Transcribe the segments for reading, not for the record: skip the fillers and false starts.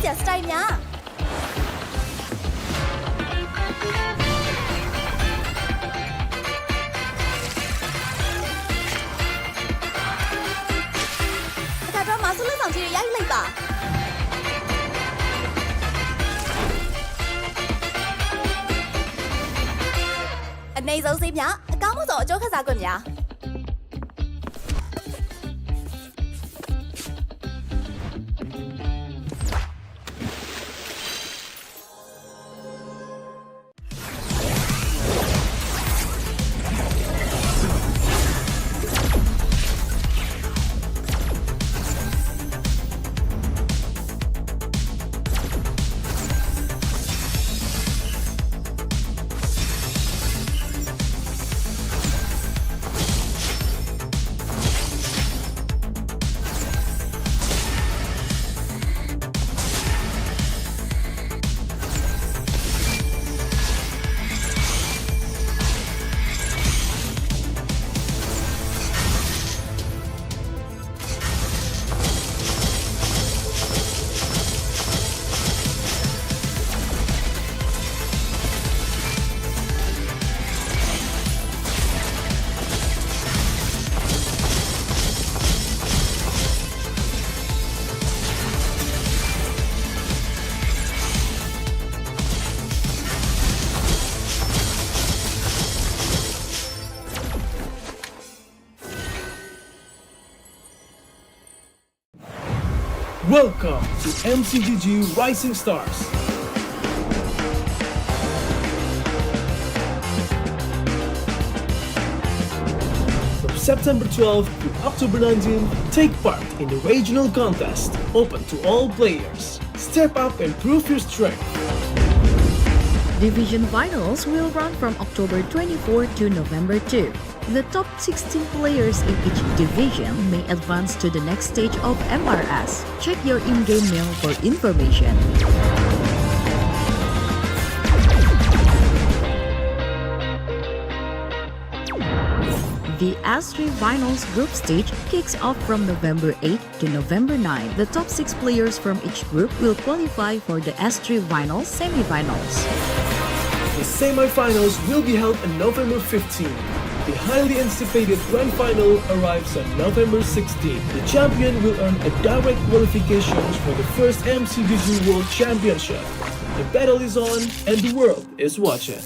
စရာစတိုင်များအခါတော့မဆူလို့ဆောင်ကြီးရိုက်လိုက်ပါအနေဆုံးစိတ်များအကောင်းမှုဆုံးအကျိုးခစားခွင့်များ Welcome to MCGG Rising Stars. From September 12th to October 19th, take part in the regional contest, open to all players. Step up and prove your strength. Division finals will run from October 24 to November 2. The top 16 players in each division may advance to the next stage of MRS. Check your in-game mail for information. The S3 Finals group stage kicks off from November 8 to November 9. The top 6 players from each group will qualify for the S3 Finals semi-finals. The semi-finals will be held on November 15. The highly anticipated grand final arrives on November 16. The champion will earn a direct qualification for the first MCGG World Championship. The battle is on and the world is watching.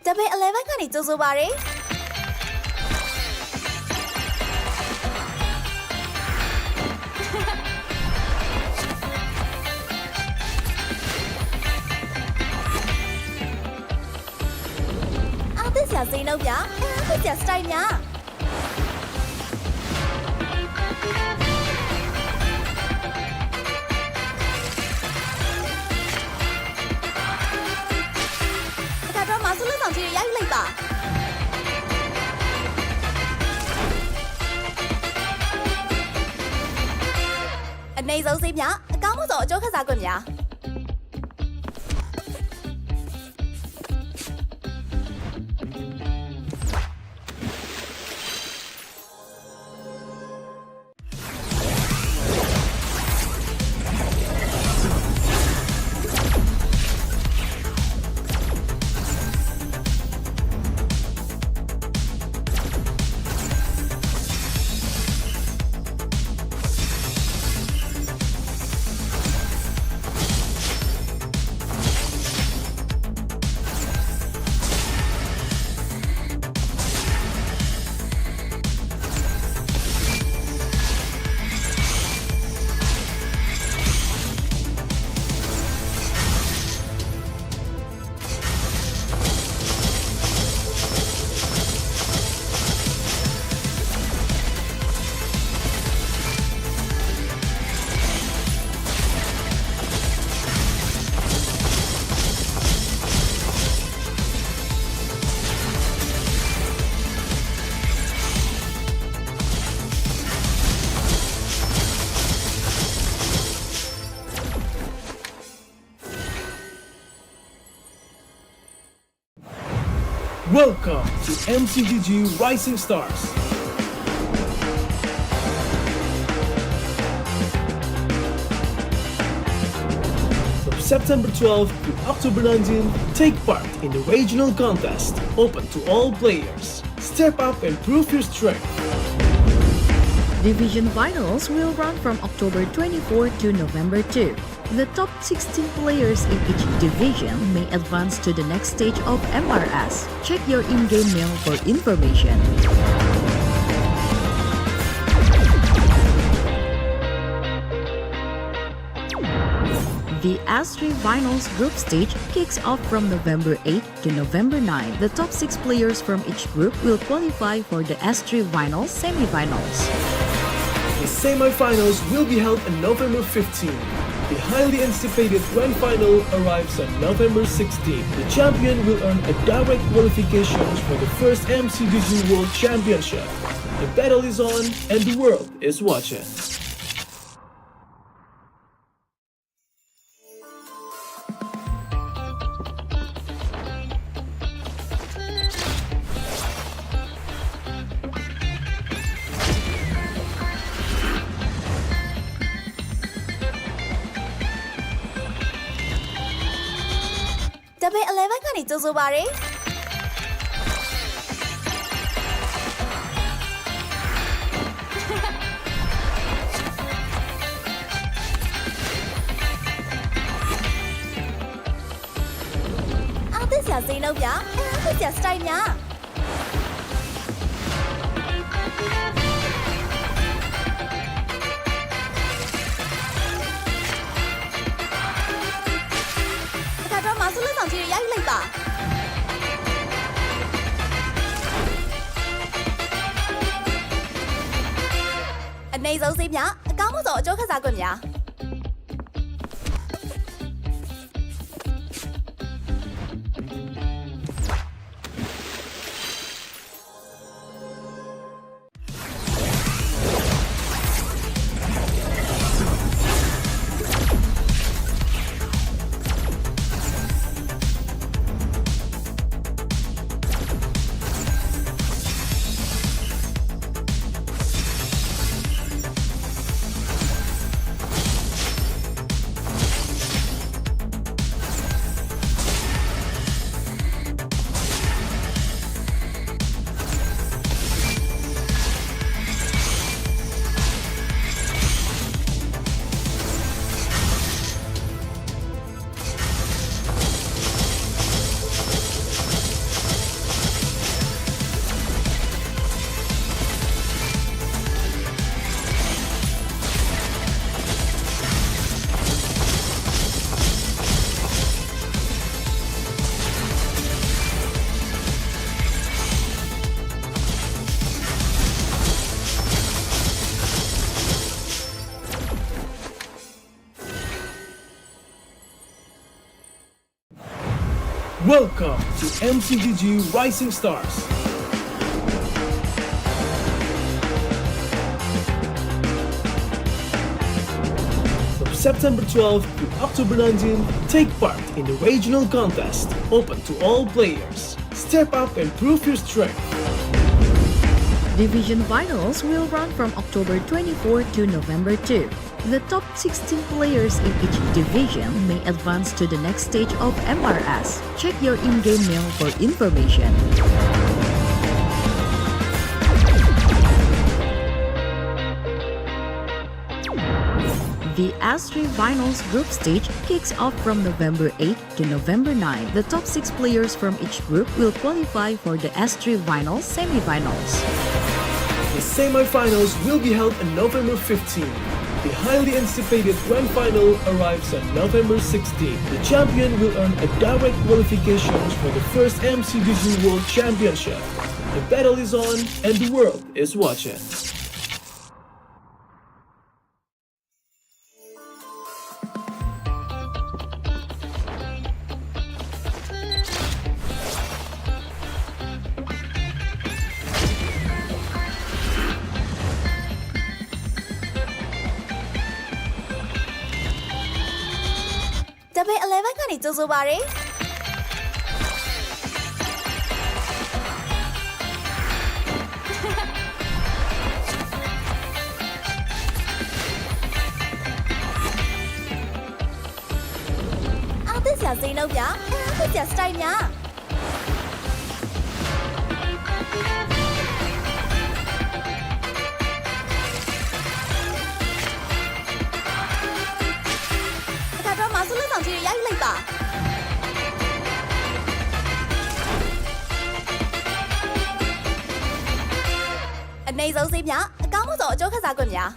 Dabei 11 ကနေကြိုးဆိုပါရယ်အားသစ်စရာစိမ်းတော့ဗျာအားသစ်စရာစတိုင်များမဆူလို့ဆောင်ကြီးရိုက်လိုက်ပါအနေဆုံးစိတ်များအကောင်းမှုဆုံးအကျိုးခစားခွင့်များ Welcome to MCGG Rising Stars. From September 12th to October 19th, take part in the regional contest, open to all players. Step up and prove your strength. Division finals will run from October 24 to November 2. The top 16 players in each division may advance to the next stage of MRS. Check your in-game mail for information. The S3 Finals group stage kicks off from November 8 to November 9. The top 6 players from each group will qualify for the S3 Finals semi-finals. The semi-finals will be held on November 15. The highly anticipated grand final arrives on November 16. The champion will earn a direct qualification for the first MCGG World Championship. The battle is on and the world is watching. Double 11 ကနေကြိုဆိုပါရယ်အားသစ်စရာစိမ်းလုံးပြအားသစ်စရာစတိုင်များဆုလက်ဆောင်ကြီးတွေရိုက်လိုက်ပါအနေဆုံးစိတ်မြအကောင်းမှုဆုံးအကျိုးခစားခွင့်များ Welcome to MCGG Rising Stars. From September 12th to October 19th, take part in the regional contest, open to all players. Step up and prove your strength. Division finals will run from October 24 to November 2. The top 16 players in each division may advance to the next stage of MRS. Check your in-game mail for information. The S3 Finals group stage kicks off from November 8 to November 9. The top 6 players from each group will qualify for the S3 Finals semi-finals. The semi-finals will be held on November 15. The highly anticipated grand final arrives on November 16. The champion will earn a direct qualification for the first MCGG World Championship. The battle is on and the world is watching. Double 11ကနေကြိုဆိုပါရယ် စရာစိမ်းလုံးဗျာအဲ့ဒါစရာစတိုင်များအခါတော့မဆုလက်ဆောင်ကြီးရိုက်လိုက်ပါအနေဆုံးစိမ်းများအကောင်းဆုံးအကျိုးခစားခွင့်များ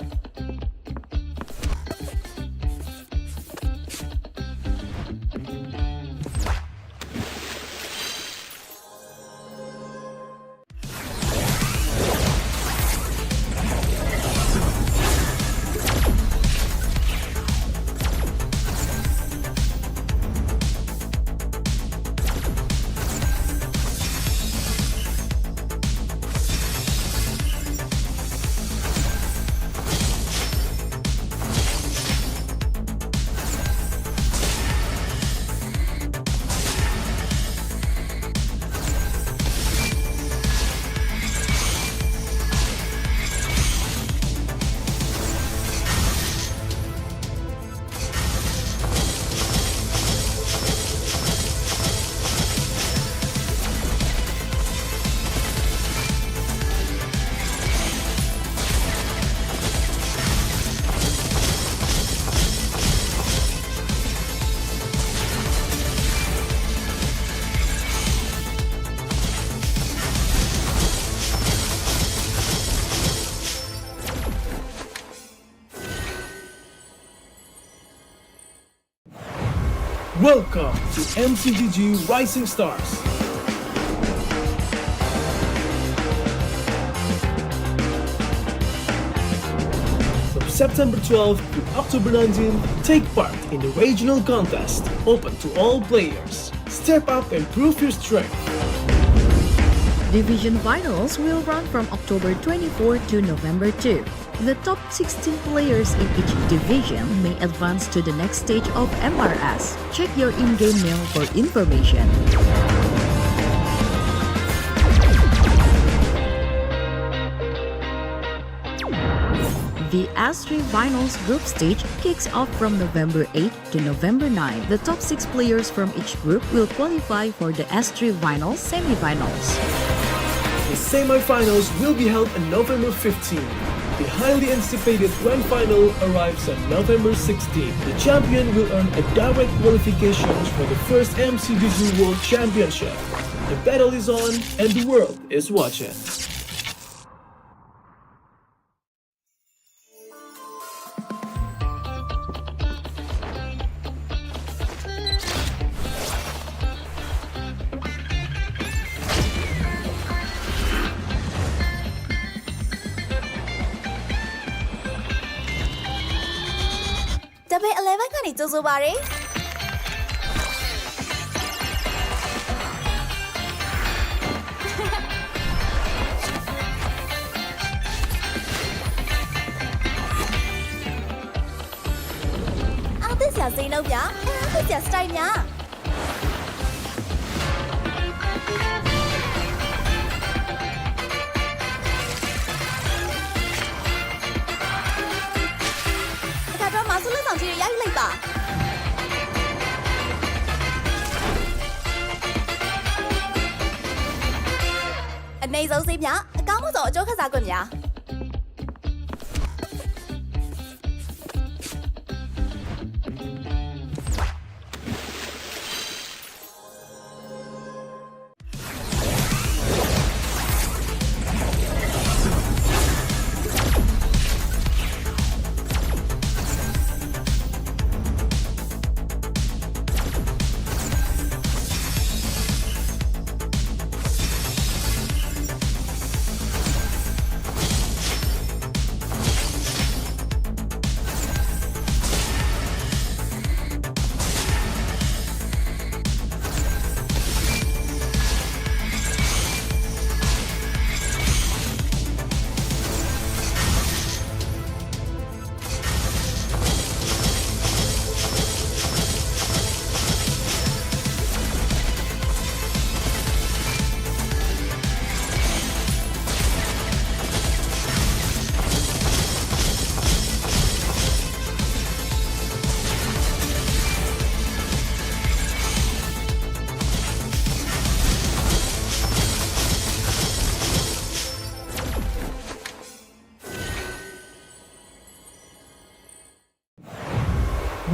Welcome to MCGG Rising Stars. From September 12th to October 19th, take part in the regional contest, open to all players. Step up and prove your strength. Division finals will run from October 24 to November 2. The top 16 players in each division may advance to the next stage of MRS. Check your in-game mail for information. The S3 Finals group stage kicks off from November 8 to November 9. The top 6 players from each group will qualify for the S3 Finals semi-finals. The semi-finals will be held on November 15. The highly anticipated grand final arrives on November 16. The champion will earn a direct qualifications for the first MCGG World Championship. The battle is on and the world is watching. Double 11ကနေကြိုးဆိုပါရယ်အားသစ်စရာစိမ်းလုံးဗျာအားသစ်စရာစတိုင်များမဆုလက်ဆောင်ကြီးရိုက်လိုက်ပါအနေဆုံးစိမ်းများအကောင်းဆုံးအကျိုးခစားခွင့်များ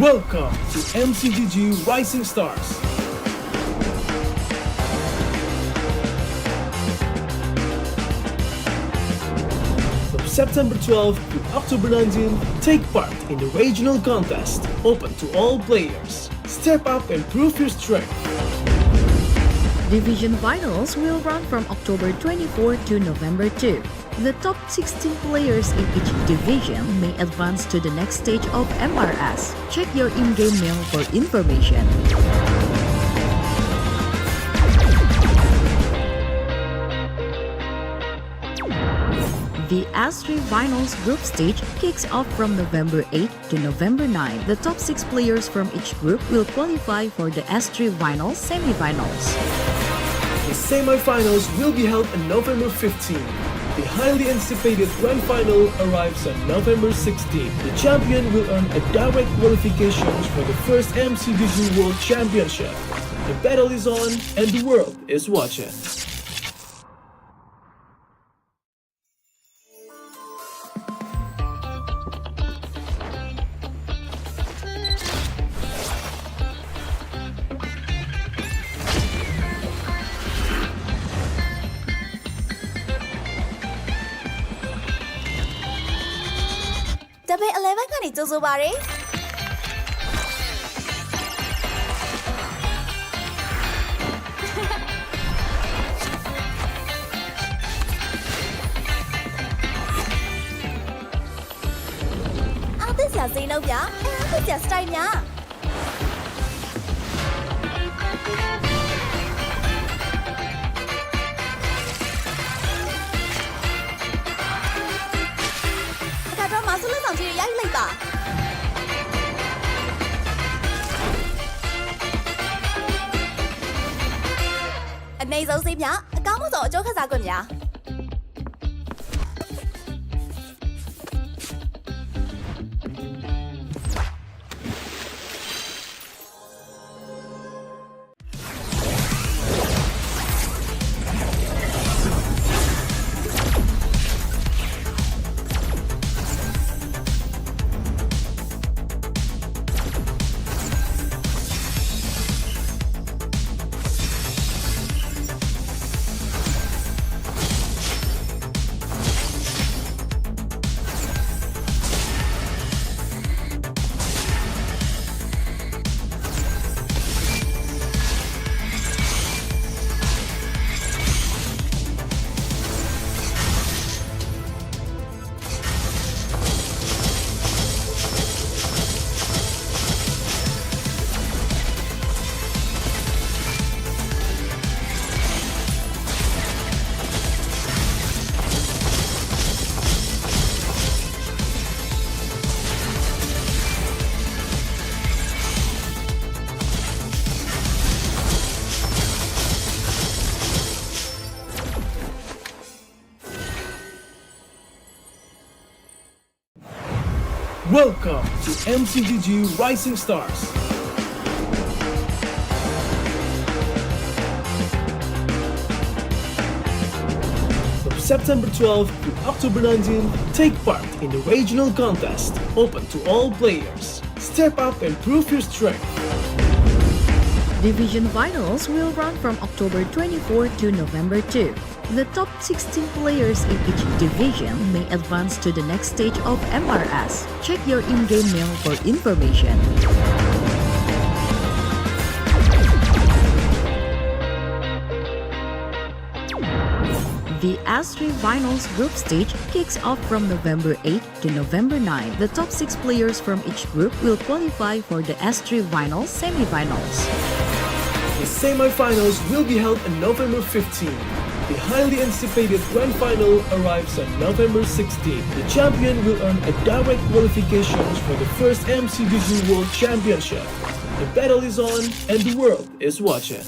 Welcome to MCGG Rising Stars. From September 12th to October 19th, take part in the regional contest, open to all players. Step up and prove your strength. Division finals will run from October 24 to November 2. The top 16 players in each division may advance to the next stage of MRS. Check your in-game mail for information. The S3 Finals group stage kicks off from November 8 to November 9. The top 6 players from each group will qualify for the S3 Finals semi-finals. The semi-finals will be held on November 15. The highly anticipated grand final arrives on November 16. The champion will earn a direct qualifications for the first MCGG World Championship. The battle is on and the world is watching. Double 11 ကနေကြိုဆိုပါရစေအားသစ်စရာစိမ်းလုံးပြအားသစ်စရာစတိုင်များ马苏勒上去压力累吧。အနေဆုံးစိများအကောင်းဆုံးအကျိုးခစားခွင့်များ Welcome to MCGG Rising Stars. From September 12th to October 19th, take part in the regional contest, open to all players. Step up and prove your strength. Division finals will run from October 24 to November 2. The top 16 players in each division may advance to the next stage of MRS. Check your in-game mail for information. The S3 Finals group stage kicks off from November 8 to November 9. The top 6 players from each group will qualify for the S3 Finals semi-finals. The semi-finals will be held on November 15. The highly anticipated grand final arrives on November 16. The champion will earn a direct qualifications for the first MCGG World Championship. The battle is on and the world is watching.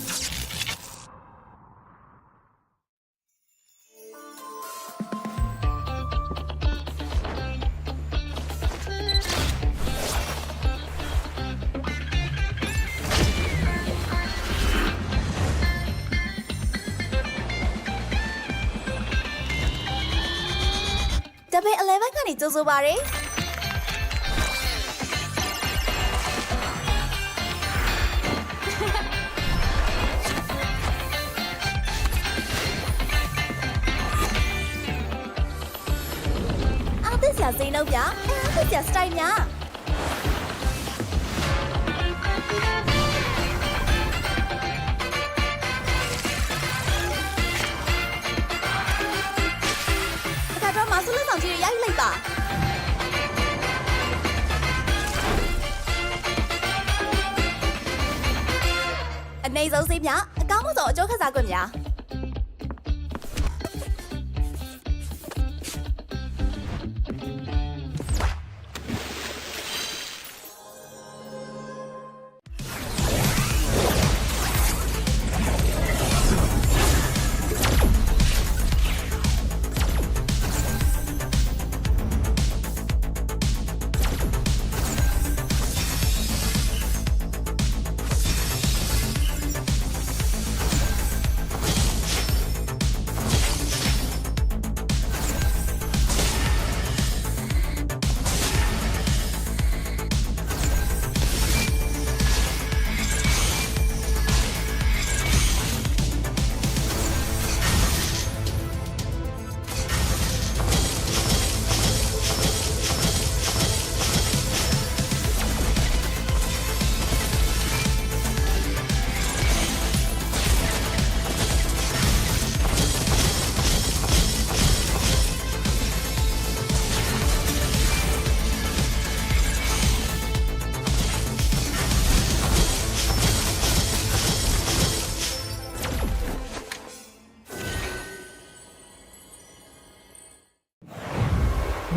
Double 11ကနေကြိုဆိုပါရစေ စရာစိမ်းလုံးဗျာအဲ့ဒါစရာစတိုင်များအခါတော့မဆူလက်ဆောင်ကြီးရိုက်လိုက်ပါအနေဆုံးစိမ်းများအကောင်းဆုံးအကျိုးခစားခွင့်များ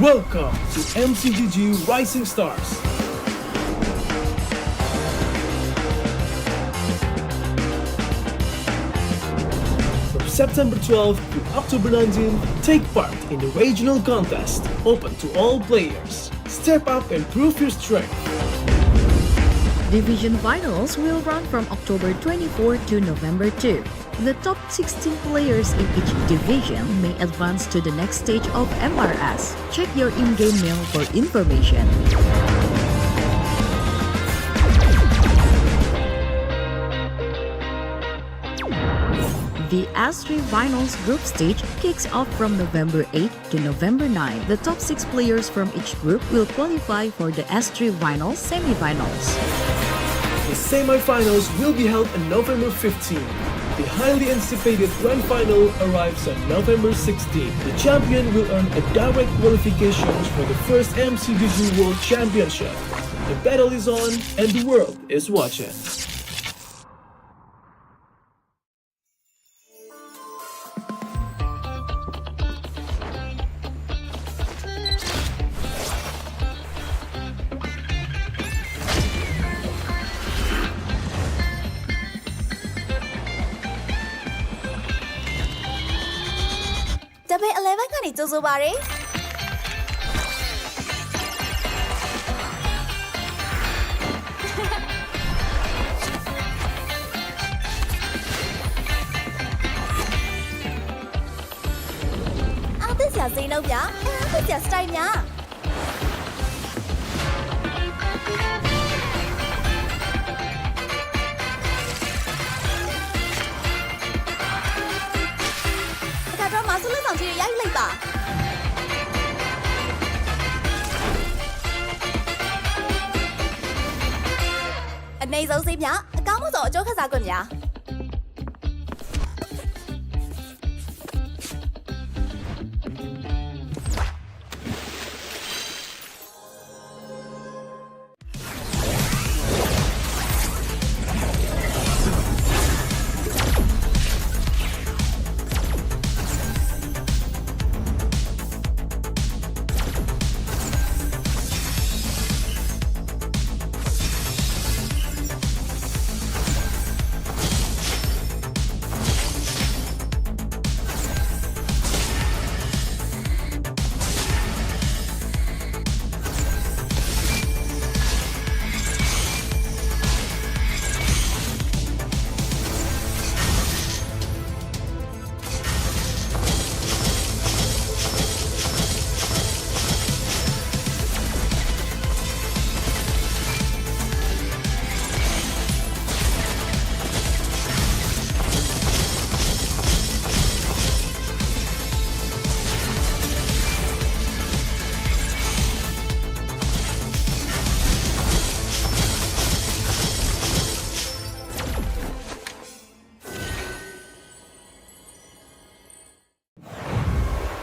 Welcome to MCGG Rising Stars. From September 12th to October 19th, take part in the regional contest, open to all players. Step up and prove your strength. Division finals will run from October 24 to November 2. The top 16 players in each division may advance to the next stage of MRS. Check your in-game mail for information. The S3 Finals group stage kicks off from November 8 to November 9. The top 6 players from each group will qualify for the S3 Finals semi-finals. The semi-finals will be held on November 15. The highly anticipated grand final arrives on November 16. The champion will earn a direct qualification for the first MCGG World Championship. The battle is on and the world is watching. Dabei 11 ကနေကြိုးဆိုပါရယ်အားသစ်စရာစိမ်းလုံးဗျာအားသစ်စရာစတိုင်များမဆူလက်ဆောင်ကြီးရိုက်လိုက်ပါအနေဆုံးစိမ်းများအကောင်းဆုံးအကျိုးခစားခွင့်များ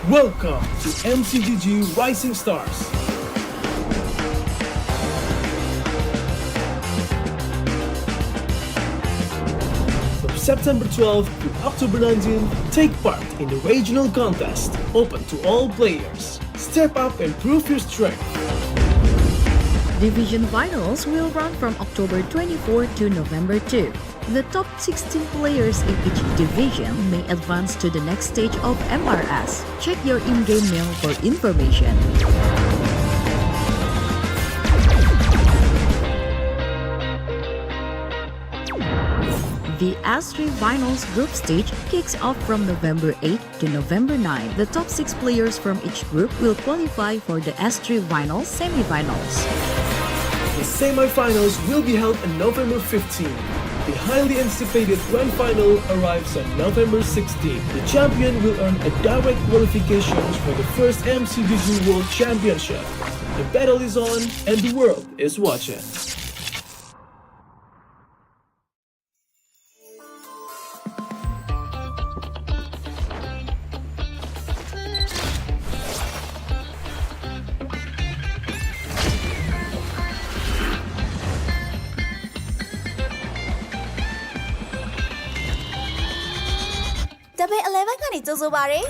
Welcome to MCGG Rising Stars. From September 12th to October 19th, take part in the regional contest, open to all players. Step up and prove your strength. Division finals will run from October 24 to November 2. The top 16 players in each division may advance to the next stage of MRS. Check your in-game mail for information. The S3 Finals group stage kicks off from November 8 to November 9. The top 6 players from each group will qualify for the S3 Finals semi-finals. The semi-finals will be held on November 15. The highly anticipated grand final arrives on November 16. The champion will earn a direct qualifications for the first MCGG World Championship. The battle is on and the world is watching. Double 11 ကနေကြိုဆိုပါရစေ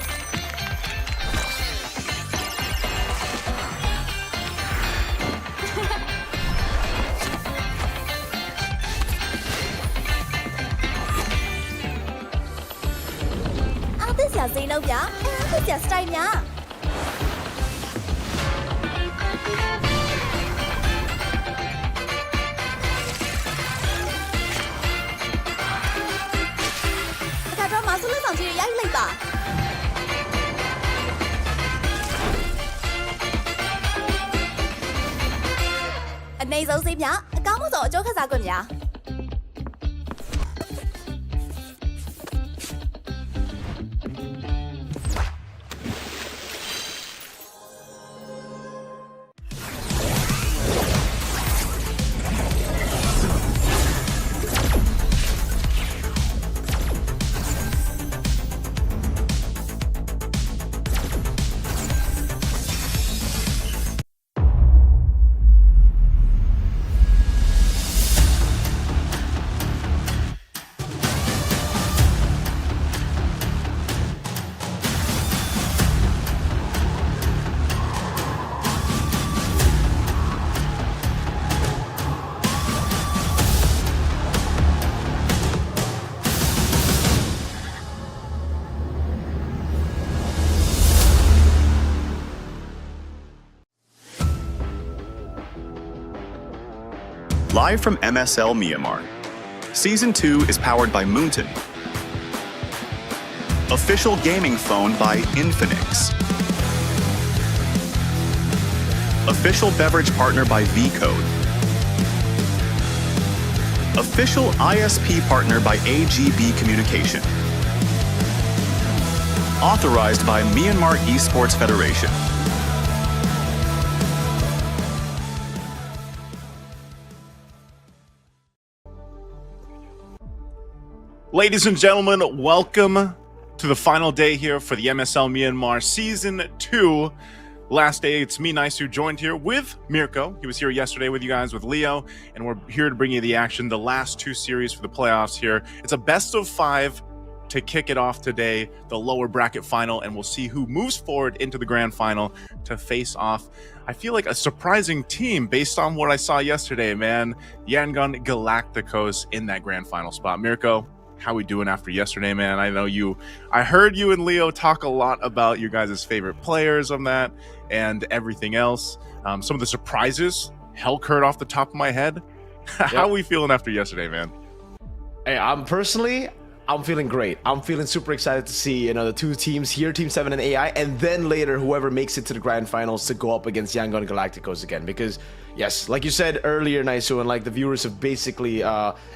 အားသစ်စရာစိမ်းတော့ဗျာအားသစ်စရာစတိုင်များ马苏勒长期压力累吧？အနေဆုံးစိများအကောင်းဆုံးအကျိုးခစားခွင့်များ Live from MSL Myanmar, Season 2 is powered by Moonton. Official gaming phone by Infinix. Official beverage partner by VCode. Official ISP partner by AGB Communication. Authorized by Myanmar Esports Federation. Ladies and gentlemen, welcome to the final day here for the MSL Myanmar Season 2. Last day, it's me, Naisu, joined here with Mirko. He was here yesterday with you guys, with Leo, and we're here to bring you the action, the last 2 series for the playoffs here. It's a best of 5 to kick it off today, the lower bracket final, and we'll see who moves forward into the grand final to face off, I feel like, a surprising team based on what I saw yesterday, man. Yangon Galacticos in that grand final spot. Mirko, how we doing after yesterday, man? I heard you and Leo talk a lot about your guys' favorite players on that and everything else. Some of the surprises, Hellcurt off the top of my head. How are we feeling after yesterday, man? Hey, I'm feeling great. I'm feeling super excited to see, the 2 teams here, Team 7 and AI, and then later whoever makes it to the grand finals to go up against Yangon Galacticos again. Because yes, like you said earlier, Naisu, and like the viewers have basically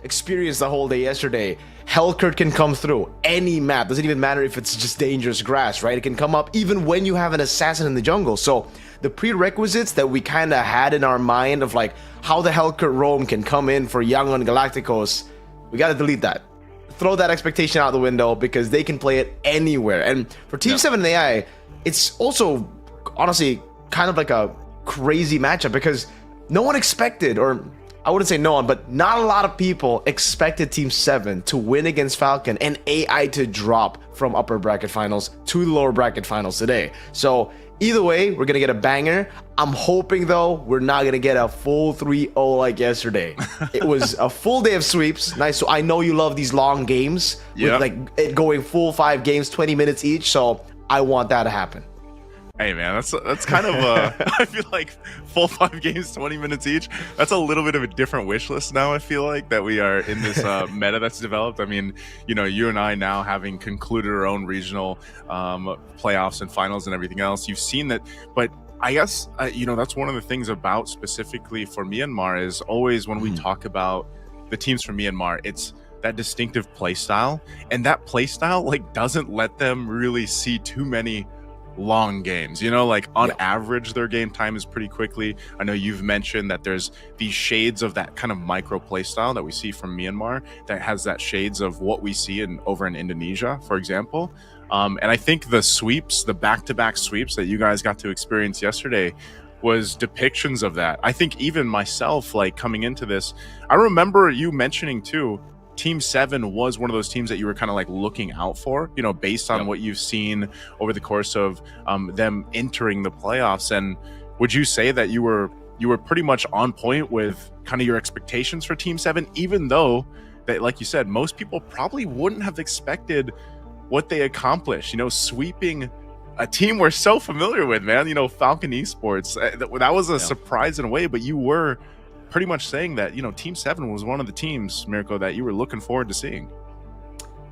experienced the whole day yesterday, Hellcurt can come through any map. Doesn't even matter if it's just dangerous grass, right? It can come up even when you have an assassin in the jungle. So the prerequisites that we kind of had in our mind of like how the Hellcurt roam can come in for Yangon Galacticos, we got to delete that. Throw that expectation out the window because they can play it anywhere. And for Team 7 and AI, it's also honestly kind of like a crazy matchup because no one expected, or I wouldn't say no one, but not a lot of people expected Team 7 to win against Falcon and AI to drop from upper bracket finals to the lower bracket finals today. So either way, we're going to get a banger. I'm hoping, though, we're not going to get a full 3-0 like yesterday. It was a full day of sweeps. Nice. So I know you love these long games with like it going full 5 games, 20 minutes each. So I want that to happen. Hey man, that's kind of I feel like full 5 games, 20 minutes each. That's a little bit of a different wish list now. I feel like that we are in this meta that's developed. I mean, you know, you and I now having concluded our own regional playoffs and finals and everything else. You've seen that, but I guess you know, that's one of the things about specifically for Myanmar is always when we talk about the teams from Myanmar, it's that distinctive play style, and that play style like doesn't let them really see too many long games, you know, like on average their game time is pretty quickly. I know you've mentioned that there's these shades of that kind of micro play style that we see from Myanmar that has that shades of what we see over in Indonesia, for example. And I think the sweeps, the back-to-back sweeps that you guys got to experience yesterday was depictions of that. I think even myself, like coming into this, I remember you mentioning too, Team 7 was one of those teams that you were kind of like looking out for, you know, based on what you've seen over the course of them entering the playoffs. And would you say that you were pretty much on point with kind of your expectations for Team 7, even though that, like you said, most people probably wouldn't have expected what they accomplished, you know, sweeping a team we're so familiar with, man, you know, Falcon Esports. That was a surprise in a way, but you were pretty much saying that, you know, Team 7 was one of the teams, Mirko, that you were looking forward to seeing.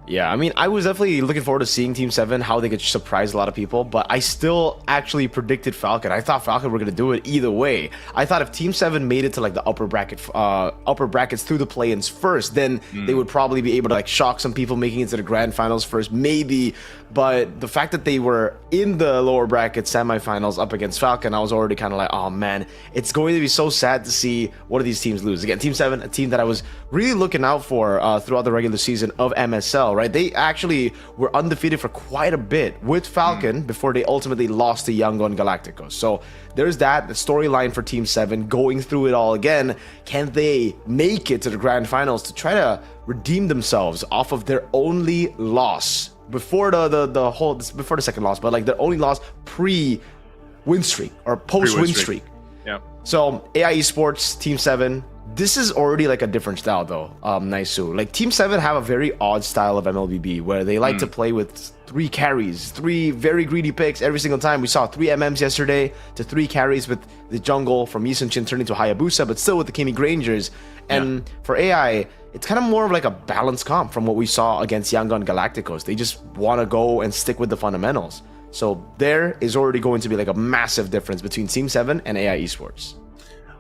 Yeah, I mean, I was definitely looking forward to seeing Team 7, how they could surprise a lot of people, but I still actually predicted Falcon. I thought Falcon were going to do it either way. I thought if Team 7 made it to like the upper brackets through the play-ins first, then they would probably be able to like shock some people making it to the grand finals first, maybe. But the fact that they were in the lower bracket semifinals up against Falcon, I was already kind of like, oh man, it's going to be so sad to see one of these teams lose. Again, Team 7, a team that I was really looking out for throughout the regular season of MSL, right? They actually were undefeated for quite a bit with Falcon before they ultimately lost to Yangon Galacticos. So there's that, the storyline for Team 7 going through it all again. Can they make it to the grand finals to try to redeem themselves off of their only loss before before the second loss, but like their only loss pre-win streak or post-win streak? Yeah. So AI Esports, Team 7, this is already like a different style though, Naisu. Like Team 7 have a very odd style of MLBB where they like to play with 3 carries, 3 very greedy picks every single time. We saw 3 MMs yesterday to 3 carries with the jungle from Yisun-Chin turning to Hayabusa, but still with the Kimi Grangers. And for AI, it's kind of more of like a balanced comp from what we saw against Yangon Galacticos. They just want to go and stick with the fundamentals. So there is already going to be like a massive difference between Team 7 and AI Esports.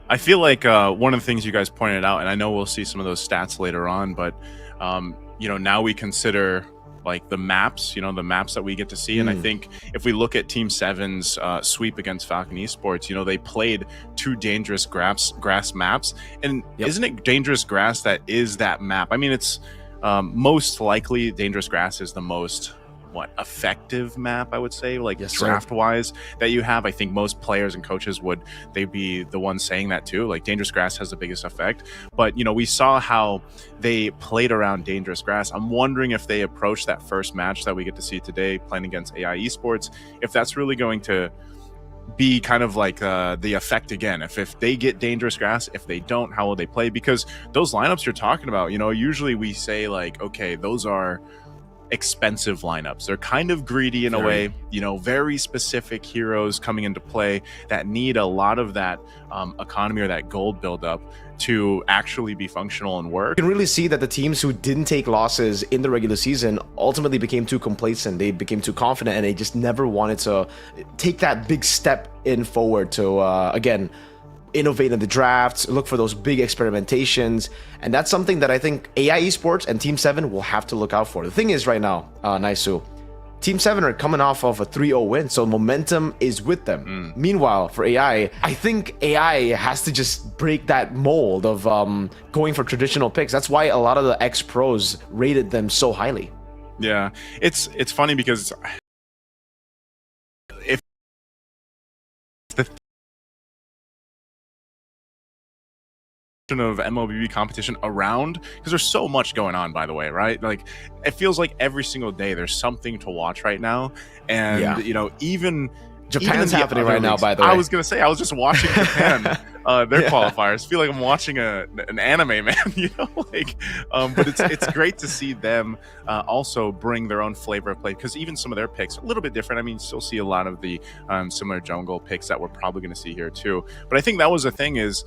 I feel like one of the things you guys pointed out, and I know we'll see some of those stats later on, but you know, now we consider like the maps, you know, the maps that we get to see. And I think if we look at Team 7's sweep against Falcon Esports, you know, they played 2 dangerous grass maps. And isn't it dangerous grass that is that map? I mean, it's most likely dangerous grass is the most effective map, I would say, like draft wise that you have. I think most players and coaches they'd be the ones saying that too, like dangerous grass has the biggest effect. But you know, we saw how they played around dangerous grass. I'm wondering if they approach that first match that we get to see today playing against AI Esports, if that's really going to be kind of like the effect again. If they get dangerous grass, if they don't, how will they play? Because those lineups you're talking about, you know, usually we say like, okay, those are expensive lineups. They're kind of greedy in a way, you know, very specific heroes coming into play that need a lot of that economy or that gold buildup to actually be functional and work. You can really see that the teams who didn't take losses in the regular season ultimately became too complacent. They became too confident and they just never wanted to take that big step in forward to, again, innovate in the drafts, look for those big experimentations. And that's something that I think AI Esports and Team 7 will have to look out for. The thing is right now, Naisu, Team 7 are coming off of a 3-0 win, so momentum is with them. Meanwhile, for AI, I think AI has to just break that mold of going for traditional picks. That's why a lot of the ex-pros rated them so highly. Yeah, it's funny because of MLBB competition around, because there's so much going on, by the way, right? Like, it feels like every single day there's something to watch right now. And, you know, even Japan's happening right now, by the way. I was going to say, I was just watching Japan, their qualifiers. Feel like I'm watching an anime, man, you know? Like, but it's great to see them also bring their own flavor of play, because even some of their picks are a little bit different. I mean, still see a lot of the similar jungle picks that we're probably going to see here too. But I think that was the thing is,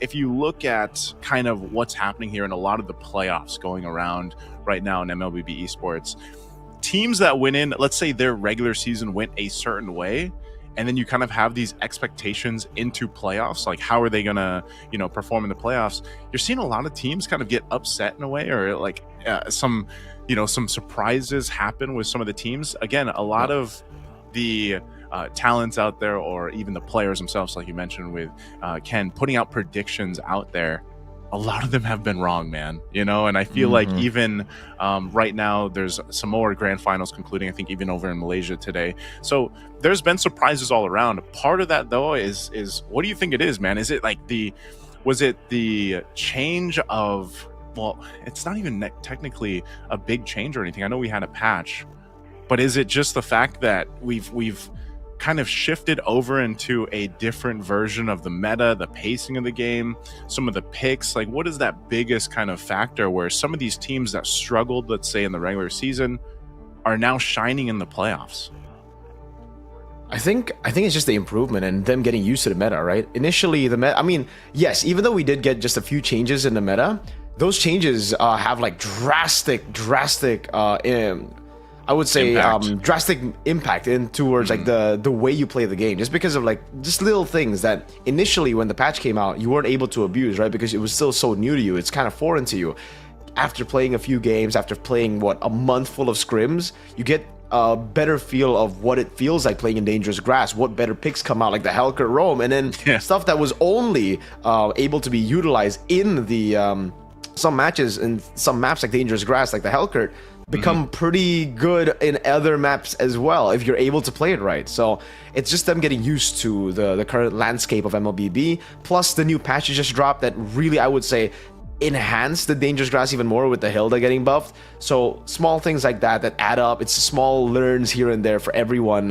if you look at kind of what's happening here in a lot of the playoffs going around right now in MLBB esports, teams that went in, let's say their regular season went a certain way, and then you kind of have these expectations into playoffs, like how are they gonna, you know, perform in the playoffs? You're seeing a lot of teams kind of get upset in a way, or like some surprises happen with some of the teams. Again, a lot of the talents out there, or even the players themselves, like you mentioned with Ken, putting out predictions out there, a lot of them have been wrong, man, you know? And I feel like even right now there's some more grand finals concluding, I think even over in Malaysia today. So there's been surprises all around. Part of that though is what do you think it is, man? Is it like was it the change of, well, it's not even technically a big change or anything. I know we had a patch, but is it just the fact that we've kind of shifted over into a different version of the meta, the pacing of the game, some of the picks? Like, what is that biggest kind of factor where some of these teams that struggled, let's say in the regular season, are now shining in the playoffs? I think it's just the improvement and them getting used to the meta, right? Initially, the meta, I mean, yes, even though we did get just a few changes in the meta, those changes have like drastic I would say drastic impact in towards like the way you play the game, just because of like just little things that initially when the patch came out you weren't able to abuse, right? Because it was still so new to you, it's kind of foreign to you. After playing a few games, after playing a month full of scrims, you get a better feel of what it feels like playing in dangerous grass, what better picks come out, like the Hellcat Roam, and then stuff that was only able to be utilized in the some matches and some maps like dangerous grass, like the Hellcat, become pretty good in other maps as well if you're able to play it right. So it's just them getting used to the current landscape of MLBB, plus the new patches just dropped that really, I would say, enhance the dangerous grass even more with the Hilda getting buffed. So small things like that add up. It's small learns here and there for everyone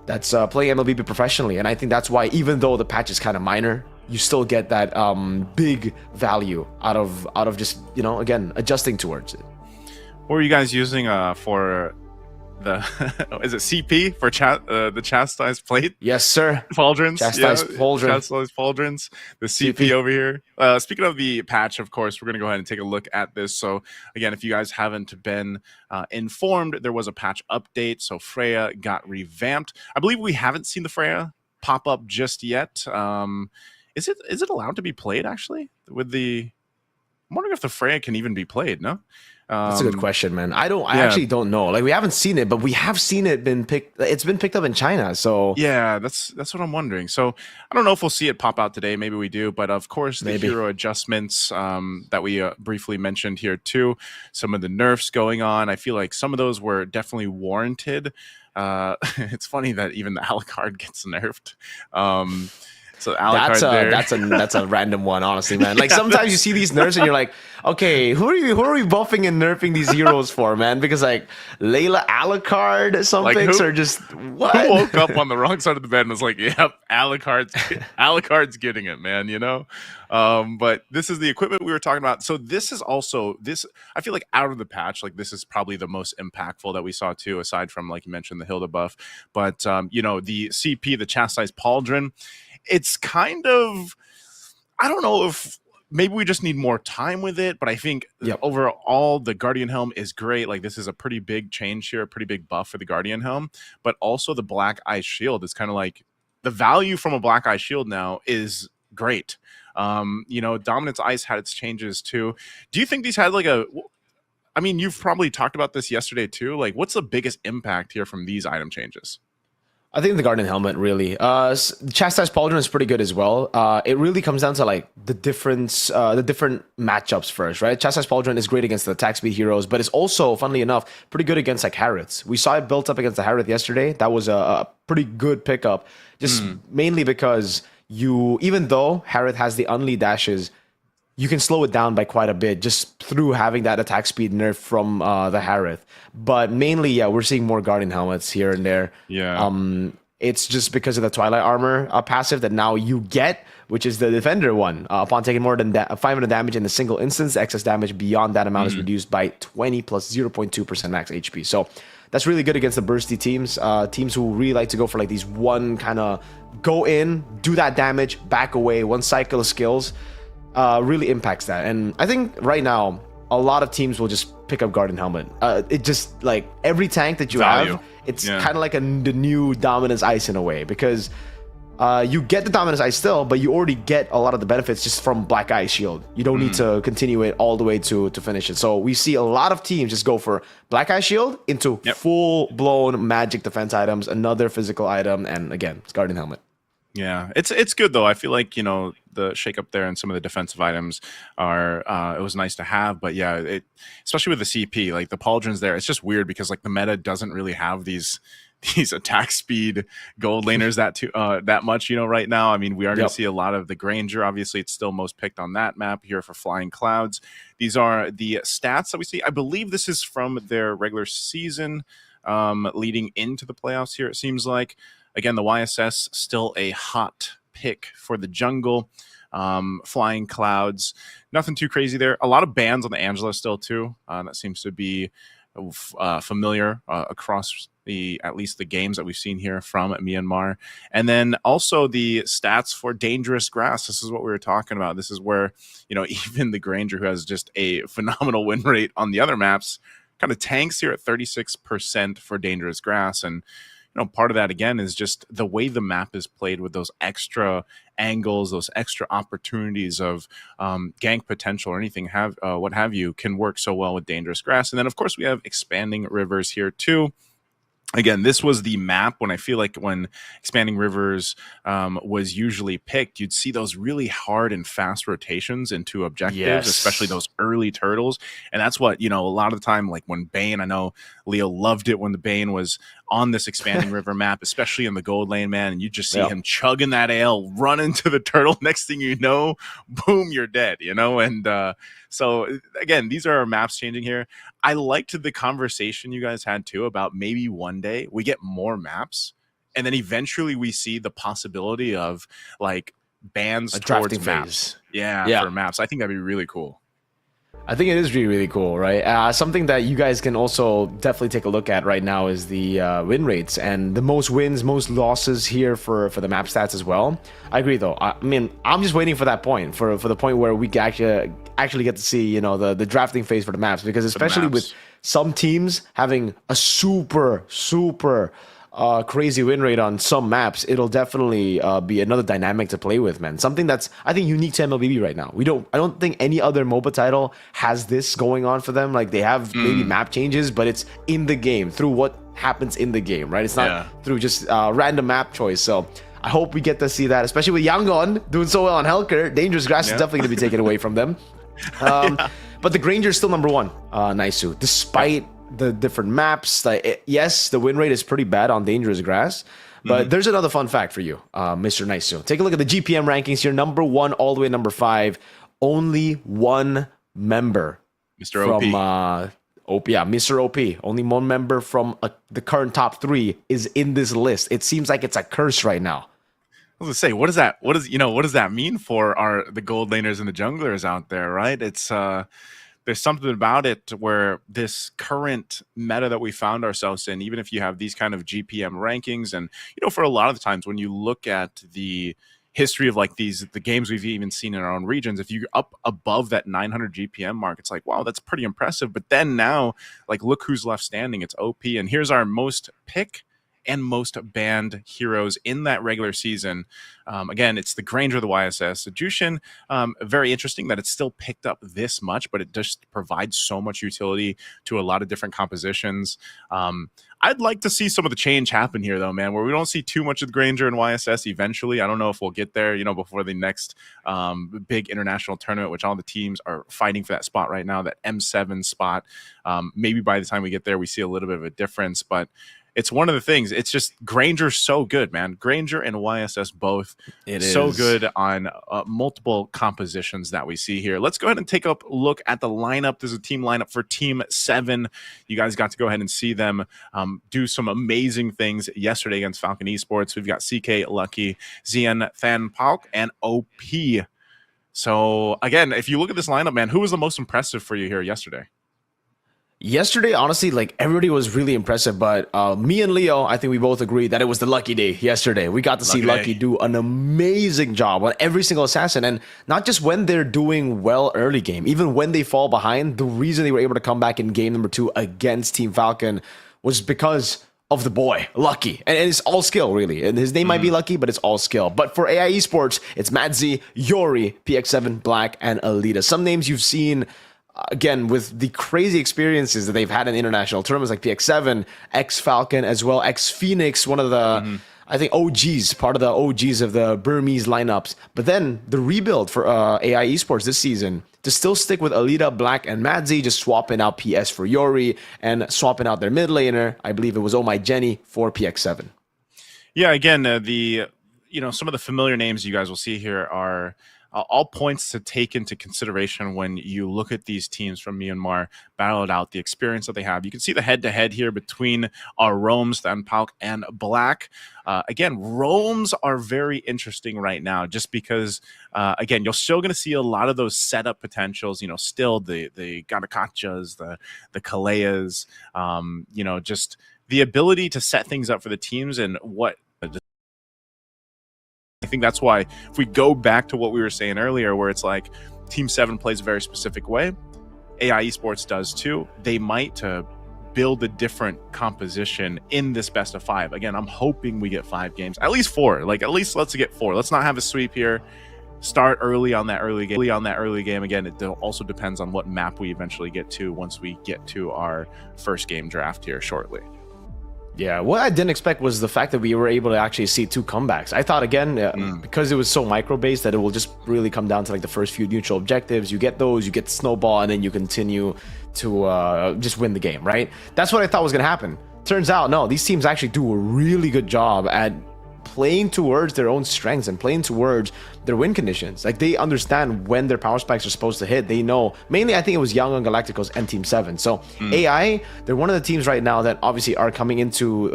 that's playing MLBB professionally, and I think that's why even though the patch is kind of minor, you still get that big value out of just, you know, again, adjusting towards it. What were you guys using for the is it CP for the chastised plate? Yes, sir. Pauldrons. Chastised pauldron. Chastised pauldrons. The CP over here. Speaking of the patch, of course, we're going to go ahead and take a look at this. So again, if you guys haven't been informed, there was a patch update. So Freya got revamped. I believe we haven't seen the Freya pop up just yet. Is it allowed to be played actually? I'm wondering if the Freya can even be played. No. That's a good question, man. I actually don't know. Like, we haven't seen it, but we have seen it it's been picked up in China. So yeah, that's what I'm wondering. So I don't know if we'll see it pop out today. Maybe we do, but of course the hero adjustments that we briefly mentioned here too. Some of the nerfs going on. I feel like some of those were definitely warranted. It's funny that even the Alucard gets nerfed. So that's a random one, honestly, man. Like, sometimes you see these nerfs and you're like, okay, who are we buffing and nerfing these heroes for, man? Because like Layla Alucard, some like picks are just what? Who woke up on the wrong side of the bed and was like, yep, Alucard's getting it, man, you know? But this is the equipment we were talking about. So this is also I feel like out of the patch, like this is probably the most impactful that we saw too, aside from, like you mentioned, the Hilda buff. But you know, the CP, the chastised pauldron, it's kind of, I don't know if maybe we just need more time with it, but I think overall the Guardian Helm is great. Like, this is a pretty big change here, a pretty big buff for the Guardian Helm, but also the Black Eye Shield is kind of like the value from a Black Eye Shield now is great. You know, Dominance Ice had its changes too. Do you think these had like I mean, you've probably talked about this yesterday too. Like, what's the biggest impact here from these item changes? I think the Guardian Helmet, really. Chastised Pauldron is pretty good as well. It really comes down to like the different matchups first, right? Chastised Pauldron is great against the attack speed heroes, but it's also, funnily enough, pretty good against like Harrods. We saw it built up against the Harrods yesterday. That was a pretty good pickup, just mainly because even though Harrod has the unlead dashes, you can slow it down by quite a bit just through having that attack speed nerf from the Harith. But mainly, yeah, we're seeing more Guardian helmets here and there. Yeah. It's just because of the Twilight Armor passive that now you get, which is the Defender one. Upon taking more than 500 damage in a single instance, excess damage beyond that amount is reduced by 20 plus 0.2% max HP. So that's really good against the bursty teams. Teams who really like to go for like these one kind of go in, do that damage, back away, one cycle of skills. Really impacts that. And I think right now, a lot of teams will just pick up Guardian Helmet. It just like every tank that you have, it's kind of like the new Dominance Ice in a way, because you get the Dominance Ice still, but you already get a lot of the benefits just from Black Ice Shield. You don't need to continue it all the way to finish it. So we see a lot of teams just go for Black Ice Shield into full-blown magic defense items, another physical item, and again, it's Guardian Helmet. Yeah, it's good though. I feel like, you know, the shake up there and some of the defensive items are it was nice to have, but yeah, it especially with the CP, like the pauldrons there, it's just weird because like the meta doesn't really have these attack speed gold laners that much, you know, right now. I mean, we are going to see a lot of the Granger. Obviously, it's still most picked on that map here for Flying Clouds. These are the stats that we see. I believe this is from their regular season leading into the playoffs here, it seems like. Again, the YSS still a hot pick for the jungle. Flying Clouds, nothing too crazy there. A lot of bans on the Angela still too. That seems to be familiar across at least the games that we've seen here from Myanmar. And then also the stats for Dangerous Grass. This is what we were talking about. This is where, you know, even the Granger, who has just a phenomenal win rate on the other maps, kind of tanks here at 36% for Dangerous Grass. And you know, part of that again is just the way the map is played with those extra angles, those extra opportunities of gank potential or anything what have you, can work so well with Dangerous Grass. And then of course we have Expanding Rivers here too. Again, this was the map when I feel like when Expanding Rivers was usually picked, you'd see those really hard and fast rotations into objectives, especially those early turtles. And that's what, you know, a lot of the time, like when Bane, I know Leo loved it when the Bane was on this Expanding River map, especially in the gold lane, man. And you just see him chugging that ale, run into the turtle. Next thing you know, boom, you're dead, you know? And so again, these are our maps changing here. I liked the conversation you guys had too about maybe one day we get more maps and then eventually we see the possibility of like bans towards maps. Yeah, for maps. I think that'd be really cool. I think it is really, really cool, right? Something that you guys can also definitely take a look at right now is the win rates and the most wins, most losses here for the map stats as well. I agree, though. I mean, I'm just waiting for that point, for the point where we can actually get to see, you know, the drafting phase for the maps, because especially with some teams having a super crazy win rate on some maps, it'll definitely be another dynamic to play with, man. Something that's, I think, unique to MLBB right now. I don't think any other MOBA title has this going on for them. Like, they have maybe map changes, but it's in the game, through what happens in the game, right? It's not through just random map choice. So I hope we get to see that, especially with Yangon doing so well on Helker. Dangerous Grass is definitely going to be taken away from them. But the Granger is still number one, Naisu, despite the different maps. Yes, the win rate is pretty bad on Dangerous Grass, but there's another fun fact for you, Mr. Naisu. Take a look at the GPM rankings here. Number 1 all the way to number 5. Only one member, Mr. from OP. Yeah, Mr. OP. Only one member from the current top 3 is in this list. It seems like it's a curse right now. I was gonna say, what is that? What does that mean for the gold laners and the junglers out there, right? It's there's something about it where this current meta that we found ourselves in, even if you have these kind of GPM rankings, and you know, for a lot of the times when you look at the history of like the games we've even seen in our own regions, if you're up above that 900 GPM mark, it's like, wow, that's pretty impressive. But then now, like, look who's left standing. It's OP, and here's our most pick and most banned heroes in that regular season. Again, it's the Granger, the YSS, the Jushin. Very interesting that it's still picked up this much, but it just provides so much utility to a lot of different compositions. I'd like to see some of the change happen here, though, man, where we don't see too much of the Granger and YSS eventually. I don't know if we'll get there, you know, before the next big international tournament, which all the teams are fighting for that spot right now, that M7 spot. Maybe by the time we get there, we see a little bit of a difference, but it's one of the things. It's just Granger's so good, man. Granger and YSS both so good on multiple compositions that we see here. Let's go ahead and take a look at the lineup. This is a team lineup for Team 7. You guys got to go ahead and see them do some amazing things yesterday against Falcon Esports. We've got CK, Lucky, Zian, Than Palk, and OP. So, again, if you look at this lineup, man, who was the most impressive for you here yesterday? Yesterday, honestly, like everybody was really impressive, but me and Leo, I think we both agreed that it was the lucky day yesterday. We got to see Lucky do an amazing job on every single assassin, and not just when they're doing well early game, even when they fall behind. The reason they were able to come back in game number 2 against Team Falcon was because of the boy, Lucky. And it's all skill, really. And his name might be Lucky, but it's all skill. But for AI Esports, it's Madzi, Yori, PX7, Black, and Alita. Some names you've seen, again, with the crazy experiences that they've had in international tournaments like PX7, X-Falcon, as well, X-Phoenix, one of the, I think, OGs, part of the OGs of the Burmese lineups. But then the rebuild for AI Esports this season to still stick with Alita, Black, and Madzi, just swapping out PS for Yori and swapping out their mid laner. I believe it was Oh My Jenny for PX7. Yeah, again, some of the familiar names you guys will see here are all points to take into consideration when you look at these teams from Myanmar battle it out, the experience that they have. You can see the head-to-head here between our Roams, Than Palk, and Black. Again, Roams are very interesting right now just because, again, you're still going to see a lot of those setup potentials, still the Gatakachas, the Kaleas, just the ability to set things up for the teams and what I think that's why if we go back to what we were saying earlier, where it's like Team 7 plays a very specific way, AI Esports does too. They might build a different composition in this best of 5. Again, I'm hoping we get 5 games, at least 4. Like at least let's get 4. Let's not have a sweep here. Start early on that early game. Again, it also depends on what map we eventually get to once we get to our first game draft here shortly. Yeah, what I didn't expect was the fact that we were able to actually see 2 comebacks. I thought, again, because it was so micro-based, that it will just really come down to like the first few neutral objectives. You get those, you get snowball, and then you continue to just win the game, right? That's what I thought was going to happen. Turns out, no, these teams actually do a really good job at playing towards their own strengths and playing towards their win conditions. Like they understand when their power spikes are supposed to hit. They know, mainly I think it was Yangon Galacticos and Team 7. So AI, they're one of the teams right now that obviously are coming into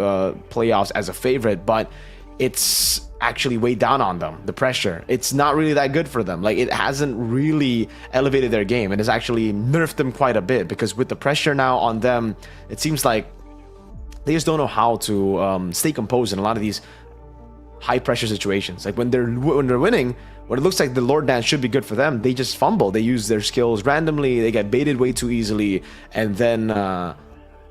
playoffs as a favorite, but it's actually way down on them. The pressure, it's not really that good for them. Like it hasn't really elevated their game, and it's actually nerfed them quite a bit, because with the pressure now on them, it seems like they just don't know how to stay composed in a lot of these high pressure situations. Like when they're winning, when it looks like the Lord Dance should be good for them, they just fumble. They use their skills randomly. They get baited way too easily, and then the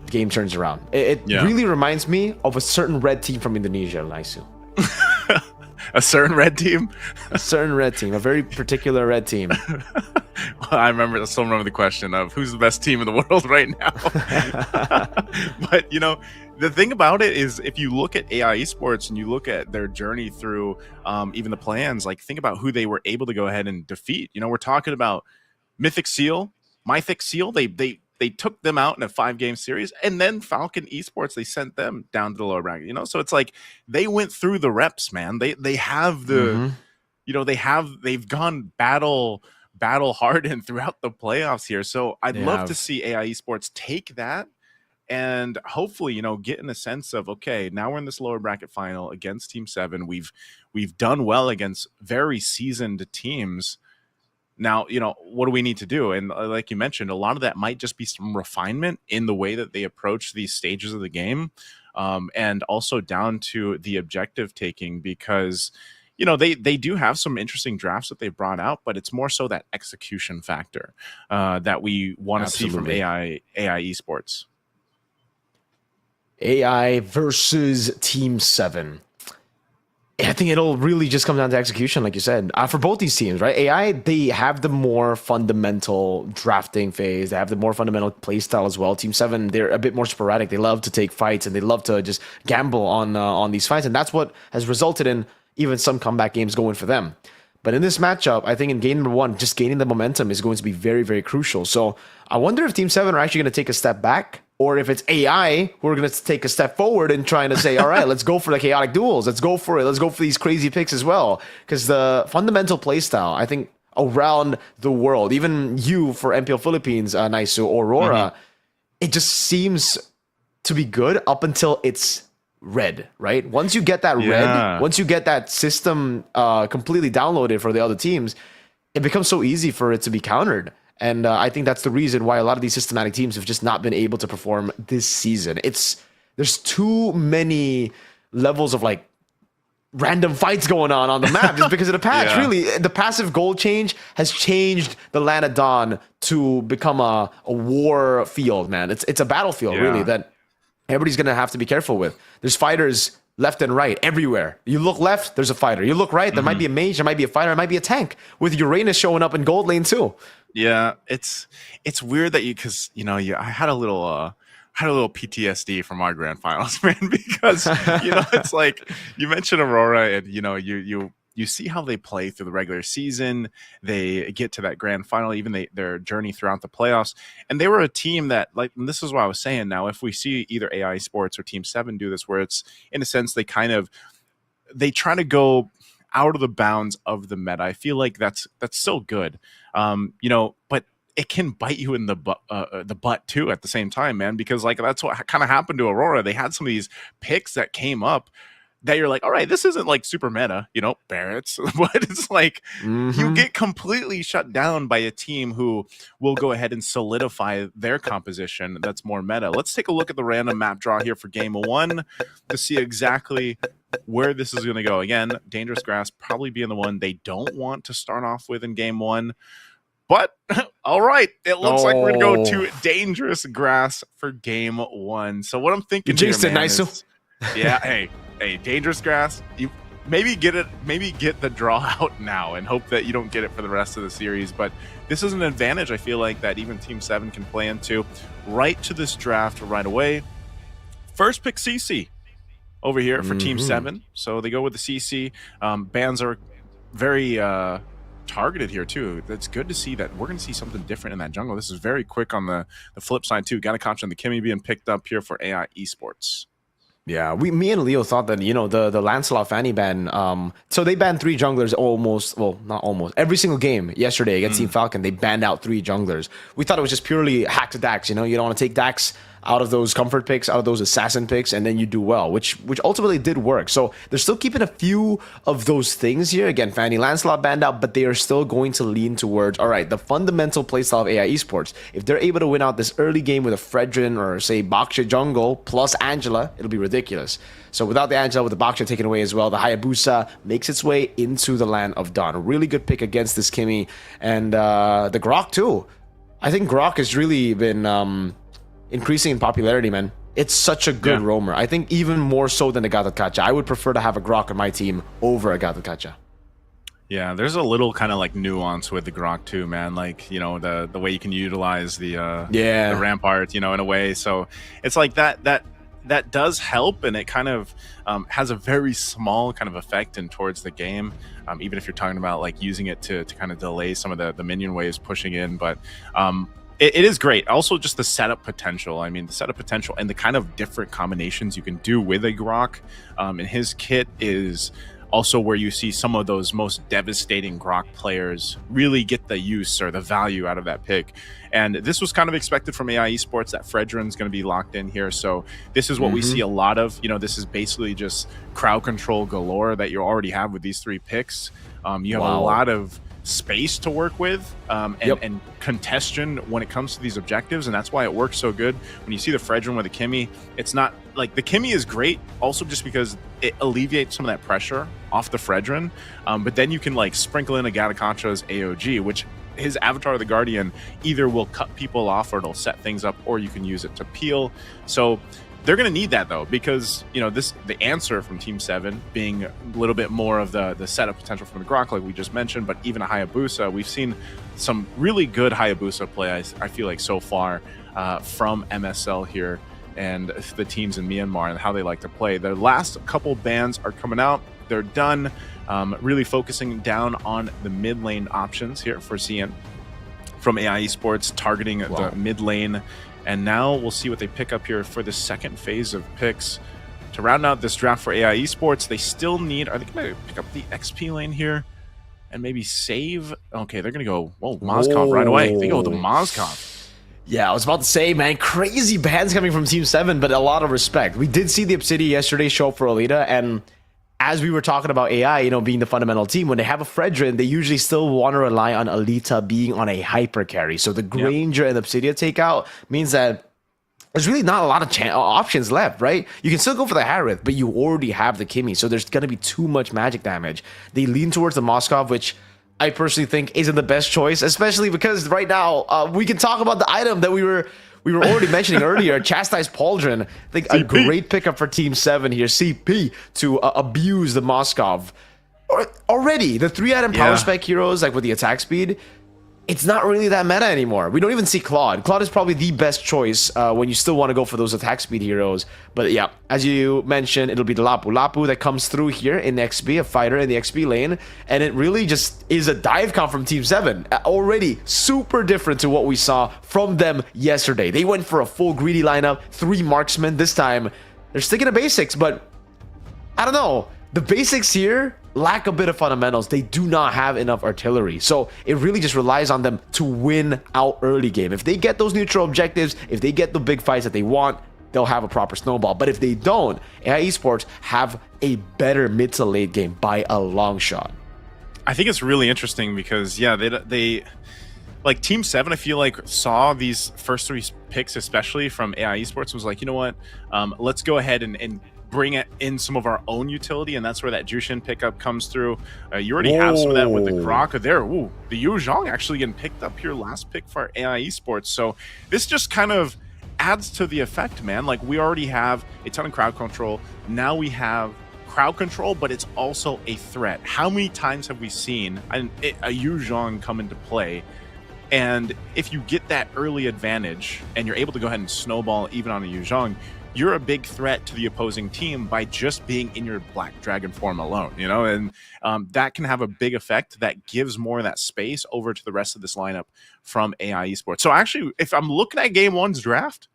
game turns around. It really reminds me of a certain red team from Indonesia, Laisu. A certain red team? A certain red team, a very particular red team. I still remember the question of who's the best team in the world right now. But the thing about it is, if you look at AI Esports and you look at their journey through even the plans, like think about who they were able to go ahead and defeat. We're talking about Mythic Seal, Mythic Seal. They took them out in a 5-game series, and then Falcon Esports, they sent them down to the lower bracket. So it's like they went through the reps, man. They have the, they've gone battle hardened throughout the playoffs here. So I'd love to see AI Esports take that and hopefully, get in a sense of, okay, now we're in this lower bracket final against Team 7. We've done well against very seasoned teams. Now, what do we need to do? And like you mentioned, a lot of that might just be some refinement in the way that they approach these stages of the game, and also down to the objective taking, because they do have some interesting drafts that they've brought out, but it's more so that execution factor that we want to see from AI Esports. AI versus Team 7. I think it'll really just come down to execution, like you said, for both these teams, right? AI, they have the more fundamental drafting phase. They have the more fundamental play style as well. Team 7, they're a bit more sporadic. They love to take fights, and they love to just gamble on these fights. And that's what has resulted in even some comeback games going for them. But in this matchup, I think in game number 1, just gaining the momentum is going to be very, very crucial. So I wonder if Team 7 are actually going to take a step back or if it's AI, we're going to take a step forward and trying to say, all right, let's go for the chaotic duels. Let's go for it. Let's go for these crazy picks as well. Because the fundamental playstyle, I think, around the world, even you for MPL Philippines, Naisu, Aurora, it just seems to be good up until it's red, right? Once you get that red, once you get that system completely downloaded for the other teams, it becomes so easy for it to be countered. And I think that's the reason why a lot of these systematic teams have just not been able to perform this season. There's too many levels of like random fights going on the map just because of the patch. Really, the passive goal change has changed the land of Dawn to become a war field, man. It's a battlefield, really, that everybody's going to have to be careful with. There's fighters left and right everywhere. You look left, there's a fighter. You look right, there might be a mage, there might be a fighter, there might be a tank, with Uranus showing up in gold lane too. Yeah, it's weird that because I had a little PTSD from our grand finals, man, because it's like you mentioned Aurora, and you see how they play through the regular season. They get to that grand final, even their journey throughout the playoffs, and they were a team that, like, and this is what I was saying. Now, if we see either AI Sports or Team 7 do this, where it's in a sense they try to go out of the bounds of the meta. I feel like that's so good, but it can bite you in the butt too at the same time, man, because like that's what kind of happened to Aurora. They had some of these picks that came up that you're like, all right, this isn't like super meta, Barrett's, but it's like you get completely shut down by a team who will go ahead and solidify their composition that's more meta. Let's take a look at the random map draw here for game 1 to see exactly where this is going to go. Again, Dangerous Grass probably being the one they don't want to start off with in game 1. But, all right, it looks like we're going to go to Dangerous Grass for game 1. So what I'm thinking here, man, is, hey, Dangerous Grass, you maybe get the draw out now and hope that you don't get it for the rest of the series. But this is an advantage I feel like that even Team 7 can play into. Right to this draft right away. First pick CC over here for Team 7. So they go with the CC. Bans are very targeted here too. It's good to see that we're going to see something different in that jungle. This is very quick on the flip side too. Ganakacha and the Kimmy being picked up here for AI Esports. Yeah, me and Leo thought that, the Lancelot Fanny ban, so they banned 3 junglers not almost, every single game yesterday against Team Falcon. They banned out 3 junglers. We thought it was just purely hack to Dax, you don't want to take Dax out of those comfort picks, out of those assassin picks, and then you do well, which ultimately did work. So they're still keeping a few of those things here. Again, Fanny Lancelot banned out, but they are still going to lean towards, all right, the fundamental playstyle of AI Esports. If they're able to win out this early game with a Fredrin or, say, Baksha jungle plus Angela, it'll be ridiculous. So without the Angela, with the Baksha taken away as well, the Hayabusa makes its way into the land of Dawn. A really good pick against this Kimmy. And the Grok, too. I think Grok has really been increasing in popularity, man. It's such a good roamer. I think even more so than the Ganakacha. I would prefer to have a Grok on my team over a Ganakacha. Yeah, there's a little kind of like nuance with the Grok too, man. Like, the way you can utilize the Rampart, in a way. So it's like that does help, and it kind of has a very small kind of effect in towards the game. Even if you're talking about like using it to kind of delay some of the minion waves pushing in, but it is great. Also, just the setup potential. I mean, the setup potential and the kind of different combinations you can do with a Grok in his kit is also where you see some of those most devastating Grok players really get the use or the value out of that pick. And this was kind of expected from AI Esports that Fredrin's going to be locked in here. So this is what we see a lot of. This is basically just crowd control galore that you already have with these 3 picks. You have a lot of space to work with and congestion when it comes to these objectives, and that's why it works so good. When you see the Fredrin with the Kimmy, it's not like the Kimmy is great also just because it alleviates some of that pressure off the Fredrin, but then you can like sprinkle in a Ganakacha's AOG, which his Avatar of the Guardian either will cut people off or it'll set things up, or you can use it to peel. So they're going to need that though, because the answer from Team 7 being a little bit more of the setup potential from the Grok, like we just mentioned, but even a Hayabusa. We've seen some really good Hayabusa play, I feel like, so far from MSL here and the teams in Myanmar and how they like to play. The last couple bans are coming out. They're done. Really focusing down on the mid lane options here for CN from AI Esports, targeting the mid lane And now we'll see what they pick up here for the second phase of picks. To round out this draft for AI Esports, they still need, are they going to pick up the XP lane here and maybe save? Okay, they're going to go, whoa, Mozkov right away. They go with the Mozkov. Yeah, I was about to say, man, crazy bans coming from Team 7, but a lot of respect. We did see the Obsidian yesterday show up for Alita, and as we were talking about AI, you know, being the fundamental team, when they have a Fredrin, they usually still want to rely on Alita being on a hyper carry. So the Granger and Obsidian takeout means that there's really not a lot of options left, right? You can still go for the Harith, but you already have the Kimmy, so there's going to be too much magic damage. They lean towards the Mozkov, which I personally think isn't the best choice, especially because right now we can talk about the item that we were already mentioning earlier, Chastise Pauldron. I think a great pickup for Team 7 here, CP, to abuse the Mozkov. Already, the 3-item power spec heroes, like with the attack speed, it's not really that meta anymore. We don't even see Claude. Claude is probably the best choice when you still want to go for those attack speed heroes. But yeah, as you mentioned, it'll be the Lapu. Lapu that comes through here in XP, a fighter in the XP lane. And it really just is a dive count from Team 7. Already super different to what we saw from them yesterday. They went for a full greedy lineup, 3 marksmen. This time, they're sticking to basics, but I don't know. The basics here lack a bit of fundamentals. They do not have enough artillery. So it really just relies on them to win out early game. If they get those neutral objectives, if they get the big fights that they want, they'll have a proper snowball. But if they don't, AI Esports have a better mid to late game by a long shot. I think it's really interesting because, yeah, they like Team 7, I feel like, saw these first 3 picks, especially from AI Esports, was like, you know what, let's go ahead and bring it in some of our own utility, and that's where that Jushin pickup comes through. You already have some of that with the Grok there. Ooh, the Yu Zhang actually getting picked up here, last pick for AI Esports. So this just kind of adds to the effect, man. Like, we already have a ton of crowd control. Now we have crowd control, but it's also a threat. How many times have we seen a Yu Zhang come into play? And if you get that early advantage and you're able to go ahead and snowball even on a Yu Zhang, you're a big threat to the opposing team by just being in your Black Dragon form alone, you know, and that can have a big effect that gives more of that space over to the rest of this lineup from AI Esports. So actually, if I'm looking at Game 1's draft,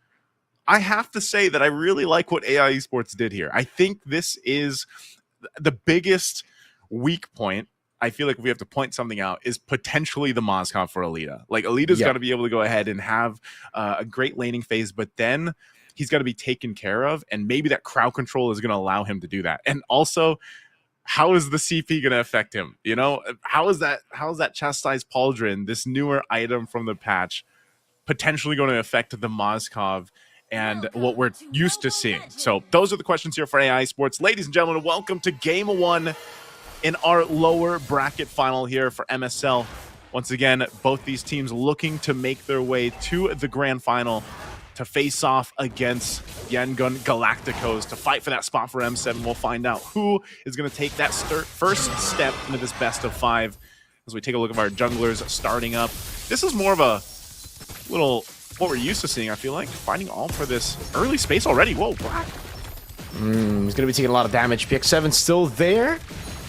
I have to say that I really like what AI Esports did here. I think this is the biggest weak point. I feel like if we have to point something out, is potentially the Mozkov for Alita. Like, Alita's got to be able to go ahead and have a great laning phase, but then he's got to be taken care of, and maybe that crowd control is going to allow him to do that. And also, how is the CP going to affect him? You know, how is that Chastise Pauldron, this newer item from the patch, potentially going to affect the Mozkov and what we're used to seeing? So those are the questions here for AI Sports. Ladies and gentlemen, welcome to Game 1 in our lower bracket final here for MSL. Once again, both these teams looking to make their way to the grand final to face off against Yangon Galacticos to fight for that spot for M7. We'll find out who is going to take that first step into this best of 5 as we take a look at our junglers starting up. This is more of a little what we're used to seeing, I feel like. Fighting all for this early space already. Whoa, Black. He's going to be taking a lot of damage. PX7 still there,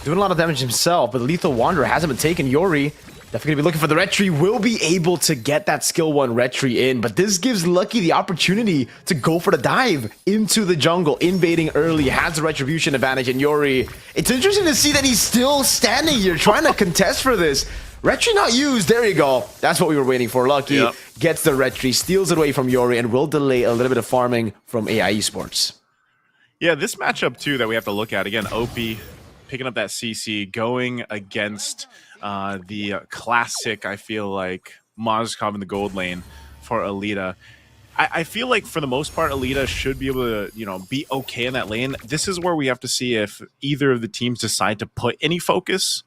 doing a lot of damage himself, but Lethal Wanderer hasn't been taken. Yori definitely going to be looking for the retry. Will be able to get that skill 1 retry in, but this gives Lucky the opportunity to go for the dive into the jungle, invading early, has the retribution advantage, and Yori, it's interesting to see that he's still standing here trying to contest for this. Retry not used, there you go. That's what we were waiting for. Lucky gets the retry, steals it away from Yori, and will delay a little bit of farming from AI Esports. Yeah, this matchup too that we have to look at, again, OP picking up that CC, going against the classic, I feel like, Mozkov in the gold lane for Alita. I feel like for the most part, Alita should be able to, you know, be okay in that lane. This is where we have to see if either of the teams decide to put any focus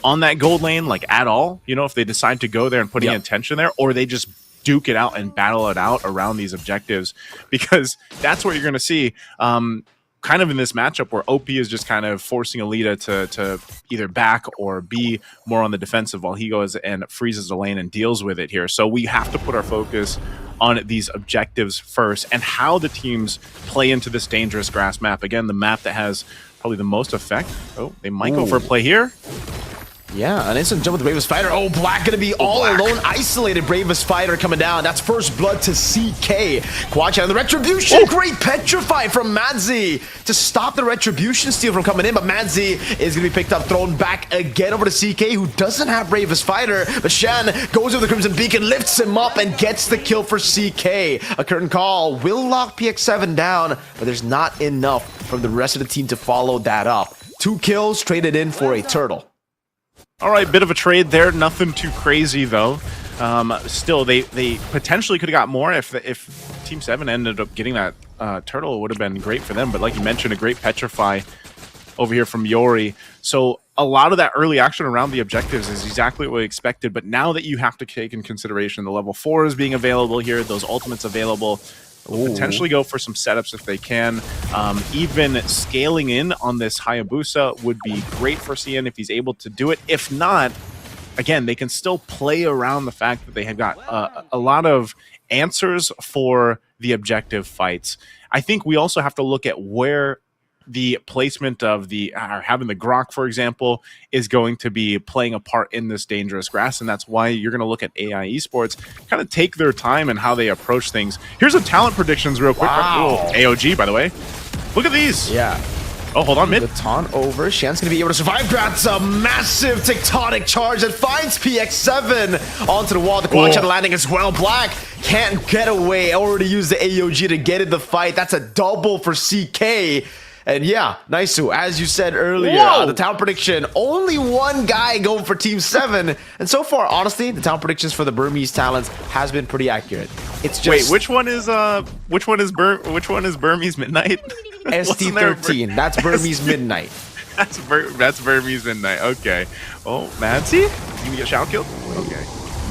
on that gold lane, like at all. You know, if they decide to go there and put any intention there, or they just duke it out and battle it out around these objectives, because that's what you're going to see. Kind of in this matchup where OP is just kind of forcing Alita to either back or be more on the defensive while he goes and freezes the lane and deals with it here. So we have to put our focus on these objectives first and how the teams play into this dangerous grass map. Again, the map that has probably the most effect. Oh, they might go for a play here. Yeah, an instant jump with the Bravest Fighter. Oh, Black gonna be all alone, isolated. Bravest Fighter coming down. That's first blood to CK. Quacha and the Retribution. Oh. Great Petrify from Madzi to stop the Retribution steal from coming in. But Madzi is gonna be picked up, thrown back again over to CK, who doesn't have Bravest Fighter. But Shan goes over the Crimson Beacon, lifts him up, and gets the kill for CK. A curtain call will lock PX7 down, but there's not enough from the rest of the team to follow that up. 2 kills traded in for a turtle. All right, bit of a trade there. Nothing too crazy, though. Still, they potentially could have got more if Team 7 ended up getting that turtle. It would have been great for them. But like you mentioned, a great Petrify over here from Yori. So a lot of that early action around the objectives is exactly what we expected. But now that you have to take in consideration the level 4s being available here, those ultimates available, potentially go for some setups if they can. Even scaling in on this Hayabusa would be great for CN if he's able to do it. If not, again, they can still play around the fact that they have got a lot of answers for the objective fights. I think we also have to look at where the placement of having the Grok, for example, is going to be playing a part in this dangerous grass, and that's why you're going to look at AI Esports, kind of take their time and how they approach things. Here's some talent predictions real quick. Wow. Oh, AOG, by the way. Look at these. Yeah. Oh, hold on, mid. The taunt over. Shan's going to be able to survive. That's a massive tectonic charge that finds PX7 onto the wall. The quad shot landing as well. Black can't get away. Already used the AOG to get in the fight. That's a double for CK. And yeah, Naisu, as you said earlier, the talent prediction, only one guy going for Team 7. And so far, honestly, the talent predictions for the Burmese talents has been pretty accurate. It's just wait, which one is Burmese Midnight? ST13. That's Burmese Midnight. That's Burmese Midnight. Okay. Oh, Madzi? You gonna get shadow killed? Okay.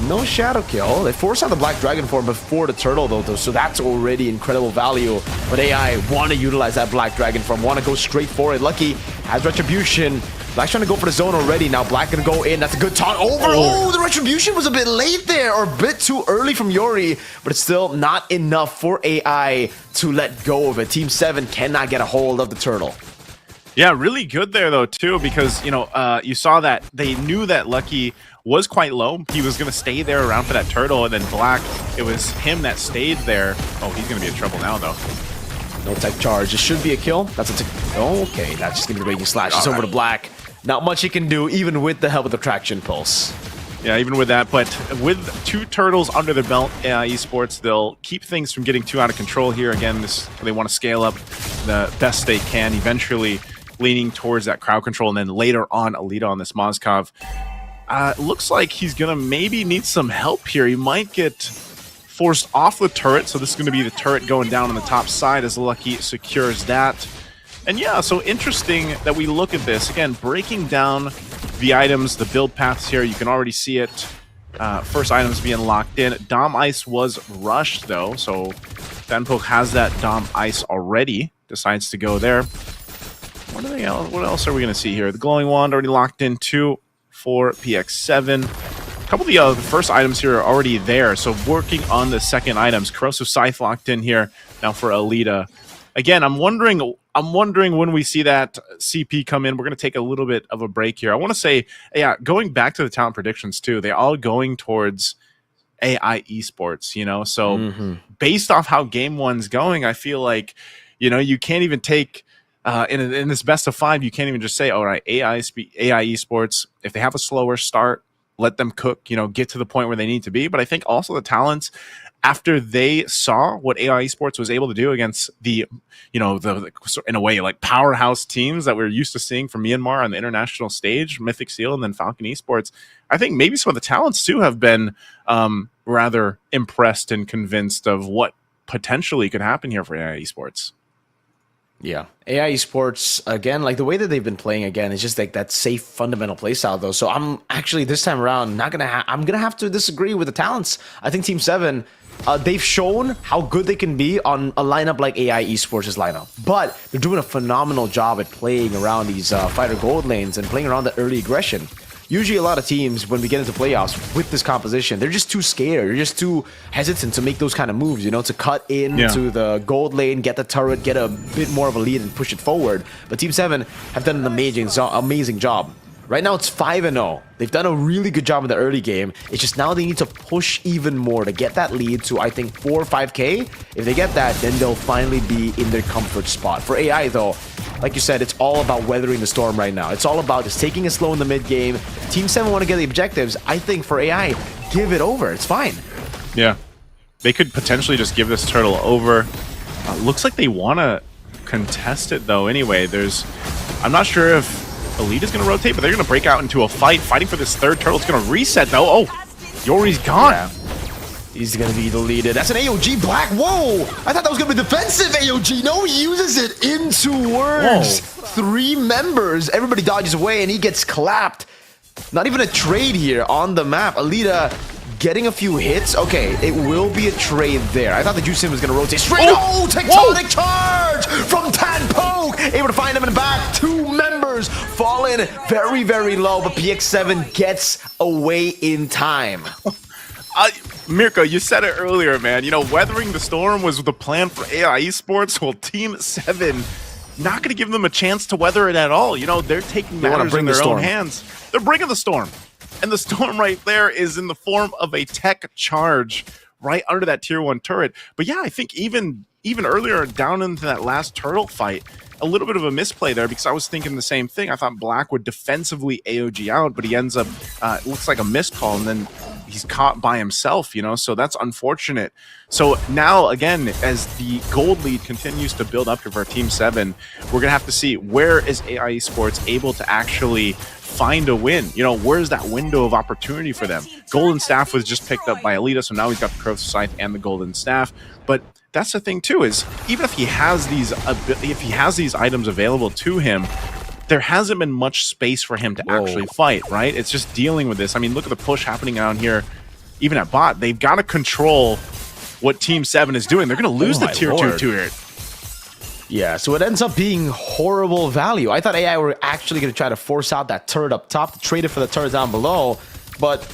No shadow kill. They forced out the Black Dragon form before the turtle though, so that's already incredible value. But AI want to utilize that Black Dragon form, want to go straight for it. Lucky has Retribution. Black's trying to go for the zone already. Now Black gonna go in. That's a good taunt over. Oh, the Retribution was a bit late there, or a bit too early from Yori, but it's still not enough for AI to let go of it. Team 7 cannot get a hold of the turtle. Yeah, really good there though too, because you saw that they knew that Lucky was quite low. He was going to stay there around for that turtle, and then Black, it was him that stayed there. Oh, he's going to be in trouble now though. No tech charge. It should be a kill. That's a okay, that's just going to be Raging Slash. It's over to Black. Not much he can do, even with the help of the Traction Pulse. Yeah, even with that, but with 2 turtles under their belt, AI Esports, they'll keep things from getting too out of control here. Again, they want to scale up the best they can, eventually leaning towards that crowd control, and then later on, Alita on this Moskov. Looks like he's going to maybe need some help here. He might get forced off the turret, so this is going to be the turret going down on the top side as Lucky secures that. And yeah, so interesting that we look at this. Again, breaking down the items, the build paths here, you can already see it. First items being locked in. Dom Ice was rushed, though, so Danpok has that Dom Ice already. Decides to go there. What else are we going to see here? The Glowing Wand already locked in, too. For PX7. A couple of the first items here are already there, so working on the second items. Corrosive Scythe locked in here now for Alita. Again, I'm wondering when we see that CP come in. We're going to take a little bit of a break here. I want to say, yeah, going back to the talent predictions too, they're all going towards AI Esports, so based off how game 1's going, I feel like, you can't even take in this best of 5, you can't even just say, all right, AI Esports, if they have a slower start, let them cook, get to the point where they need to be. But I think also the talents, after they saw what AI Esports was able to do against the in a way, like powerhouse teams that we're used to seeing from Myanmar on the international stage, Mythic Seal and then Falcon Esports, I think maybe some of the talents too have been rather impressed and convinced of what potentially could happen here for AI Esports. Yeah, AI Esports, again, like the way that they've been playing, again, is just like that safe fundamental playstyle, though. So I'm actually, this time around, I'm gonna have to disagree with the talents. I think Team 7, they've shown how good they can be on a lineup like AI Esports' lineup. But they're doing a phenomenal job at playing around these fighter gold lanes and playing around the early aggression. Usually a lot of teams, when we get into playoffs with this composition, they're just too scared. They're just too hesitant to make those kind of moves, to cut into the gold lane, get the turret, get a bit more of a lead and push it forward. But Team 7 have done an amazing job. Right now it's 5-0. They've done a really good job in the early game. It's just now they need to push even more to get that lead to, I think, 4 or 5K. If they get that, then they'll finally be in their comfort spot. For AI, though, like you said, it's all about weathering the storm right now. It's all about just taking it slow in the mid game. Team 7 want to get the objectives. I think for AI, give it over. It's fine. Yeah. They could potentially just give this turtle over. Looks like they want to contest it, though, anyway. I'm not sure if Elite is going to rotate, but they're going to break out into a fight. Fighting for this third turtle. It's going to reset, though. Oh, Yori's gone. Yeah. He's going to be deleted. That's an AOG Black. Whoa! I thought that was going to be defensive AOG. No, he uses it into words. Whoa. 3 members. Everybody dodges away, and he gets clapped. Not even a trade here on the map. Alita getting a few hits. Okay, it will be a trade there. I thought the Juicin was going to rotate straight. Oh, tectonic charge from Tan Poke. Able to find him in the back. 2 members fall in very, very low, but PX7 gets away in time. Mirko, you said it earlier, man. You know, weathering the storm was the plan for AI Esports. Well, Team 7 not going to give them a chance to weather it at all. You know, they're taking matters in their own hands. They're bringing the storm. And the storm right there is in the form of a tech charge right under that tier 1 turret. But yeah, I think even earlier down into that last turtle fight, a little bit of a misplay there because I was thinking the same thing. I thought Black would defensively AOG out, but he ends up, it looks like a missed call, and then he's caught by himself, you know, so that's unfortunate. So now, again, as the gold lead continues to build up here for Team 7, we're going to have to see where is AI Esports able to actually find a win. You know, where's that window of opportunity for them? Golden Staff was just picked up by Alita, so now he's got the Corrosive Scythe and the Golden Staff, but that's the thing too, is even if he has these items available to him, there hasn't been much space for him to actually fight, right? It's just dealing with this. I mean, look at the push happening down here, even at bot. They've got to control what Team 7 is doing. They're going to lose the tier 2 turret. Yeah, so it ends up being horrible value. I thought AI were actually going to try to force out that turret up top to trade it for the turret down below, but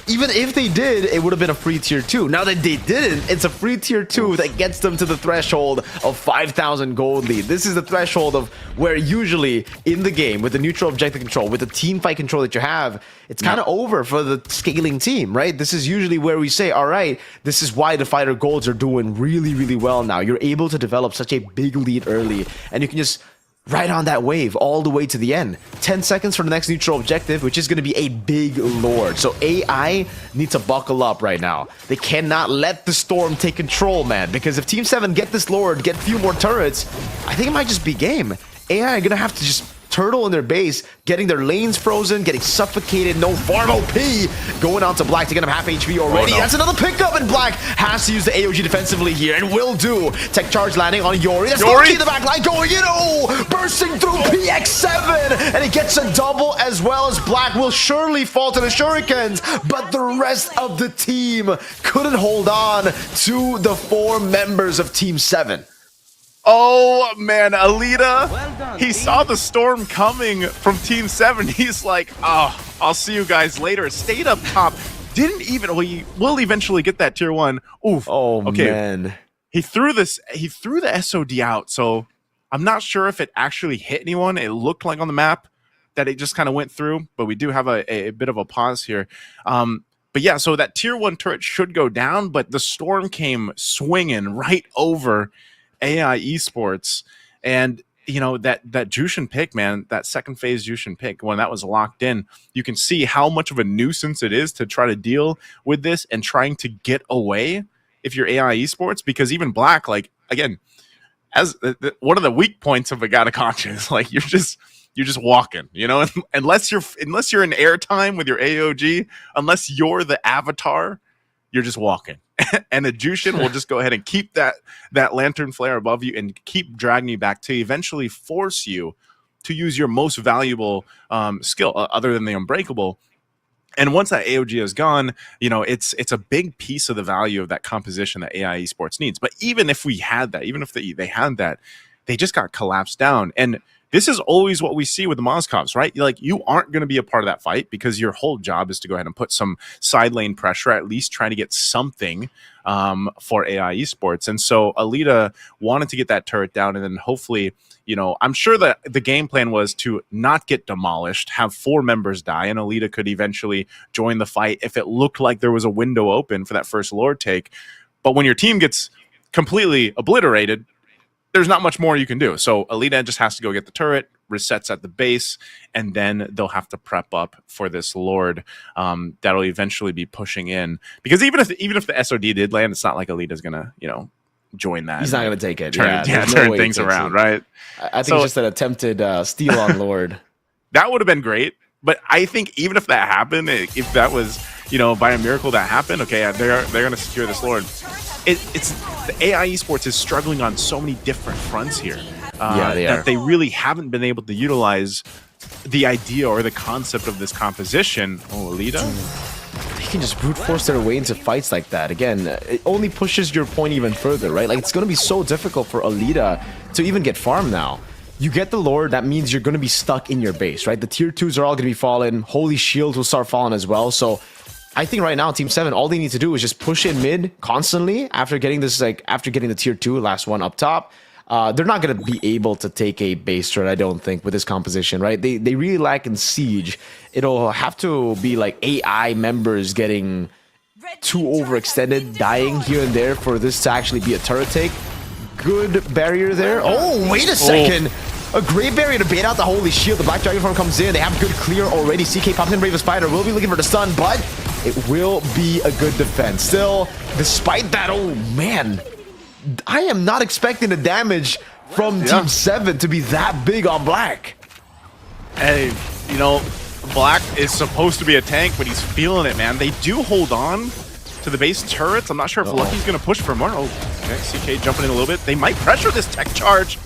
even if they did, it would have been a free tier 2. Now that they didn't, it's a free tier 2 that gets them to the threshold of 5,000 gold lead. This is the threshold of where usually in the game, with the neutral objective control, with the team fight control that you have, it's kind of over for the scaling team, right? This is usually where we say, all right, this is why the fighter golds are doing really, really well now. You're able to develop such a big lead early, and you can just ride on that wave all the way to the end. 10 seconds for the next neutral objective, which is going to be a big lord. So AI needs to buckle up right now. They cannot let the storm take control, man, because if Team 7 get this lord, get a few more turrets, I think it might just be game. AI are going to have to just turtle in their base, getting their lanes frozen, getting suffocated, no farm OP, going out to Black to get him half HP already. That's another pickup, and Black has to use the AOG defensively here, and will do. Tech charge landing on Yori. That's Yori in the back line going, you know, bursting through PX7, and it gets a double as well, as Black will surely fall to the shurikens, but the rest of the team couldn't hold on to the 4 members of Team 7. Oh man, Alita, he saw the storm coming from Team 7. He's like, oh, I'll see you guys later. Stayed up top. Didn't even, well, he will eventually get that tier 1. Oof. Oh, okay. Man. He threw the SOD out, so I'm not sure if it actually hit anyone. It looked like on the map that it just kind of went through, but we do have a bit of a pause here. But yeah, so that tier 1 turret should go down, but the storm came swinging right over AI Esports, and you know that Jushin pick, man, that second phase Jushin pick, when that was locked in, you can see how much of a nuisance it is to try to deal with this and trying to get away if you're AI Esports, because even Black, like, again, as one of the weak points of a God of Conscience, like you're just walking, you know, unless you're in airtime with your AOG, unless you're the avatar, you're just walking. And the Jushin will just go ahead and keep that lantern flare above you and keep dragging you back to eventually force you to use your most valuable skill other than the Unbreakable. And once that AOG is gone, you know, it's a big piece of the value of that composition that AI Esports needs. But even if we had that, even if they had that, they just got collapsed down. And this is always what we see with the Mozkovs, right? Like, you aren't going to be a part of that fight because your whole job is to go ahead and put some side lane pressure, at least trying to get something for AI esports. And so Alita wanted to get that turret down, and then hopefully, you know, I'm sure that the game plan was to not get demolished, have 4 members die, and Alita could eventually join the fight if it looked like there was a window open for that first Lord take. But when your team gets completely obliterated, there's not much more you can do. So Alita just has to go get the turret, resets at the base, and then they'll have to prep up for this Lord that'll eventually be pushing in. Because even if the SOD did land, it's not like Alita's gonna, you know, join that. He's not going to take it. Turn things around, right? I think it's just an attempted steal on Lord. That would have been great. But I think even if that happened, if that was, you know, by a miracle that happened, okay, they're going to secure this Lord. It's the AI esports is struggling on so many different fronts here. That they really haven't been able to utilize the idea or the concept of this composition. Oh, Alita. They can just brute force their way into fights like that. Again, it only pushes your point even further, right? Like, it's going to be so difficult for Alita to even get farm now. You get the Lord, that means you're going to be stuck in your base, right? The tier 2s are all going to be falling. Holy Shield will start falling as well. So I think right now, Team 7, all they need to do is just push in mid constantly after getting this, like, after getting the tier 2, last one up top. They're not going to be able to take a base turret, I don't think, with this composition, right? They really lack in siege. It'll have to be like AI members getting too overextended, dying here and there for this to actually be a turret take. Good barrier there. Oh, wait a second. A great barrier to bait out the Holy Shield. The Black Dragon Farm comes in. They have good clear already. CK pops in. Brave Spider will be looking for the stun, but it will be a good defense. Still, despite that, oh man, I am not expecting the damage from Team 7 to be that big on Black. Hey, you know, Black is supposed to be a tank, but he's feeling it, man. They do hold on to the base turrets. I'm not sure if Lucky's going to push for more. Oh, okay, CK jumping in a little bit. They might pressure this tech charge.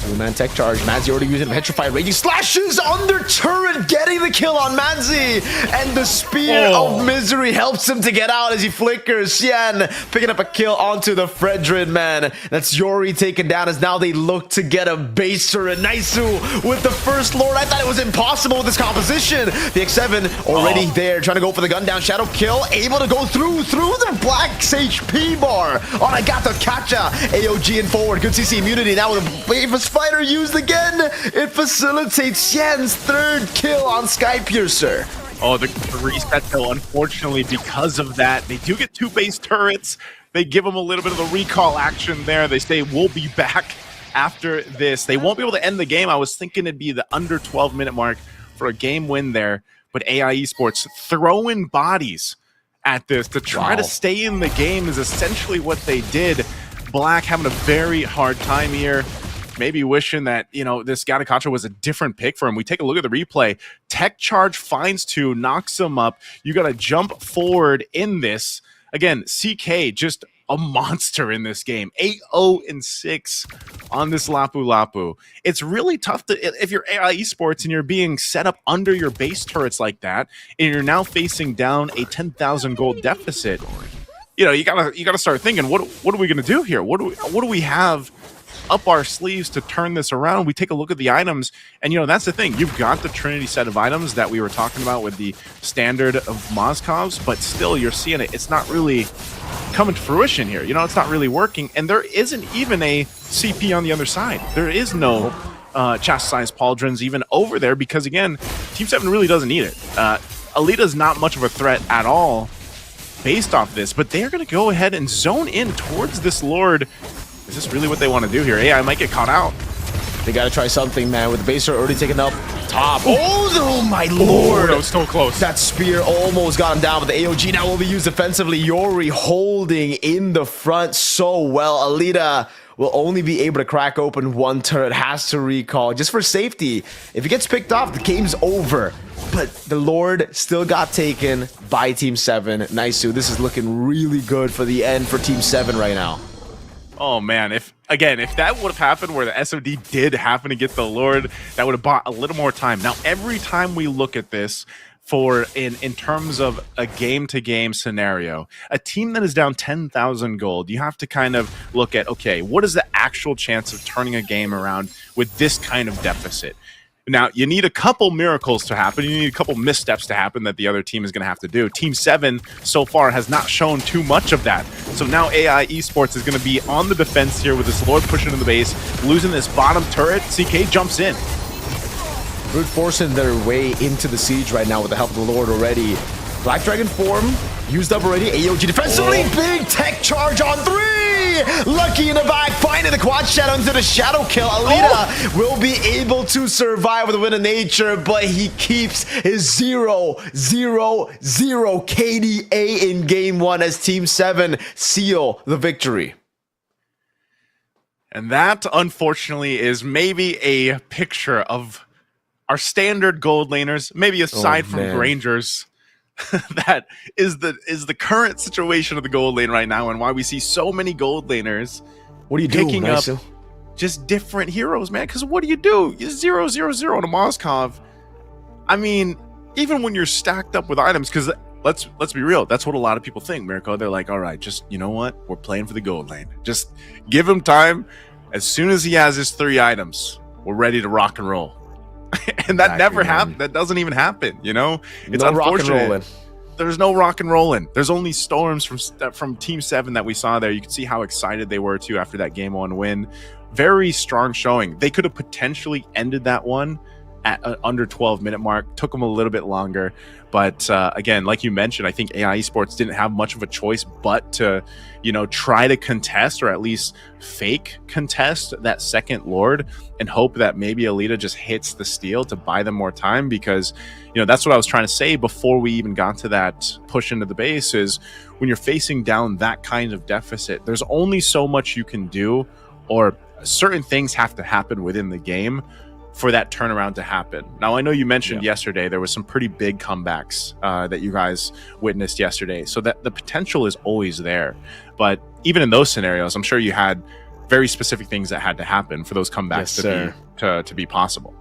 Two-man tech charge. Manzi already using Petrified Raging Slashes under turret, getting the kill on Manzi. And the Spear of Misery helps him to get out as he flickers. Xian picking up a kill onto the Fredrin, man. That's Yori taken down as now they look to get a base turret. Naisu with the first Lord. I thought it was impossible with this composition. The X7 already there, trying to go for the gun down. Shadow kill, able to go through the Black's HP bar. Oh, I got the Kacha. AOG in forward. Good CC immunity now with a Wave Spider used again. It facilitates Xian's third kill on Skypiercer. Oh, the reset though, unfortunately, because of that, they do get 2 base turrets. They give them a little bit of the recall action there. They say, we'll be back after this. They won't be able to end the game. I was thinking it'd be the under 12-minute mark for a game win there, but AI Esports throwing bodies at this to try to stay in the game is essentially what they did. Black having a very hard time here. Maybe wishing that, you know, this Gatakacha was a different pick for him. We take a look at the replay. Tech charge finds 2, knocks him up. You got to jump forward in this. Again, CK just a monster in this game. 8-0-6 on this Lapu Lapu. It's really tough to, if you're AI Esports and you're being set up under your base turrets like that, and you're now facing down a 10,000 gold deficit. You know, you gotta start thinking, what are we gonna do here? What do we have up our sleeves to turn this around? We take a look at the items, and you know, that's the thing. You've got the Trinity set of items that we were talking about with the standard of Mozkovs, but still you're seeing it's not really coming to fruition here. You know, it's not really working, and there isn't even a CP on the other side. There is no chastised pauldrons even over there, because again, Team 7 really doesn't need it. Alita's not much of a threat at all based off this, but they're going to go ahead and zone in towards this Lord. Is this really what they want to do here? AI might get caught out. They got to try something, man, with the base turret already taken up top. Oh my lord. That was so close. That spear almost got him down, but the AOG now will be used defensively. Yori holding in the front so well. Alita will only be able to crack open 1 turret, has to recall just for safety. If it gets picked off, the game's over. But the Lord still got taken by Team 7. Naisu, this is looking really good for the end for Team 7 right now. Oh man, if that would have happened where the SOD did happen to get the Lord, that would have bought a little more time. Now, every time we look at this, for in terms of a game-to-game scenario. A team that is down 10,000 gold, you have to kind of look at, okay, what is the actual chance of turning a game around with this kind of deficit? Now, you need a couple miracles to happen. You need a couple missteps to happen that the other team is going to have to do. Team 7 so far has not shown too much of that. So now AI Esports is going to be on the defense here with this Lord pushing in the base, losing this bottom turret. CK jumps in. Brute forcing their way into the siege right now with the help of the Lord already. Black Dragon form used up already. AOG defensively, big tech charge on 3. Lucky in the back, finding the quad shadow into the shadow kill. Alita will be able to survive with a win of nature, but he keeps his 0-0-0 KDA in game 1 as Team 7 seal the victory. And that, unfortunately, is maybe a picture of our standard gold laners, maybe aside from Grangers. That is the current situation of the gold lane right now, and why we see so many gold laners. What do you picking do, up just different heroes, man? Because what do? You 0-0-0 on a Moskov. I mean, even when you're stacked up with items, because let's be real, that's what a lot of people think, Mirko. They're like, all right, just, you know what? We're playing for the gold lane. Just give him time. As soon as he has his 3 items, we're ready to rock and roll. And that never happens. That doesn't even happen, you know? It's unfortunate. There's no rock and rolling. There's only storms from Team 7 that we saw there. You can see how excited they were too after that game 1 win. Very strong showing. They could have potentially ended that one at under 12-minute mark. Took them a little bit longer. But again, like you mentioned, I think AI Esports didn't have much of a choice but to, you know, try to contest, or at least fake contest, that second Lord and hope that maybe Alita just hits the steal to buy them more time. Because, you know, that's what I was trying to say before we even got to that push into the base, is when you're facing down that kind of deficit, there's only so much you can do, or certain things have to happen within the game for that turnaround to happen. Now, I know you mentioned yesterday there was some pretty big comebacks that you guys witnessed yesterday, so that the potential is always there. But even in those scenarios, I'm sure you had very specific things that had to happen for those comebacks to be possible.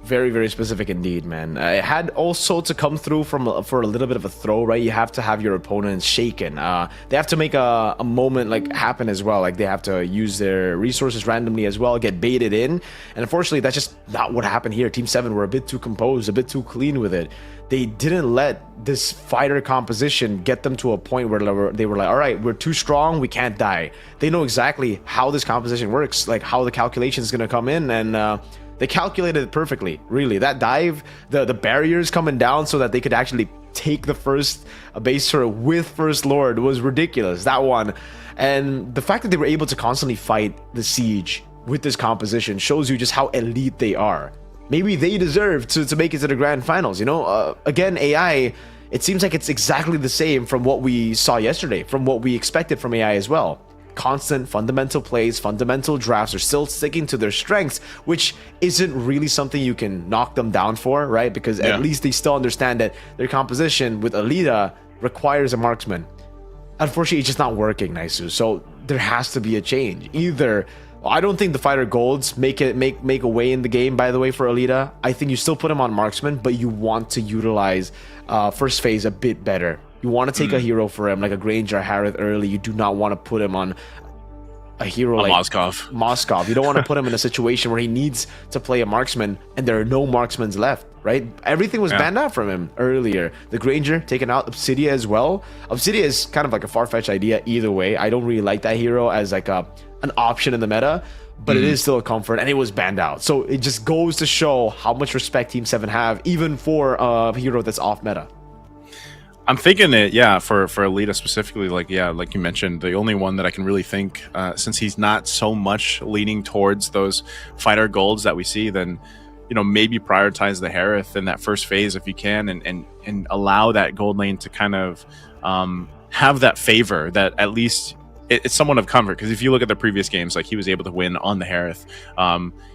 Very, very specific indeed, man. It had also to come through for a little bit of a throw, right? You have to have your opponent shaken. They have to make a moment like happen as well. Like they have to use their resources randomly as well, get baited in. And unfortunately, that's just not what happened here. Team 7 were a bit too composed, a bit too clean with it. They didn't let this fighter composition get them to a point where they were like, all right, we're too strong, we can't die. They know exactly how this composition works, like how the calculation is going to come in, and they calculated it perfectly, really. That dive, the barriers coming down so that they could actually take the first base turret with First Lord was ridiculous, that one. And the fact that they were able to constantly fight the siege with this composition shows you just how elite they are. Maybe they deserve to make it to the grand finals, you know? Again, AI, it seems like it's exactly the same from what we saw yesterday, from what we expected from AI as well. Constant fundamental plays, fundamental drafts are still sticking to their strengths, which isn't really something you can knock them down for, right? Because at least they still understand that their composition with Alita requires a marksman. Unfortunately, it's just not working, Naisu. So there has to be a change. Either, I don't think the fighter golds make a way in the game, by the way, for Alita. I think you still put him on marksman, but you want to utilize first phase a bit better. You want to take a hero for him, like a Granger, Harith early. You do not want to put him on a hero like Moskov. You don't want to put him in a situation where he needs to play a marksman and there are no marksmans left, right? Everything was banned out from him earlier. The Granger taken out, Obsidia as well. Obsidia is kind of like a far-fetched idea either way. I don't really like that hero as like an option in the meta, but it is still a comfort, and it was banned out. So it just goes to show how much respect Team 7 have, even for a hero that's off meta. I'm thinking that, for Alita specifically, like you mentioned, the only one that I can really think, since he's not so much leaning towards those fighter golds that we see, then, you know, maybe prioritize the Harith in that first phase if you can, and allow that gold lane to kind of have that favor that at least it's somewhat of comfort. Because if you look at the previous games, like he was able to win on the Harith.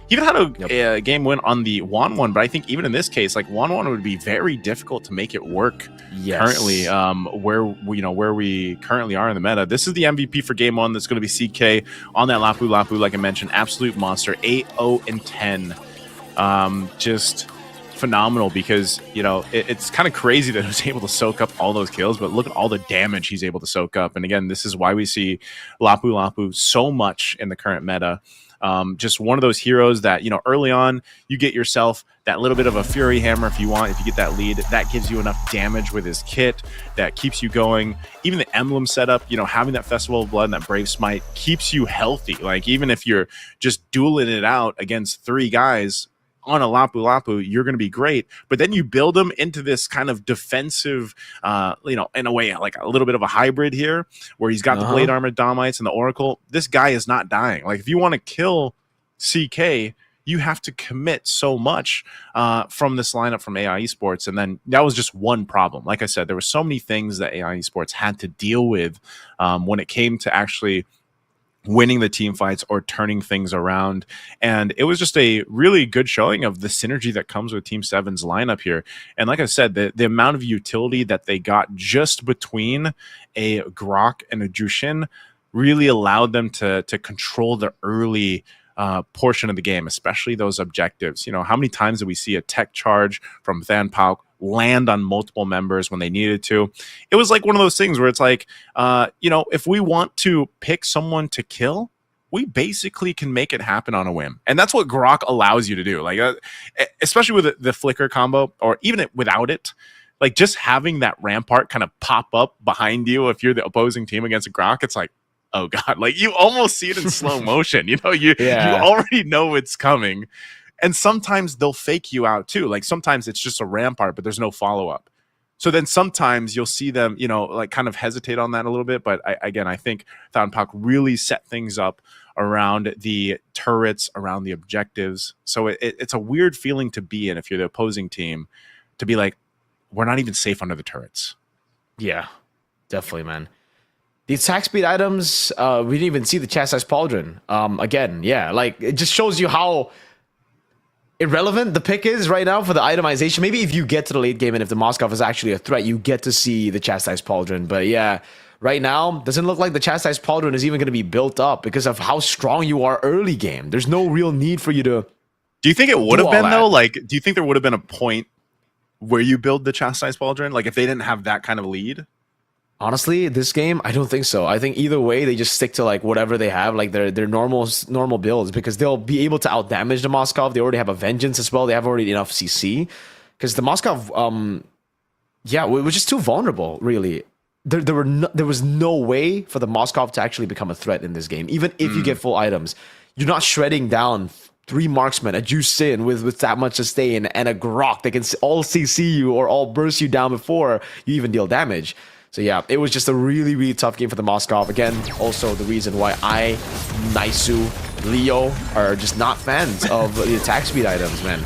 He even had a game win on the Wan, but I think even in this case, like Wan would be very difficult to make it work currently, where we currently are in the meta. This is the MVP for game 1. That's going to be CK on that Lapu, like I mentioned, absolute monster, 8-0-10. Just phenomenal because, you know, it's kind of crazy that he was able to soak up all those kills, but look at all the damage he's able to soak up. And again, this is why we see Lapu Lapu so much in the current meta. Just one of those heroes that, you know, early on, you get yourself that little bit of a Fury Hammer if you want. If you get that lead, that gives you enough damage with his kit that keeps you going. Even the emblem setup, you know, having that Festival of Blood and that Brave Smite keeps you healthy. Like, even if you're just dueling it out against 3 guys on a Lapu Lapu, you're going to be great. But then you build them into this kind of defensive, you know, in a way, like a little bit of a hybrid here, where he's got the Blade Armored Domites and the Oracle. This guy is not dying. Like, if you want to kill CK, you have to commit so much from this lineup from AI Esports. And then that was just one problem. Like I said, there were so many things that AI Esports had to deal with when it came to actually winning the team fights or turning things around. And it was just a really good showing of the synergy that comes with Team 7's lineup here. And like I said, the amount of utility that they got just between a Grok and a Jushin really allowed them to control the early portion of the game, especially those objectives. You know, how many times did we see a tech charge from Than Pauk land on multiple members when they needed to? It was like one of those things where it's like, you know, if we want to pick someone to kill, we basically can make it happen on a whim. And that's what Grok allows you to do. Like, especially with the flicker combo, or even without it, like just having that rampart kind of pop up behind you if you're the opposing team against a Grok, it's like, oh God, like you almost see it in slow motion. You know, you already know it's coming. And sometimes they'll fake you out too. Like sometimes it's just a rampart, but there's no follow-up. So then sometimes you'll see them, you know, like kind of hesitate on that a little bit. But I think Than Pauk really set things up around the turrets, around the objectives. So it's a weird feeling to be in if you're the opposing team, to be like, we're not even safe under the turrets. Yeah, definitely, man. The attack speed items, we didn't even see the chastised pauldron. Again, yeah, like it just shows you how irrelevant the pick is right now for the itemization. Maybe if you get to the late game and if the Moskov is actually a threat, you get to see the chastised pauldron. But yeah, right now, doesn't look like the chastised pauldron is even going to be built up because of how strong you are early game. There's no real need for you to. Do you think it would have been though? Like, do you think there would have been a point where you build the chastised pauldron? Like if they didn't have that kind of lead? Honestly, this game, I don't think so. I think either way, they just stick to like whatever they have, like their normal builds, because they'll be able to outdamage the Moskov. They already have a Vengeance as well. They have already enough CC, because the Moskov, yeah, it was just too vulnerable. Really, there was no way for the Moskov to actually become a threat in this game. Even if you get full items, you're not shredding down 3 marksmen, a Jushin with that much sustain, and a Grok that can all CC you or all burst you down before you even deal damage. So yeah, it was just a really, really tough game for the Moskov. Again, also the reason why Naisu, Leo are just not fans of the attack speed items, man.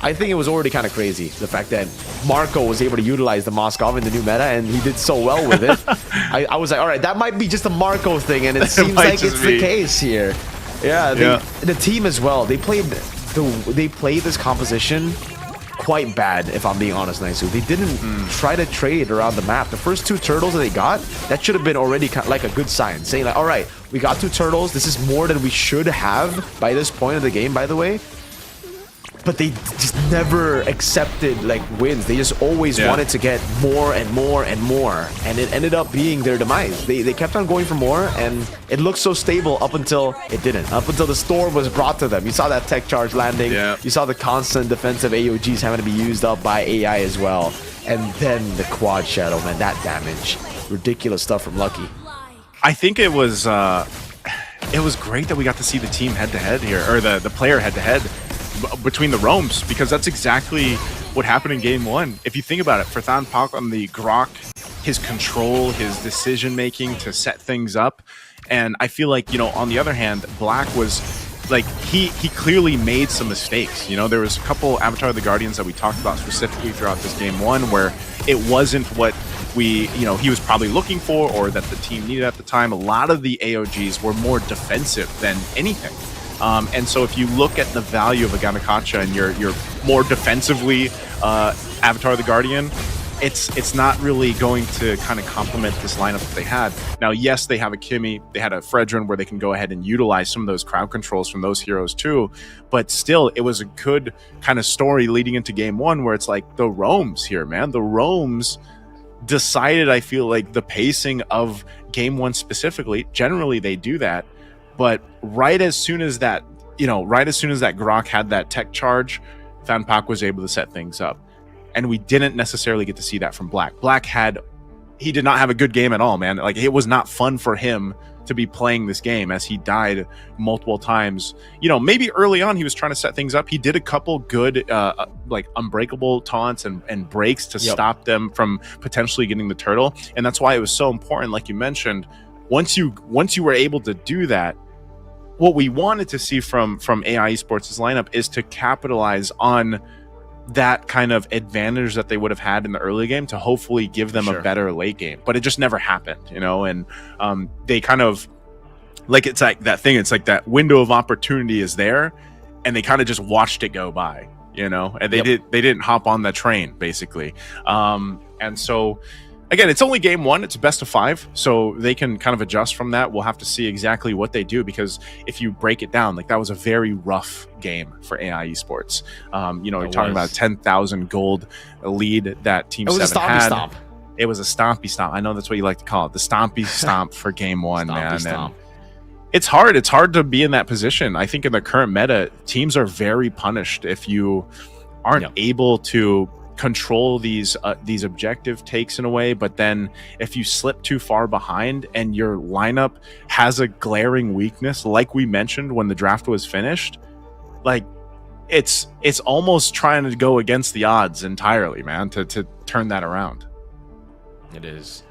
I think it was already kind of crazy, the fact that Marco was able to utilize the Moskov in the new meta, and he did so well with it. I was like, all right, that might be just a Marco thing, and it seems like it's the case here. Yeah, the team as well. They played this composition quite bad, if I'm being honest, Naisu. They didn't try to trade around the map. The first 2 turtles that they got, that should have been already kind of like a good sign, saying like, all right, we got 2 turtles. This is more than we should have by this point of the game, by the way. But they just never accepted like wins. They just always wanted to get more and more and more, and it ended up being their demise. They kept on going for more, and it looked so stable up until it didn't. Up until the storm was brought to them. You saw that tech charge landing. You saw the constant defensive AOGs having to be used up by AI as well. And then the quad shadow, man, that damage. Ridiculous stuff from Lucky. I think it was great that we got to see the team head-to-head here, or the player head-to-head between the roams, because that's exactly what happened in game 1. If you think about it, for Than Pauk on the Grok, his control, his decision making to set things up, and I feel like, you know, on the other hand, Black was like, he clearly made some mistakes. You know, there was a couple Avatar of the Guardians that we talked about specifically throughout this game 1 where it wasn't what he was probably looking for, or that the team needed at the time. A lot of the AOGs were more defensive than anything. And so if you look at the value of a Gamikacha and you're more defensively Avatar of the Guardian, it's not really going to kind of complement this lineup that they had. Now, yes, they have a Kimmy, they had a Fredrin where they can go ahead and utilize some of those crowd controls from those heroes too, but still, it was a good kind of story leading into game one where it's like the roams here, man. The roams decided, I feel like, the pacing of game one specifically. Generally, they do that, but right as soon as that Grok had that tech charge, Fan Pak was able to set things up. And we didn't necessarily get to see that from Black. He did not have a good game at all, man. Like, it was not fun for him to be playing this game as he died multiple times. Maybe early on he was trying to set things up. He did a couple good like unbreakable taunts and breaks to stop them from potentially getting the turtle. And that's why it was so important, like you mentioned, once you were able to do that, what we wanted to see from AI Esports' lineup is to capitalize on that kind of advantage that they would have had in the early game to hopefully give them a better late game. But it just never happened, and they kind of, like, it's like that thing, it's like that window of opportunity is there and they kind of just watched it go by, and they didn't hop on that train, basically. And so again, it's only game one. It's a best of 5, so they can kind of adjust from that. We'll have to see exactly what they do, because if you break it down, like, that was a very rough game for AI Esports. You're talking about a 10,000 gold lead that Team 7 had. Stomp. It was a stompy stomp. I know that's what you like to call it, the stompy stomp for game one, man. Stomp. And it's hard. It's hard to be in that position. I think in the current meta, teams are very punished if you aren't able to control these objective takes in a way. But then if you slip too far behind and your lineup has a glaring weakness, like we mentioned when the draft was finished, like, it's almost trying to go against the odds entirely, man, to turn that around. It is.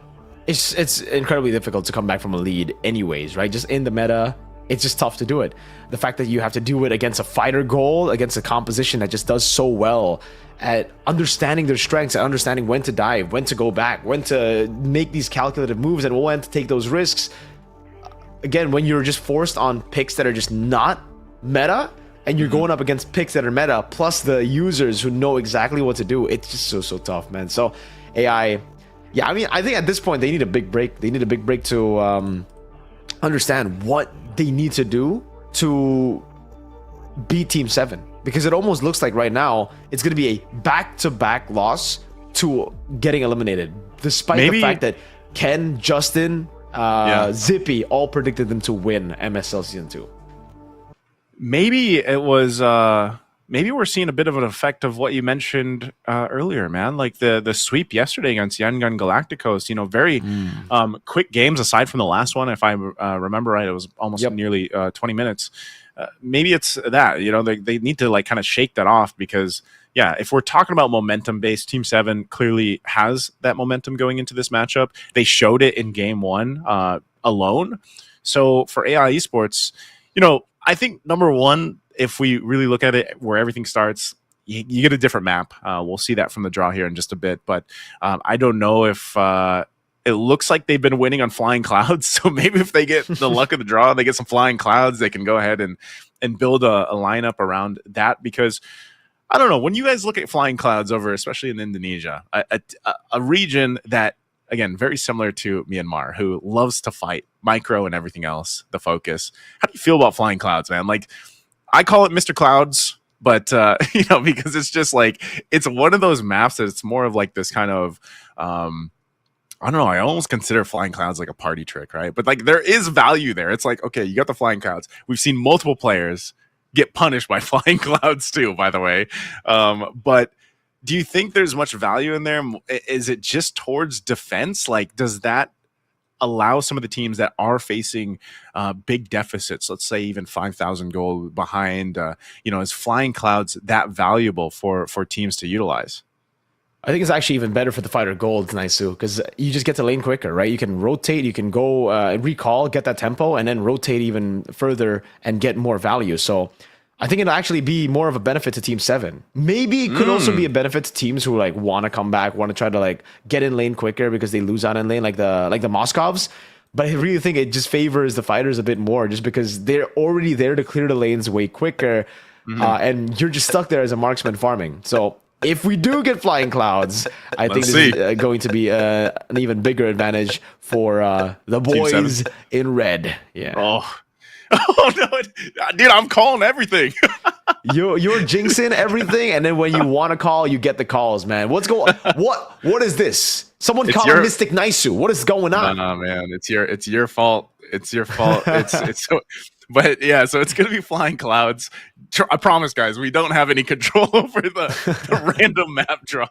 It's incredibly difficult to come back from a lead anyways, right? Just in the meta, it's just tough to do it. The fact that you have to do it against a fighter goal, against a composition that just does so well at understanding their strengths and understanding when to dive, when to go back, when to make these calculated moves, and when to take those risks. Again, when you're just forced on picks that are just not meta, and you're going up against picks that are meta, plus the users who know exactly what to do, it's just so tough, man. So AI, I mean, I think at this point they need a big break. They need a big break to understand what they need to do to beat Team 7, because it almost looks like right now it's going to be a back-to-back loss to getting eliminated, despite the fact that Ken, Justin, Zippy all predicted them to win MSL Season 2. Maybe it was maybe we're seeing a bit of an effect of what you mentioned earlier, man. Like the sweep yesterday against Yangon Galacticos, very quick games aside from the last one. If I remember right, it was almost nearly 20 minutes. Maybe it's that, they need to, like, kind of shake that off, because if we're talking about momentum based, Team 7 clearly has that momentum going into this matchup. They showed it in game one alone. So for AI Esports, I think number one, if we really look at it where everything starts, you get a different map. We'll see that from the draw here in just a bit, but I don't know if it looks like they've been winning on flying clouds. So maybe if they get the luck of the draw, they get some flying clouds, they can go ahead and build a lineup around that. Because I don't know, when you guys look at flying clouds over, especially in Indonesia, a region that, again, very similar to Myanmar, who loves to fight, micro and everything else, the focus. How do you feel about flying clouds, man? Like, I call it Mr. Clouds, but because it's just like, it's one of those maps that it's more of like this kind of I don't know, I almost consider flying clouds like a party trick, right? But, like, there is value there. It's like, okay, you got the flying clouds. We've seen multiple players get punished by flying clouds too, by the way. But do you think there's much value in there? Is it just towards defense? Like, does that allow some of the teams that are facing big deficits, let's say even 5,000 gold behind, is flying clouds that valuable for teams to utilize? I think it's actually even better for the fighter gold, Naisu, because you just get to lane quicker, right? You can rotate, you can go recall, get that tempo, and then rotate even further and get more value. So I think it'll actually be more of a benefit to Team 7. Maybe it could also be a benefit to teams who, like, want to come back, want to try to, like, get in lane quicker because they lose out in lane, like the Moscovs. But I really think it just favors the fighters a bit more, just because they're already there to clear the lanes way quicker, and you're just stuck there as a marksman farming. So if we do get flying clouds, I think this is going to be an even bigger advantage for the boys in red. Yeah. Oh no, dude! I'm calling everything. You're jinxing everything, and then when you want to call, you get the calls, man. What's going? What is this? Someone call Mystic Naisu. What is going on? No, man, it's your fault. It's your fault. It's so. But yeah, so it's gonna be flying clouds. I promise, guys, we don't have any control over the random map draw.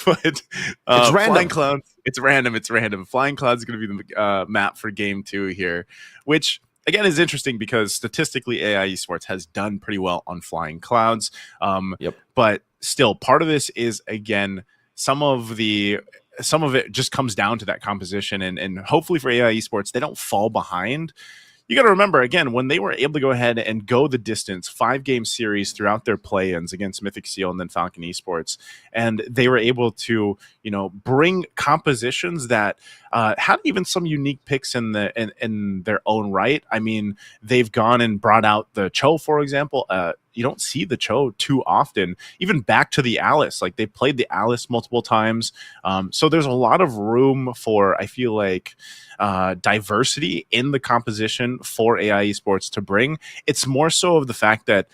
But it's random. Flying clouds. It's random. It's random. Flying clouds is gonna be the map for game 2 here, which again is interesting because statistically AI Esports has done pretty well on flying clouds. But still, part of this is again some of it just comes down to that composition, and hopefully for AI Esports they don't fall behind. You got to remember, again, when they were able to go ahead and go the distance, 5-game series throughout their play-ins against Mythic Seal and then Falcon Esports, and they were able to, bring compositions that had even some unique picks in their own right. I mean, they've gone and brought out the Cho, for example. You don't see the Cho too often, even back to the Alice. Like, they played the Alice multiple times. So there's a lot of room for, I feel like, diversity in the composition for AI Esports to bring. It's more so of the fact that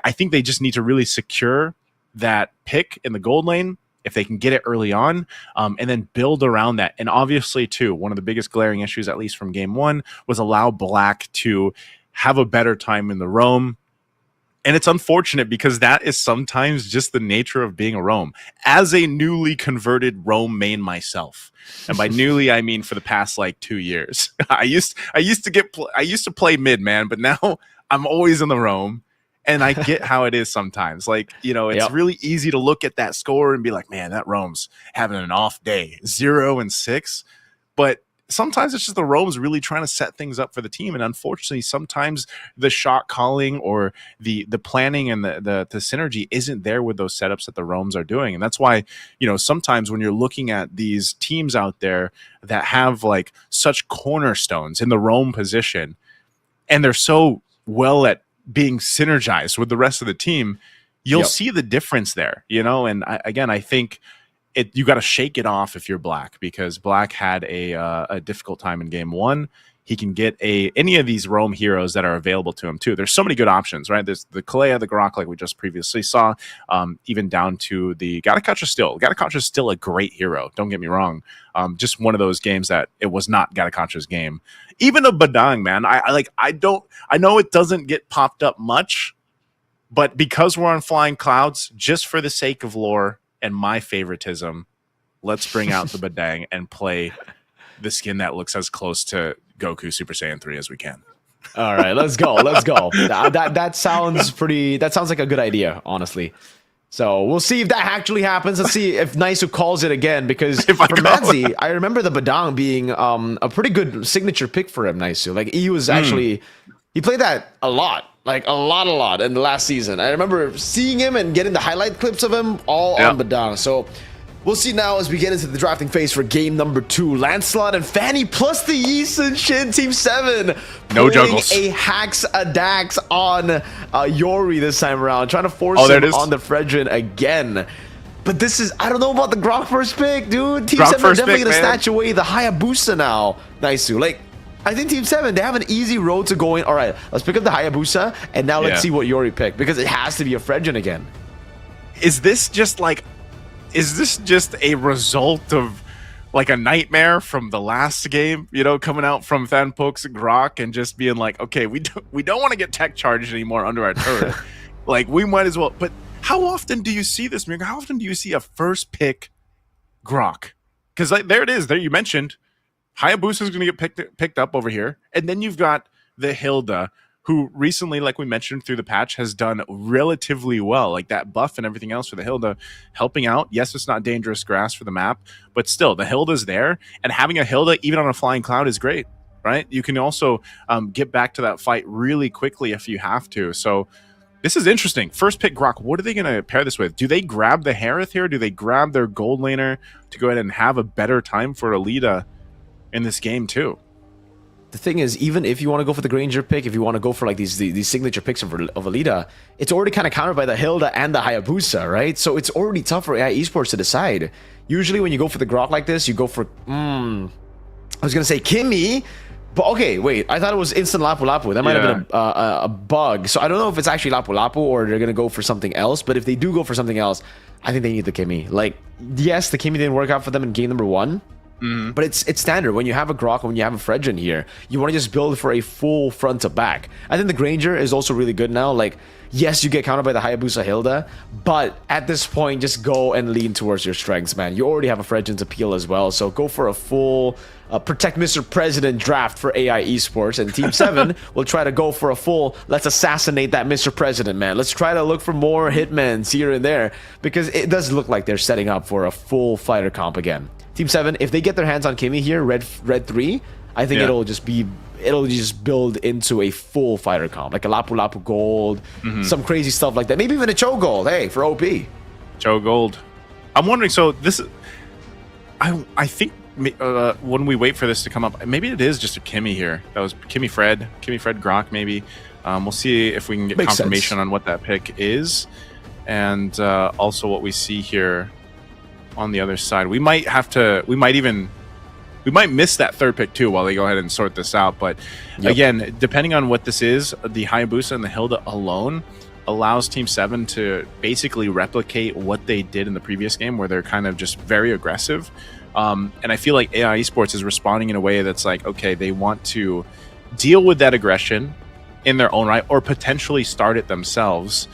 I think they just need to really secure that pick in the gold lane, if they can get it early on, and then build around that. And obviously, too, one of the biggest glaring issues, at least from game 1, was allow Black to have a better time in the roam. And it's unfortunate because that is sometimes just the nature of being a roam. As a newly converted roam main myself, and by newly I mean for the past like 2 years, I used to play mid, man, but now I'm always in the roam, and I get how it is sometimes. Like, it's really easy to look at that score and be like, man, that roam's having an off day, 0-6, but sometimes it's just the roams really trying to set things up for the team. And unfortunately, sometimes the shot calling or the planning and the synergy isn't there with those setups that the roams are doing. And that's why, sometimes when you're looking at these teams out there that have like such cornerstones in the roam position, and they're so well at being synergized with the rest of the team, you'll see the difference there, And I think you got to shake it off if you're Black, because Black had a difficult time in game 1. He can get any of these roam heroes that are available to him too. There's so many good options, right? There's the Kalea, the Grok, like we just previously saw, even down to the Gatakacha still. Gatakacha is still a great hero. Don't get me wrong. Just one of those games that it was not Gatakacha's game. Even a Badang, man. I know it doesn't get popped up much, but because we're on flying clouds, just for the sake of lore and my favoritism, let's bring out the Badang and play the skin that looks as close to Goku Super Saiyan 3 as we can. All right, let's go. Let's go. That sounds like a good idea, honestly. So we'll see if that actually happens. Let's see if Naisu calls it again, because for Madzi, I remember the Badang being a pretty good signature pick for him, Naisu. Like, he was actually, he played that a lot. Like a lot in the last season. I remember seeing him and getting the highlight clips of him all on Badang. So we'll see now as we get into the drafting phase for game number 2. Lancelot and Fanny plus the Yisun Shin Team 7. No juggles. A Hax a Dax on Yori this time around. Trying to force him on the Fredrin again. But this is, I don't know about the Grok first pick, dude. Team 7 are definitely going to snatch away the Hayabusa now, Naisu. Like, I think Team 7, they have an easy road to going, all right, let's pick up the Hayabusa, and now let's see what Yori picked, because it has to be a Fredrin again. Is this just a result of like a nightmare from the last game, coming out from Thanpok's Grok and just being like, okay, we don't want to get tech charged anymore under our turret. Like, we might as well. But how often do you see this, Mirka? How often do you see a first pick Grok? Because there it is. There you mentioned Hayabusa is going to get picked up over here. And then you've got the Hilda, who recently, like we mentioned through the patch, has done relatively well. Like, that buff and everything else for the Hilda helping out. Yes, it's not dangerous grass for the map, but still, the Hilda's there. And having a Hilda, even on a flying cloud, is great, right? You can also get back to that fight really quickly if you have to. So this is interesting. First pick Grok, what are they going to pair this with? Do they grab the Harith here? Do they grab their gold laner to go ahead and have a better time for Alita in this game too? the thing is, even if you want to go for the Granger pick, if you want to go for like these signature picks of Alita, it's already kind of countered by the Hilda and the Hayabusa, right? So it's already tough for AI Esports to decide. Usually when you go for the Grok like this, you go for, I was going to say Kimmy, but okay, wait, I thought it was instant Lapu Lapu. That might have been a bug. So I don't know if it's actually Lapu Lapu or they're going to go for something else, but if they do go for something else, I think they need the Kimmy. Like, yes, the Kimmy didn't work out for them in game number 1. But it's standard. When you have a Grok, when you have a Fredrin here, you want to just build for a full front to back. I think the Granger is also really good now. Like, yes, you get countered by the Hayabusa Hilda, but at this point, just go and lean towards your strengths, man. You already have a Fredrin's appeal as well, so go for a full Protect Mr. President draft for AI Esports, and Team 7 will try to go for a full, let's assassinate that Mr. President, man. Let's try to look for more hitmans here and there, because it does look like they're setting up for a full fighter comp again. Team 7, if they get their hands on Kimmy here, red 3, I think it'll just build into a full fighter comp, like a Lapu Lapu Gold, some crazy stuff like that. Maybe even a Cho Gold, hey, for OP. Cho Gold. I'm wondering, so this, I think when we wait for this to come up, maybe it is just a Kimmy here. That was Kimmy Fred Grok, maybe. We'll see if we can get confirmation on what that pick is, and also what we see here on the other side. We might miss that third pick too while they go ahead and sort this out. But again, depending on what this is, the Hayabusa and the Hilda alone allows Team 7 to basically replicate what they did in the previous game, where they're kind of just very aggressive. And I feel like AI Esports is responding in a way that's like, okay, they want to deal with that aggression in their own right, or potentially start it themselves.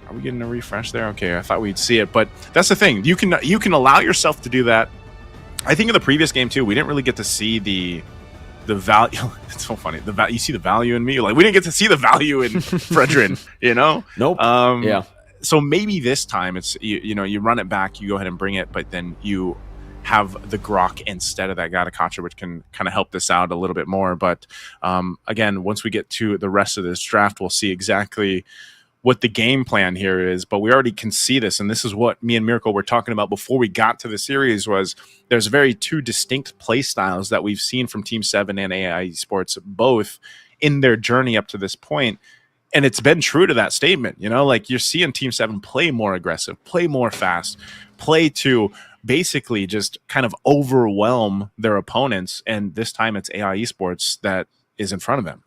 Are we getting a refresh there? Okay, I thought we'd see it, but that's the thing. You can allow yourself to do that. I think in the previous game too, we didn't really get to see the value. It's so funny. You see the value in me. Like, we didn't get to see the value in Fredrin. You know? Nope. Yeah. So maybe this time it's you run it back, you go ahead and bring it, but then you have the Grok instead of that Gatakacha, which can kind of help this out a little bit more. But again, once we get to the rest of this draft, we'll see exactly what the game plan here is, but we already can see this, and this is what me and Miracle were talking about before we got to the series. Was there's very two distinct play styles that we've seen from Team 7 and AI Sports, both in their journey up to this point, and it's been true to that statement. Like, you're seeing Team 7 play more aggressive, play more fast, play to basically just kind of overwhelm their opponents, and this time it's AI Esports that is in front of them.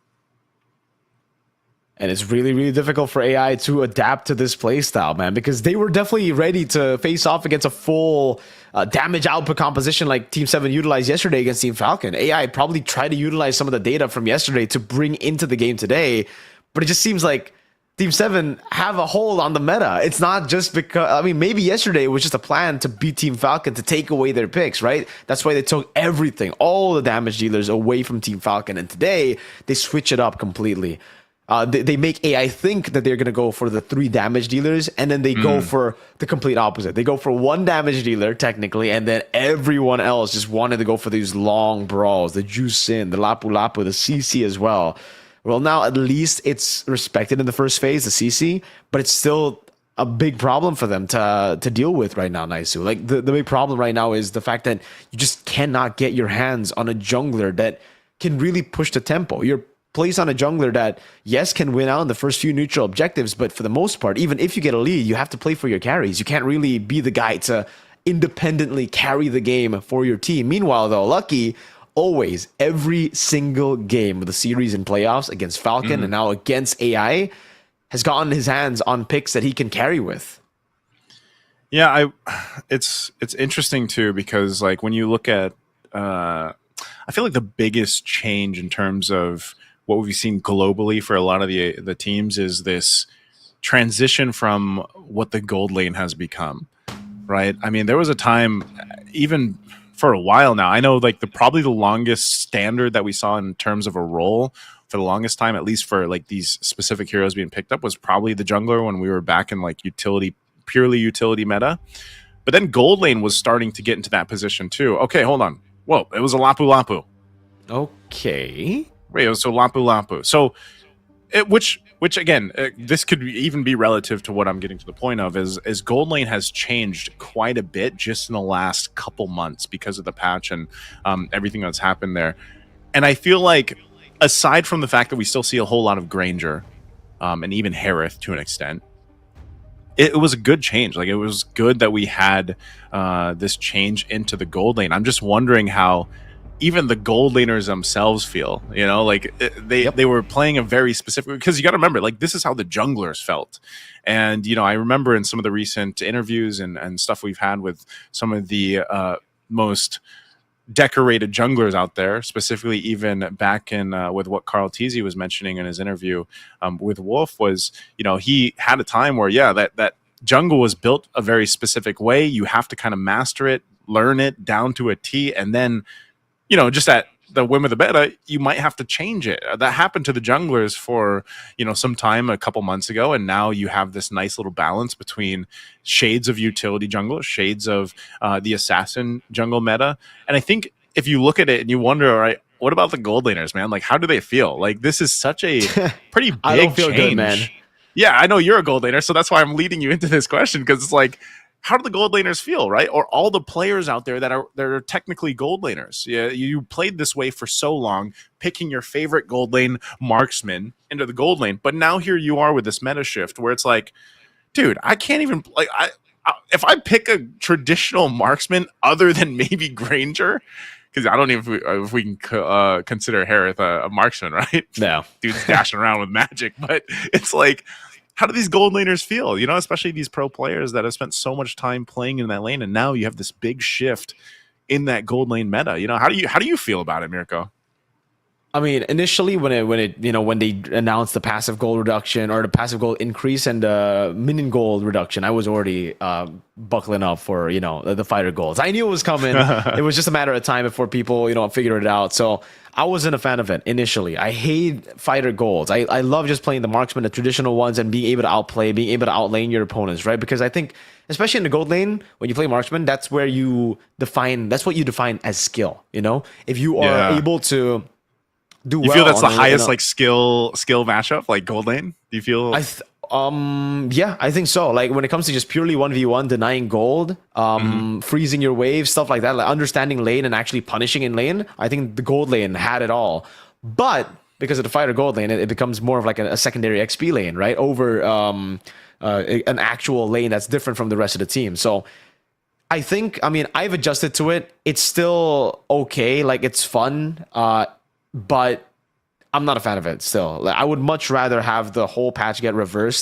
And it's really, really difficult for AI to adapt to this playstyle, man, because they were definitely ready to face off against a full damage output composition like Team 7 utilized yesterday against Team Falcon. AI probably tried to utilize some of the data from yesterday to bring into the game today, but it just seems like Team 7 have a hold on the meta. It's not just because, I mean, maybe yesterday it was just a plan to beat Team Falcon, to take away their picks, right? That's why they took everything, all the damage dealers away from Team Falcon, and today they switch it up completely. They make AI think that they're going to go for the 3 damage dealers, and then they go for the complete opposite. They go for 1 damage dealer, technically, and then everyone else just wanted to go for these long brawls, the Jusin, the Lapu Lapu, the CC as well. Well, now at least it's respected in the first phase, the CC, but it's still a big problem for them to deal with right now, Naisu. Like, the big problem right now is the fact that you just cannot get your hands on a jungler that can really push the tempo. You're placed on a jungler that, yes, can win out in the first few neutral objectives, but for the most part, even if you get a lead, you have to play for your carries. You can't really be the guy to independently carry the game for your team. Meanwhile, though, Lucky, always, every single game of the series and playoffs against Falcon and now against AI, has gotten his hands on picks that he can carry with. Yeah, it's interesting too, because like when you look at, I feel like the biggest change in terms of what we've seen globally for a lot of the teams is this transition from what the gold lane has become, right? I mean, there was a time, even for a while now, I know like probably the longest standard that we saw in terms of a role for the longest time, at least for like these specific heroes being picked up, was probably the jungler when we were back in like purely utility meta. But then gold lane was starting to get into that position too. Okay, hold on. Whoa, it was a Lapu Lapu. Okay. Wait, so Lapu Lapu. So, which again, this could even be relative to what I'm getting to the point of is gold lane has changed quite a bit just in the last couple months because of the patch and everything that's happened there. And I feel like, aside from the fact that we still see a whole lot of Granger, and even Harith to an extent, it was a good change. Like, it was good that we had this change into the gold lane. I'm just wondering how even the gold laners themselves feel, you know, like they were playing a very specific, because you got to remember, like, this is how the junglers felt. And, you know, I remember in some of the recent interviews and stuff we've had with some of the most decorated junglers out there, specifically even back in with what Carl Teasy was mentioning in his interview with Wolf, was, you know, he had a time where, yeah, that jungle was built a very specific way. You have to kind of master it, learn it down to a T, and then, you know, just at the whim of the meta, you might have to change it. That happened to the junglers for, you know, some time a couple months ago, and now you have this nice little balance between shades of utility jungle, shades of the assassin jungle meta. And I think if you look at it and you wonder, all right, what about the gold laners, man? Like, how do they feel? Like, this is such a pretty big I don't feel change. good, man. Yeah, I know you're a gold laner, so that's why I'm leading you into this question, because it's like, how do the gold laners feel, right? Or all the players out there that are technically gold laners. Yeah, you played this way for so long, picking your favorite gold lane marksman into the gold lane, but now here you are with this meta shift where it's like, dude, I can't even, like, if I pick a traditional marksman other than maybe Granger, because I don't know if we can consider Harith a marksman, right? No, dude's dashing around with magic, but it's like, how do these gold laners feel? You know, especially these pro players that have spent so much time playing in that lane, and now you have this big shift in that gold lane meta. You know, how do you feel about it, Mirko? I mean, initially when they announced the passive gold reduction or the passive gold increase and the minion gold reduction, I was already buckling up for, you know, the fighter golds. I knew it was coming. It was just a matter of time before people, you know, figured it out. So I wasn't a fan of it initially. I hate fighter golds. I love just playing the marksman, the traditional ones, and being able to outplay, being able to outlane your opponents, right? Because I think, especially in the gold lane, when you play marksman, that's what you define as skill. You know, if you are able to do well, you feel that's the highest like skill matchup, like gold lane? Do you feel? Yeah, I think so. Like, when it comes to just purely 1v1, denying gold, freezing your wave, stuff like that, like understanding lane and actually punishing in lane, I think the gold lane had it all. But because of the fighter gold lane, it becomes more of like a secondary XP lane, right? Over an actual lane that's different from the rest of the team. So I think, I mean, I've adjusted to it. It's still okay. Like, it's fun. But I'm not a fan of it still. Like, I would much rather have the whole patch get reverted,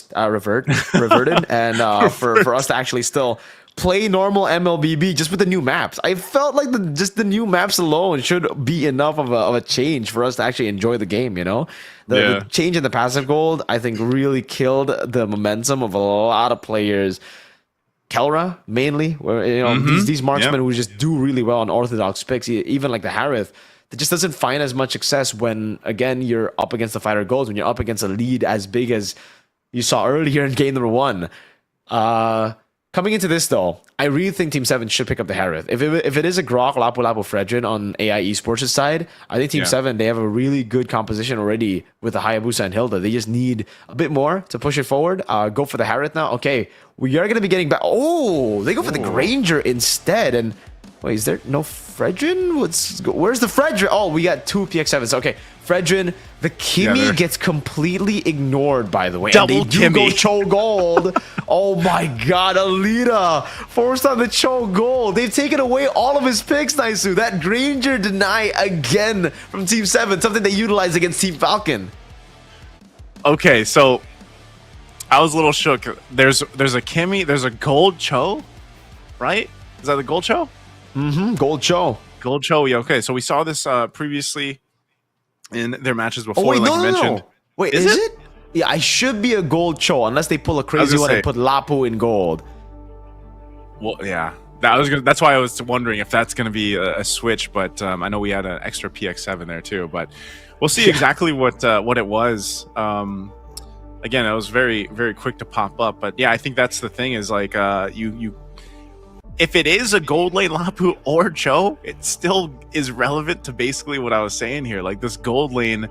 and for us to actually still play normal MLBB just with the new maps. I felt like the new maps alone should be enough of a change for us to actually enjoy the game, you know? The change in the passive gold, I think, really killed the momentum of a lot of players. Kelra, mainly, where, you know, these marksmen who just do really well on orthodox picks, even like the Harith, that just doesn't find as much success when, again, you're up against the fighter golds, when you're up against a lead as big as you saw earlier in game number 1. Coming into this, though, I really think Team 7 should pick up the Harith. If it is a Grok, Lapu Lapu, Fredrin on AI Esports' side, I think Team 7, they have a really good composition already with the Hayabusa and Hilda. They just need a bit more to push it forward. Go for the Harith now. Okay, we are going to be getting back. Oh, they go for the Granger instead. And wait, is there no Fredrin? Where's the Fredrin? Oh, we got 2 PX7s. Okay, Fredrin, the Kimmy gets completely ignored, by the way. Double and they Kimmy. Do go Cho Gold. Oh my god, Alita forced on the Cho Gold. They've taken away all of his picks, Naisu. That Granger deny again from Team 7, something they utilized against Team Falcon. Okay, so I was a little shook. There's a Kimmy, there's a gold Cho, right? Is that the gold Cho? Gold Cho. Gold Cho, yeah, okay. So we saw this previously in their matches before, wait, like no, you mentioned. No. Wait, is it? Yeah, I should be a gold Cho unless they pull a crazy one and put Lapu in gold. Well, yeah. That's why I was wondering if that's going to be a switch, but I know we had an extra PX7 there too, but we'll see exactly what it was. Again, it was very, very quick to pop up, but yeah, I think that's the thing is like you if it is a gold lane Lapu or Cho, it still is relevant to basically what I was saying here. Like, this gold lane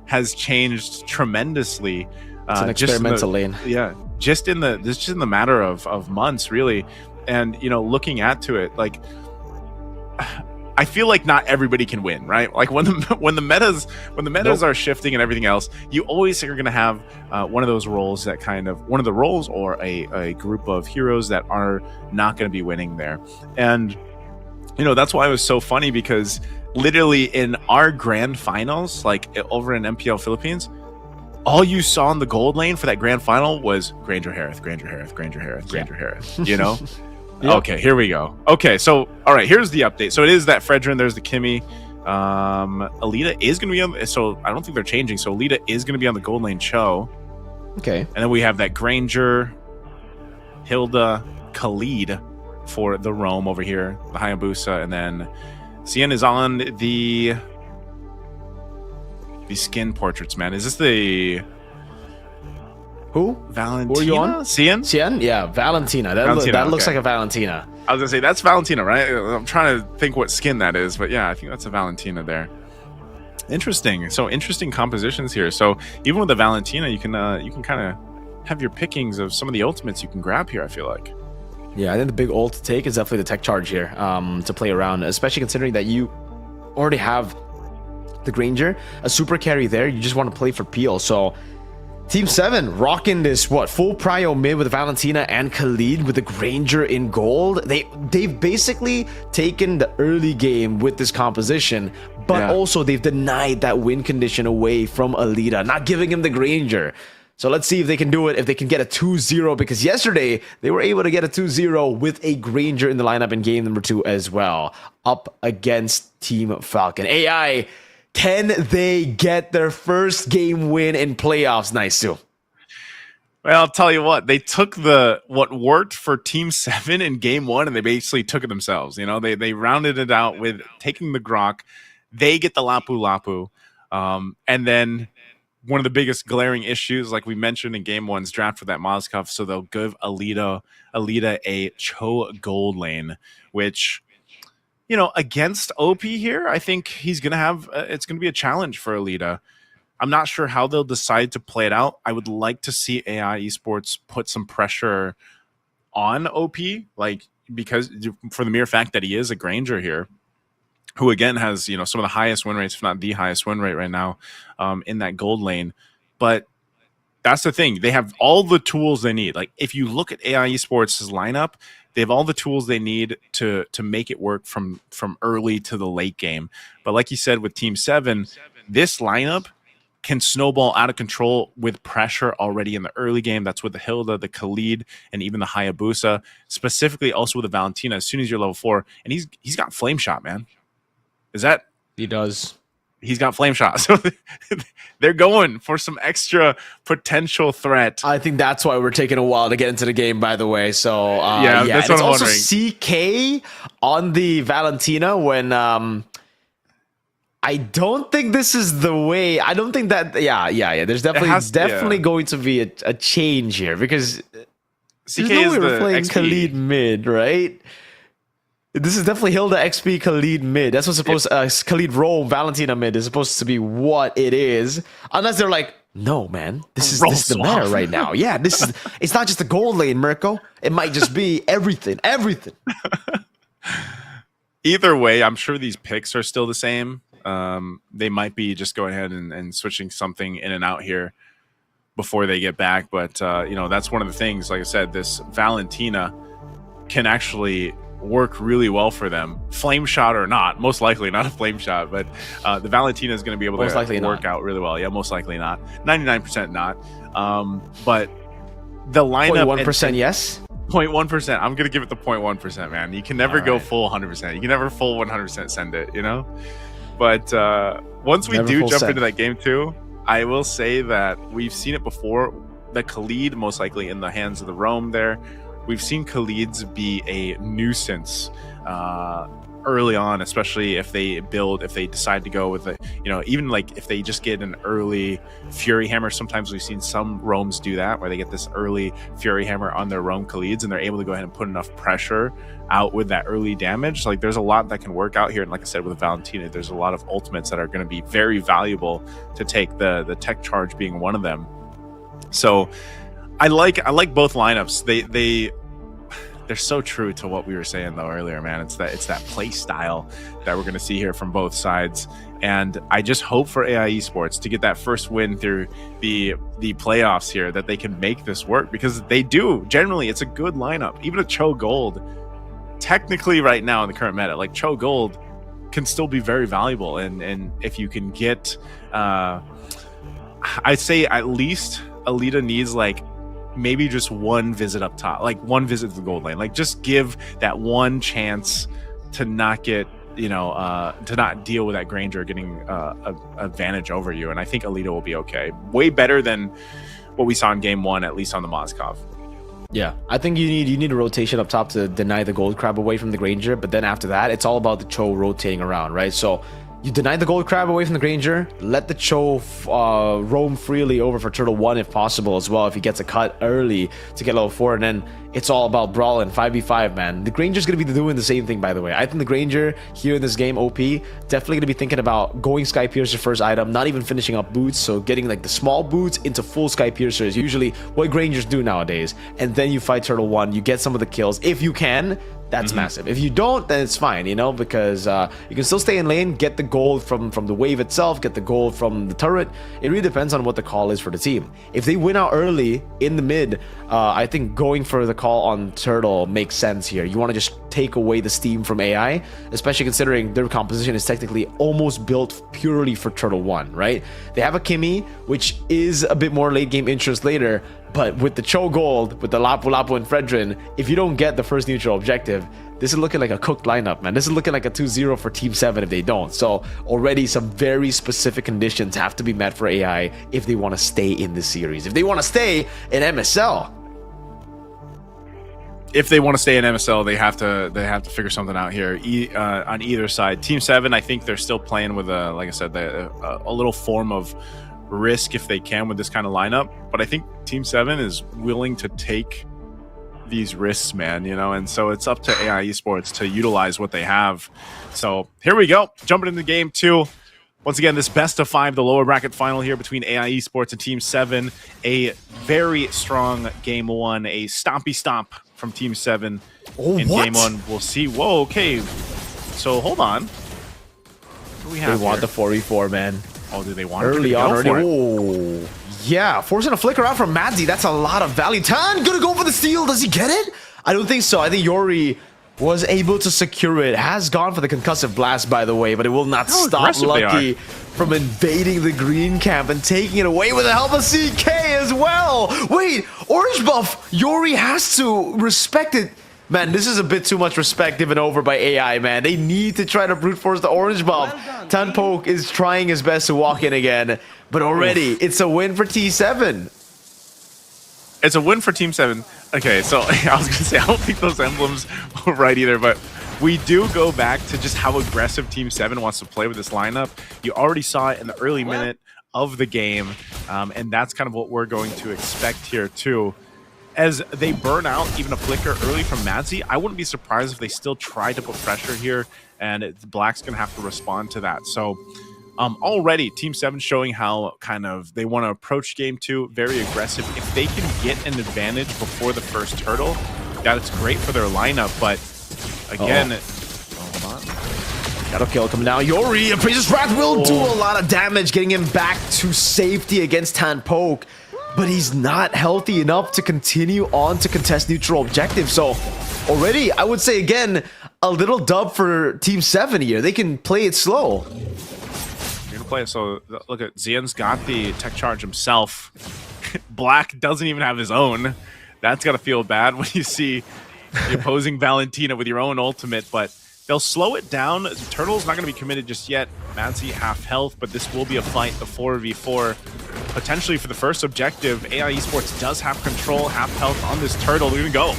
has changed tremendously. It's an experimental lane. Yeah, just in the matter of months, really. And, you know, looking at to it, like, I feel like not everybody can win, right? Like when the metas are shifting and everything else, you always are going to have one of those roles that one of the roles or a group of heroes that are not going to be winning there. And that's why it was so funny, because literally in our grand finals, like over in MPL Philippines, all you saw in the gold lane for that grand final was Granger Harith, Granger Harith, Granger Harith, Granger Harith, Yep. Okay, here we go. Okay, so all right, here's the update. So it is that Fredrin, there's the Kimmy. Alita is going to be on, so I don't think they're changing. So Alita is going to be on the gold lane Cho. Okay. And then we have that Granger, Hilda, Khalid for the Roam over here, the Hayabusa, and then Cian is on the skin portraits, man. Is this the who? Valentina? Who are you on? Cian? Cian? Yeah, Valentina. That looks like a Valentina. I was gonna say that's Valentina, right? I'm trying to think what skin that is, but yeah, I think that's a Valentina there. Interesting. So interesting compositions here. So even with the Valentina, you can kind of have your pickings of some of the ultimates you can grab here, I feel like. Yeah, I think the big ult to take is definitely the tech charge here, to play around, especially considering that you already have the Granger, a super carry there. You just want to play for peel. So Team 7 rocking this full prio mid with Valentina and Khalid with the Granger in gold. They've basically taken the early game with this composition, but also they've denied that win condition away from Alita, not giving him the Granger. So let's see if they can do it, if they can get a 2-0, because yesterday they were able to get a 2-0 with a Granger in the lineup in game number 2 as well, up against Team Falcon. AI, can they get their first game win in playoffs, Naisu? Well, I'll tell you what, they took what worked for Team 7 in game 1 and they basically took it themselves. They rounded it out with taking the Grok. They get the Lapu Lapu. And then one of the biggest glaring issues, like we mentioned in game 1's draft with that Moskov, so they'll give Alita a Cho gold lane, which, against OP here, I think he's going to have, it's going to be a challenge for Alita. I'm not sure how they'll decide to play it out. I would like to see AI Esports put some pressure on OP, because for the mere fact that he is a Granger here, who again has some of the highest win rates, if not the highest win rate right now, in that gold lane. But that's the thing; they have all the tools they need. Like if you look at AI Esports' lineup, they have all the tools they need to make it work from early to the late game. But like you said, with Team 7, this lineup can snowball out of control with pressure already in the early game. That's with the Hilda, the Khalid, and even the Hayabusa. Specifically, also with the Valentina. As soon as you're level 4, and he's got flame shot, man. Is that he does? He's got flame shot, so they're going for some extra potential threat. I think that's why we're taking a while to get into the game, by the way. So that's what I'm also wondering. CK on the Valentina when I don't think this is the way. I don't think that. Yeah. There's definitely going to be a change here, because CK there's no way is we're playing XP. Khalid mid, right? This is definitely Hilda XP Khalid mid. That's what's supposed Khalid roll Valentina mid is supposed to be what it is. Unless they're like, no, man, this is the meta right now. Yeah, it's not just the gold lane, Mirko. It might just be everything. Either way, I'm sure these picks are still the same. They might be just going ahead and switching something in and out here before they get back. But that's one of the things. Like I said, this Valentina can actually work really well for them, flame shot or not. Most likely not a flame shot, but the Valentina is going to be able to work out really well. Yeah, most likely not. 99% not. But the lineup 1% yes. 0.1%. I'm going to give it the 0.1%, man. You can never go full 100%. You can never full 100% send it, But once we do jump into that game 2, I will say that we've seen it before. The Khalid, most likely in the hands of the Roam there. We've seen Khalids be a nuisance early on, especially if they decide to go with even like if they just get an early Fury Hammer. Sometimes we've seen some Roams do that, where they get this early Fury Hammer on their Roam Khalids, and they're able to go ahead and put enough pressure out with that early damage. Like there's a lot that can work out here, and like I said with Valentina, there's a lot of ultimates that are going to be very valuable to take, the tech charge being one of them. So I like both lineups. they're so true to what we were saying though earlier, man. It's that play style that we're going to see here from both sides. And I just hope for AI Esports to get that first win through the playoffs here, that they can make this work, because they do. Generally, it's a good lineup. Even a Cho Gold, technically right now in the current meta, like Cho Gold can still be very valuable. And if you can get, I'd say at least Alita needs like maybe just one visit up top, like one visit to the gold lane, like just give that one chance to not get, you know, to not deal with that Granger getting a advantage over you. And I think Alita will be okay. Way better than what we saw in game one, at least on the Moskov. Yeah, I think you need a rotation up top to deny the gold crab away from the Granger, but then after that, it's all about the Cho rotating around, right? So you deny the gold crab away from the Granger, let the Cho roam freely over for Turtle 1 if possible as well, if he gets a cut early to get level 4, and then it's all about brawl and 5v5, man. The Granger's going to be doing the same thing, by the way. I think the Granger here in this game, OP, definitely going to be thinking about going Sky Piercer first item, not even finishing up boots, so getting like the small boots into full Sky Piercer is usually what Grangers do nowadays. And then you fight Turtle 1, you get some of the kills. If you can, that's massive. If you don't, then it's fine, you know, because you can still stay in lane, get the gold from the wave itself, get the gold from the turret. It really depends on what the call is for the team. If they win out early in the mid, I think going for the call on Turtle makes sense here. You want to just take away the steam from AI, especially considering their composition is technically almost built purely for Turtle 1, right? They have a Kimmy, which is a bit more late game interest later, but with the Cho Gold, with the Lapu Lapu and Fredrin, if you don't get the first neutral objective, this is looking like a cooked lineup, man. This is looking like a 2-0 for Team 7 if they don't. So already some very specific conditions have to be met for AI if they want to stay in this series. If they want to stay in MSL. If they want to stay in MSL, they have to figure something out here on either side. Team 7, I think they're still playing with like I said, a little form of risk if they can with this kind of lineup. But I think Team 7 is willing to take these risks, man, you know, and so it's up to AI Esports to utilize what they have. So here we go, jumping into game 2. Once again, this best of 5, the lower bracket final here between AI Esports and Team 7. A very strong game 1, a stompy stomp from Team 7 in game 1. We'll see. Whoa, okay. So hold on. What do we have? They want here? the 4v4, man. Oh, do they want early to on go already? for it? Oh, yeah. Forcing a flicker out from Madzi. That's a lot of value. Tan gonna go for the steal. Does he get it? I don't think so. I think Yori was able to secure it. Has gone for the concussive blast, by the way, but it will not stop Lucky from invading the green camp and taking it away with the help of CK as well. Wait, orange buff. Yori has to respect it. Man, this is a bit too much respect given over by AI, man. They need to try to brute force the orange buff. Tanpoke is trying his best to walk in again, but already it's a win for T7. It's a win for Team 7. Okay, so I was going to say, I don't think those emblems were right either, but we do go back to just how aggressive Team 7 wants to play with this lineup. You already saw it in the early minute of the game, and that's kind of what we're going to expect here too. As they burn out even a flicker early from Madzi, I wouldn't be surprised if they still try to put pressure here, and Black's going to have to respond to that. So already Team 7 showing how kind of they want to approach game 2, very aggressive. If they can get an advantage before the first turtle, that's great for their lineup. But again, hold on. Shadow kill coming down. Yori, Appraiser's Wrath will do a lot of damage, getting him back to safety against Tanpoke. But he's not healthy enough to continue on to contest neutral objectives. So already, I would say again, a little dub for Team 7 here. They can play it slow. You're gonna play it. So look at Xian's got the tech charge himself. Black doesn't even have his own. That's gotta feel bad when you see the opposing Valentina with your own ultimate, but they'll slow it down. Turtle's not gonna be committed just yet. Madzi half health, but this will be a fight, the 4v4. Potentially for the first objective, AI Esports does have control, half health on this turtle. They're gonna go.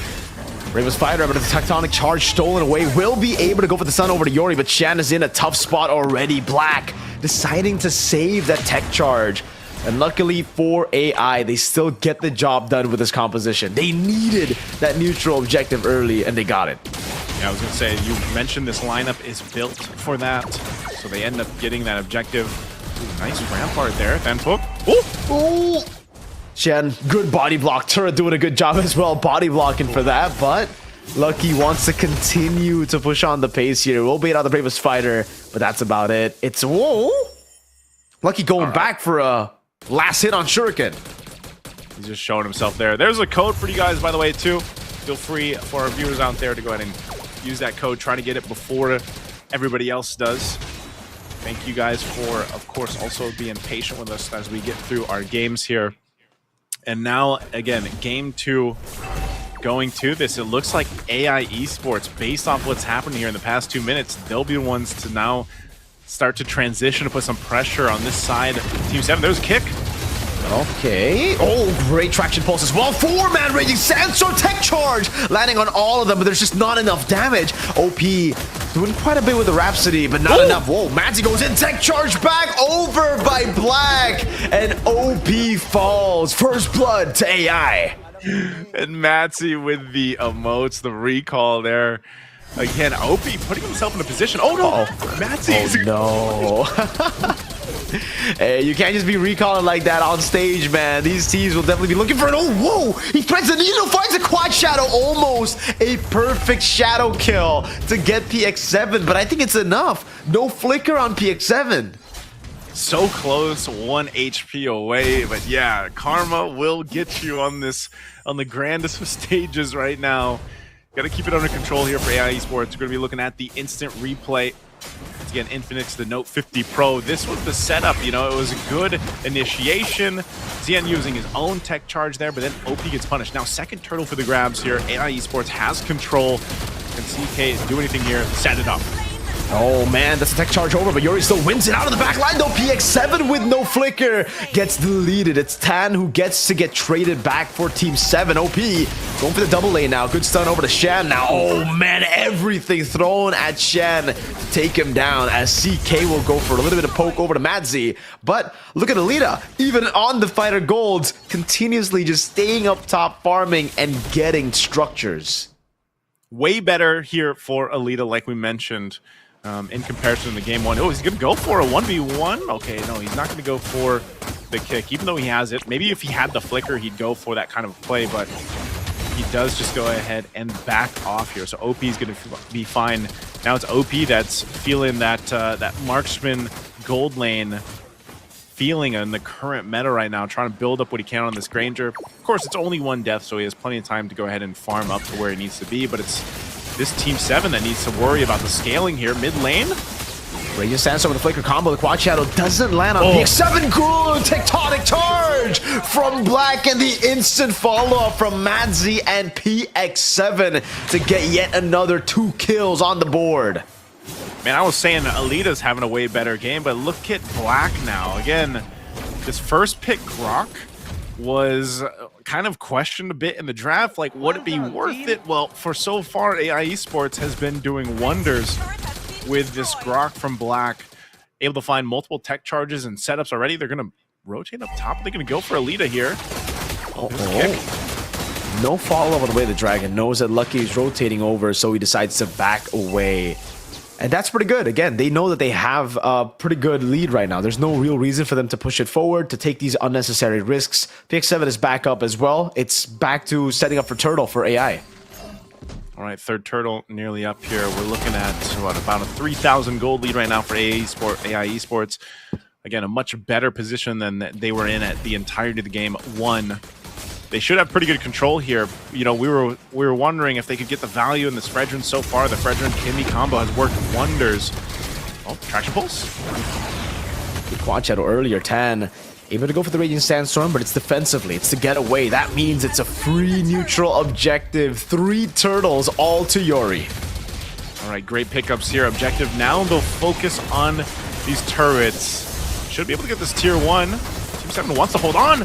Raven's Fighter, but the Tectonic Charge stolen away. Will be able to go for the stun over to Yori, but Shan is in a tough spot already. Black deciding to save that tech charge. And luckily for AI, they still get the job done with this composition. They needed that neutral objective early, and they got it. Yeah, I was gonna say, you mentioned this lineup is built for that, so they end up getting that objective. Ooh, nice rampart there. Then Pook. Shen, good body block. Turret doing a good job as well, body blocking for that, but Lucky wants to continue to push on the pace here. We'll bait out the bravest fighter, but that's about it. It's whoa. Lucky going back for a last hit on Shuriken. He's just showing himself there. There's a code for you guys, by the way, too. Feel free for our viewers out there to go ahead and use that code. Try to get it before everybody else does. Thank you guys for, of course, also being patient with us as we get through our games here. And now, again, game 2 going to this. It looks like AI Esports, based off what's happening here in the past 2 minutes, they'll be the ones to now start to transition to put some pressure on this side. Team 7, there's a kick. Okay. Oh, great traction pulse as well. 4-man Raging Sandstorm tech charge landing on all of them, but there's just not enough damage. OP doing quite a bit with the Rhapsody, but not enough. Whoa, Madzi goes in, tech charge back over by Black, and OP falls. First blood to AI. And Madzi with the emotes, the recall there. Again, OP putting himself in a position. Oh no, Madzi. Oh no. Hey, you can't just be recalling like that on stage, man. These teams will definitely be looking for it. Oh, whoa! He threads the needle, finds a quad shadow. Almost a perfect shadow kill to get PX7, but I think it's enough. No flicker on PX7. So close, 1 HP away, but yeah, Karma will get you on this, on the grandest of stages right now. Got to keep it under control here for AI Esports. We're going to be looking at the instant replay. Once again, Infinix, the Note 50 Pro. This was the setup, you know, it was a good initiation. Xian using his own tech charge there, but then OP gets punished. Now, second turtle for the grabs here. AI Esports has control. Can CK do anything here? Set it up. Oh man, that's a tech charge over, but Yuri still wins it out of the back line though. PX7 with no flicker gets deleted. It's Tan who gets to get traded back for Team 7. OP going for the double lane now. Good stun over to Shen now. Oh man, everything thrown at Shen to take him down as CK will go for a little bit of poke over to Madzi. But look at Alita, even on the fighter golds, continuously just staying up top farming and getting structures. Way better here for Alita, like we mentioned. In comparison to game 1. Oh, he's going to go for a 1v1? Okay, no, he's not going to go for the kick, even though he has it. Maybe if he had the flicker, he'd go for that kind of play, but he does just go ahead and back off here. So OP is going to be fine. Now it's OP that's feeling that that marksman gold lane feeling in the current meta right now, trying to build up what he can on this Granger. Of course, it's only 1 death, so he has plenty of time to go ahead and farm up to where he needs to be, but it's this Team 7 that needs to worry about the scaling here. Mid lane. Radiant Sandstorm with the flicker combo. The quad shadow doesn't land on PX7. Good tectonic charge from Black and the instant follow-up from Madzi and PX7 to get yet another 2 kills on the board. Man, I was saying Alita's having a way better game, but look at Black now. Again, this first pick Grok was kind of questioned a bit in the draft. Like, would it be worth it? Well, for so far, AI Esports has been doing wonders with this Grok from Black. Able to find multiple tech charges and setups already. They're going to rotate up top. They're going to go for Alita here. No follow-up on the way the Dragon knows that Lucky is rotating over, so he decides to back away. And that's pretty good. Again, they know that they have a pretty good lead right now. There's no real reason for them to push it forward, to take these unnecessary risks. PX7 is back up as well. It's back to setting up for Turtle for AI. All right, third turtle nearly up here. We're looking at what, about a 3,000 gold lead right now for AI Esports. Again, a much better position than they were in at the entirety of the game 1. They should have pretty good control here. You know, we were wondering if they could get the value in the Fredrin so far. The Fredrin Kimmy combo has worked wonders. Oh, traction pulse. Good quad shadow earlier. Tan able to go for the Raging Sandstorm, but it's defensively. It's to get away. That means it's a free neutral objective. 3 turtles all to Yuri. All right, great pickups here. Objective now, they'll focus on these turrets. Should be able to get this tier 1. Team 7 wants to hold on.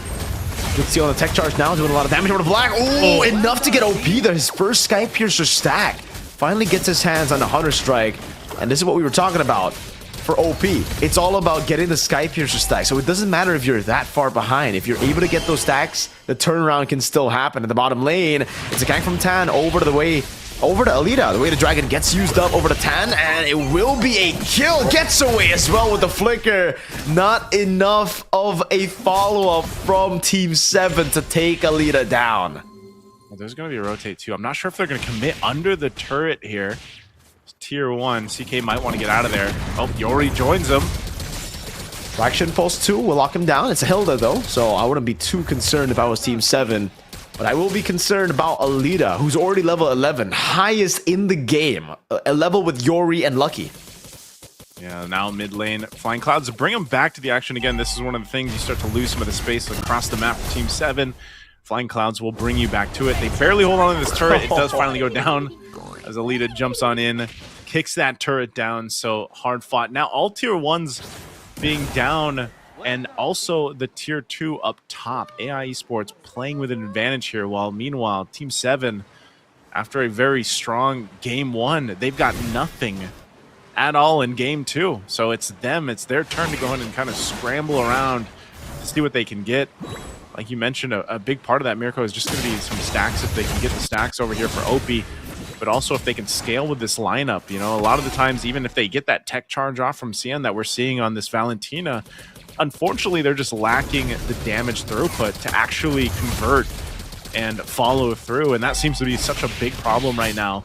Good steal on the tech charge now, doing a lot of damage over to Black. Oh, enough to get OP there. His first Sky Piercer stack. Finally gets his hands on the Hunter Strike. And this is what we were talking about for OP. It's all about getting the Sky Piercer stack. So it doesn't matter if you're that far behind. If you're able to get those stacks, the turnaround can still happen. In the bottom lane, it's a gank from Tan over to Alita. The way the Dragon gets used up over to Tan, and it will be a kill. Gets away as well with the flicker. Not enough of a follow-up from Team 7 to take Alita down. there's going to be a rotate too. I'm not sure if they're going to commit under the turret here. It's tier 1. CK might want to get out of there. Oh, Yori joins him. Fraction Pulse 2 will lock him down. It's a Hilda though, so I wouldn't be too concerned if I was Team 7. But I will be concerned about Alita, who's already level 11, highest in the game. A level with Yori and Lucky. Yeah, now mid lane, Flying Clouds bring them back to the action again. This is one of the things you start to lose some of the space across the map for Team 7. Flying Clouds will bring you back to it. They barely hold on to this turret. It does finally go down as Alita jumps on in, kicks that turret down. So hard fought. Now all tier 1s being down, and also the tier 2 up top. AI Esports playing with an advantage here, while meanwhile Team 7, after a very strong game 1, they've got nothing at all in game 2. So it's their turn to go in and kind of scramble around to see what they can get. Like you mentioned, a big part of that, Mirko, is just going to be some stacks if they can get the stacks over here for OP, but also if they can scale with this lineup. You know, a lot of the times, even if they get that tech charge off from Cien that we're seeing on this Valentina, unfortunately, they're just lacking the damage throughput to actually convert and follow through, and that seems to be such a big problem right now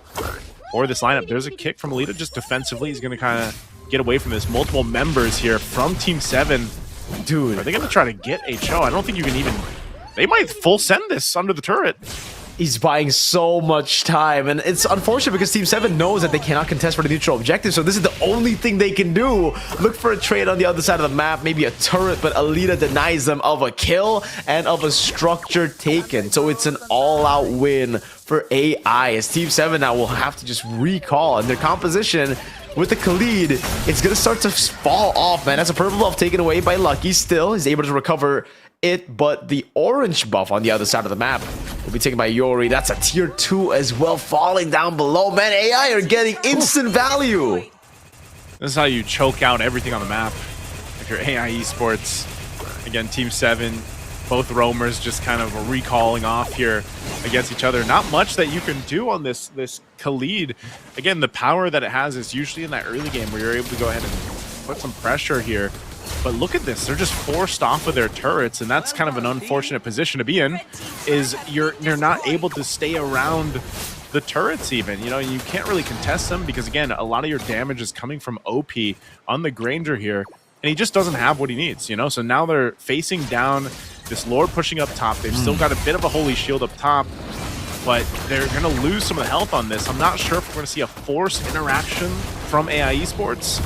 for this lineup. There's a kick from Alita just defensively. He's going to kind of get away from this. Multiple members here from Team 7. Dude, are they going to try to get HO? I don't think you can even... They might full send this under the turret. he's buying so much time, and it's unfortunate because Team 7 knows that they cannot contest for the neutral objective, so this is the only thing they can do. Look for a trade on the other side of the map, maybe a turret, but Alita denies them of a kill and of a structure taken, so it's an all-out win for AI, as Team 7 now will have to just recall, and their composition with the Khalid, it's gonna start to fall off, man. That's a purple buff taken away by Lucky. Still, he's able to recover it, but the orange buff on the other side of the map will be taken by Yori. That's a tier 2 as well, falling down below. Man, AI are getting instant value. This is how you choke out everything on the map. If you're AI Esports, again, Team 7, both roamers just kind of recalling off here against each other. Not much that you can do on this Khalid. Again, the power that it has is usually in that early game where you're able to go ahead and put some pressure here. But look at this, they're just forced off of their turrets, and that's kind of an unfortunate position to be in, is you're not able to stay around the turrets even. You know, you can't really contest them because, again, a lot of your damage is coming from OP on the Granger here, and he just doesn't have what he needs, you know? So now they're facing down this Lord pushing up top. They've still got a bit of a Holy Shield up top, but they're going to lose some of the health on this. I'm not sure if we're going to see a forced interaction from AI Esports.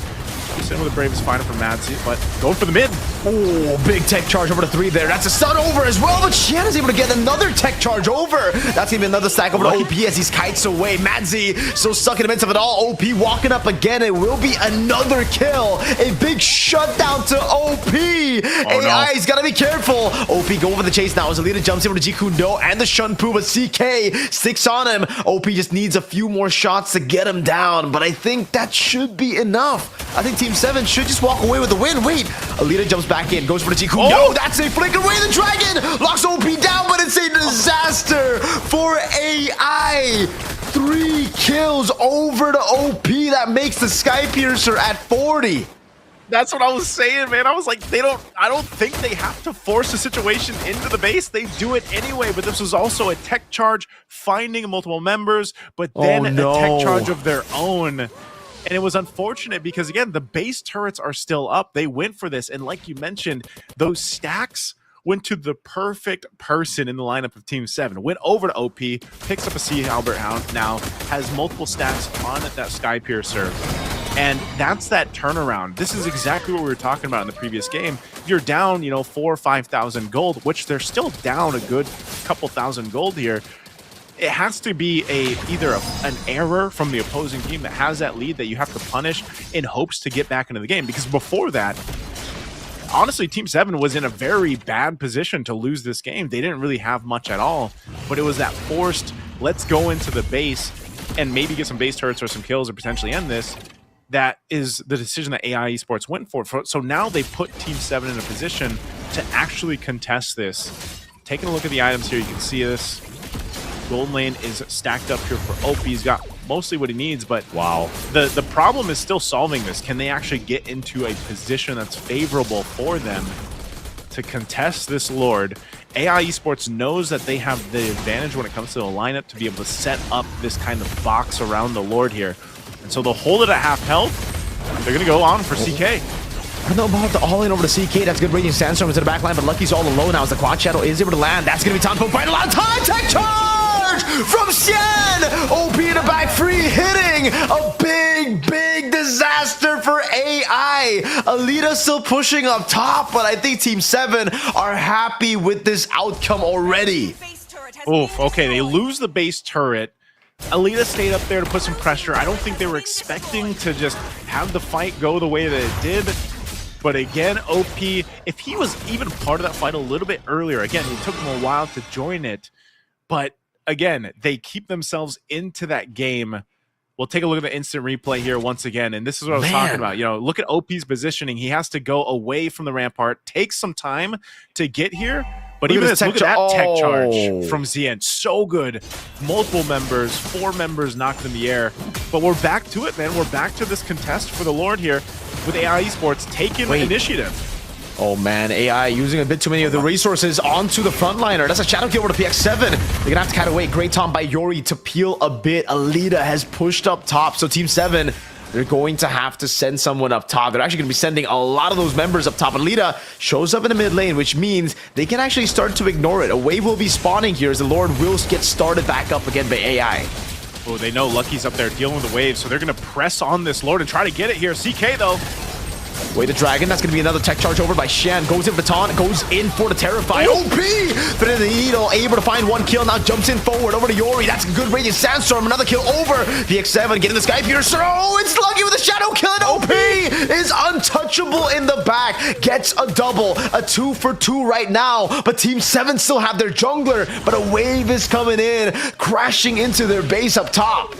He's in with the bravest fighter from Madzy, but going for the mid. Oh, big tech charge over to 3 there. That's a stun over as well, but Xian is able to get another tech charge over. That's even another stack over to OP as he kites away. Madzy still stuck in the midst of it all. OP walking up again. It will be another kill. A big shutdown to OP. AI's got to be careful. OP go over the chase now as Alita jumps over to Jikundo and the Shunpu, but CK sticks on him. OP just needs a few more shots to get him down, but I think that should be enough. I think Team 7 should just walk away with the win. Wait, Alita jumps back in, goes for the Jikundo. Oh, that's a flick away. The dragon locks OP down, but it's a disaster for AI. 3 kills over to OP. That makes the Skypiercer at 40. That's what I was saying, man. I was like, I don't think they have to force the situation into the base. They do it anyway, but this was also a tech charge, finding multiple members, but then a tech charge of their own. And it was unfortunate because, again, the base turrets are still up. They went for this. And like you mentioned, those stacks went to the perfect person in the lineup of Team 7. Went over to OP, picks up a Sea Halberd Hound, now has multiple stacks on that Skypiercer. And that's that turnaround. This is exactly what we were talking about in the previous game. You're down, 4,000 or 5,000 gold, which they're still down a good couple thousand gold here. It has to be either an error from the opposing team that has that lead that you have to punish in hopes to get back into the game. Because before that, honestly, Team 7 was in a very bad position to lose this game. They didn't really have much at all, but it was that forced, let's go into the base and maybe get some base turrets or some kills or potentially end this. That is the decision that AI Esports went for. So now they put Team 7 in a position to actually contest this. Taking a look at the items here, you can see this. Golden lane is stacked up here for OP. He's got mostly what he needs, but wow, the problem is still solving this. Can they actually get into a position that's favorable for them to contest this Lord AI Esports knows that they have the advantage when it comes to the lineup to be able to set up this kind of box around the Lord here. And so they'll hold it at half health. They're going to go on for CK. I don't know about the all-in over to CK. That's good Raging Sandstorm into the back line, but Lucky's all alone now as the Quad Shadow is able to land. That's going to be time for final on time. Tech charge from Xian! OP in the back, free hitting. A big disaster for AI. Alita still pushing up top, but I think Team 7 are happy with this outcome already. Oof, okay, they lose the base turret. Alita stayed up there to put some pressure. I don't think they were expecting to just have the fight go the way that it did. But again, OP, if he was even part of that fight a little bit earlier, again, it took him a while to join it. But again, they keep themselves into that game. We'll take a look at the instant replay here once again. And this is what I was talking about. You know, look at OP's positioning. He has to go away from the rampart, take some time to get here. But even this, look at that tech charge from Xian. So good. Multiple members, 4 members knocked in the air. But we're back to it, man. We're back to this contest for the Lord here with AI Esports taking initiative. Oh man, AI using a bit too many of the resources onto the frontliner. That's a shadow kill over to PX7. They're gonna have to cut away. Great Tom by Yori to peel a bit. Alita has pushed up top, so Team 7, they're going to have to send someone up top. They're actually going to be sending a lot of those members up top. Alita shows up in the mid lane, which means they can actually start to ignore it. A wave will be spawning here as the Lord will get started back up again by AI. Oh, they know Lucky's up there dealing with the waves, so they're going to press on this Lord and try to get it here. CK, though. Way the Dragon, that's going to be another tech charge over by Shen. Goes in for the taunt, goes in for the Terrify. OP! But in the Needle, able to find 1 kill, now jumps in forward over to Yori. That's a good Radiant Sandstorm, another kill over. VX7 getting the Sky Piercer. Oh, it's Lucky with a Shadow kill, and OP is untouchable in the back. Gets a double, a 2 for 2 right now. But Team 7 still have their jungler, but a wave is coming in, crashing into their base up top.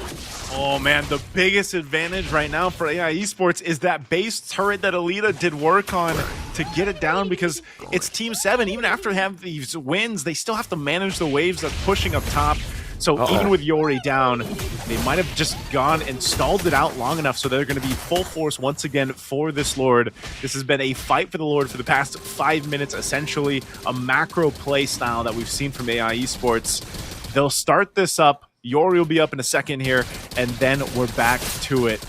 Oh man, the biggest advantage right now for AI Esports is that base turret that Alita did work on to get it down, because it's Team 7. Even after they have these wins, they still have to manage the waves that's pushing up top. So even with Yori down, they might have just gone and stalled it out long enough so they're going to be full force once again for this Lord. This has been a fight for the Lord for the past 5 minutes, essentially a macro play style that we've seen from AI Esports. They'll start this up. Yori will be up in a second here, and then we're back to it.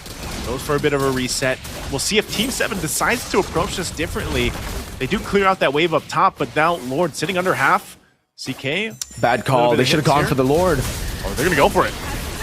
Goes for a bit of a reset. We'll see if Team 7 decides to approach this differently. They do clear out that wave up top, but now Lord sitting under half. CK? Bad call. They should have gone for the Lord. Oh, they're going to go for it.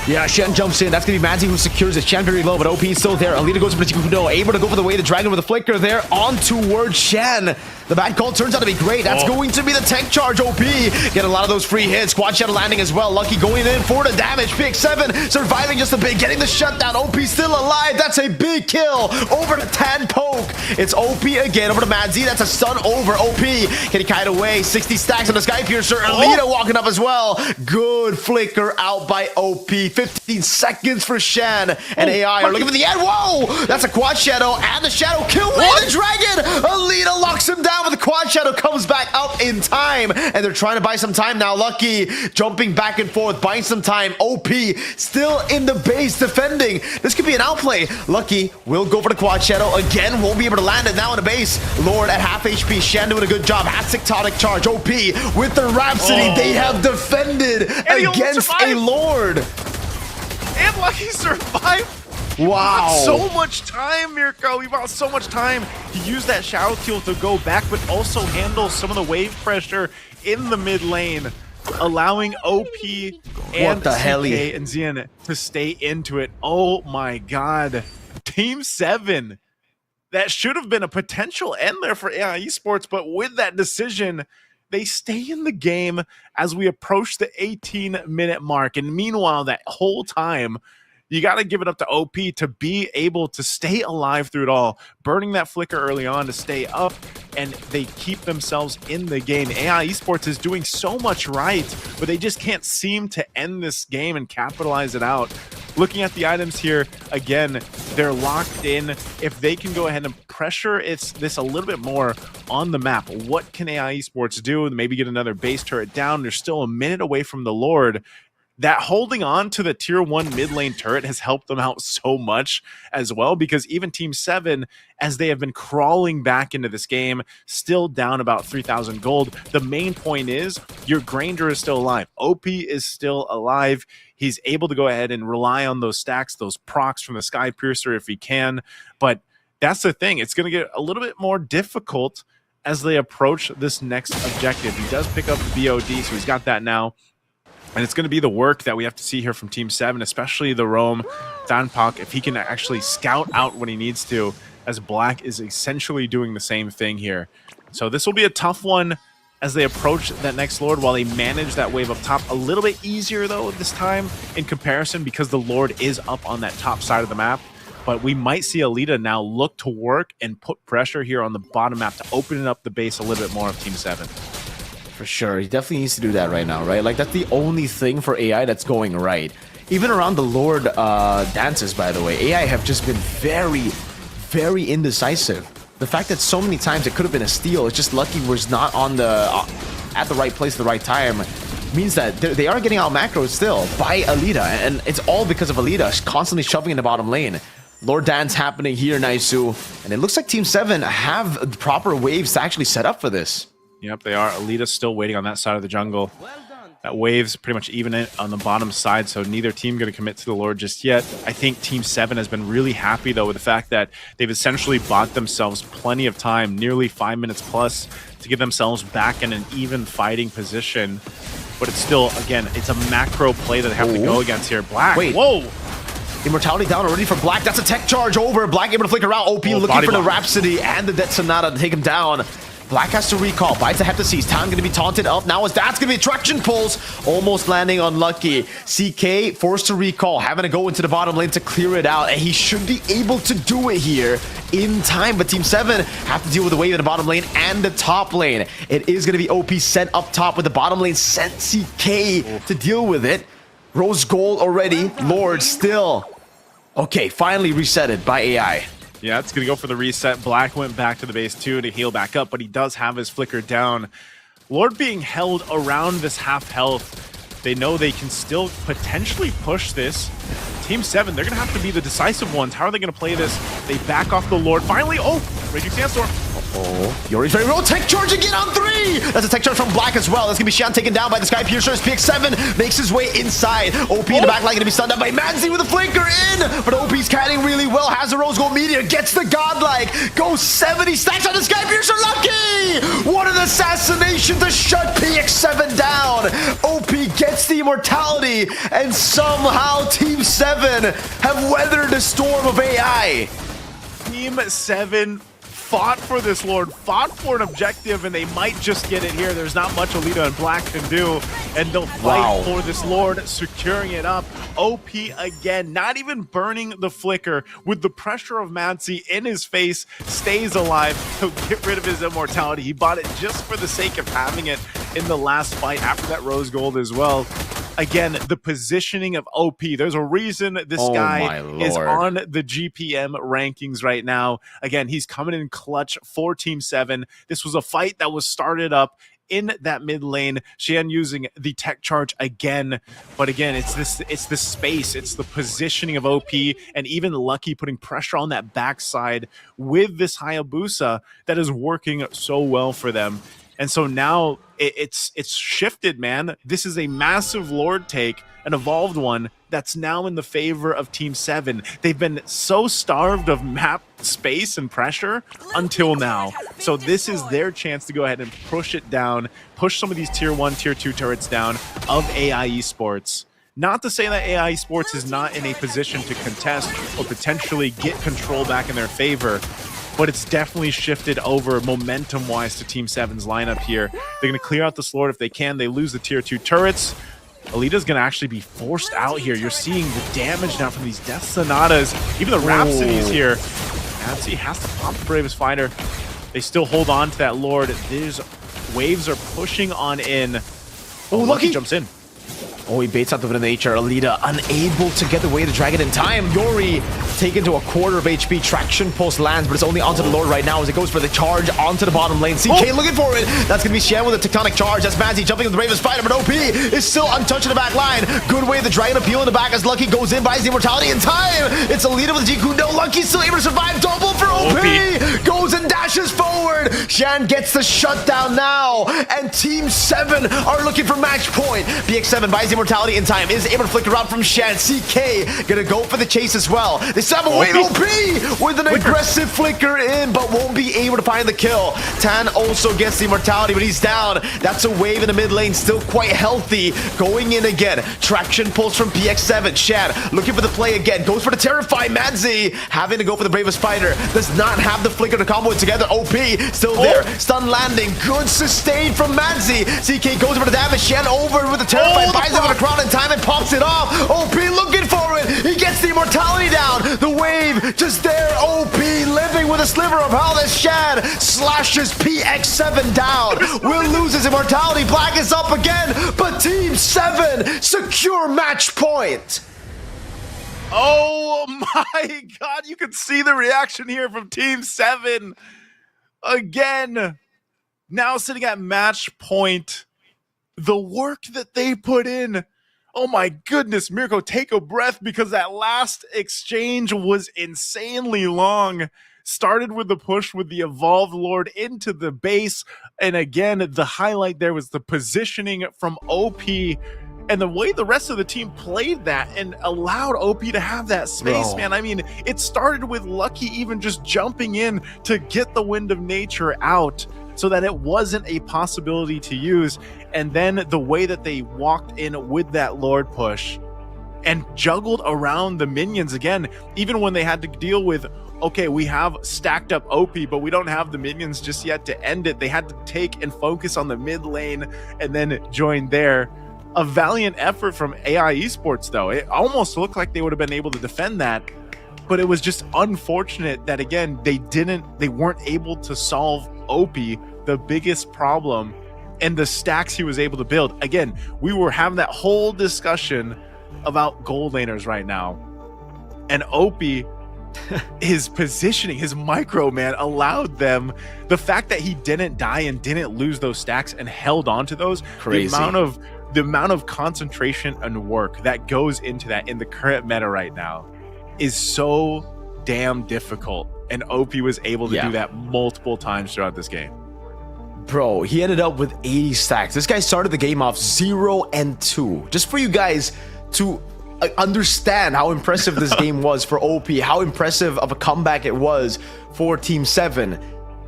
Yeah, Shen jumps in. That's going to be Manzi who secures it. Shen very low, but OP is still there. Alita goes for the Kudo. Able to go for the way the Dragon with a flicker there on towards Shen. The bad call turns out to be great. That's going to be the tech charge. OP get a lot of those free hits. Quad Shadow landing as well. Lucky going in for the damage. PX7 surviving just a bit. Getting the shutdown. OP still alive. That's a big kill. Over to Tan Poke. It's OP again. Over to Manzi. That's a stun over. OP. Can he kite away? 60 stacks on the Sky Piercer. Alita walking up as well. Good flicker out by OP. 15 seconds for Shen. And AI are looking for the end. Whoa! That's a Quad Shadow. And the Shadow kill with the Dragon. Alita locks him down. But the Quad Shadow comes back up in time, and they're trying to buy some time now. Lucky jumping back and forth, buying some time. OP still in the base defending. This could be an outplay. Lucky will go for the Quad Shadow again. Won't be able to land it now in the base. Lord at half HP. Shen doing a good job. Has Tectonic Charge. OP with the Rhapsody. They have defended against a Lord. And Lucky survived. Wow. So much time, Mirko. We've got so much time to use that Shadow Kill to go back, but also handle some of the wave pressure in the mid lane, allowing OP and CK and Xian to stay into it. Oh my god. Team 7. That should have been a potential end there for AI Esports, but with that decision, they stay in the game as we approach the 18-minute mark. And meanwhile, that whole time, you got to give it up to OP to be able to stay alive through it all, burning that flicker early on to stay up, and they keep themselves in the game. AI Esports is doing so much right, but they just can't seem to end this game and capitalize it out. Looking at the items here, again, they're locked in. If they can go ahead and pressure this a little bit more on the map, what can AI Esports do? Maybe get another base turret down. They're still a minute away from the Lord. that holding on to the tier 1 mid lane turret has helped them out so much as well, because even Team 7, as they have been crawling back into this game, still down about 3,000 gold. The main point is your Granger is still alive. OP is still alive. He's able to go ahead and rely on those stacks, those procs from the Sky Piercer if he can. But that's the thing. It's going to get a little bit more difficult as they approach this next objective. He does pick up the BOD, so he's got that now. And it's going to be the work that we have to see here from Team 7, especially the roam, Danpak, if he can actually scout out what he needs to, as Black is essentially doing the same thing here. So this will be a tough one as they approach that next Lord, while they manage that wave up top. A little bit easier, though, this time in comparison, because the Lord is up on that top side of the map. But we might see Alita now look to work and put pressure here on the bottom map to open up the base a little bit more of Team 7. For sure, he definitely needs to do that right now, right? Like, that's the only thing for AI that's going right. Even around the Lord dances, by the way, AI have just been very, very indecisive. The fact that so many times it could have been a steal, it's just lucky was not on the at the right place at the right time, means that they are getting out macros still by Alita, and it's all because of Alita constantly shoving in the bottom lane. Lord dance happening here, Naisu, and it looks like Team 7 have the proper waves to actually set up for this. Yep, they are. Alita's still waiting on that side of the jungle. That wave's pretty much even it on the bottom side, so neither team going to commit to the Lord just yet. I think Team 7 has been really happy, though, with the fact that they've essentially bought themselves plenty of time, nearly 5 minutes plus, to get themselves back in an even fighting position. But it's still, again, it's a macro play that they have to go against here. Black, wait. Whoa! Immortality down already for Black. That's a tech charge over. Black able to flicker out. OP looking for the Rhapsody and the Death Sonata to take him down. Black has to recall. Bites a Heptaseas. Town going to be taunted up now as that's going to be attraction pulls. Almost landing unlucky. CK forced to recall. Having to go into the bottom lane to clear it out. And he should be able to do it here in time. But Team 7 have to deal with the wave in the bottom lane and the top lane. It is going to be OP sent up top with the bottom lane sent CK to deal with it. Rose gold already. Lord still. Okay, finally resetted by AI. Yeah, it's going to go for the reset. Black went back to the base too to heal back up, but he does have his flicker down. Lord being held around this half health. They know they can still potentially push this. Team 7, they're going to have to be the decisive ones. How are they going to play this? They back off the Lord. Finally, Raging Sandstorm. Yori's very real. Tech charge again on 3! That's a tech charge from Black as well. That's going to be Xian taken down by the Sky Piercers. PX7 makes his way inside. OP in the back line going to be stunned up by Manzi with a flinker in. But OP's catting really well. Has the Rose Gold Meteor. Gets the Godlike. Goes 70 stacks on the Sky Piercer. Lucky! What an assassination to shut PX7 down. OP gets the immortality. And somehow Team 7 have weathered the storm of AI. Team 7 fought for this Lord, fought for an objective, and they might just get it here. There's not much Alita and Black can do, and they'll fight for this Lord, securing it up. OP again, not even burning the flicker with the pressure of Mansi in his face, stays alive. He'll get rid of his immortality. He bought it just for the sake of having it in the last fight after that Rose Gold as well. Again, the positioning of OP. There's a reason this guy is on the GPM rankings right now. Again, he's coming in clutch for Team 7. This was a fight that was started up in that mid lane. Xian using the tech charge again. But again, it's the space. It's the positioning of OP, and even Lucky putting pressure on that backside with this Hayabusa that is working so well for them. And so now it's shifted, man. This is a massive Lord take, an evolved one, that's now in the favor of Team 7. They've been so starved of map space and pressure until now. So this is their chance to go ahead and push it down, push some of these tier 1, tier 2 turrets down of AI Esports. Not to say that AI Esports is not in a position to contest or potentially get control back in their favor, but it's definitely shifted over momentum-wise to Team 7's lineup here. They're going to clear out this Lord if they can. They lose the tier 2 turrets. Alita's going to actually be forced out here. You're seeing the damage now from these Death Sonatas, even the Rhapsodies here. Nancy has to pop the Bravest Fighter. They still hold on to that Lord. These waves are pushing on in. Lucky jumps in. He baits out the nature. Alita unable to get away the dragon in time. Yori taken to a quarter of HP. Traction Pulse lands, but it's only onto the Lord right now as it goes for the charge onto the bottom lane. CK looking for it. That's going to be Shen with a Tectonic Charge. That's Manzi jumping with the Raven Spider, but OP is still untouched in the back line. Good way the Dragon Appeal in the back as Lucky goes in, buys the Immortality in time. It's a leader with Jiku. No, Lucky's still able to survive. Double for OP. Goes and dashes forward. Shan gets the shutdown now, and Team 7 are looking for match point. BX7 buys the Immortality in time, is able to flick around from Shan. CK gonna go for the chase as well. They still have a wait OP with an aggressive flicker in, but won't be able to find the kill. Tan also gets the Immortality, but he's down. That's a wave in the mid lane, still quite healthy. Going in again. Traction Pulse from PX7. Shan looking for the play again. Goes for the Terrify. Manzi having to go for the Bravest Spider. Does not have the flicker to combo it together. OP still there. Stun landing. Good sustain from Manzi. CK goes for the damage. Shan over with the Terrify. Buys it with a crown in time and pops it off. OP looking for it. He gets the Immortality down. The wave just there. OP living with a sliver of health as Shan slashes PX7 down. Will lose his Immortality. Black is up again, but Team 7 secure match point. Oh my god, you can see the reaction here from Team 7. Again, now sitting at match point. The work that they put in. Oh my goodness, Mirko, take a breath because that last exchange was insanely long. Started with the push with the Evolved Lord into the base. And again, the highlight there was the positioning from OP and the way the rest of the team played that and allowed OP to have that space, man. I mean, it started with Lucky even just jumping in to get the Wind of Nature out so that it wasn't a possibility to use. And then the way that they walked in with that Lord push and juggled around the minions again, even when they had to deal with, okay, we have stacked up OP, but we don't have the minions just yet to end it. They had to take and focus on the mid lane and then join there. A valiant effort from AI Esports, though. It almost looked like they would have been able to defend that, but it was just unfortunate that, again, they weren't able to solve OP, the biggest problem, and the stacks he was able to build. Again, we were having that whole discussion about gold laners right now, and OP, his positioning, his micro, man, allowed them, the fact that he didn't die and didn't lose those stacks and held on to those, crazy. The amount of concentration and work that goes into that in the current meta right now is so damn difficult, and OP was able to do that multiple times throughout this game. Bro, he ended up with 80 stacks. This guy started the game off 0 and 2. Just for you guys to understand how impressive this game was for OP, how impressive of a comeback it was for Team 7.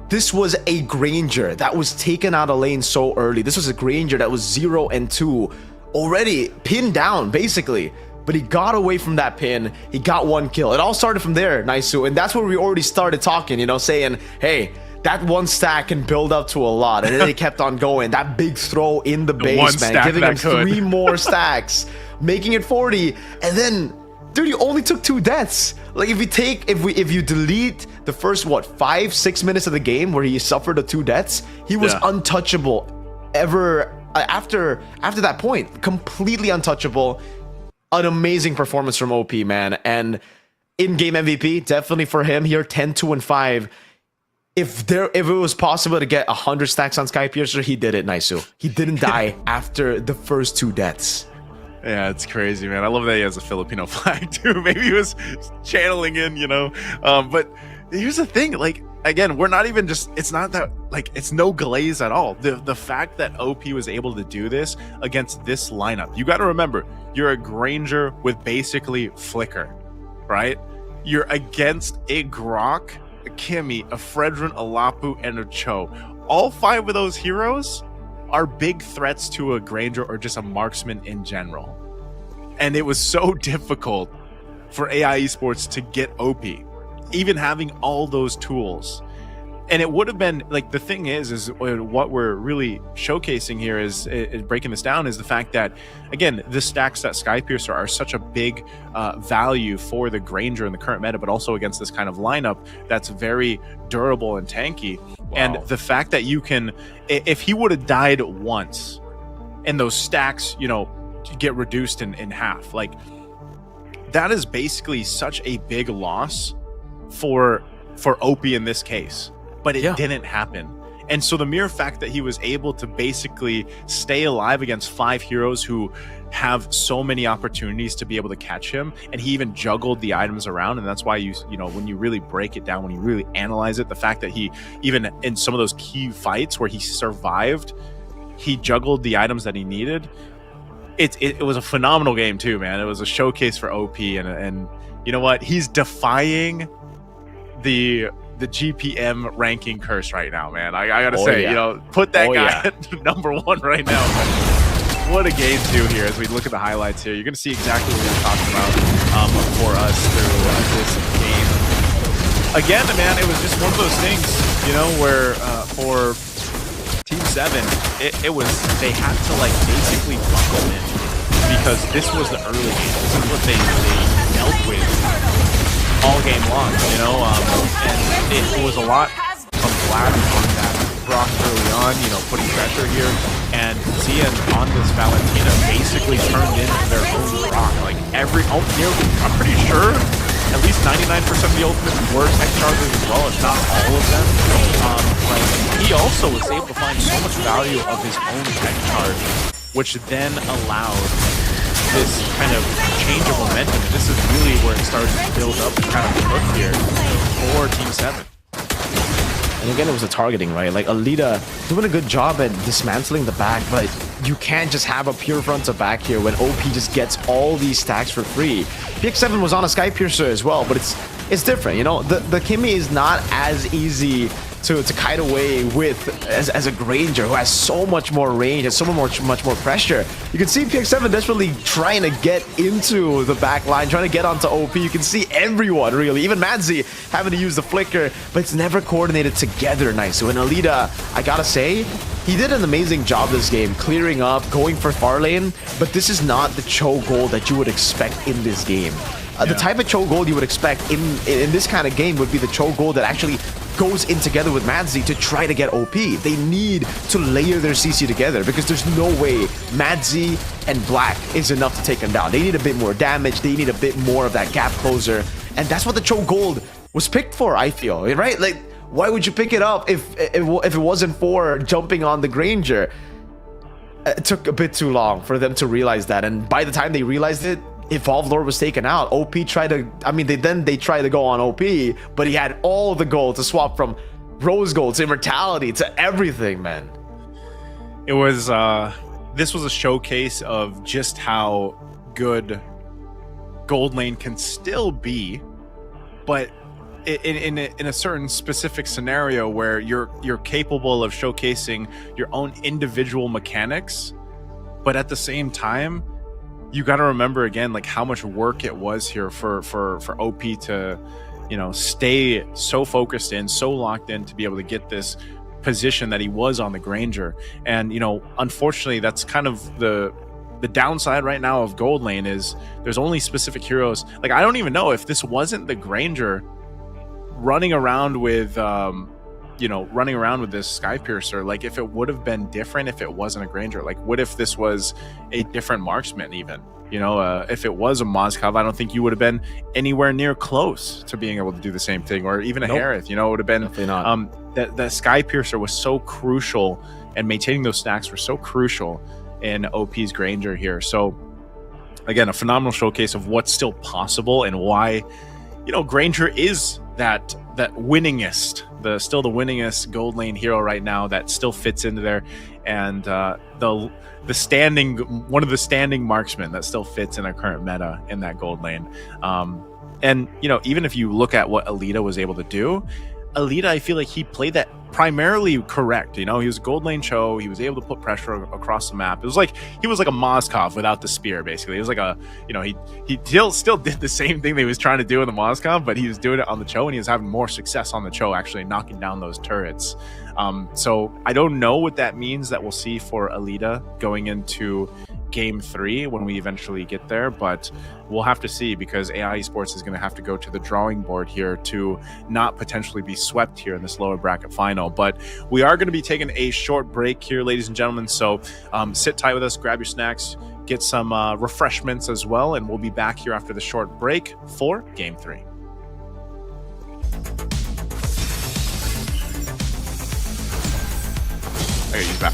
This was a Granger that was taken out of lane so early. This was a Granger that was 0 and 2, already pinned down, basically. But he got away from that pin. He got one kill. It all started from there, Naisu. And that's where we already started talking, you know, saying, hey, that one stack can build up to a lot. And then they kept on going. That big throw in the base, man, giving him 3 more stacks, making it 40. And then, dude, you only took 2 deaths. Like, if you delete the first, what, 5-6 minutes of the game where he suffered the 2 deaths, he was untouchable ever after that point. Completely untouchable. An amazing performance from OP, man. And in-game MVP, definitely for him here, 10-2-5. If it was possible to get 100 stacks on Skypiercer, he did it, Naisu. He didn't die after the first 2 deaths. Yeah, it's crazy, man. I love that he has a Filipino flag, too. Maybe he was channeling in, you know. But here's the thing, like, again, we're not even just, it's not that, like, it's no glaze at all. The fact that OP was able to do this against this lineup, you got to remember, you're a Granger with basically Flicker, right? You're against a Grok, a Kimmy, a Fredrin, a Lapu, and a Cho. All 5 of those heroes are big threats to a Granger or just a marksman in general. And it was so difficult for AI Esports to get OP, even having all those tools. And it would have been, like, the thing is what we're really showcasing here is breaking this down is the fact that, again, the stacks that Skypiercer are such a big value for the Granger in the current meta, but also against this kind of lineup that's very durable and tanky. Wow. And the fact that you can, if he would have died once and those stacks, you know, get reduced in half, like, that is basically such a big loss for OP in this case, but it didn't happen. And so the mere fact that he was able to basically stay alive against 5 heroes who have so many opportunities to be able to catch him, and he even juggled the items around, and that's why you know, when you really break it down, when you really analyze it, the fact that he, even in some of those key fights where he survived, he juggled the items that he needed. It was a phenomenal game too, man. It was a showcase for OP, and you know what? He's defying the GPM ranking curse right now, man. I gotta say, you know, put that guy at number 1 right now. What a game too here. As we look at the highlights here, you're gonna see exactly what we're talking about for us through this game. Again, man, it was just one of those things, you know, where for Team 7, it was, they had to like basically buckle in, because this was the early game. This is what they dealt with all game long, you know, and it was a lot from Vlad on that Brock early on, you know, putting pressure here, and Xian on this Valentina basically turned into their own Brock. Like I'm pretty sure at least 99% of the ultimates were tech charges as well, if not all of them. But he also was able to find so much value of his own tech charge, which then allowed this kind of change of momentum. And this is really where it started to build up kind of hook here for Team 7. And again, it was the targeting, right? Like Alita doing a good job at dismantling the back, but you can't just have a pure front to back here when OP just gets all these stacks for free. PX7 was on a Sky Piercer as well, but it's different, you know? The Kimmy is not as easy to kite away with as a Granger who has so much more range and so much more pressure. You can see PX7 desperately trying to get into the back line, trying to get onto OP. You can see everyone, really, even Madzi having to use the flicker, but it's never coordinated together nice. So in Alita, I gotta say, he did an amazing job this game, clearing up, going for far lane, but this is not the Cho goal that you would expect in this game. The type of Cho goal you would expect in this kind of game would be the Cho goal that actually goes in together with Madzi to try to get OP. They need to layer their CC together, because there's no way Madzi and Black is enough to take them down. They need a bit more damage. They need a bit more of that gap closer. And that's what the Cho Gold was picked for, I feel, right? Like, why would you pick it up if it wasn't for jumping on the Granger? It took a bit too long for them to realize that. And by the time they realized it, Evolved Lord was taken out. OP tried to, I mean, they tried to go on OP, but he had all the gold to swap from Rose Gold to Immortality to everything, man. It was, this was a showcase of just how good Gold Lane can still be, but in a certain specific scenario where you're capable of showcasing your own individual mechanics, but at the same time, you got to remember again, like, how much work it was here for OP to, you know, stay so focused in, so locked in to be able to get this position that he was on the Granger. And, you know, unfortunately, that's kind of the downside right now of Gold Lane is there's only specific heroes. Like, I don't even know if this wasn't the Granger running around with, you know, running around with this Sky Piercer, like, if it would have been different if it wasn't a Granger. Like, what if this was a different marksman even? You know, if it was a Moskov, I don't think you would have been anywhere near close to being able to do the same thing, or even a Harith. You know, it would have been definitely not. That Sky Piercer was so crucial, and maintaining those stacks were so crucial in OP's Granger here. So again, a phenomenal showcase of what's still possible and why, you know, Granger is that winningest, still the winningest Gold Lane hero right now that still fits into there, and the standing, one of the standing marksmen that still fits in our current meta in that Gold Lane. And, you know, even if you look at what Alita was able to do, Alita, I feel like he played that primarily correct. You know, he was a Gold Lane Cho. He was able to put pressure across the map. It was like he was like a Moskov without the spear, basically. It was like a, you know, he still did the same thing that he was trying to do in the Moskov, but he was doing it on the Cho, and he was having more success on the Cho, actually knocking down those turrets. So I don't know what that means that we'll see for Alita going into Game 3 when we eventually get there, but we'll have to see, because AI Esports is going to have to go to the drawing board here to not potentially be swept here in this lower bracket final. But we are going to be taking a short break here, ladies and gentlemen, so sit tight with us, grab your snacks, get some refreshments as well, and we'll be back here after the short break for Game 3. Okay, he's back.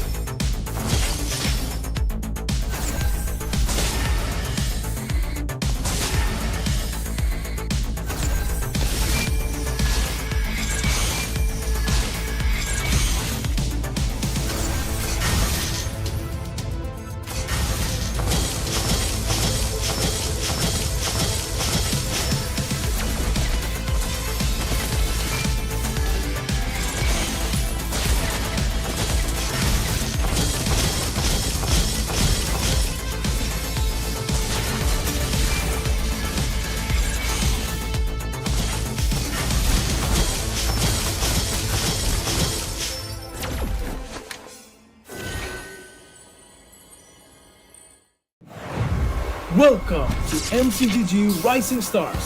Welcome to MCGG Rising Stars.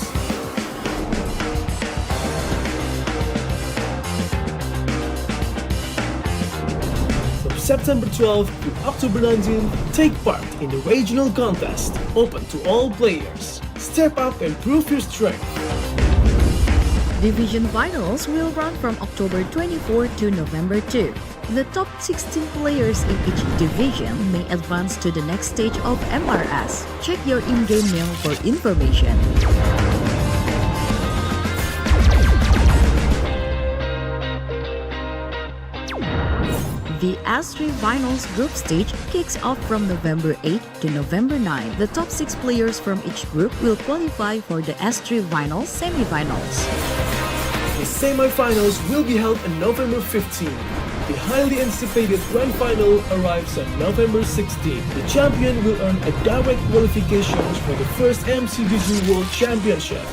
From September 12th to October 19th, take part in the regional contest, open to all players. Step up and prove your strength. Division finals will run from October 24 to November 2. The top 16 players in each division may advance to the next stage of MRS. Check your in-game mail for information. The S3 Finals group stage kicks off from November 8 to November 9. The top 6 players from each group will qualify for the S3 Finals semi-finals. The semi-finals will be held on November 15. The highly anticipated grand final arrives on November 16. The champion will earn a direct qualification for the first MCGG World Championship.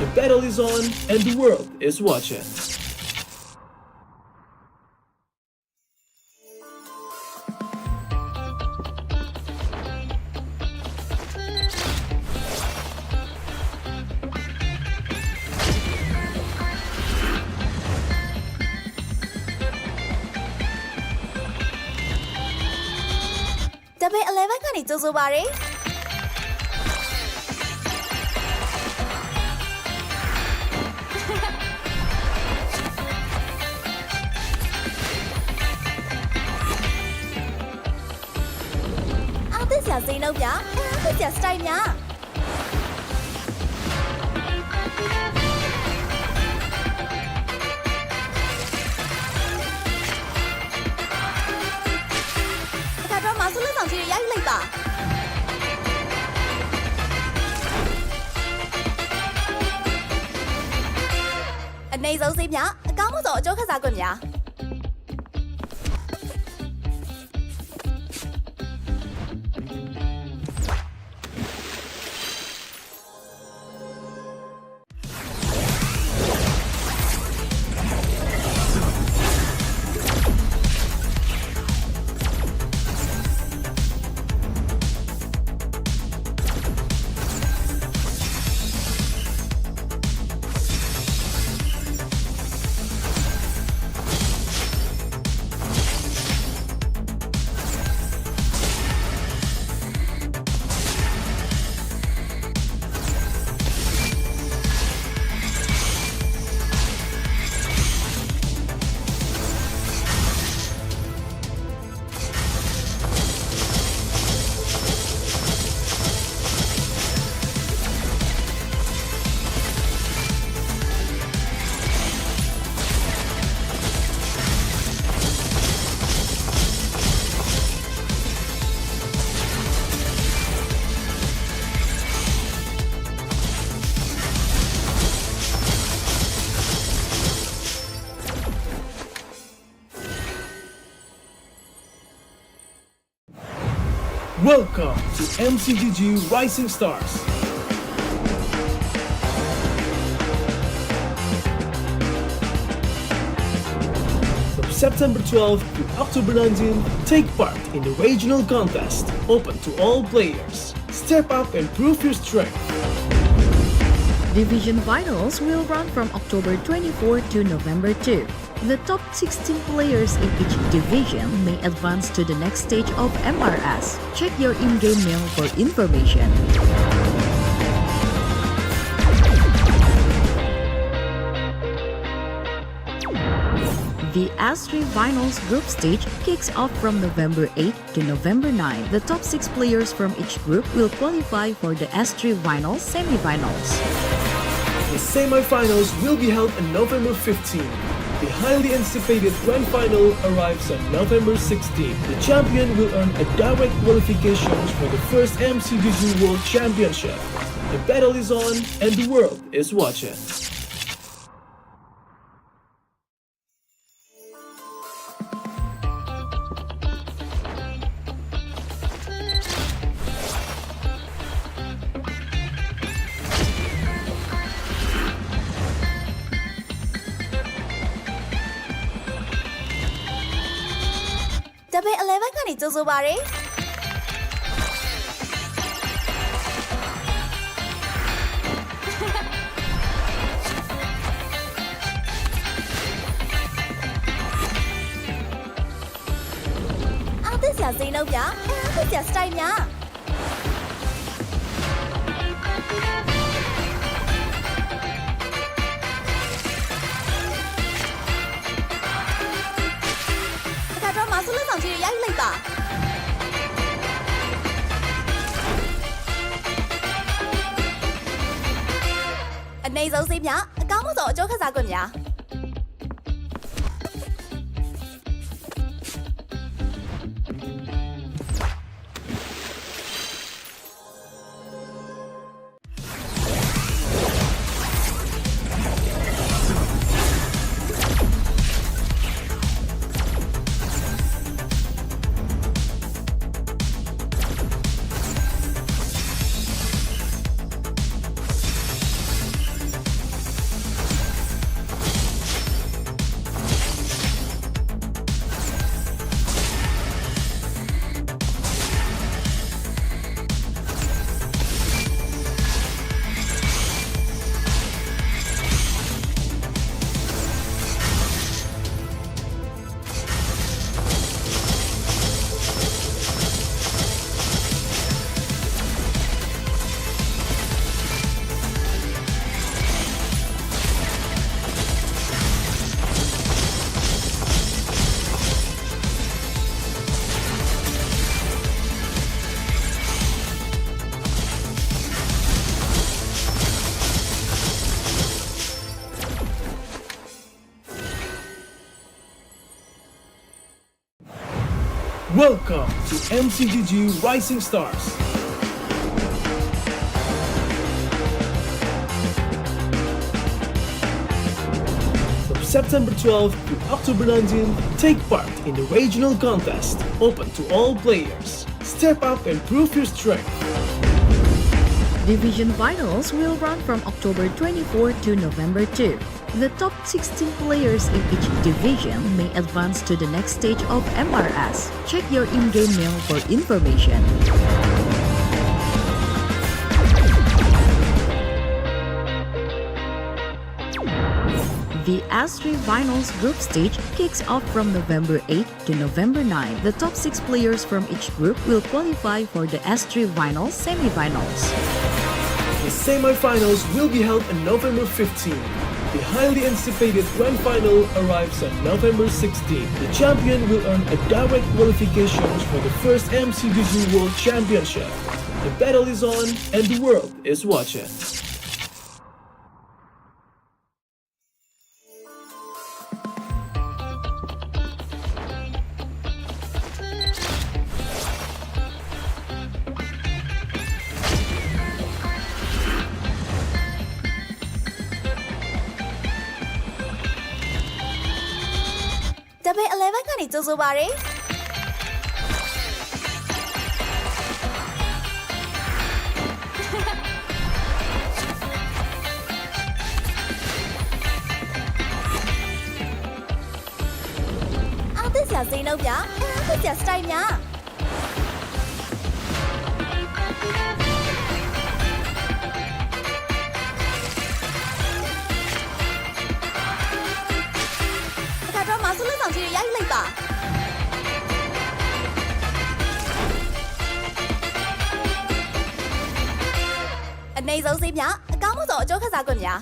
The battle is on and the world is watching. Dabei 11 ကနေကြိုဆိုပါရစေအားသစ်စရာစိမ်းနှုတ်ပြအားသစ်စရာစတိုင်များဆူလက်ဆောင်ကြီးရိုက်လိုက်ပါအနေဆုံးစိတ်များအကောင်းဆုံးအကျိုးခစားခွင့်များ Welcome to MCGG Rising Stars. From September 12th to October 19th, take part in the regional contest, open to all players. Step up and prove your strength. Division finals will run from October 24 to November 2. The top 16 players in each division may advance to the next stage of MRS. Check your in-game mail for information. The S3 Finals group stage kicks off from November 8 to November 9. The top 6 players from each group will qualify for the S3 Finals semi-finals. The semi-finals will be held on November 15. The highly anticipated grand final arrives on November 16. The champion will earn a direct qualifications for the first MCGG World Championship. The battle is on and the world is watching. Double 11 ကနေကြိုဆိုပါရစေအားသစ်စရာစိန်တော့ဗျာအားသစ်စရာစတိုင်များဆုလက်ဆောင်ကြီးရိုက်လိုက်ပါအနေဆုံးစေးမြအကောင်းဆုံးအကျိုးခစားခွင့်များ Welcome to MCGG Rising Stars. From September 12th to October 19th, take part in the regional contest, open to all players. Step up and prove your strength. Division finals will run from October 24 to November 2. The top 16 players in each division may advance to the next stage of MRS. Check your in-game mail for information. The S3 Finals group stage kicks off from November 8 to November 9. The top 6 players from each group will qualify for the S3 Finals semi-finals. The semi-finals will be held on November 15. The highly anticipated grand final arrives on November 16. The champion will earn a direct qualifications for the first MCGG World Championship. The battle is on and the world is watching. Double 11ကနေကြိုဆိုပါရစေ ဈေးနှုန်းပြအဲ့ဒါစတိုင်များအခါတော့မဆုလက်ဆောင်ကြီးရိုက်လိုက်ပါအနေဆုံးဈေးပြအကောင်းဆုံးအကျိုးခစားခွင့်များ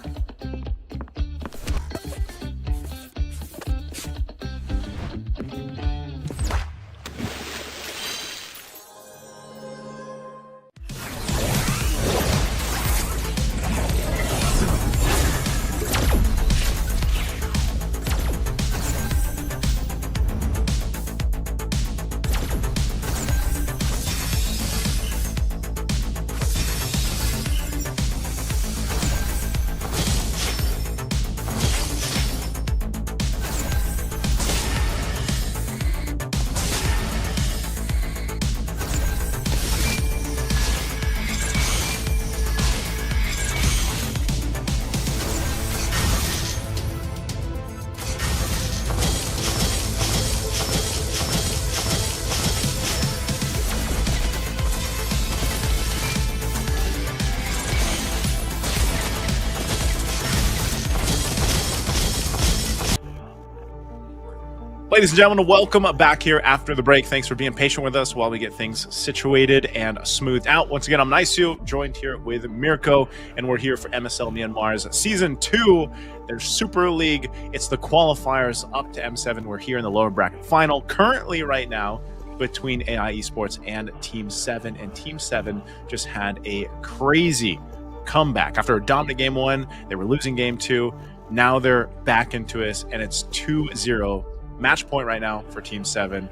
Ladies and gentlemen, welcome back here after the break. Thanks for being patient with us while we get things situated and smoothed out. Once again, I'm Naisu, joined here with Mirko, and we're here for MSL Myanmar's Season 2, their Super League. It's the qualifiers up to M7. We're here in the lower bracket final, currently right now, between AI Esports and Team 7. And Team 7 just had a crazy comeback. After a dominant Game 1, they were losing Game 2. Now they're back into it, and it's 2-0. Match point right now for Team 7.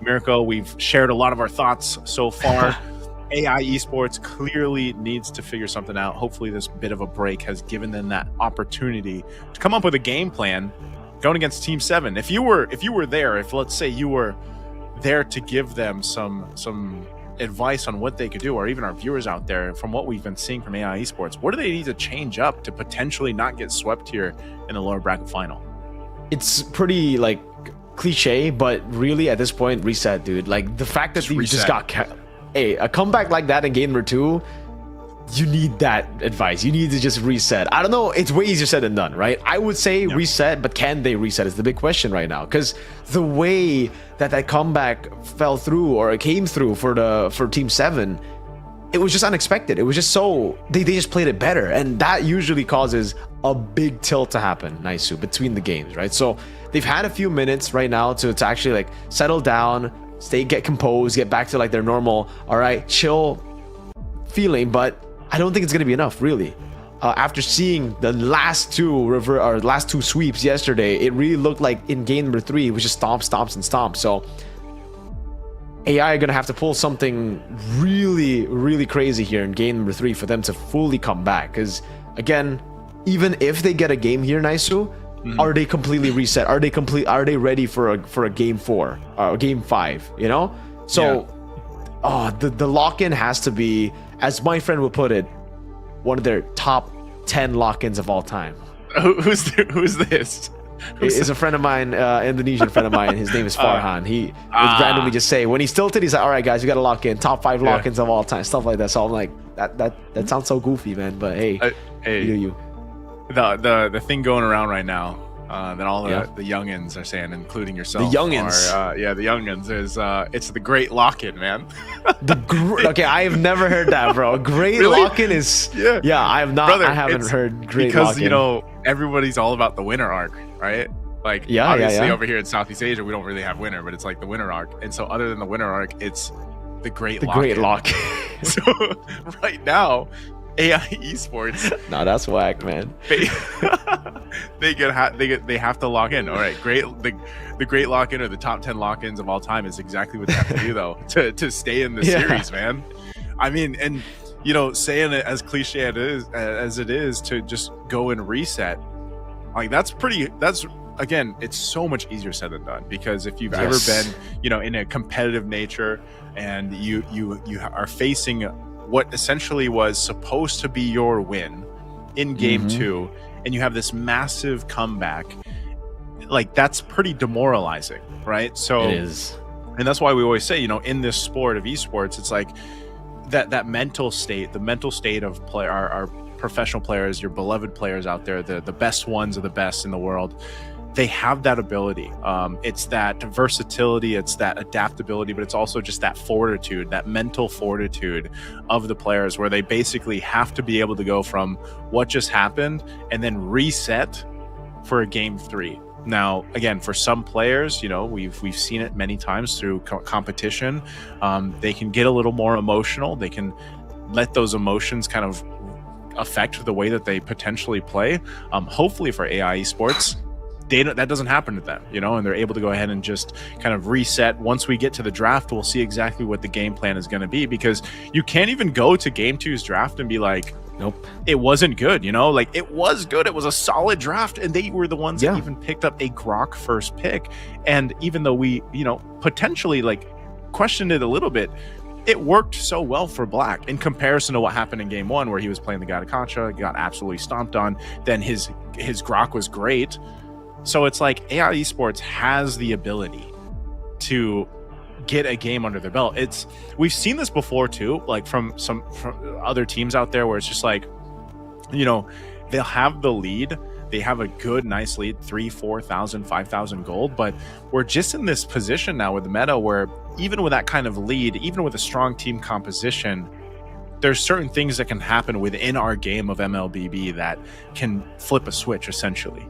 Mirko, we've shared a lot of our thoughts so far. AI Esports clearly needs to figure something out. Hopefully this bit of a break has given them that opportunity to come up with a game plan going against Team 7. If you were there, if let's say you were there to give them some advice on what they could do, or even our viewers out there, from what we've been seeing from AI Esports, what do they need to change up to potentially not get swept here in the lower bracket final? It's pretty like cliche, but really at this point, reset, dude. Like the fact that you just got a comeback like that in game number 2, you need that advice. You need to just reset. I don't know, it's way easier said than done, right? I would say reset, but can they reset is the big question right now, because the way that comeback fell through or it came through for Team 7, it was just unexpected. It was just so they just played it better, and that usually causes a big tilt to happen, Naisu, between the games, right? So they've had a few minutes right now to actually like settle down, get composed, get back to like their normal, all right, chill feeling. But I don't think it's gonna be enough, really. After seeing the last two sweeps yesterday, it really looked like in game number 3 it was just stomps and stomps. So AI are gonna have to pull something really, really crazy here in game number 3 for them to fully come back. Because again, even if they get a game here, Naisu, are they completely reset? Are they ready for a game 4 or game 5? You know, so the lock-in has to be, as my friend would put it, one of their top 10 lock-ins of all time. Who's this? It's a friend of mine, Indonesian friend of mine. His name is Farhan. He would randomly just say, when he's tilted, he's like, all right, guys, you got to lock in top 5 lock-ins of all time, stuff like that. So I'm like, that sounds so goofy, man. But hey, you. The thing going around right now that all the youngins are saying, including yourself. The youngins, the youngins is it's the great lock-in, man. Okay, I have never heard that, bro. Great really? Lock-in is I have not. Brother, I haven't heard great because lock-in. You know everybody's all about the winner arc, right? Like obviously over here in Southeast Asia we don't really have winner, but it's like the winner arc. And so other than the winner arc, it's the great lock-in. So right now, AI Esports. Nah, that's whack, man. They have to lock in. All right, the great lock-in, or the top 10 lock-ins of all time, is exactly what they have to do though to stay in the series, man. I mean, and you know, saying it as cliche as it is to just go and reset, like that's again, it's so much easier said than done, because if you've ever been, you know, in a competitive nature and you are facing what essentially was supposed to be your win in game 2, and you have this massive comeback, like that's pretty demoralizing, right? So It is. and that's why we always say, in this sport of esports, it's like that mental state, the mental state of our professional players, your beloved players out there, the best ones of the best in the world, they have that ability. It's that versatility, it's that adaptability, but it's also just that fortitude, that mental fortitude of the players, where they basically have to be able to go from what just happened and then reset for a game 3. Now, again, for some players, we've seen it many times through competition. They can get a little more emotional. They can let those emotions kind of affect the way that they potentially play. Hopefully for AI esports, that doesn't happen to them, and they're able to go ahead and just kind of reset. Once we get to the draft, we'll see exactly what the game plan is going to be, because you can't even go to game 2's draft and be like, nope, it wasn't good. Like, it was good. It was a solid draft, and they were the ones that even picked up a Grok first pick. And even though we, potentially like questioned it a little bit, it worked so well for Black in comparison to what happened in game 1, where he was playing the Gattacacha, got absolutely stomped on. Then his Grok was great. So it's like AI esports has the ability to get a game under their belt. We've seen this before too, like from other teams out there, where it's just like, they'll have the lead, they have a good, nice lead, 3,000, 4,000, 5,000 gold, but we're just in this position now with the meta where even with that kind of lead, even with a strong team composition, there's certain things that can happen within our game of MLBB that can flip a switch essentially.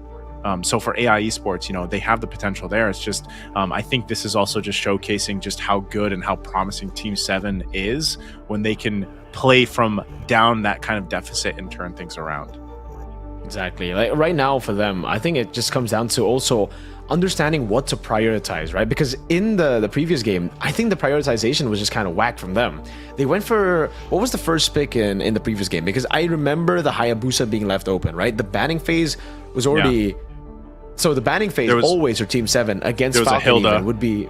So for AI esports, they have the potential there. It's just, I think this is also just showcasing just how good and how promising Team 7 is when they can play from down that kind of deficit and turn things around. Exactly. Like right now for them, I think it just comes down to also understanding what to prioritize, right? Because in the previous game, I think the prioritization was just kind of whacked from them. They went for, what was the first pick in the previous game? Because I remember the Hayabusa being left open, right? The banning phase was already... Yeah. So the banning phase always for Team 7 against Falcon even would be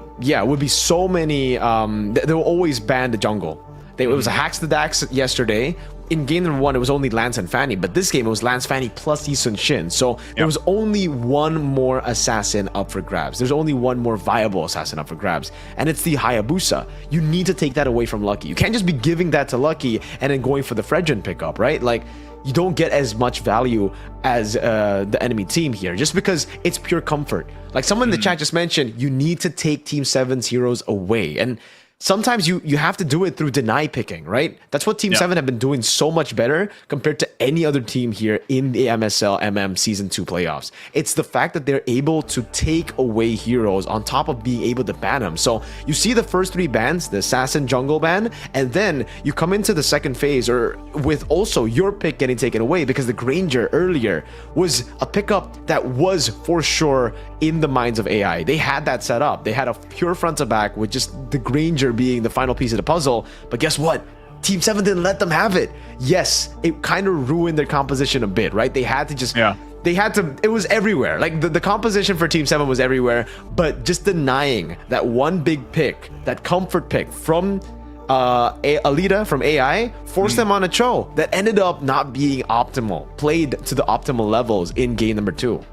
so many, they will always ban the jungle. It was a Hacks the Dax yesterday. In game number 1, it was only Lance and Fanny, but this game it was Lance, Fanny plus Yi Sun Shin. So there was only one more assassin up for grabs. There's only one more viable assassin up for grabs, and it's the Hayabusa. You need to take that away from Lucky. You can't just be giving that to Lucky and then going for the Fredrin pickup, right? Like, you don't get as much value as the enemy team here, just because it's pure comfort. Like someone in the chat just mentioned, you need to take Team 7's heroes away. And sometimes you have to do it through deny picking, right? That's what Team 7 have been doing so much better compared to any other team here in the MSL MM Season 2 playoffs. It's the fact that they're able to take away heroes on top of being able to ban them. So you see the first 3 bans, the Assassin Jungle ban, and then you come into the second phase or with also your pick getting taken away, because the Granger earlier was a pickup that was for sure in the minds of AI. They had that set up. They had a pure front to back with just the Granger being the final piece of the puzzle. But guess what? Team 7 didn't let them have it. Yes, it kind of ruined their composition a bit, right? They had to just... They had to... It was everywhere. Like, the composition for Team 7 was everywhere, but just denying that one big pick, that comfort pick from Alita from AI, forced them on a Cho that ended up not being optimal, played to the optimal levels in game number 2.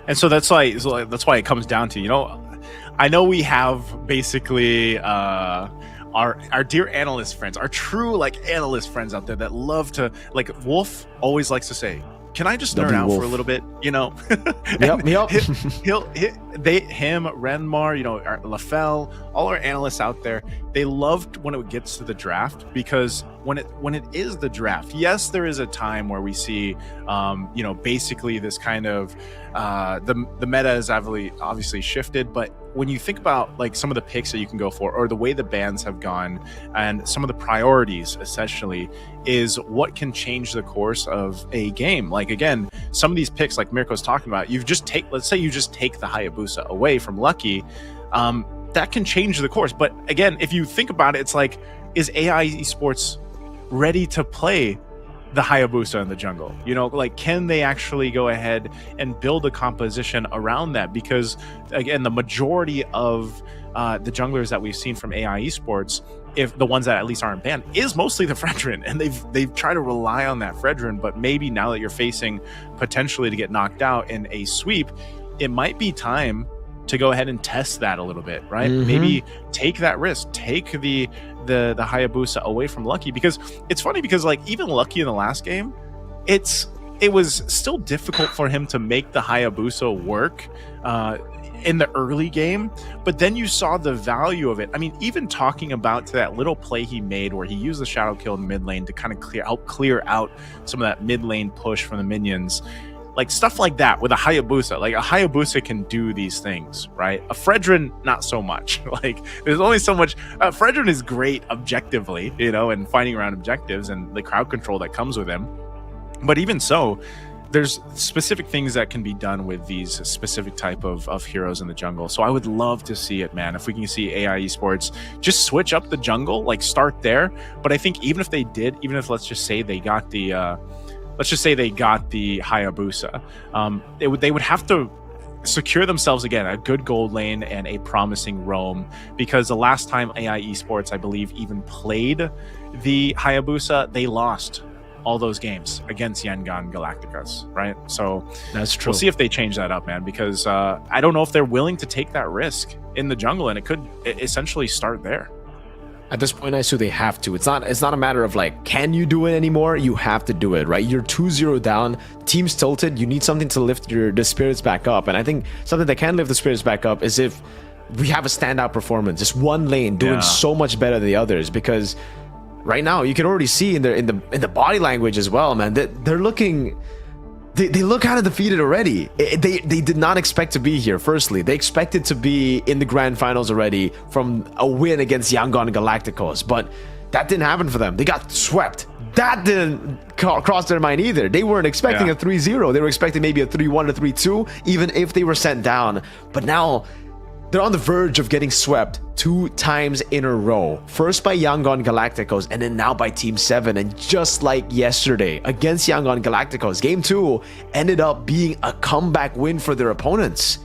And so that's why it comes down to, I know we have basically our dear analyst friends, our true analyst friends out there that love to, like Wolf always likes to say, can I just nerd out for a little bit? Him, Renmar, Lafell, all our analysts out there, they loved when it gets to the draft, because when it is the draft, yes, there is a time where we see, basically this kind of the meta is obviously shifted, but when you think about like some of the picks that you can go for, or the way the bans have gone, and some of the priorities essentially is what can change the course of a game. Like, again, some of these picks like Mirko's talking about, let's say you just take the Hayabusa away from Lucky, that can change the course. But again, if you think about it, it's like, is AI esports ready to play the Hayabusa in the jungle? Like, can they actually go ahead and build a composition around that? Because again, the majority of the junglers that we've seen from AI esports, if the ones that at least aren't banned, is mostly the Fredrin, and they've tried to rely on that Fredrin. But maybe now that you're facing potentially to get knocked out in a sweep, it might be time to go ahead and test that a little bit, right? Mm-hmm. Maybe take that risk, take the Hayabusa away from Lucky, because it's funny because like even Lucky in the last game, it was still difficult for him to make the Hayabusa work in the early game, but then you saw the value of it. I mean, even talking about that little play he made where he used the shadow kill in the mid lane to kind of help clear out some of that mid lane push from the minions, like stuff like that with a Hayabusa. Like a Hayabusa can do these things, right? A Fredrin, not so much. Like there's only so much. Fredrin is great objectively, you know, and fighting around objectives and the crowd control that comes with him. But even so, there's specific things that can be done with these specific type of heroes in the jungle. So I would love to see it, man. If we can see AI Esports just switch up the jungle, like start there. But I think even if they did, even if let's just say they got the Hayabusa, they would have to secure themselves again a good gold lane and a promising roam, because the last time AI Esports, I believe, even played the Hayabusa, they lost all those games against Yangon Galacticos, right? So that's true. We'll see if they change that up, man, because I don't know if they're willing to take that risk in the jungle, and it could essentially start there. At this point, I assume they have to. It's not a matter of like, can you do it anymore? You have to do it, right? You're 2-0 down, team's tilted, you need something to lift the spirits back up. And I think something that can lift the spirits back up is if we have a standout performance, just one lane doing so much better than the others, because right now, you can already see in the body language as well, man. They're looking, they look kind of defeated already. They did not expect to be here. Firstly, they expected to be in the grand finals already from a win against Yangon Galacticos, but that didn't happen for them. They got swept. That didn't cross their mind either. They weren't expecting a 3-0. They were expecting maybe a 3-1 or 3-2, even if they were sent down. But now they're on the verge of getting swept 2 times in a row. First by Yangon Galacticos, and then now by Team 7. And just like yesterday against Yangon Galacticos, Game 2 ended up being a comeback win for their opponents.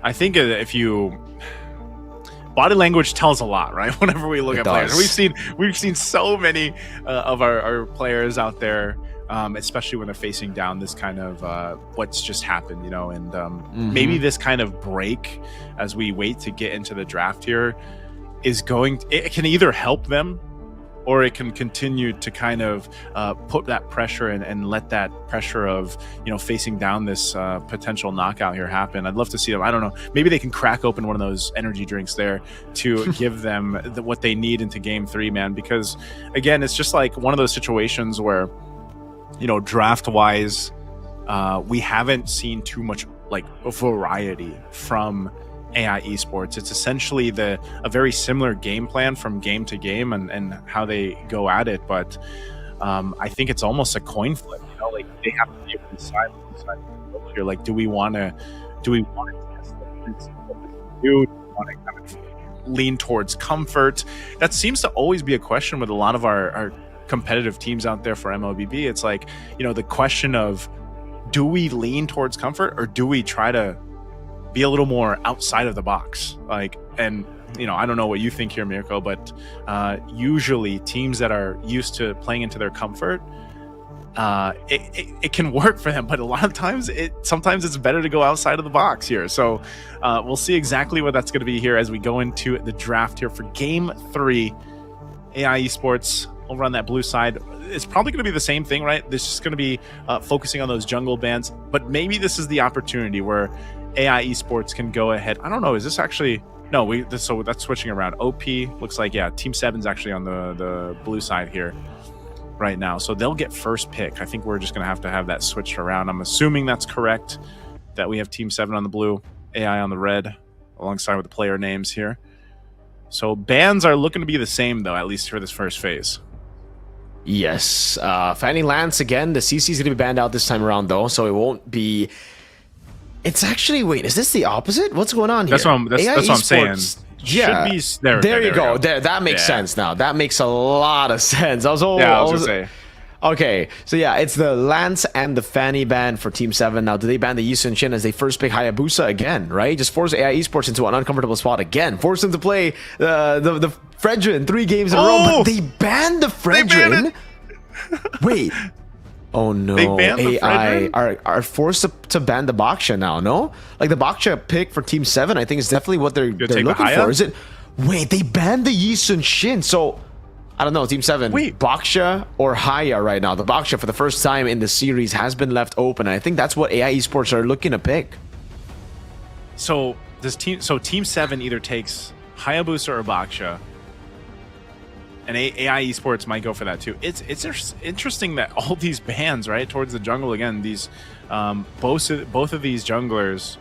I think if you... Body language tells a lot, right? Whenever we look at players. We've seen so many of our players out there, especially when they're facing down this kind of what's just happened, you know, and maybe this kind of break as we wait to get into the draft here is it can either help them, or it can continue to kind of put that pressure and let that pressure of, you know, facing down this potential knockout here happen. I'd love to see them. I don't know. Maybe they can crack open one of those energy drinks there to give them what they need into Game 3, man. Because again, it's just like one of those situations where, you know, draft-wise, we haven't seen too much like variety from AI Esports. It's essentially a very similar game plan from game to game and how they go at it. But I think it's almost a coin flip. You know, like they have to be able to decide here. Like, do we want to test this? Do we want to kind of lean towards comfort? That seems to always be a question with a lot of our competitive teams out there for MLBB. It's like, you know, the question of, do we lean towards comfort, or do we try to be a little more outside of the box? Like, and you know, I don't know what you think here, Mirko, but usually teams that are used to playing into their comfort, it can work for them, but a lot of times sometimes it's better to go outside of the box here. So we'll see exactly what that's going to be here as we go into the draft here for Game 3. AI Esports over on that blue side, it's probably going to be the same thing, right? This is going to be focusing on those jungle bans, but maybe this is the opportunity where AI Esports can go ahead. I don't know, is this actually... No, so that's switching around. OP looks like, yeah, Team 7's actually on the blue side here right now, so they'll get first pick. I think we're just going to have that switched around. I'm assuming that's correct, that we have Team 7 on the blue, AI on the red, alongside with the player names here. So bans are looking to be the same, though, at least for this first phase. Yes. Fanny Lance, again, the CC is going to be banned out this time around, though, so it won't be... It's actually... Wait, is this the opposite? What's going on here? That's what I'm saying. Yeah. Should be... There you go. That makes sense now. That makes a lot of sense. I was going to say... Okay, so yeah, it's the Lance and the Fanny ban for Team 7. Now, do they ban the Yi Sun Shin as they first pick Hayabusa again, right? Just force AI Esports into an uncomfortable spot again. Force them to play the Fredrin 3 games in a row, but they banned the Fredrin. Wait, Oh no, They banned the AI Fredrin? are forced to ban the Baksha now, no? Like the Baksha pick for Team 7, I think is definitely what they're take the looking Haya? for. Is it? Wait, they banned the Yi Sun Shin, so I don't know, Team 7, Wait. Baksha or Haya right now. The Baksha for the first time in the series has been left open, and I think that's what AI Esports are looking to pick. So Team 7 either takes Hayabusa or Baksha. And AI Esports might go for that too. It's interesting that all these bans, right, towards the jungle again, these both of these junglers,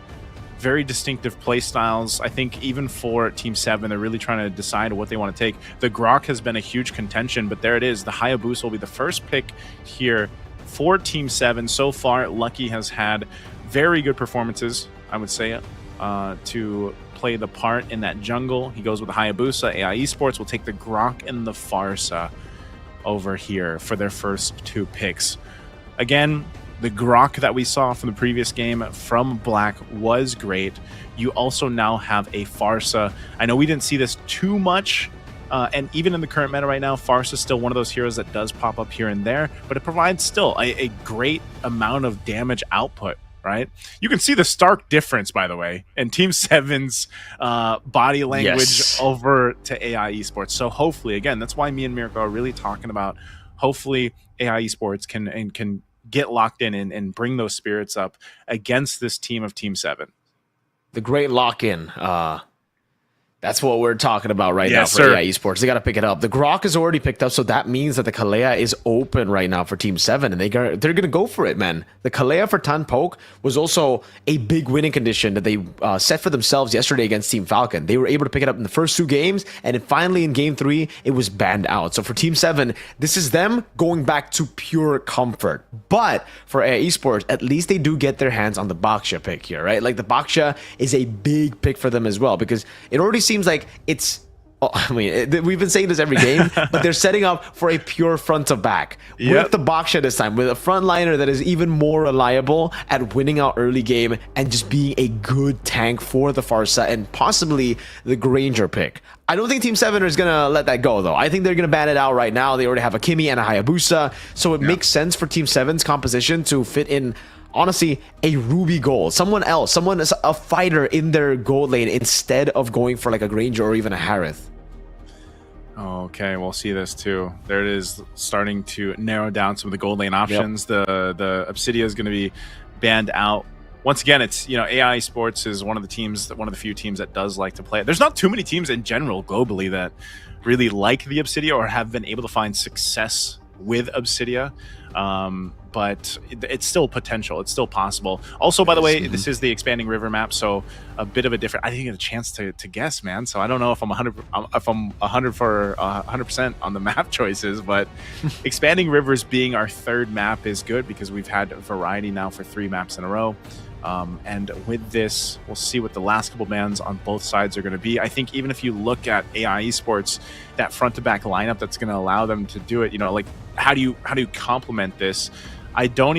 very distinctive play styles. I think even for Team 7, they're really trying to decide what they want to take. The Grok has been a huge contention, but there it is. The Hayabusa will be the first pick here for Team 7. So far, Lucky has had very good performances, I would say, to play the part in that jungle. He goes with the Hayabusa. AI Esports will take the Grok and the Farsa over here for their first 2 picks. Again, the Grok that we saw from the previous game from Black was great. You also now have a Farsa. I know we didn't see this too much, and even in the current meta right now, Farsa is still one of those heroes that does pop up here and there, but it provides still a great amount of damage output. Right, you can see the stark difference, by the way, in Team 7's body language over to AI Esports. So hopefully, again, that's why me and Mirko are really talking about. Hopefully, AI Esports can get locked in and bring those spirits up against this team of Team 7. The great lock-in. That's what we're talking about right now for sir. AI Esports. They got to pick it up. The Grok is already picked up, so that means that the Kalea is open right now for Team 7, and they're going to go for it, man. The Kalea for Tan Poke was also a big winning condition that they set for themselves yesterday against Team Falcon. They were able to pick it up in the first 2 games, and then finally in Game 3, it was banned out. So for Team 7, this is them going back to pure comfort. But for AI Esports, at least they do get their hands on the Baksha pick here, right? Like the Baksha is a big pick for them as well, because it already seems like it's, I mean, we've been saying this every game, but they're setting up for a pure front to back with the Baksha this time, with a frontliner that is even more reliable at winning out early game and just being a good tank for the Farsa and possibly the Granger pick. I don't think Team 7 is going to let that go, though. I think they're going to ban it out right now. They already have a Kimi and a Hayabusa, so it makes sense for Team 7's composition to fit in, honestly, a Ruby gold. Someone else, someone is a fighter in their gold lane instead of going for like a Granger or even a Harith. Okay, we'll see this too. There it is, starting to narrow down some of the gold lane options. The Obsidia is going to be banned out. Once again, it's, AI Sports is one of the few teams that does like to play it. There's not too many teams in general globally that really like the Obsidia or have been able to find success with Obsidia. But it's still potential. It's still possible. Also, by the way, this is the expanding river map, so a bit of a different. I didn't get a chance to guess, man. So I don't know if I'm 100% on the map choices, but expanding rivers being our 3rd map is good because we've had variety now for 3 maps in a row. And with this, we'll see what the last couple bans on both sides are going to be. I think even if you look at AI Esports, that front to back lineup that's going to allow them to do it, like how do you complement this? I don't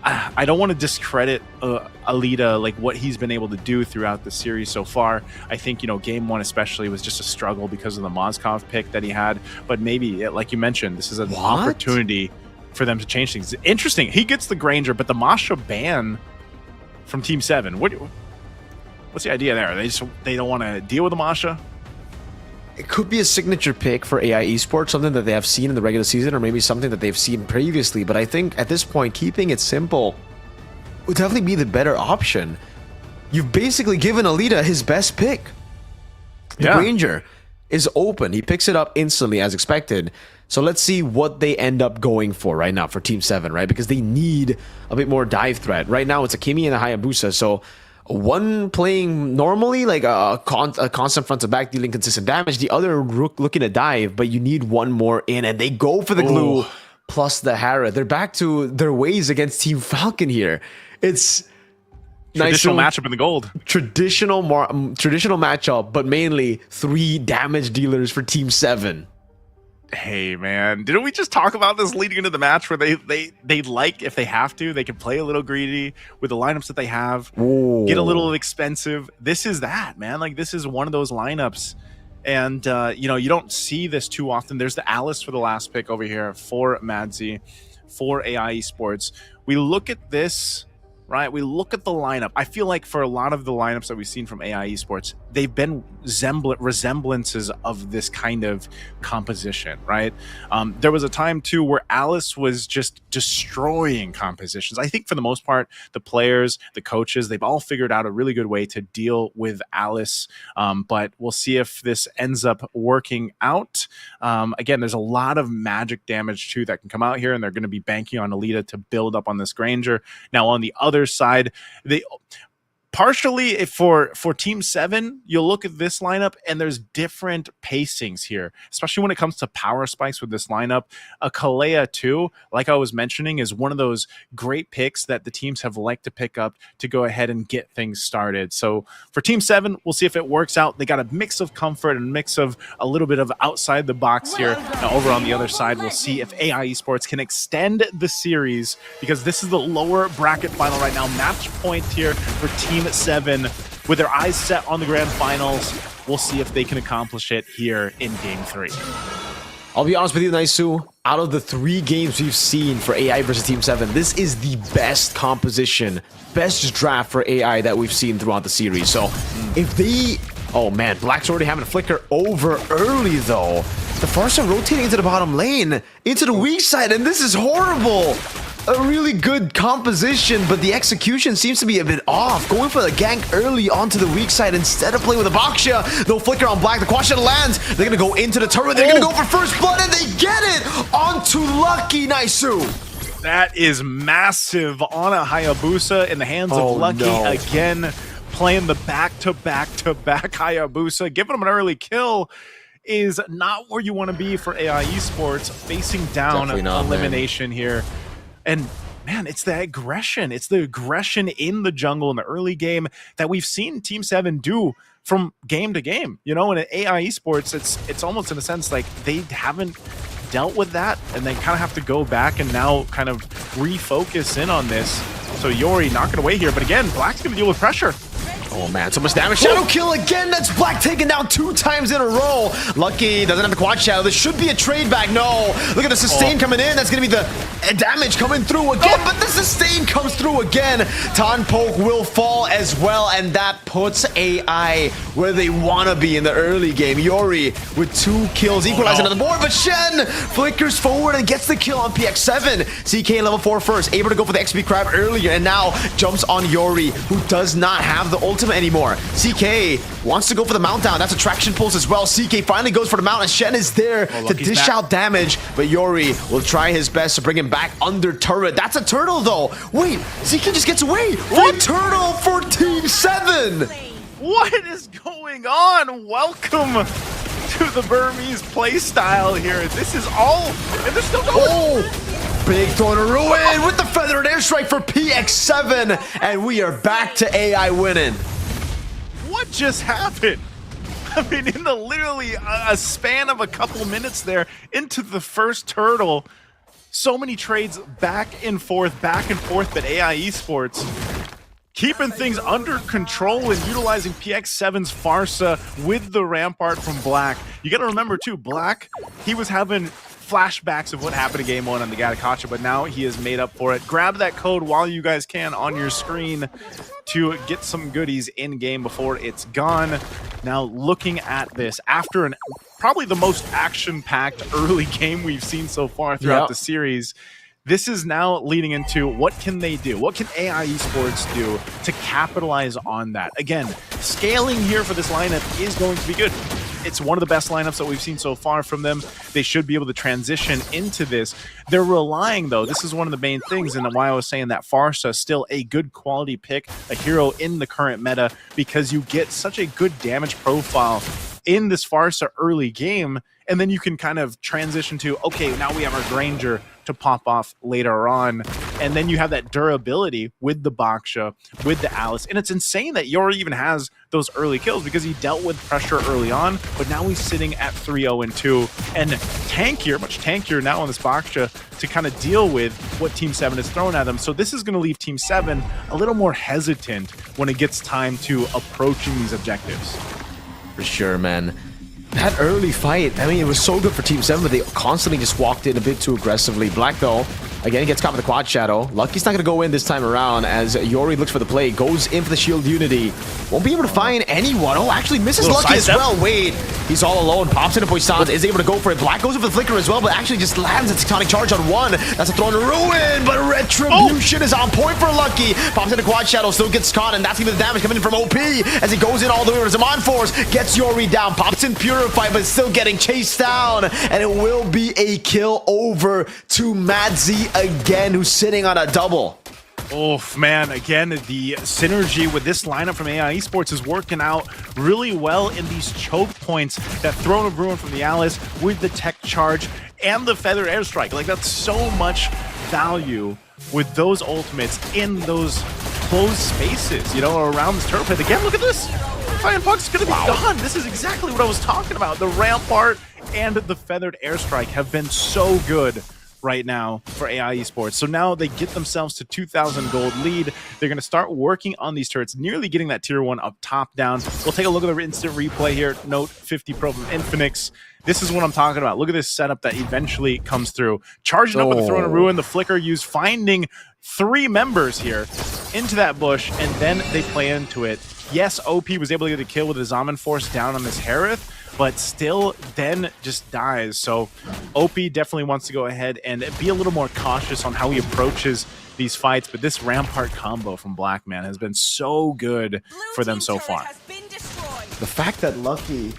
want to discredit Alita, like what he's been able to do throughout the series so far. I think, game 1 especially was just a struggle because of the Mozkov pick that he had. But maybe, like you mentioned, this is an opportunity for them to change things. Interesting. He gets the Granger, but the Masha ban from Team 7. What's the idea there? They don't want to deal with the Masha? It could be a signature pick for AI Esports, something that they have seen in the regular season, or maybe something that they've seen previously. But I think at this point, keeping it simple would definitely be the better option. You've basically given Alita his best pick. The Ranger is open. He picks it up instantly as expected. So let's see what they end up going for right now for Team 7, right? Because they need a bit more dive threat. Right now, it's a Kimi and a Hayabusa. So one playing normally, like a constant front to back, dealing consistent damage. The other looking to dive, but you need one more in, and they go for the glue plus the Hera. They're back to their ways against Team Falcon here. It's traditional nice matchup in the gold. Traditional matchup, but mainly 3 damage dealers for Team 7. Hey man, didn't we just talk about this leading into the match where they like, if they have to, they can play a little greedy with the lineups that they have, get a little expensive. This is that, man. Like, this is one of those lineups, and you don't see this too often. There's the Alice for the last pick over here for Madzi. for AI Esports. We look at this, right? We look at the lineup. I feel like for a lot of the lineups that we've seen from AI Esports, they've been resemblances of this kind of composition, right? There was a time too where Alice was just destroying compositions. I think for the most part, the players, the coaches, they've all figured out a really good way to deal with Alice. But we'll see if this ends up working out. Again, there's a lot of magic damage too that can come out here, and they're going to be banking on Alita to build up on this Granger. Now on the other side, they partially for Team 7, you'll look at this lineup and there's different pacings here, especially when it comes to power spikes with this lineup. A Kalea too, like I was mentioning, is one of those great picks that the teams have liked to pick up to go ahead and get things started. So for Team 7, we'll see if it works out. They got a mix of comfort and a mix of a little bit of outside the box here. Now over on the other side, we'll see if AI Esports can extend the series, because this is the lower bracket final right now. Match point here for Team 7 with their eyes set on the grand finals. We'll see if they can accomplish it here in Game 3. I'll be honest with you, Naisu. Out of the 3 games we've seen for AI versus Team 7, this is the best composition, best draft for AI that we've seen throughout the series. So if they... Oh man, Black's already having a flicker over early though. The Farsa rotating into the bottom lane, into the weak side, and this is horrible. A really good composition, but the execution seems to be a bit off. Going for the gank early onto the weak side instead of playing with the Baksha. No flicker on Black. The Quasha lands. They're going to go into the turret. They're going to go for first blood, and they get it onto Lucky Naisu. That is massive on a Hayabusa in the hands of Lucky. No. Again, playing the back-to-back-to-back Hayabusa. Giving them an early kill is not where you want to be for AI Esports. Facing down elimination here. And man, it's the aggression. It's the aggression in the jungle in the early game that we've seen Team 7 do from game to game. You know, in AI Esports, it's almost in a sense like they haven't dealt with that, and they kind of have to go back and now kind of refocus in on this. So Yori knocking away here, but again, Black's going to deal with pressure. Oh man, so much damage. Shadow kill again. That's Black taken down 2 times in a row. Lucky doesn't have the quad shadow. This should be a trade back. No. Look at the sustain coming in. That's going to be the damage coming through again. But the sustain comes through again. Ton Poke will fall as well. And that puts AI where they want to be in the early game. Yori with 2 kills, equalizing on the board. But Shen flickers forward and gets the kill on PX7. CK level 4 first. Able to go for the XP Crab earlier. And now jumps on Yori, who does not have the ultimate anymore. CK wants to go for the mount down. That's a traction pulse as well. CK finally goes for the mount, and Shen is there to dish out damage, but Yori will try his best to bring him back under turret. That's a turtle though. Wait, CK just gets away. What? Turtle for Team 7. What is going on? Welcome to the Burmese playstyle here. This is all, and they're still going. Oh, big throw to ruin with the feathered airstrike for PX7, and we are back to AI winning. What just happened? I mean, in the literally a span of a couple minutes there into the first turtle, so many trades back and forth, but AI Esports keeping things under control and utilizing PX7's Farsa with the Rampart from Black. You got to remember too, Black, he was having flashbacks of what happened in Game 1 on the Gatakacha, but now he has made up for it. Grab that code while you guys can on your screen to get some goodies in game before it's gone. Now looking at this, after probably the most action-packed early game we've seen so far throughout the series, this is now leading into what can they do? What can AI Esports do to capitalize on that? Again, scaling here for this lineup is going to be good. It's one of the best lineups that we've seen so far from them. They should be able to transition into this. They're relying, though, this is one of the main things, and why I was saying that Farsa is still a good quality pick, a hero in the current meta, because you get such a good damage profile in this Farsa early game, and then you can kind of transition to, okay, now we have our Granger to pop off later on, and then you have that durability with the Baksha, with the Alice, and it's insane that Yori even has those early kills because he dealt with pressure early on, but now he's sitting at 3-0-2, and tankier, much tankier now on this Baksha to kind of deal with what Team 7 has thrown at them. So this is going to leave Team 7 a little more hesitant when it gets time to approaching these objectives. For sure, man. That early fight, I mean, it was so good for Team 7, but they constantly just walked in a bit too aggressively. Black, though, Again, he gets caught with the quad shadow. Lucky's not going to go in this time around as Yori looks for the play. Goes in for the shield unity. Won't be able to find anyone. Oh, actually misses Lucky as well. Wait, he's all alone. Pops into Poisson. Is able to go for it. Black goes in for the flicker as well, but actually just lands a tectonic charge on one. That's a throw in ruin, but retribution is on point for Lucky. Pops into quad shadow, still gets caught, and that's even the damage coming in from OP as he goes in all the way to Zaman Force. Gets Yori down. Pops in Purify, but still getting chased down. And it will be a kill over to Madzi again, who's sitting on a double. Oof, man, again, the synergy with this lineup from AI Esports is working out really well in these choke points. That Throne of Ruin from the Alice with the tech charge and the Feathered Airstrike. Like, that's so much value with those ultimates in those closed spaces, you know, around this turret pit. Again, look at this. Flying Puck's gonna be gone. This is exactly what I was talking about. The Rampart and the Feathered Airstrike have been so good right now for AI Esports. So now they get themselves to 2,000 gold lead. They're going to start working on these turrets, nearly getting that tier 1 up top down. We'll take a look at the instant replay here. Note 50 Pro from Infinix. This is what I'm talking about. Look at this setup that eventually comes through. Charging up with the Throne of Ruin, the Flicker used, finding 3 members here into that bush, and then they play into it. Yes, OP was able to get a kill with the Zaman Force down on this Harith, but still then just dies. So OP definitely wants to go ahead and be a little more cautious on how he approaches these fights. But this Rampart combo from Black, man, has been so good for them so far. The fact that Lucky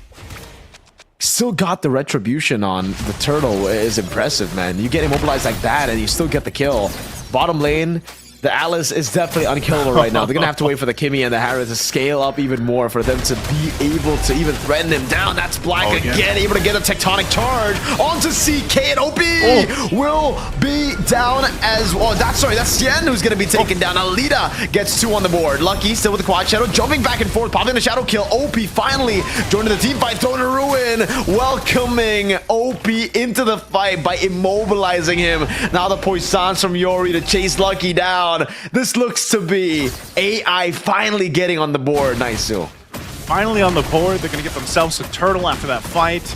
still got the retribution on the turtle is impressive, man. You get immobilized like that and you still get the kill. Bottom lane, the Alice is definitely unkillable right now. They're going to have to wait for the Kimmy and the Harris to scale up even more for them to be able to even threaten him down. That's Black again, able to get a tectonic charge onto CK, and OP will be down as well. That's Yen who's going to be taken down. Alita gets 2 on the board. Lucky still with the quad shadow, jumping back and forth, popping the shadow kill. OP finally joining the team fight, throwing a ruin, welcoming OP into the fight by immobilizing him. Now the Poissons from Yori to chase Lucky down. This looks to be AI finally getting on the board. Nice, Zoo. Finally on the board. They're going to get themselves a turtle after that fight.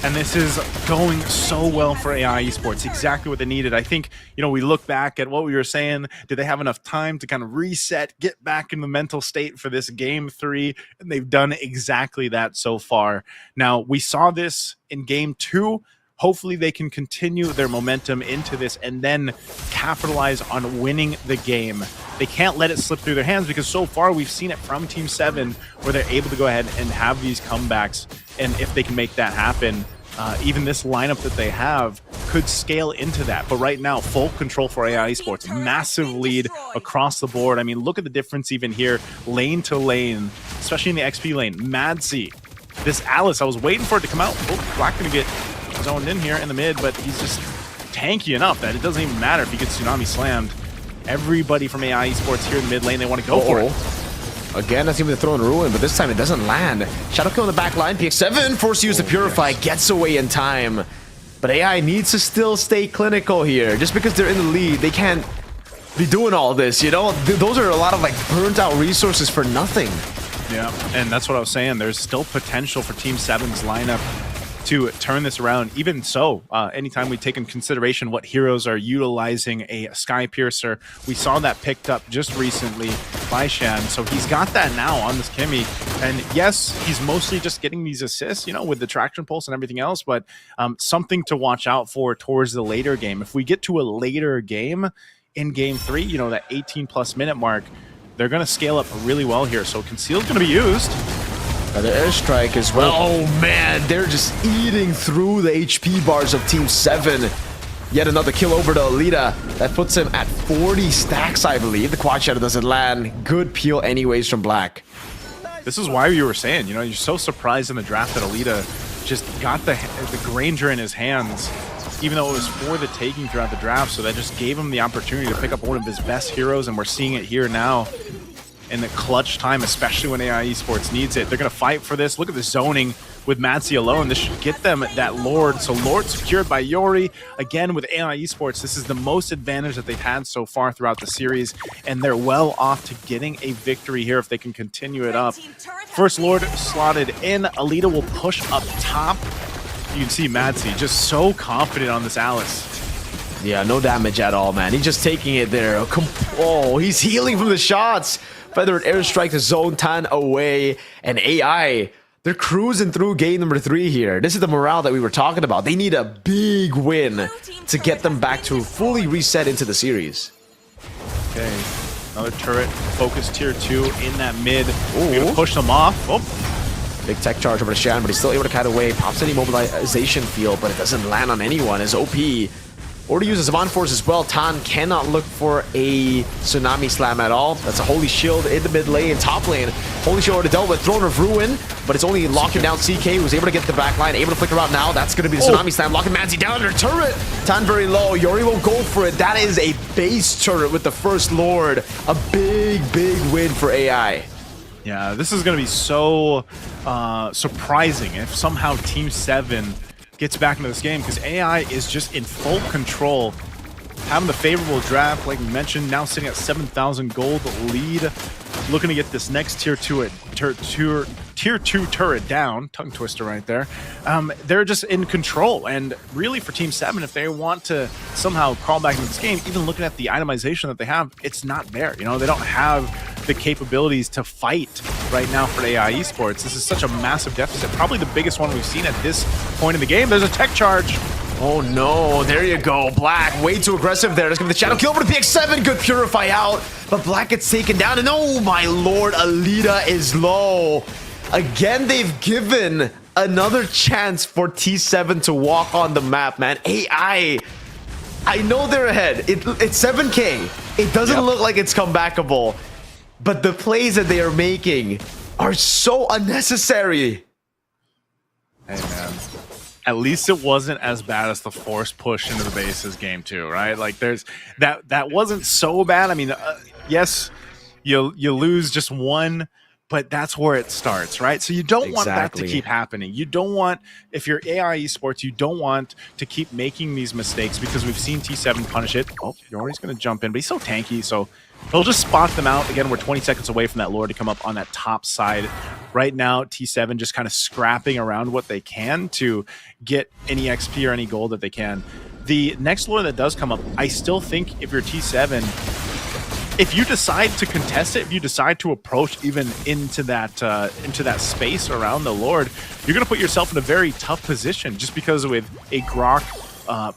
And this is going so well for AI Esports. Exactly what they needed. I think, you know, we look back at what we were saying. Did they have enough time to kind of reset, get back in the mental state for this game 3? And they've done exactly that so far. Now, we saw this in game 2. Hopefully they can continue their momentum into this and then capitalize on winning the game. They can't let it slip through their hands because so far we've seen it from Team 7 where they're able to go ahead and have these comebacks. And if they can make that happen, even this lineup that they have could scale into that. But right now, full control for AI Esports. Massive lead across the board. I mean, look at the difference even here, lane to lane, especially in the XP lane. Madzi, this Alice, I was waiting for it to come out. Oh, Black gonna get zoned in here in the mid, but he's just tanky enough that it doesn't even matter if he gets Tsunami slammed. Everybody from AI Esports here in the mid lane, they want to go for it. Again, that's even the throw in ruin, but this time it doesn't land. Shadow kill in the back line. PX7 forced to use the Purify, gets away in time. But AI needs to still stay clinical here. Just because they're in the lead, they can't be doing all this, you know? Those are a lot of like burnt out resources for nothing. Yeah, and that's what I was saying. There's still potential for Team 7's lineup to turn this around. Even so, anytime we take in consideration what heroes are utilizing a Sky Piercer, we saw that picked up just recently by Shan, so he's got that now on this Kimmy. And yes, he's mostly just getting these assists, you know, with the traction pulse and everything else, but something to watch out for towards the later game. If we get to a later game in game 3, you know, that 18+ minute mark, they're going to scale up really well here. So Conceal's going to be used. The airstrike as well. Oh man, they're just eating through the HP bars of Team 7. Yet another kill over to Alita. That puts him at 40 stacks, I believe. The quad shadow doesn't land. Good peel anyways from Black. This is why you were saying, you know, you're so surprised in the draft that Alita just got the Granger in his hands, even though it was for the taking throughout the draft. So that just gave him the opportunity to pick up one of his best heroes, and we're seeing it here now in the clutch time, especially when AI Esports needs it. They're going to fight for this. Look at the zoning with Madzi alone. This should get them that Lord. So Lord secured by Yori. Again, with AI Esports, this is the most advantage that they've had so far throughout the series, and they're well off to getting a victory here if they can continue it up. First Lord slotted in. Alita will push up top. You can see Madzi just so confident on this Alice. Yeah, no damage at all, man. He's just taking it there. Oh, he's healing from the shots. Feathered Airstrike to zone Tan away. And AI, they're cruising through game number 3 here. This is the morale that we were talking about. They need a big win to get them back to fully reset into the series. Okay, another turret, focus tier 2 in that mid. You're gonna push them off. Oh, big tech charge over to Shan, but he's still able to kite away. Pops an immobilization field, but it doesn't land on anyone as OP. Or to use a Savant Force as well. Tan cannot look for a Tsunami Slam at all. That's a Holy Shield in the mid lane. Top lane, Holy Shield already dealt with Throne of Ruin, but it's only locking down CK, who's able to get the back line, able to flicker out now. That's going to be the Tsunami Slam, locking Manzi down under turret. Tan very low. Yori won't go for it. That is a base turret with the First Lord. A big win for AI. yeah, this is gonna be so surprising if somehow Team 7 gets back into this game, because AI is just in full control, having the favorable draft, like we mentioned, now sitting at 7,000 gold lead, looking to get this next tier 2 turret down. Tongue twister right there. They're just in control, and really for Team 7, if they want to somehow crawl back into this game, even looking at the itemization that they have, it's not there. You know, they don't have the capabilities to fight right now for AI Esports. This is such a massive deficit, probably the biggest one we've seen at this point in the game. There's a tech charge. Oh no, there you go. Black, way too aggressive there. Let's give the shadow kill over to PX7. Good purify out, but Black gets taken down, and oh my lord, Alita is low. Again, they've given another chance for T7 to walk on the map, man. AI, I know they're ahead. It's 7K. It doesn't look like it's comebackable, but the plays that they are making are so unnecessary. Hey man, at least it wasn't as bad as the force push into the bases game 2, right? Like there's that wasn't so bad. I mean, yes, you lose just one, but that's where it starts, right? So you don't want that to keep happening. You don't want, if you're AI Esports, you don't want to keep making these mistakes, because we've seen T7 punish it. Oh, Yori's going to jump in, but he's so tanky, so he'll just spot them out. Again, we're 20 seconds away from that Lord to come up on that top side. Right now, T7 just kind of scrapping around what they can to get any XP or any gold that they can. The next Lord that does come up, I still think if you're T7, if you decide to contest it, if you decide to approach even into that space around the Lord, you're going to put yourself in a very tough position, just because with a Grok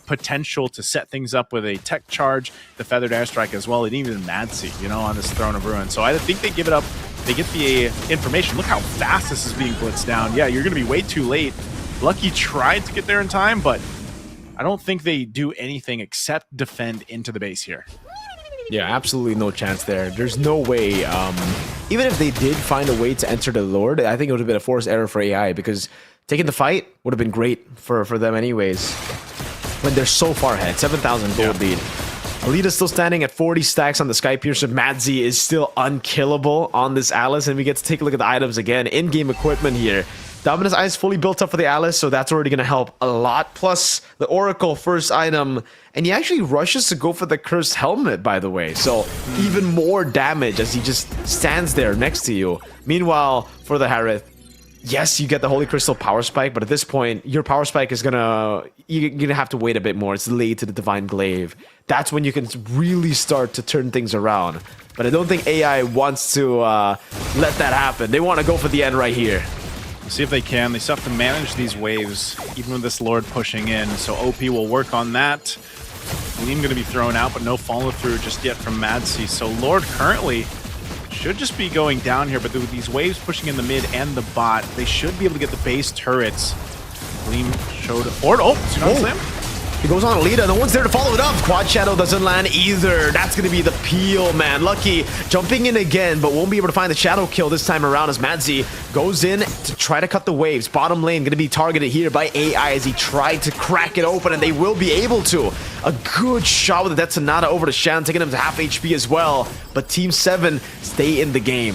potential to set things up with a tech charge, the Feathered Airstrike as well, and even Madsi, you know, on this Throne of Ruin. So I think they give it up. They get the information. Look how fast this is being blitzed down. Yeah, you're going to be way too late. Lucky tried to get there in time, but I don't think they do anything except defend into the base here. Yeah, absolutely no chance there. There's no way. Even if they did find a way to enter the Lord, I think it would have been a forced error for AI, because taking the fight would have been great for them anyways. When they're so far ahead, 7,000 gold lead. Alita's still standing at 40 stacks on the Sky Piercer. Madzi is still unkillable on this Alice, and we get to take a look at the items again. In-game equipment here. Dominus Eye is fully built up for the Alice, so that's already going to help a lot. Plus, the Oracle first item, and he actually rushes to go for the Cursed Helmet, by the way. So, even more damage as he just stands there next to you. Meanwhile, for the Harith, yes, you get the Holy Crystal Power Spike, but at this point, your Power Spike is you're gonna have to wait a bit more. It's delayed to the Divine Glaive. That's when you can really start to turn things around. But I don't think AI wants to let that happen. They want to go for the end right here. See if they can. They still have to manage these waves, even with this Lord pushing in. So OP will work on that. Gleam going to be thrown out, but no follow-through just yet from Madsi. So Lord currently should just be going down here, but with these waves pushing in the mid and the bot, they should be able to get the base turrets. Gleam showed forward. Oh, Tsunami Slam. He goes on Alita. No one's there to follow it up. Quad Shadow doesn't land either. That's going to be the peel, man. Lucky jumping in again, but won't be able to find the shadow kill this time around as Madzi goes in to try to cut the waves. Bottom lane going to be targeted here by AI as he tried to crack it open, and they will be able to. A good shot with the Death Sonata over to Shan, taking him to half HP as well. But Team 7 stay in the game.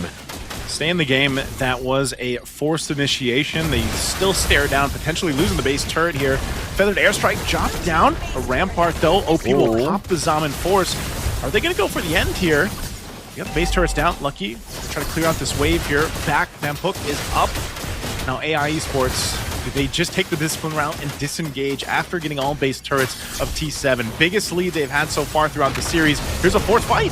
Stay in the game. That was a forced initiation. They still stare down, potentially losing the base turret here. Feathered Airstrike dropped down. A Rampart, though. OP will pop the Zaman Force. Are they going to go for the end here? Yep, base turret's down. Lucky. Try to clear out this wave here. Back. Nampook is up. Now AI Esports they just take the discipline route and disengage after getting all base turrets of T7. Biggest lead they've had so far throughout the series. Here's a fourth fight.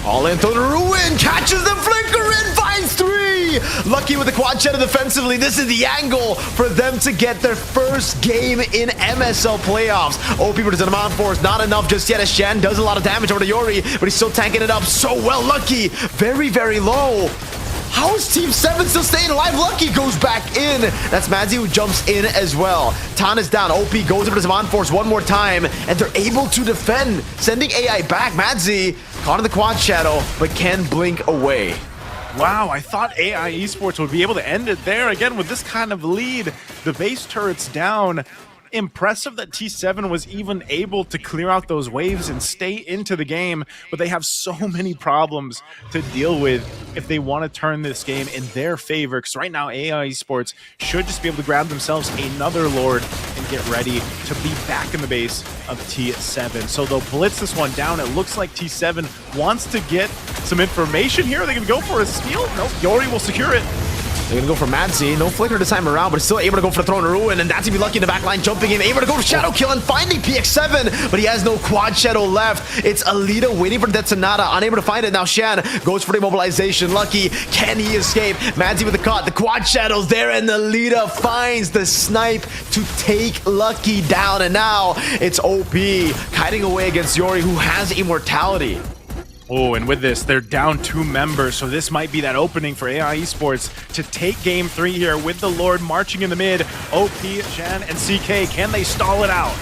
All in through the ruin, catches the flicker in, finds 3! Lucky with the quad shadow defensively. This is the angle for them to get their first game in MSL playoffs. OP versus an amount force, not enough just yet as Shen does a lot of damage over to Yori, but he's still tanking it up so well. Lucky, very, very low. How is Team 7 still staying alive? Lucky goes back in. That's Madzi who jumps in as well. Tan is down. OP goes over to Zaman Force one more time, and they're able to defend, sending AI back. Madzi caught in the quad shadow, but can blink away. Wow, I thought AI Esports would be able to end it there. Again, with this kind of lead, the base turret's down. Impressive that T7 was even able to clear out those waves and stay into the game, but they have so many problems to deal with if they want to turn this game in their favor, because right now AI Esports should just be able to grab themselves another Lord and get ready to be back in the base of T7. So they'll blitz this one down. It looks like T7 wants to get some information here. Are they going to go for a steal? Nope, Yori will secure it. They're gonna go for Madzi. No flicker this time around, but still able to go for the Throne of Ruin, and that's gonna be Lucky in the backline, jumping in, able to go for Shadow Kill and finding PX7, but he has no quad shadow left. It's Alita waiting for that Sonata, unable to find it. Now Shan goes for the immobilization. Lucky, can he escape? Madzi with the cut, the quad shadow's there, and Alita finds the snipe to take Lucky down, and now it's OP kiting away against Yori, who has immortality. Oh, and with this, they're down 2 members, so this might be that opening for AI Esports to take game 3 here with the Lord marching in the mid. OP, Shan, and CK, can they stall it out?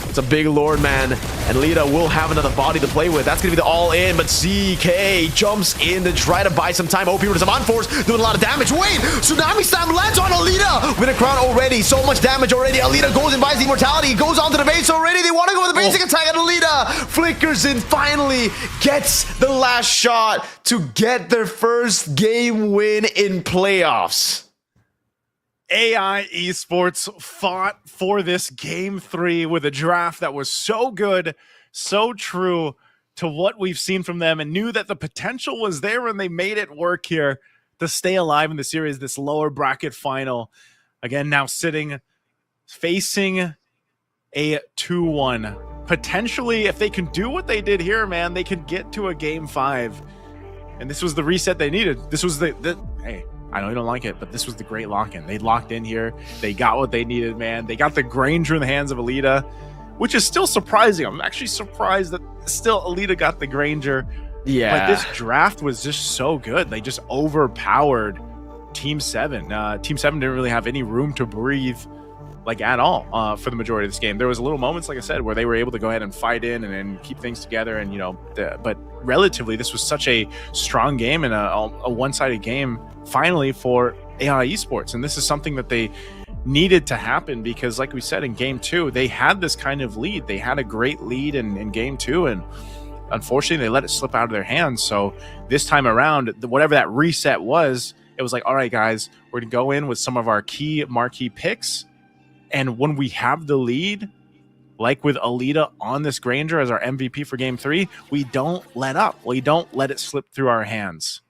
It's a big Lord, man, and Lita will have another body to play with. That's going to be the all-in, but CK jumps in to try to buy some time. OP with some on-force, doing a lot of damage. Wait, Tsunami Slam lands on Alita with a crown already. So much damage already. Alita goes and buys the immortality. Goes onto the base already. They want to go with the basic attack, and Alita flickers in, finally gets the last shot to get their first game win in playoffs. AI Esports fought for this game 3 with a draft that was so good, so true to what we've seen from them, and knew that the potential was there, and they made it work here to stay alive in the series, this lower bracket final. Again, now facing a 2-1. Potentially, if they can do what they did here, man, they could get to a game 5. And this was the reset they needed. This was hey, I know you don't like it, but this was the great lock-in. They locked in here. They got what they needed, man. They got the Granger in the hands of Alita, which is still surprising. I'm actually surprised that still Alita got the Granger. Yeah. But this draft was just so good. They just overpowered Team 7. Team 7 didn't really have any room to breathe, like, at all for the majority of this game. There was little moments, like I said, where they were able to go ahead and fight in and keep things together. And, you know, but relatively, this was such a strong game and a one-sided game, finally, for AI Esports. And this is something that they needed to happen because, like we said, in game 2, they had this kind of lead. They had a great lead in game 2, and unfortunately, they let it slip out of their hands. So this time around, whatever that reset was, it was like, all right, guys, we're going to go in with some of our key marquee picks. And when we have the lead, like with Alita on this Granger as our MVP for game 3, we don't let up. We don't let it slip through our hands.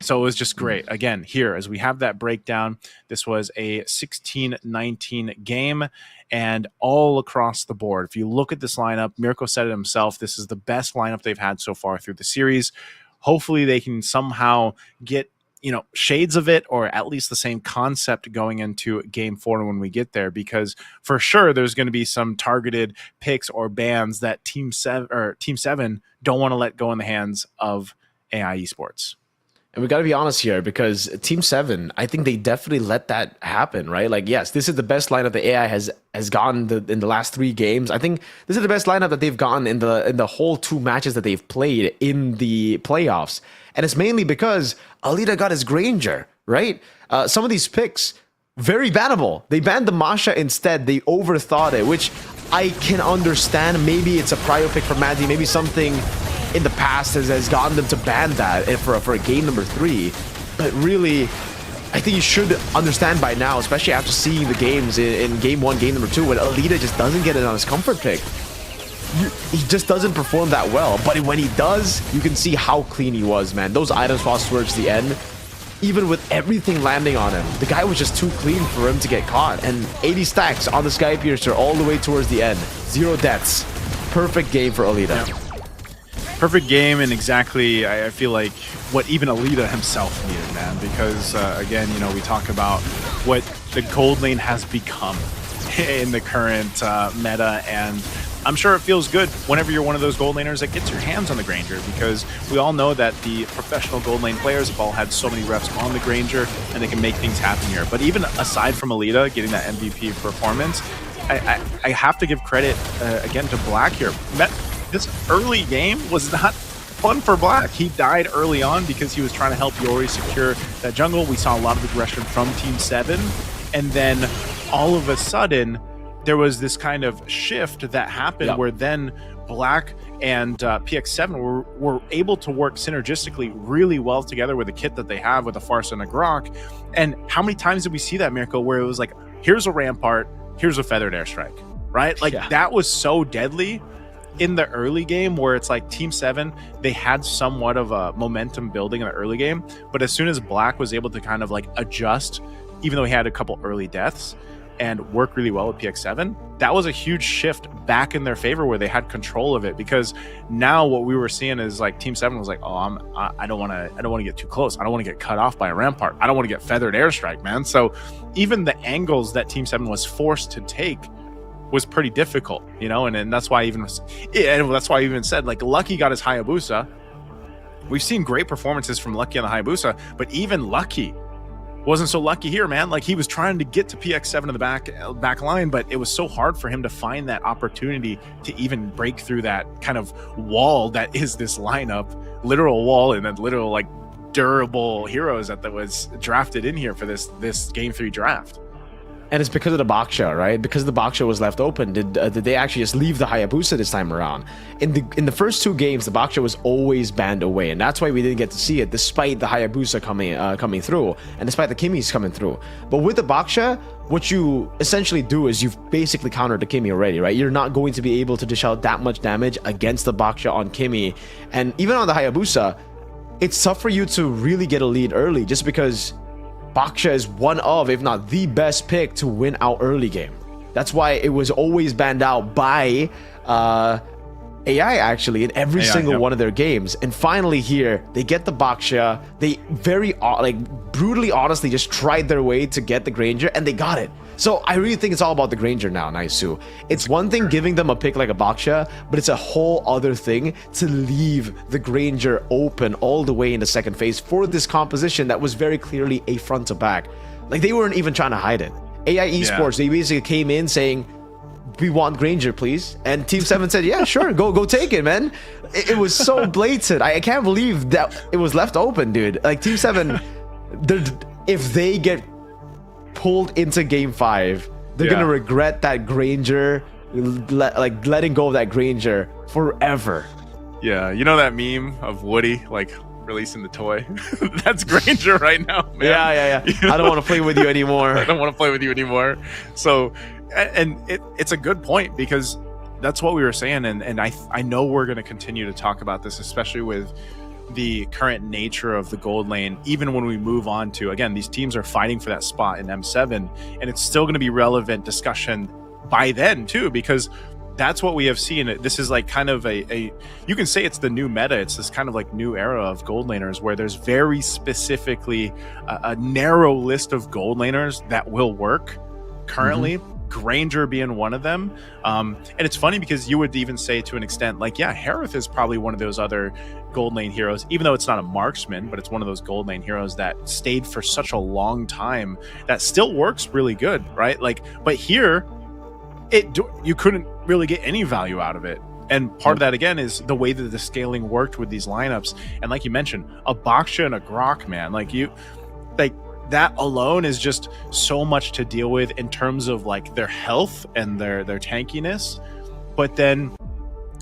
So it was just great. Again, here, as we have that breakdown, this was a 16-19 game, and all across the board. If you look at this lineup, Mirko said it himself, this is the best lineup they've had so far through the series. Hopefully they can somehow get, you know, shades of it, or at least the same concept going into game 4 when we get there, because for sure there's going to be some targeted picks or bans that Team 7 don't want to let go in the hands of AI Esports. And we got to be honest here, because Team 7, I think they definitely let that happen, right? Like, yes, this is the best lineup the AI has gotten in the last 3 games. I think this is the best lineup that they've gotten in the whole 2 matches that they've played in the playoffs. And it's mainly because Alita got his Granger, right? Some of these picks, very bannable. They banned the Masha instead. They overthought it, which I can understand. Maybe it's a prior pick for Madzi. Maybe something in the past has gotten them to ban that for a game number 3. But really, I think you should understand by now, especially after seeing the games in game 1, game number 2, when Alita just doesn't get it on his comfort pick. He just doesn't perform that well. But when he does, you can see how clean he was, man. Those item spots towards the end, even with everything landing on him, the guy was just too clean for him to get caught. And 80 stacks on the Sky Piercer all the way towards the end. 0 deaths. Perfect game for Alita. Yeah. Perfect game, and exactly, I feel like, what even Alita himself needed, man. Because, again, you know, we talk about what the gold lane has become in the current meta, and I'm sure it feels good whenever you're one of those gold laners that gets your hands on the Granger, because we all know that the professional gold lane players have all had so many reps on the Granger, and they can make things happen here. But even aside from Alita getting that MVP performance, I have to give credit, again, to Black here. This early game was not fun for Black. He died early on because he was trying to help Yori secure that jungle. We saw a lot of aggression from Team 7, and then all of a sudden, there was this kind of shift that happened where then Black and PX7 were able to work synergistically really well together with the kit that they have with the Farsa and a Grok. And how many times did we see that, Mirko, where it was like, here's a Rampart, here's a Feathered Airstrike, right? Like, that was so deadly in the early game, where it's like Team 7, they had somewhat of a momentum building in the early game, but as soon as Black was able to kind of like adjust, even though he had a couple early deaths, and work really well with PX7, that was a huge shift back in their favor, where they had control of it. Because now what we were seeing is like Team 7 was like, oh, I don't want to get too close. I don't want to get cut off by a Rampart. I don't want to get Feathered Airstrike, man. So even the angles that Team 7 was forced to take was pretty difficult, you know, and that's why I even said, like, Lucky got his Hayabusa. We've seen great performances from Lucky on the Hayabusa, but even Lucky wasn't so lucky here, man. Like, he was trying to get to PX7 in the back line, but it was so hard for him to find that opportunity to even break through that kind of wall that is this lineup, literal wall, and then literal like durable heroes that was drafted in here for this Game 3 draft. And it's because of the Baksha, right? Because the Baksha was left open, did they actually just leave the Hayabusa this time around? In the first 2 games, the Baksha was always banned away, and that's why we didn't get to see it, despite the Hayabusa coming through, and despite the Kimmys coming through. But with the Baksha, what you essentially do is you've basically countered the Kimmy already, right? You're not going to be able to dish out that much damage against the Baksha on Kimmy, and even on the Hayabusa, it's tough for you to really get a lead early, just because Baksha is one of, if not the best pick to win out early game. That's why it was always banned out by AI, actually, in every single one of their games. And finally here, they get the Baksha. They very, brutally honestly just tried their way to get the Granger, and they got it. So I really think it's all about the Granger now, Naisu. It's one thing giving them a pick like a Baksha, but it's a whole other thing to leave the Granger open all the way in the second phase for this composition that was very clearly a front to back. Like, they weren't even trying to hide it. AI Esports, they basically came in saying, we want Granger, please. And Team 7 said, yeah, sure, go take it, man. It was so blatant. I can't believe that it was left open, dude. Like, Team 7, if they get pulled into Game 5, they're gonna regret that Granger, letting go of that Granger forever. Yeah, you know that meme of Woody, like, releasing the toy? That's Granger right now, man. Yeah. You know? I don't want to play with you anymore. I don't want to play with you anymore. So, and it's a good point, because that's what we were saying, and I know we're going to continue to talk about this, especially with the current nature of the gold lane. Even when we move on to, again, these teams are fighting for that spot in M7, and it's still going to be relevant discussion by then too, because that's what we have seen. This is like kind of a you can say it's the new meta. It's this kind of like new era of gold laners where there's very specifically a narrow list of gold laners that will work currently. Granger being one of them. And it's funny because you would even say, to an extent, like, yeah, Harith is probably one of those other gold lane heroes, even though it's not a marksman, but it's one of those gold lane heroes that stayed for such a long time that still works really good, right? Like, but here, you couldn't really get any value out of it. And part of that, again, is the way that the scaling worked with these lineups. And like you mentioned, a Baksha and a Grok, man, that alone is just so much to deal with in terms of like their health and their tankiness. But then,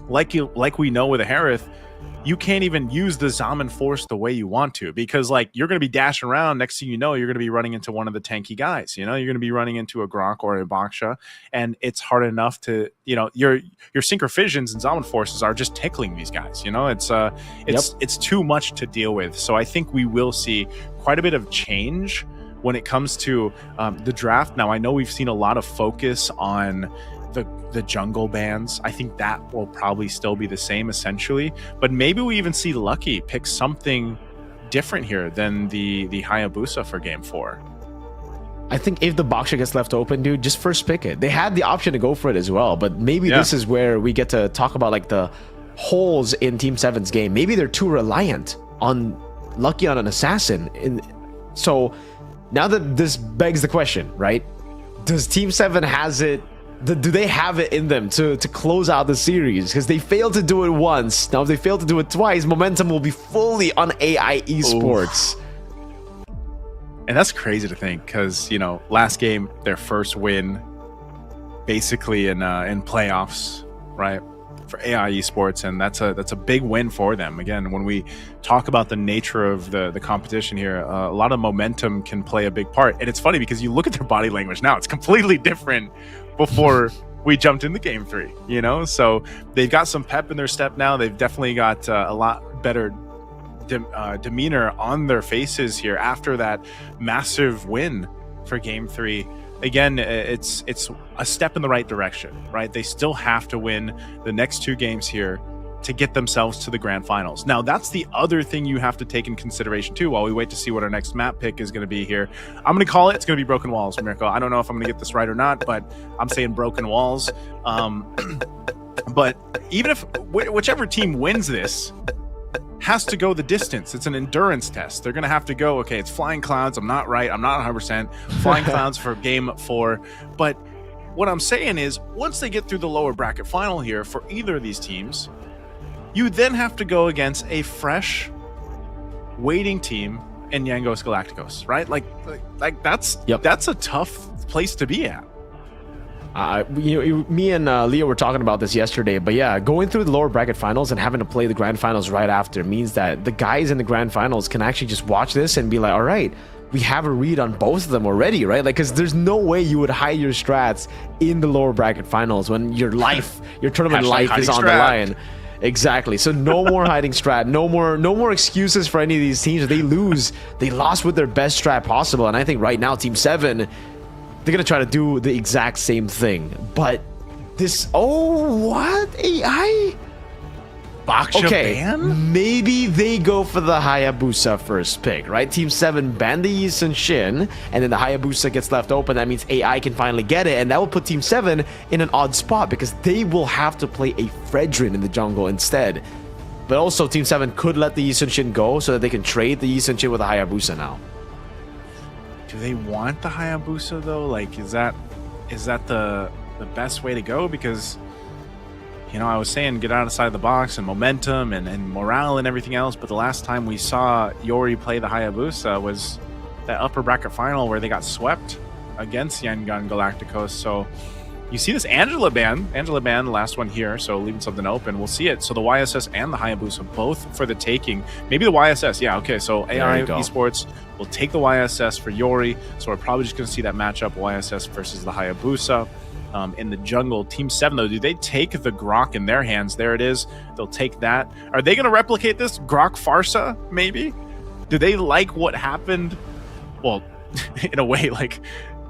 like we know with a Harith, you can't even use the Zaman Force the way you want to, because like you're going to be dashing around. Next thing you know, you're going to be running into one of the tanky guys. You know, you're going to be running into a Grok or a Baksha, and it's hard enough to, you know, your Synchro Fissions and Zaman Forces are just tickling these guys. You know, it's too much to deal with. So I think we will see quite a bit of change when it comes to the draft. Now, I know we've seen a lot of focus on the jungle bans. I think that will probably still be the same essentially, but maybe we even see Lucky pick something different here than the Hayabusa for game 4. I think if the Baksha gets left open, dude, just first pick it. They had the option to go for it as well, but maybe this is where we get to talk about like the holes in Team 7's game. Maybe they're too reliant on Lucky on an assassin. So now that this begs the question, right? Does Team 7 has it? Do they have it in them to close out the series? Because they failed to do it once. Now, if they fail to do it twice, momentum will be fully on AI Esports. Oof. And that's crazy to think, because, you know, last game, their first win, basically in playoffs, right, for AI Esports, and that's a big win for them. Again, when we talk about the nature of the competition here, a lot of momentum can play a big part. And it's funny because you look at their body language now; it's completely different before we jumped into game 3, you know? So they've got some pep in their step now. They've definitely got a lot better demeanor on their faces here after that massive win for game 3. Again, it's a step in the right direction, right? They still have to win the next 2 games here to get themselves to the grand finals. Now, that's the other thing you have to take in consideration too while we wait to see what our next map pick is going to be here. I'm going to call it, it's going to be Broken Walls, Mirko. I don't know if I'm going to get this right or not, but I'm saying Broken Walls. But even if whichever team wins this has to go the distance, it's an endurance test. They're going to have to go, okay, it's Flying Clouds. I'm not right. I'm not 100%. Flying Clouds for game 4. But what I'm saying is, once they get through the lower bracket final here for either of these teams, you then have to go against a fresh waiting team in Yangos Galacticos, right? Like that's a tough place to be at. Me and Leo were talking about this yesterday, but yeah, going through the lower bracket finals and having to play the grand finals right after means that the guys in the grand finals can actually just watch this and be like, all right, we have a read on both of them already, right? Like, because there's no way you would hide your strats in the lower bracket finals when your tournament life is on the line. Exactly. So no more hiding strat, no more excuses for any of these teams. If they lose, they lost with their best strat possible. And I think right now, Team 7, they're gonna try to do the exact same thing. But this, what? AI? Baksha ban? Maybe they go for the Hayabusa first pick, right? Team 7 ban the Yi Sun-shin, and then the Hayabusa gets left open. That means AI can finally get it, and that will put Team 7 in an odd spot because they will have to play a Fredrin in the jungle instead. But also, Team 7 could let the Yi Sun-shin go so that they can trade the Yi Sun-shin with the Hayabusa now. Do they want the Hayabusa though? Like, is that the best way to go? Because, you know, I was saying get outside the box and momentum and morale and everything else, but the last time we saw Yori play the Hayabusa was that upper bracket final where they got swept against Yangon Galacticos. So you see this Angela ban, the last one here, so leaving something open. We'll see it. So the YSS and the Hayabusa both for the taking. Maybe the YSS, yeah, okay. So AI Esports will take the YSS for Yori. So we're probably just going to see that matchup, YSS versus the Hayabusa. In the jungle. Team 7, though, do they take the Grok in their hands? There it is. They'll take that. Are they going to replicate this? Grok Farsa, maybe? Do they like what happened? Well, in a way, like,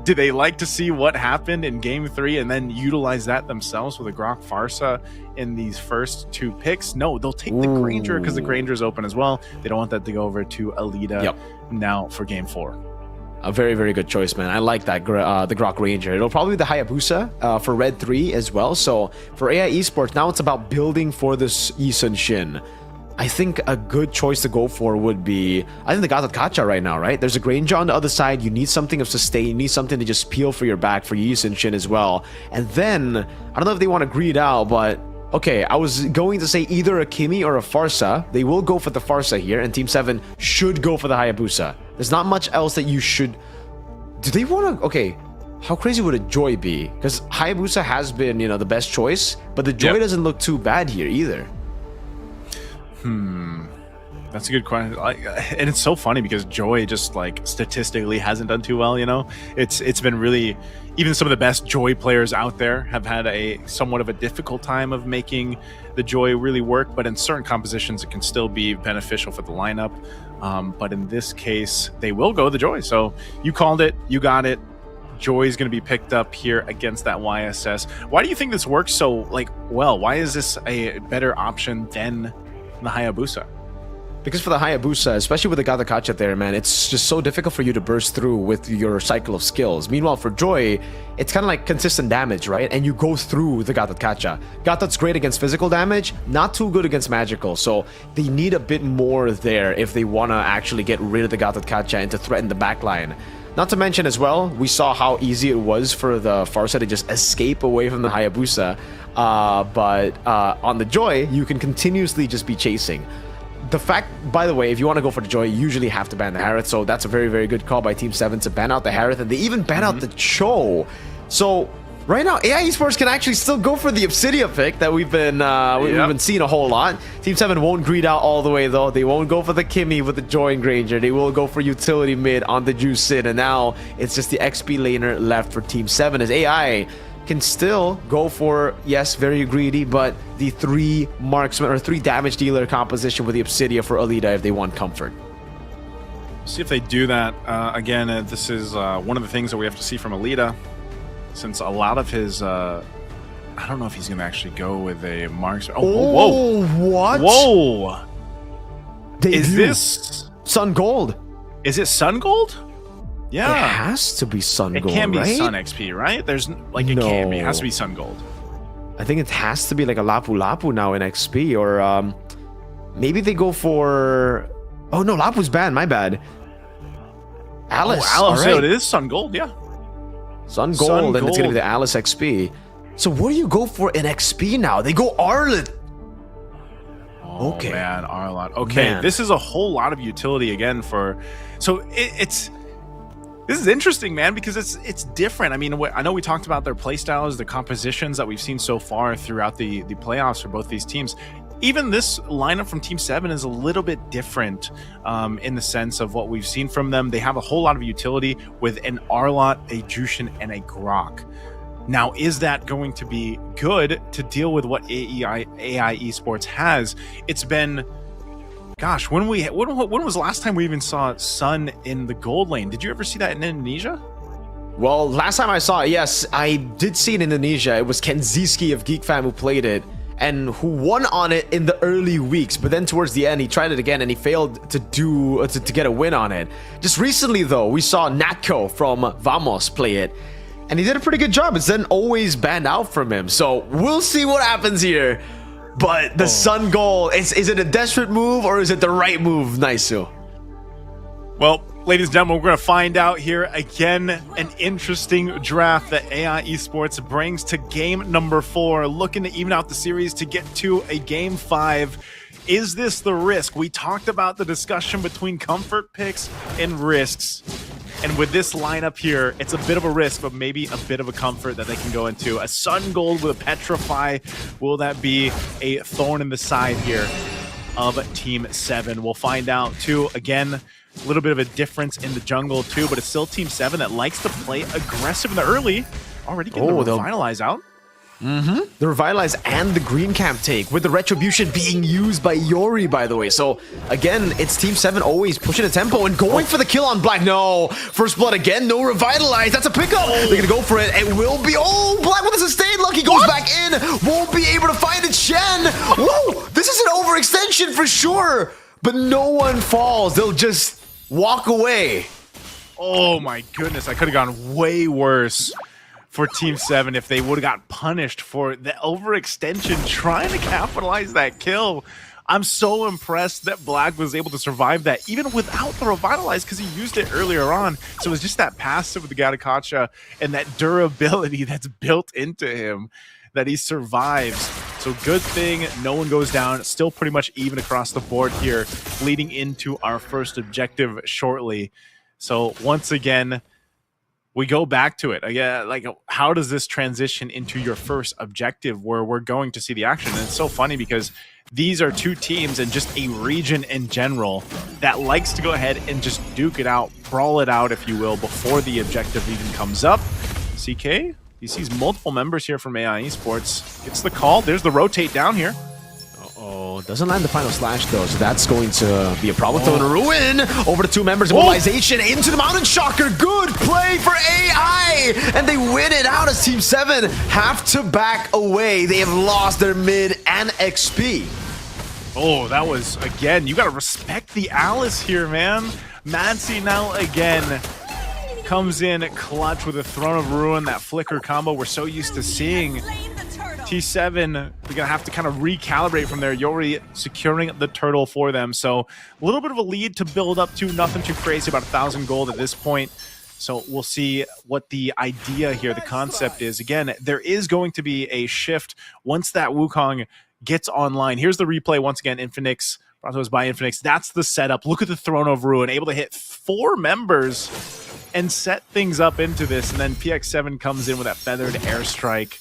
do they like to see what happened in Game 3 and then utilize that themselves with a Grok Farsa in these first 2 picks? No, they'll take the Granger because the Granger's open as well. They don't want that to go over to Alita now for Game 4. A very, very good choice, man. I like that, the Grok Ranger. It'll probably be the Hayabusa for Red 3 as well. So for AI Esports, now it's about building for this Yi Sun-shin. I think a good choice to go for would be, I think they got the Kacha right now, right? There's a Granger on the other side. You need something of sustain. You need something to just peel for your back for Yi Sun-shin as well. And then, I don't know if they want to greed out, but okay, I was going to say either a Kimi or a Farsa. They will go for the Farsa here, and Team 7 should go for the Hayabusa. There's not much else that you should... Do they want to... Okay, how crazy would a Joy be? Because Hayabusa has been, you know, the best choice, but the Joy doesn't look too bad here either. That's a good question. And it's so funny because Joy just like statistically hasn't done too well, you know? It's been really, even some of the best Joy players out there have had a somewhat of a difficult time of making the Joy really work, but in certain compositions it can still be beneficial for the lineup. But in this case, they will go the Joy. So you called it, you got it. Joy is going to be picked up here against that YSS. Why do you think this works so like well? Why is this a better option than the Hayabusa? Because for the Hayabusa, especially with the Gattakacha there, man, it's just so difficult for you to burst through with your cycle of skills. Meanwhile, for Joy, it's kind of like consistent damage, right? And you go through the Gattakacha. Gattat's great against physical damage, not too good against magical. So they need a bit more there if they want to actually get rid of the Gattakacha and to threaten the backline. Not to mention as well, we saw how easy it was for the Farsa to just escape away from the Hayabusa. But on the Joy, you can continuously just be chasing. The fact, by the way, if you want to go for the Joy, you usually have to ban the Harith, so that's a very, very good call by Team 7 to ban out the Harith, and they even ban out the Cho. So right now, AI Esports can actually still go for the Obsidia pick that we've been seeing a whole lot. Team 7 won't greed out all the way though. They won't go for the Kimmy with the Joy and Granger. They will go for utility mid on the Juice Sid, and now it's just the XP laner left for Team 7 as AI can still go for, yes, very greedy, but the 3 marksman or 3 damage dealer composition with the Obsidia for Alita if they want comfort. See if they do that. Again, this is one of the things that we have to see from Alita, since a lot of his... I don't know if he's going to actually go with a marksman. Oh, whoa! What? Whoa! Debut. Is this... Sun Gold? Is it Sun Gold? Yeah. It has to be Sun Gold, It can't be right? Sun XP, right? There's like, it can't be. It has to be Sun Gold. I think it has to be like a Lapu Lapu now in XP, or maybe they go for... Oh no, Lapu's banned, my bad. Alice. Oh, Alice, all right. so it is Sun Gold, yeah. Sun Gold, and it's gonna be the Alice XP. So what do you go for in XP now? They go Arlet. Oh, okay. Man, Arlot. Okay, Man. This is a whole lot of utility again for... So it's... This is interesting, man, because it's different. I mean, I know we talked about their playstyles, the compositions that we've seen so far throughout the playoffs for both these teams. Even this lineup from Team 7 is a little bit different in the sense of what we've seen from them. They have a whole lot of utility with an Arlot, a Jushin, and a Grok. Now, is that going to be good to deal with what AI Esports has? It's been... Gosh, when was the last time we even saw Sun in the gold lane? Did you ever see that in Indonesia? Well, last time I saw it, yes, I did see it in Indonesia. It was Kenziski of GeekFam who played it and who won on it in the early weeks. But then towards the end, he tried it again and he failed to get a win on it. Just recently, though, we saw Natko from Vamos play it. And he did a pretty good job. It's then always banned out from him. So we'll see what happens here. But the Sun Gold, is it a desperate move or is it the right move, Naisu? Well, ladies and gentlemen, we're going to find out here again. An interesting draft that AI Esports brings to game number 4, looking to even out the series to get to a game 5. Is this the risk? We talked about the discussion between comfort picks and risks. And with this lineup here, it's a bit of a risk, but maybe a bit of a comfort that they can go into. A Sun Gold with a Petrify. Will that be a thorn in the side here of Team 7? We'll find out, too. Again, a little bit of a difference in the jungle, too, but it's still Team 7 that likes to play aggressive in the early. Already getting the Revitalize out. The Revitalize and the Green Camp take, with the Retribution being used by Yori, by the way. So, again, it's Team 7 always pushing the tempo and going for the kill on Black. No! First Blood again, no Revitalize. That's a pickup! They're gonna go for it. It will be... Oh! Black with a sustain. Lucky goes back in. Won't be able to find it. Shen! Whoa! This is an overextension for sure! But no one falls. They'll just walk away. Oh my goodness, I could have gone way worse for Team 7 if they would have got punished for the overextension trying to capitalize that kill. I'm so impressed that Black was able to survive that even without the Revitalize because he used it earlier on. So it was just that passive with the Gattakacha and that durability that's built into him that he survives. So good thing no one goes down. Still pretty much even across the board here, leading into our first objective shortly. So once again, we go back to it again. Like, how does this transition into your first objective where we're going to see the action? And it's so funny because these are two teams and just a region in general that likes to go ahead and just duke it out, brawl it out, if you will, before the objective even comes up. CK, he sees multiple members here from AI Esports. Gets the call. There's the rotate down here. Oh, doesn't land the final slash though, so that's going to be a problem. Throwing a ruin over the two members. Immobilization into the mountain shocker. Good play for AI, and they win it out as Team 7 have to back away. They have lost their mid and XP. Oh, that was, again, you got to respect the Alice here, man. Madsi now again comes in clutch with a Throne of Ruin, that flicker combo we're so used to seeing. T7, we're gonna have to kind of recalibrate from there. Yori securing the turtle for them, so a little bit of a lead to build up to. Nothing too crazy, about 1,000 gold at this point. So we'll see what the idea here, the concept is. Again, there is going to be a shift once that Wukong gets online. Here's the replay once again. Infinix, Brontos by Infinix. That's the setup. Look at the Throne of Ruin, able to hit 4 members and set things up into this, and then PX7 comes in with that feathered airstrike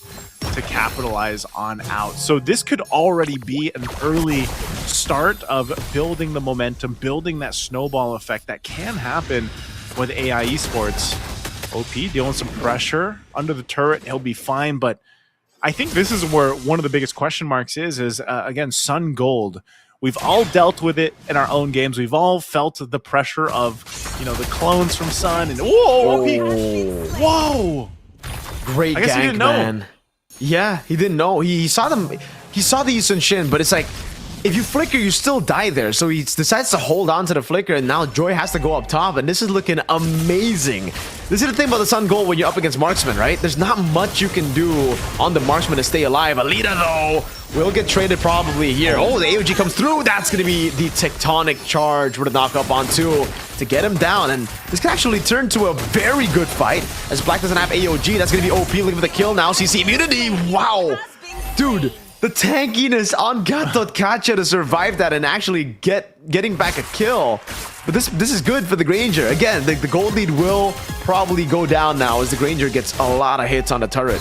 to capitalize on out. So this could already be an early start of building the momentum, building that snowball effect that can happen with AI Esports. OP dealing some pressure under the turret, he'll be fine, but I think this is where one of the biggest question marks is again, Sun Gold. We've all dealt with it in our own games. We've all felt the pressure of, you know, the clones from Sun and whoa, OP. Whoa! Great I guess gank, he didn't know. man. Yeah, he didn't know. He saw them. He saw the Ysun Shin, but it's like, if you flicker, you still die there. So he decides to hold on to the flicker, and now Joy has to go up top, and this is looking amazing. This is the thing about the Sun Gold when you're up against marksman, right? There's not much you can do on the marksman to stay alive. Alita, though, will get traded probably here. Oh, the AOG comes through. That's going to be the tectonic charge with a knock up on 2 to get him down, and this can actually turn to a very good fight as Black doesn't have AOG. That's going to be OP looking for the kill now. CC immunity. Wow. Dude. The tankiness on Gat.Kacha to survive that and actually getting back a kill. But this is good for the Granger. Again, the gold lead will probably go down now as the Granger gets a lot of hits on the turret.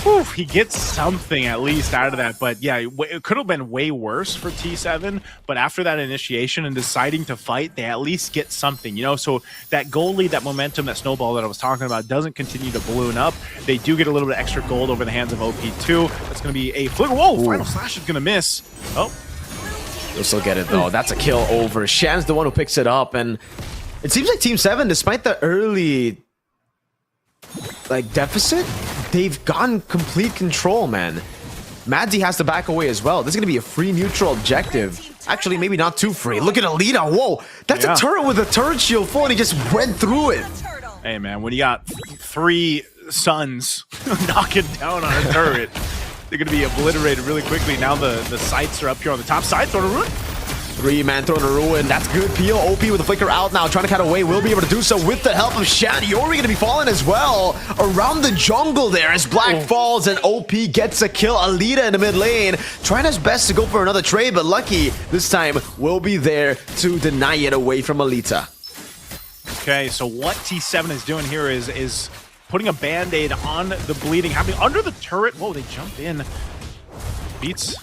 Whew, he gets something at least out of that, but yeah, it could have been way worse for T7, but after that initiation and deciding to fight, they at least get something, you know? So that gold lead, that momentum, that snowball that I was talking about doesn't continue to balloon up. They do get a little bit of extra gold over the hands of OP2. That's going to be a flicker. Whoa, final slash is going to miss. Oh. They'll still get it, though. That's a kill over. Shan's the one who picks it up, and it seems like Team 7, despite the early deficit, they've gotten complete control, man. Madzi has to back away as well. This is going to be a free neutral objective. Actually, maybe not too free. Look at Alita. Whoa, that's a turret with a turret shield full, and he just went through it. Hey, man, when you got 3 suns knocking down on a turret, they're going to be obliterated really quickly. Now the sights are up here on the top side. Throwing a ruin. 3-man throwing a ruin. That's good. Peel OP with the flicker out now, trying to cut away. Will be able to do so with the help of Shan. Yori going to be falling as well around the jungle there as Black falls and OP gets a kill. Alita in the mid lane, trying his best to go for another trade, but lucky this time will be there to deny it away from Alita. Okay, so what T7 is doing here is putting a band-aid on the bleeding happening under the turret. Whoa, they jump in. Beats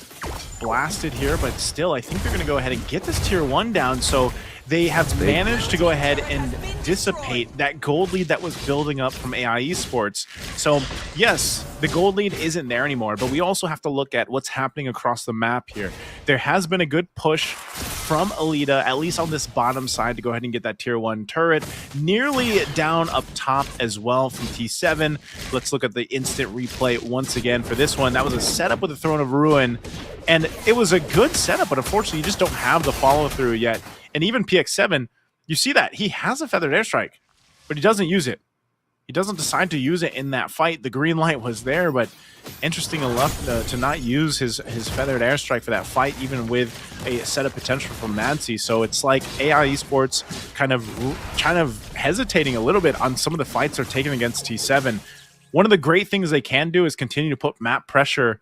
blasted here, but still, I think they're going to go ahead and get this tier 1 down. So they have managed to go ahead and dissipate that gold lead that was building up from AI Esports. So yes, the gold lead isn't there anymore, but we also have to look at what's happening across the map here. There has been a good push from Alita, at least on this bottom side, to go ahead and get that tier 1 turret. Nearly down up top as well from T7. Let's look at the instant replay once again for this one. That was a setup with the Throne of Ruin, and it was a good setup, but unfortunately you just don't have the follow-through yet. And even PX7, you see that he has a feathered airstrike, but he doesn't use it. He doesn't decide to use it in that fight. The green light was there, but interesting enough to not use his feathered airstrike for that fight, even with a set of potential from Madsi. So it's like AI Esports kind of hesitating a little bit on some of the fights they're taking against T7. One of the great things they can do is continue to put map pressure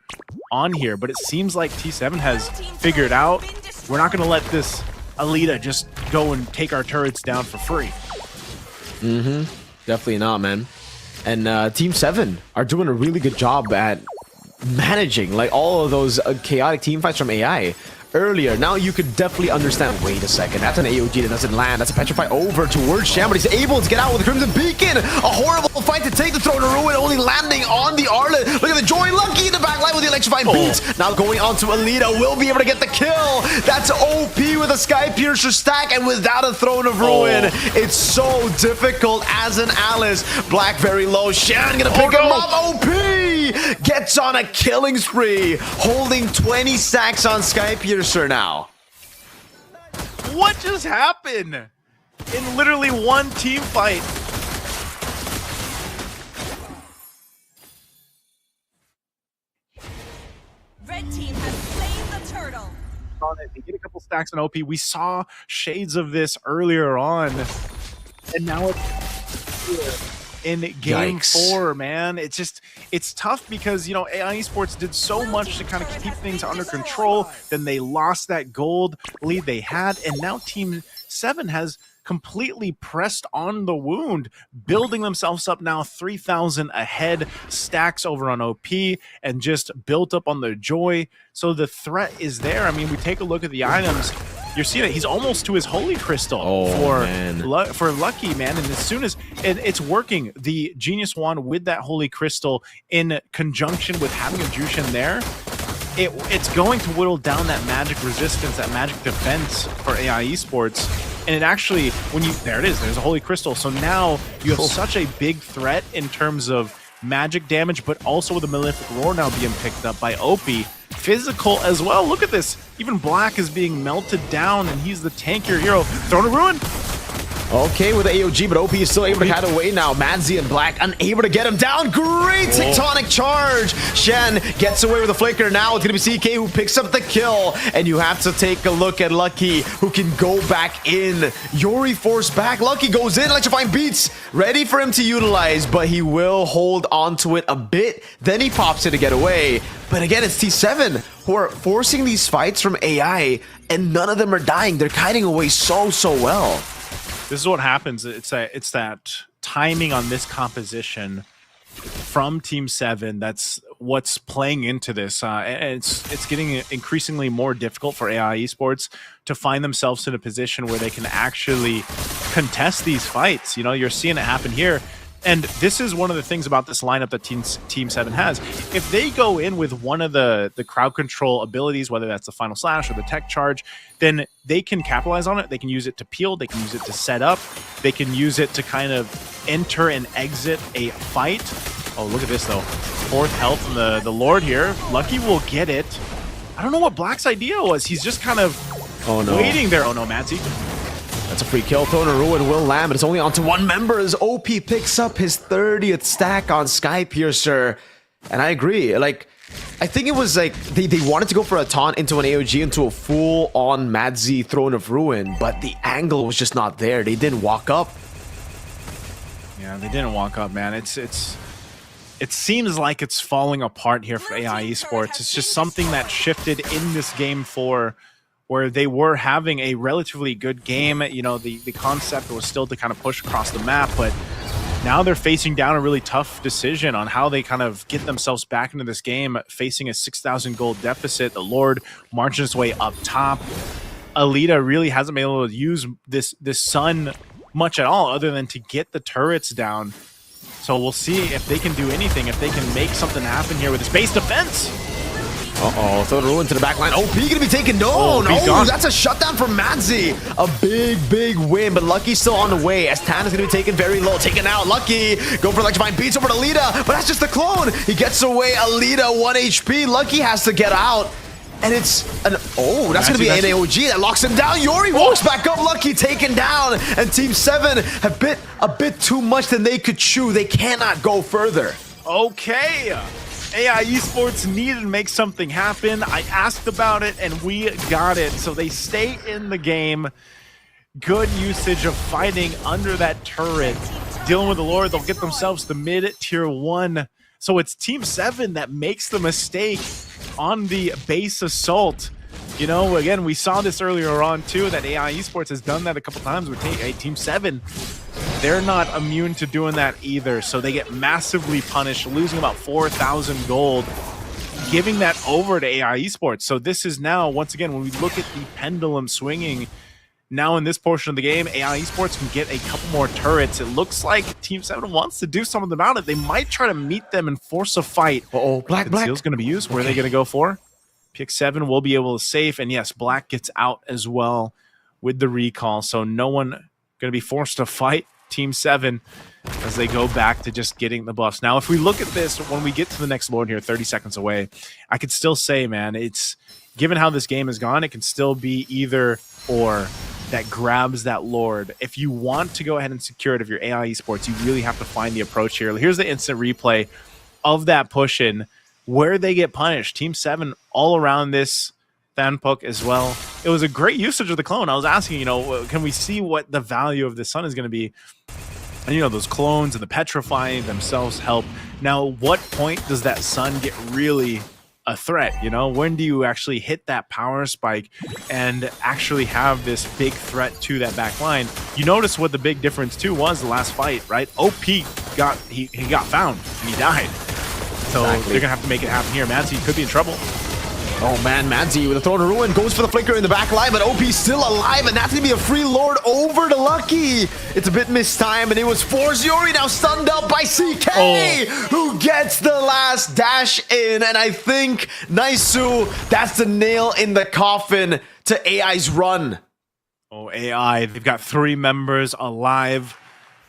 on here, but it seems like T7 has figured out we're not going to let this Alita just go and take our turrets down for free. Definitely not, man. And Team 7 are doing a really good job at managing like all of those chaotic team fights from AI earlier. Now you could definitely understand. Wait a second, that's an AOG that doesn't land. That's a petrify over towards Shan, but he's able to get out with the Crimson Beacon. A horrible fight to take the Throne of Ruin, only landing on the Arlet. Look at the Joy Lucky in the back line with the electrifying beats. Now going on to Alita, will be able to get the kill. That's OP with a Sky Piercer stack, and without a Throne of Ruin, it's so difficult as an Alice. Black very low. Shan gonna pick him up. OP gets on a killing spree, holding 20 stacks on Sky Piercer now. What just happened in literally one team fight? Red team has slain the turtle. They get a couple stacks on OP. We saw shades of this earlier on, and now it's in game 4, man. It's tough because, you know, AI Esports did so much to kind of keep things under control. Then they lost that gold lead they had, and now Team 7 has completely pressed on the wound, building themselves up now 3,000 ahead, stacks over on OP, and just built up on their Joy. So the threat is there. I mean, we take a look at the items. You're seeing it. He's almost to his Holy Crystal for Lucky, man. And as soon as it's working, the Genius Wand with that Holy Crystal in conjunction with having a Jushin there, it's going to whittle down that magic resistance, that magic defense for AI Esports. And it actually, there it is, there's a Holy Crystal. So now you have such a big threat in terms of magic damage, but also with the Malefic Roar now being picked up by OP. Physical as well. Look at this. Even Black is being melted down, and he's the tankier hero. Throne of Ruin. Okay with the AOG, but OP is still able to hide away now. Madzy and Black unable to get him down. Great tectonic charge. Shen gets away with a flicker. Now it's going to be CK who picks up the kill. And you have to take a look at Lucky, who can go back in. Yuri forced back. Lucky goes in. Electrifying beats. Ready for him to utilize, but he will hold on to it a bit. Then he pops it to get away. But again, it's T7 who are forcing these fights from AI, and none of them are dying. They're kiting away so well. This is what happens. It's that timing on this composition from Team 7 that's what's playing into this. And it's getting increasingly more difficult for AI Esports to find themselves in a position where they can actually contest these fights. You know, you're seeing it happen here. And this is one of the things about this lineup that Team 7 has. If they go in with one of the crowd control abilities, whether that's the Final Slash or the Tech Charge, then they can capitalize on it. They can use it to peel. They can use it to set up. They can use it to kind of enter and exit a fight. Oh, look at this, though. 4th health from the Lord here. Lucky will get it. I don't know what Black's idea was. He's just kind of waiting there. Oh, no, Madzy. That's a free kill. Throne of Ruin will land, but it's only onto one member as OP picks up his 30th stack on Sky Piercer. And I agree. Like, I think it was like they wanted to go for a taunt into an AOG, into a full-on Madzy Throne of Ruin, but the angle was just not there. They didn't walk up. Yeah, they didn't walk up, man. It seems like it's falling apart here for AI Esports. It's just something that shifted in this game 4, where they were having a relatively good game. You know, the concept was still to kind of push across the map, but now they're facing down a really tough decision on how they kind of get themselves back into this game, facing a 6,000 gold deficit. The Lord marching his way up top. Alita really hasn't been able to use this Sun much at all, other than to get the turrets down. So we'll see if they can do anything, if they can make something happen here with this base defense. Uh-oh, Throne of Ruin to the back line. OP gonna be taken. No, that's a shutdown from Madzy. A big win, but Lucky's still on the way as Tan is gonna be taken very low. Taken out. Lucky go for electrifying beats over to Alita, but that's just the clone. He gets away. Alita 1 HP. Lucky has to get out. And it's an that's gonna be an AOG that locks him down. Yuri walks back up. Lucky taken down, and Team 7 have bit a bit too much than they could chew. They cannot go further. Okay. AI Esports needed to make something happen. I asked about it, and we got it. So they stay in the game. Good usage of fighting under that turret. Dealing with the Lord, they'll get themselves the mid-tier 1. So it's Team 7 that makes the mistake on the base assault. You know, again, we saw this earlier on, too, that AI Esports has done that a couple times with Team 7. They're not immune to doing that either, so they get massively punished, losing about 4,000 gold. giving that over to AI Esports. So this is now, once again, when we look at the pendulum swinging, now in this portion of the game, AI Esports can get a couple more turrets. It looks like Team 7 wants to do something about it. They might try to meet them and force a fight. Black. Conceal's going to be used. Where are they going to go for? Pick 7 will be able to save. And yes, Black gets out as well with the recall. So no one going to be forced to fight Team 7 as they go back to just getting the buffs. Now, if we look at this, when we get to the next Lord here, 30 seconds away, I could still say, man, it's given how this game has gone, it can still be either or that grabs that Lord. If you want to go ahead and secure it, if you're AI Esports, you really have to find the approach here. Here's the instant replay of that push-in where they get punished. Team 7 all around this Thanpuk as well. It was a great usage of the clone. I was asking, you know, can we see what the value of the sun is going to be? And, you know, those clones and the petrifying themselves help. Now, what point does that sun get really a threat? You know, when do you actually hit that power spike and actually have this big threat to that back line? You notice what the big difference too was the last fight, right? OP got he got found and he died. So they're gonna have to make it happen here. Mansi could be in trouble. Oh man, Manzi with a throw to ruin goes for the flicker in the back line, but OP's still alive, and that's gonna be a free Lord over to Lucky. It's a bit mistimed, and it was Force Yuri now stunned up by CK, who gets the last dash in, and I think Naisu, that's the nail in the coffin to AI's run. Oh, AI, they've got 3 members alive.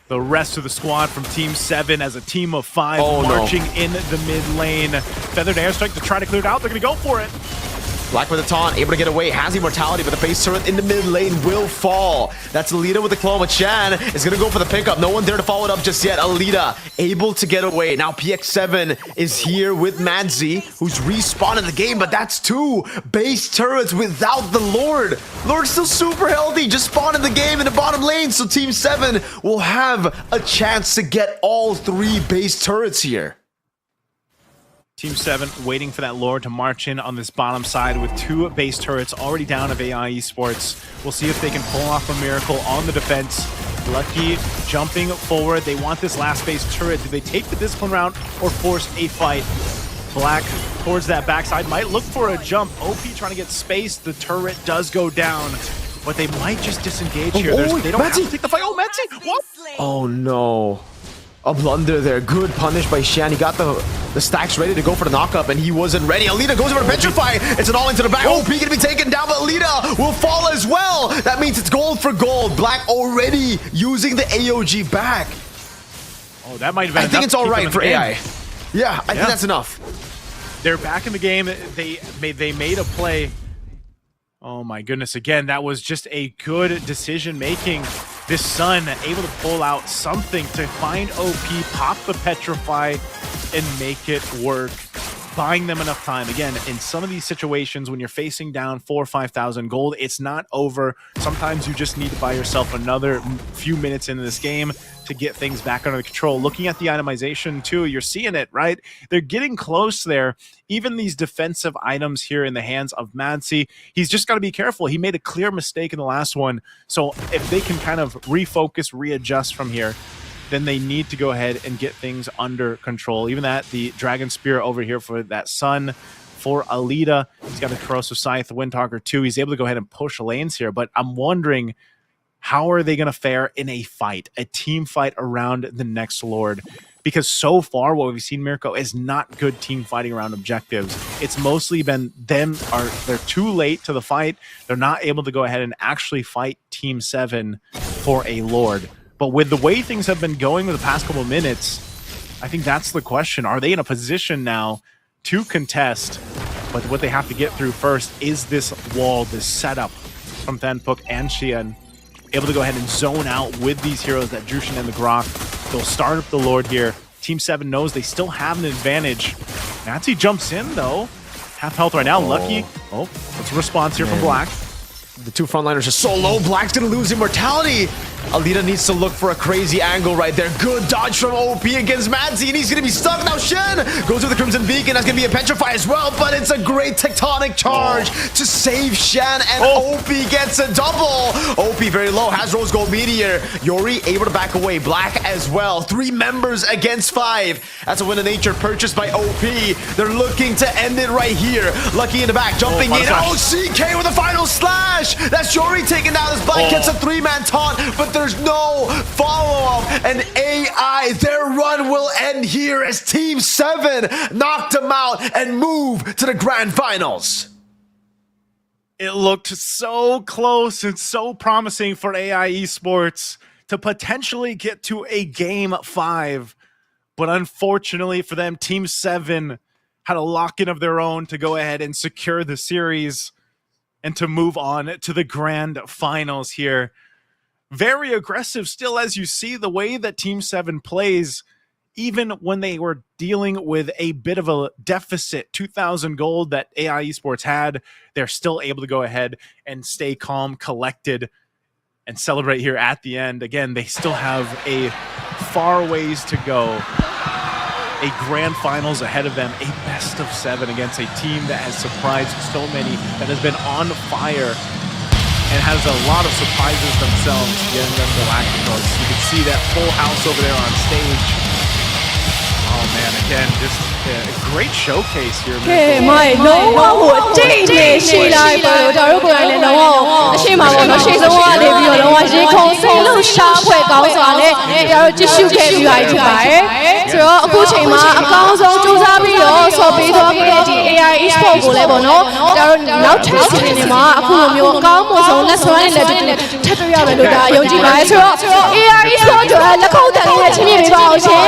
The rest of the squad from Team 7 as a team of 5 marching in the mid lane. Feathered airstrike to try to clear it out. They're going to go for it. Black with a taunt, able to get away, has immortality, but the base turret in the mid lane will fall. That's Alita with the clone, but Shan is going to go for the pickup. No one there to follow it up just yet. Alita able to get away. Now PX7 is here with Madzi, who's respawned in the game, but that's 2 base turrets without the Lord. Lord's still super healthy, just spawned in the game in the bottom lane, so Team 7 will have a chance to get all 3 base turrets here. Team 7 waiting for that Lord to march in on this bottom side with 2 base turrets already down of AI Esports. We'll see if they can pull off a miracle on the defense. Lucky jumping forward. They want this last base turret. Do they take the discipline round or force a fight? Black towards that backside might look for a jump. OP trying to get space. The turret does go down, but they might just disengage here. They don't have to take the fight. Oh, Metzi! What? Oh no. A blunder there. Good punish by Shan. He got the stacks ready to go for the knockup, and he wasn't ready. Alita goes over to Petrify. It's an all into the back. OP gonna be taken down, but Alita will fall as well. That means it's gold for gold. Black already using the AOG back. Oh, that might have been I think it's all right for AI. Yeah, I think that's enough. They're back in the game. They made a play. Oh my goodness. Again, that was just a good decision making. This Sun able to pull out something to find OP, pop the Petrify, and make it work. Buying them enough time. Again, in some of these situations, when you're facing down 4,000 or 5,000 gold, it's not over. Sometimes you just need to buy yourself another few minutes into this game to get things back under control. Looking at the itemization too, you're seeing it, right? They're getting close there. Even these defensive items here in the hands of Madsi, he's just got to be careful. He made a clear mistake in the last one. So if they can kind of refocus, readjust from here, then they need to go ahead and get things under control. Even that, the Dragon Spear over here for that Sun, for Alita. He's got a Corrosive Scythe, the Windtalker too. He's able to go ahead and push lanes here, but I'm wondering, how are they going to fare in a fight, a team fight around the next Lord? Because so far, what we've seen, Mirko, is not good team fighting around objectives. It's mostly been they're too late to the fight. They're not able to go ahead and actually fight Team 7 for a Lord. But with the way things have been going with the past couple of minutes, I think that's the question. Are they in a position now to contest? But what they have to get through first is this wall, this setup from Thanpuk and Xian. Able to go ahead and zone out with these heroes that Jushin and the Grok. They'll start up the Lord here. Team 7 knows they still have an advantage. Nazi jumps in though. Half health right now. Lucky. What's a response here from Black? The 2 frontliners are so low. Black's gonna lose immortality. Alita needs to look for a crazy angle right there. Good dodge from OP against Madzy, and he's gonna be stuck now. Shen goes with the Crimson Beacon. That's gonna be a Petrify as well, but it's a great tectonic charge to save Shen, and OP gets a double. OP very low, has Rose Gold Meteor. Yori able to back away. Black as well. 3 members against 5. That's a win of nature purchased by OP. They're looking to end it right here. Lucky in the back, jumping in. Oh, CK with a final slash. That's Yori taken down as Black gets a 3-man taunt, but there's no follow-up. And AI, their run will end here as Team 7 knocked them out and move to the grand finals. It looked so close and so promising for AI Esports to potentially get to a game 5. But unfortunately for them, Team 7 had a lock-in of their own to go ahead and secure the series and to move on to the grand finals here. Very aggressive still, as you see the way that Team 7 plays, even when they were dealing with a bit of a deficit, 2,000 gold that AI Esports had, they're still able to go ahead and stay calm, collected, and celebrate here at the end. Again, they still have a far ways to go. A grand finals ahead of them, a best of 7 against a team that has surprised so many, that has been on fire and has a lot of surprises themselves, getting them Galacticos. You can see that full house over there on stage. Oh man, again, just a great showcase here. Okay, my no one did she like Daruko and no one. She ma won she so wa de bi lo wa yin khong sai lo sha phwe kaung swa le daru jishu ke bi ai ဖြစ်ပါတယ်ဆိုတော့အခုချိန်မှာအကောင်းဆုံးစူးစမ်းပြီးတော့ဆော်ပေးသွားခဲ့တဲ့ဒီ AI Esport ကိုလည်းပေါ့နော်ဒါတော့နောက်ထပ်စီးနေမှာအခုလိုမျိုးအကောင်းဆုံးလက်စွမ်းနဲ့လက်တူနဲ့ထပ်တွေ့ရမယ်လို့ဒါယုံကြည်ပါတယ်ဆိုတော့ AI Esport တို့လက်ခုပ်တန်လေးနဲ့ချင်းပြပေးပါအောင်ရှင်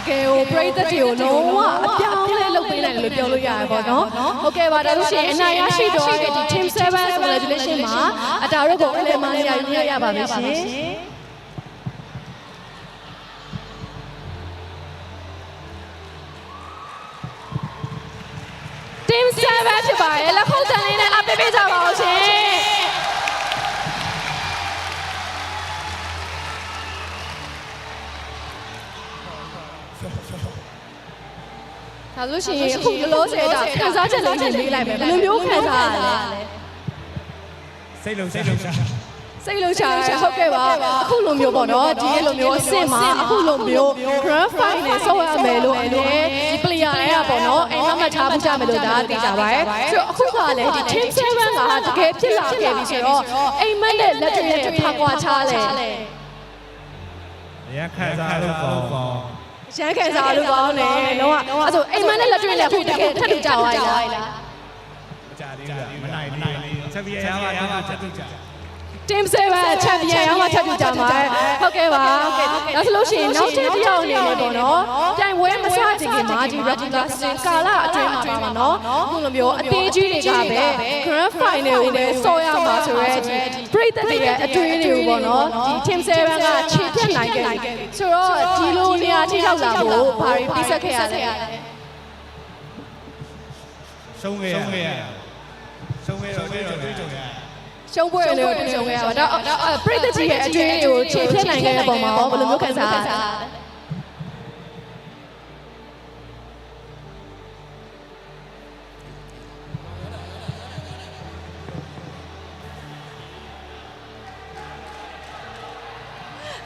ကဲပရိသတ်တွေကိုလုံးဝအပြောင်းလဲလုပ်ပေးလိုက်လို့ပြောလို့ရတယ်ပေါ့နော်ဟုတ်ကဲ့ပါဒါလို့ရှိရင်အနိုင်ရရှိတော့ဒီ Team 7 Congratulation မှာအတားတို့ကိုအလဲမရယူရပါမယ်ရှင်Team 7 ဖြစ်ပါတယ်လက်ခုပ်တန်လေးနဲ့လာပေးကြပါဦးရှင်ဒါလို့ရှိရင်အခုလောဆယ်တာခံစားချက်လေးလေးလိုက်မယ်ဘယ်လိုမျိုးခံစားရလဲစိတ်လုံးရှာဟုတ်ကဲ့ပါအခုလိုမျိုးပေါ့နော်ဒီလိုမျိုးအဆင့်မှာအခုလိုမျိုး grand final ဆောက်ရမယ်လို့အဲ့ဒီ player တွေကပေါ့နော်အိမ်မက်ထားမှုကြမယ်လို့ဒါသိကြပါတယ်ဆိုတော့အခုကလည်းဒီ Team 7ကတကယ်ဖြစ်လာခဲ့ပြီဆိုတော့အိမ်မက်နဲ့လက်တွေနဲ့ဖာကွာချလဲရန်ခံစားလို့ကောင်းရန်ခံစားလို့ကောင်းတယ်လုံးဝအဲ့ဆိုအိမ်မက်နဲ့လက်တွေနဲ့အခုတကယ်ထပ်တူကြသွားပြီလားမကြသေးဘူးမနိုင်ချက်ပြရပါချက်တူကြTeam 7 champion ရောမှာထပ်ပြကြမှာဟုတ်ကဲ့ပါဒါဆိုလို့ရှိရင်နောက်ထပ်တစ်ယောက်အနေနဲ့ပေါ့နော်ပြိုင်ပွဲမစတင်ခင်မှာဒီ regular season ကာလအတွင်းမှာပါပါနော်ခုလိုမျိုးအသေးကြီးတွေကပဲ grand final ကိုလည်းဆော်ရမှာဆိုရဲဒီပရိသတ်တွေရဲ့အတွင်းတွေကိုပေါ့နော်ဒီ Team 7ကခြေပြတ်နိုင်ခဲ့ပြီဆိုတော့ဒီလိုနေရာထိရောက်လာဖို့ဘာတွေပြည့်စက်ခဲ့ရလဲရှုံးခဲ့ရရှုံးပွဲလို့တွေ့ကြုံခဲ့ရပါတော့ပရိသတ်ကြီးရဲ့အတွင်းကိုခြေဖြတ်နိုင်ခဲ့တဲ့ပုံမှာဘယ်လိုမျိုးခံစားရလဲ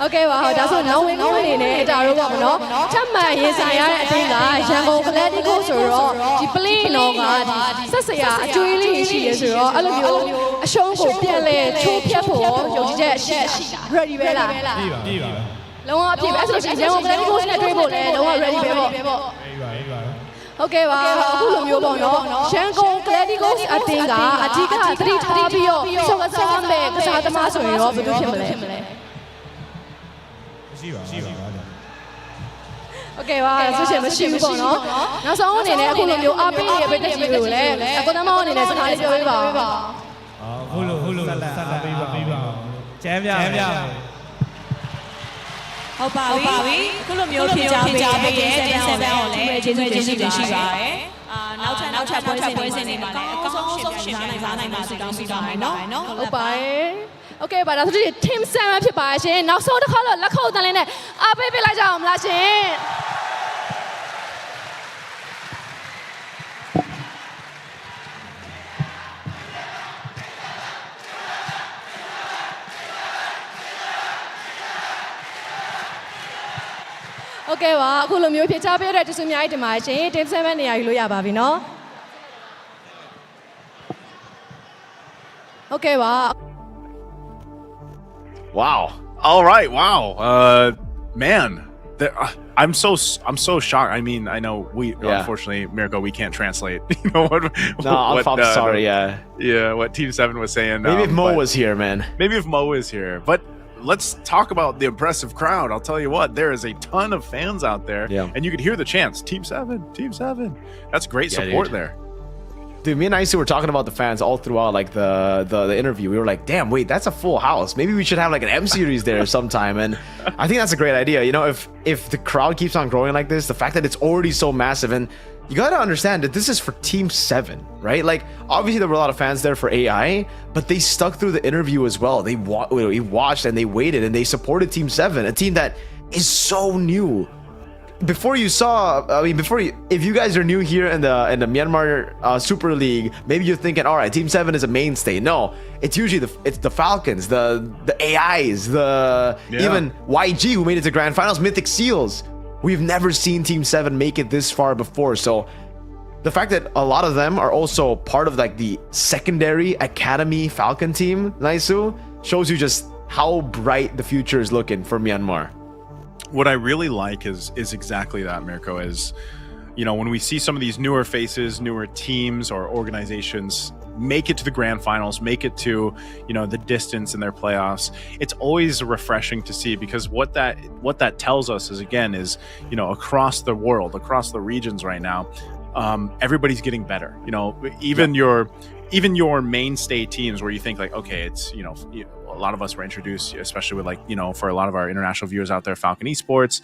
โอเคပါဒါဆိုနောက်ဝင်အနေနဲ့ဒါတော့ပေါ့နော်ထပ်မံရင်ဆိုင်ရတဲ့အတင်းကရန်ကုန်ကလပ်တီကိုဆိုတော့ဒီ play တော့ကဒီဆက်စရာအကျွေးလေးရှိရဆိုတော့အဲ့လိုမျိုးအရှုံးကိုပြန်လဲချိုးဖြတ်ဖို့ယုံကြည်ချက်ရှိတာ ready ပဲလားပြည့်ပါလုံးဝအပြည့်ပဲဆိုလို့ရှိရင်ရန်ကုန်ကလပ်တီကိုနဲ့တွေ့ဖို့လဲလုံးဝ ready ပဲပေါ့ဟုတ်ကဲ့ပါအခုလိုမျိုးပေါ့နော်ရန်ကုန်ကလပ်တီကိုအတင်းကအဓိကသတိထားပြီးတော့ဆော့ကစားမဲ့ကစားသမားဆိုရင်တော့ဘယ်လိုဖြစ်မလဲ โอเคပါဆိုရှင်မရှိဘူးပေါ့နော်နောက်ဆုံးအနေနဲ့အခုလိုမျိုးအားပေးရတဲ့ပြည်သူကိုလည်းကိုတမောင်းအနေနဲ့စကားလေးပြောပေးပါဦးဟုတ်လို့ဆက်လက်ပေးပါကျမ်းပြဟုတ်ပါပြီအခုလိုမျိုးဖြေကြားပေးတဲ့တင်ဆက်တဲ့ကိုလည်းကျေးဇူးတင်ရှိပါတယ်နောက်ထပ်ပွဲစဉ်တွေမှာလည်းအကောင်းဆုံးရှင်ပြနိုင်ပါစေတောင်းပေးပါမယ်နော်ဟုတ်ပါတယ်โอเคပါဒါဆိုရင် team 7ဖြစ်ပါရှင်နောက်ဆုံးတစ်ခါတော့လက်ခုပ်တန်းလေးနဲ့အားပေးပေးလိုက်ကြအောင်မလားရှင်โอเคပါအခုလိုမျိုးဖြစ်ချပေးတဲ့တစုအများကြီးတင်ပါရှင် team 7နေရာယူလို့ရပါပြီเนาะโอเคပါ Wow. All right. Wow. Man, I'm so shocked. I mean, I know unfortunately, Mirko, we can't translate. You know what? No, I'm sorry. Yeah. What Team 7 was saying. Maybe if Mo was here, man. Maybe if Mo is here, but. Let's talk about the impressive crowd. I'll tell you what, there is a ton of fans out there, and you could hear the chants. Team 7, Team 7. That's great support there. Dude, me and Isu were talking about the fans all throughout like the interview. We were like, damn, wait, that's a full house. Maybe we should have like an M series there sometime. And I think that's a great idea. You know, if the crowd keeps on growing like this, the fact that it's already so massive, and you gotta understand that this is for Team 7, right? Like, obviously there were a lot of fans there for AI, but they stuck through the interview as well. They watched and they waited and they supported Team 7, a team that is so new. Before you saw, if you guys are new here in the Myanmar Super League, maybe you're thinking, all right, Team 7 is a mainstay. No, it's usually the Falcons, the AIs, even YG who made it to Grand Finals, Mythic Seals. We've never seen Team 7 make it this far before. So the fact that a lot of them are also part of like the secondary academy Falcon team, Naisu, shows you just how bright the future is looking for Myanmar. What I really like is exactly that, Mirko, is, you know, when we see some of these newer faces, newer teams or organizations make it to the grand finals, make it to, you know, the distance in their playoffs, it's always refreshing to see, because what that tells us is, again, is, you know, across the world, across the regions right now, everybody's getting better. You know, even your mainstay teams where you think like, okay, it's, you know, a lot of us were introduced, especially with like, you know, for a lot of our international viewers out there, Falcon Esports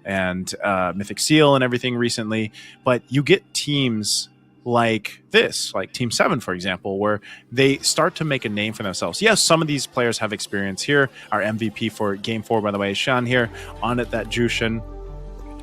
and Mythic Seal and everything recently. But you get teams like this, like Team 7, for example, where they start to make a name for themselves. Yes, some of these players have experience here. Our MVP for Game 4, by the way, is Shan here, on it, that Jushin.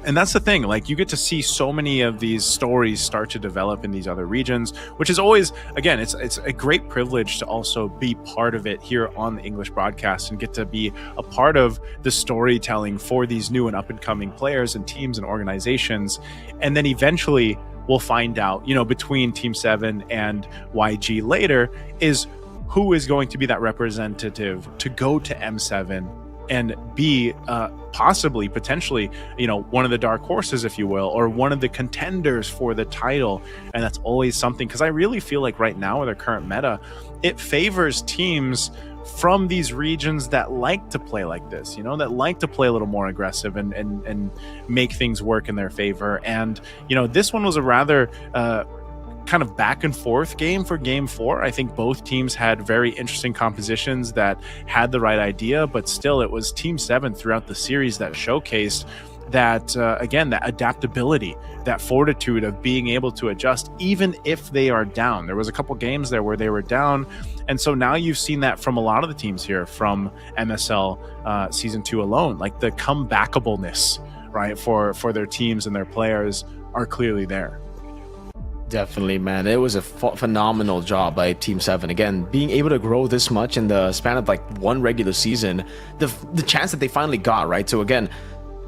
And that's the thing, like, you get to see so many of these stories start to develop in these other regions, which is always, again, it's a great privilege to also be part of it here on the English broadcast and get to be a part of the storytelling for these new and up and coming players and teams and organizations. And then eventually we'll find out, you know, between Team 7 and YG later, is who is going to be that representative to go to M7 and be possibly, potentially, you know, one of the dark horses, if you will, or one of the contenders for the title. And that's always something, because I really feel like right now with our current meta, it favors teams from these regions that like to play like this, you know, that like to play a little more aggressive and make things work in their favor. And, you know, this one was a rather kind of back and forth game for Game 4. I think both teams had very interesting compositions that had the right idea, but still it was Team 7 throughout the series that showcased that, again, that adaptability, that fortitude of being able to adjust even if they are down. There was a couple games there where they were down, and so now you've seen that from a lot of the teams here from MSL Season 2 alone, like the comebackableness, right, for their teams and their players are clearly there. Definitely, man. It was a phenomenal job by Team 7. Again, being able to grow this much in the span of like one regular season, the chance that they finally got, right? So again,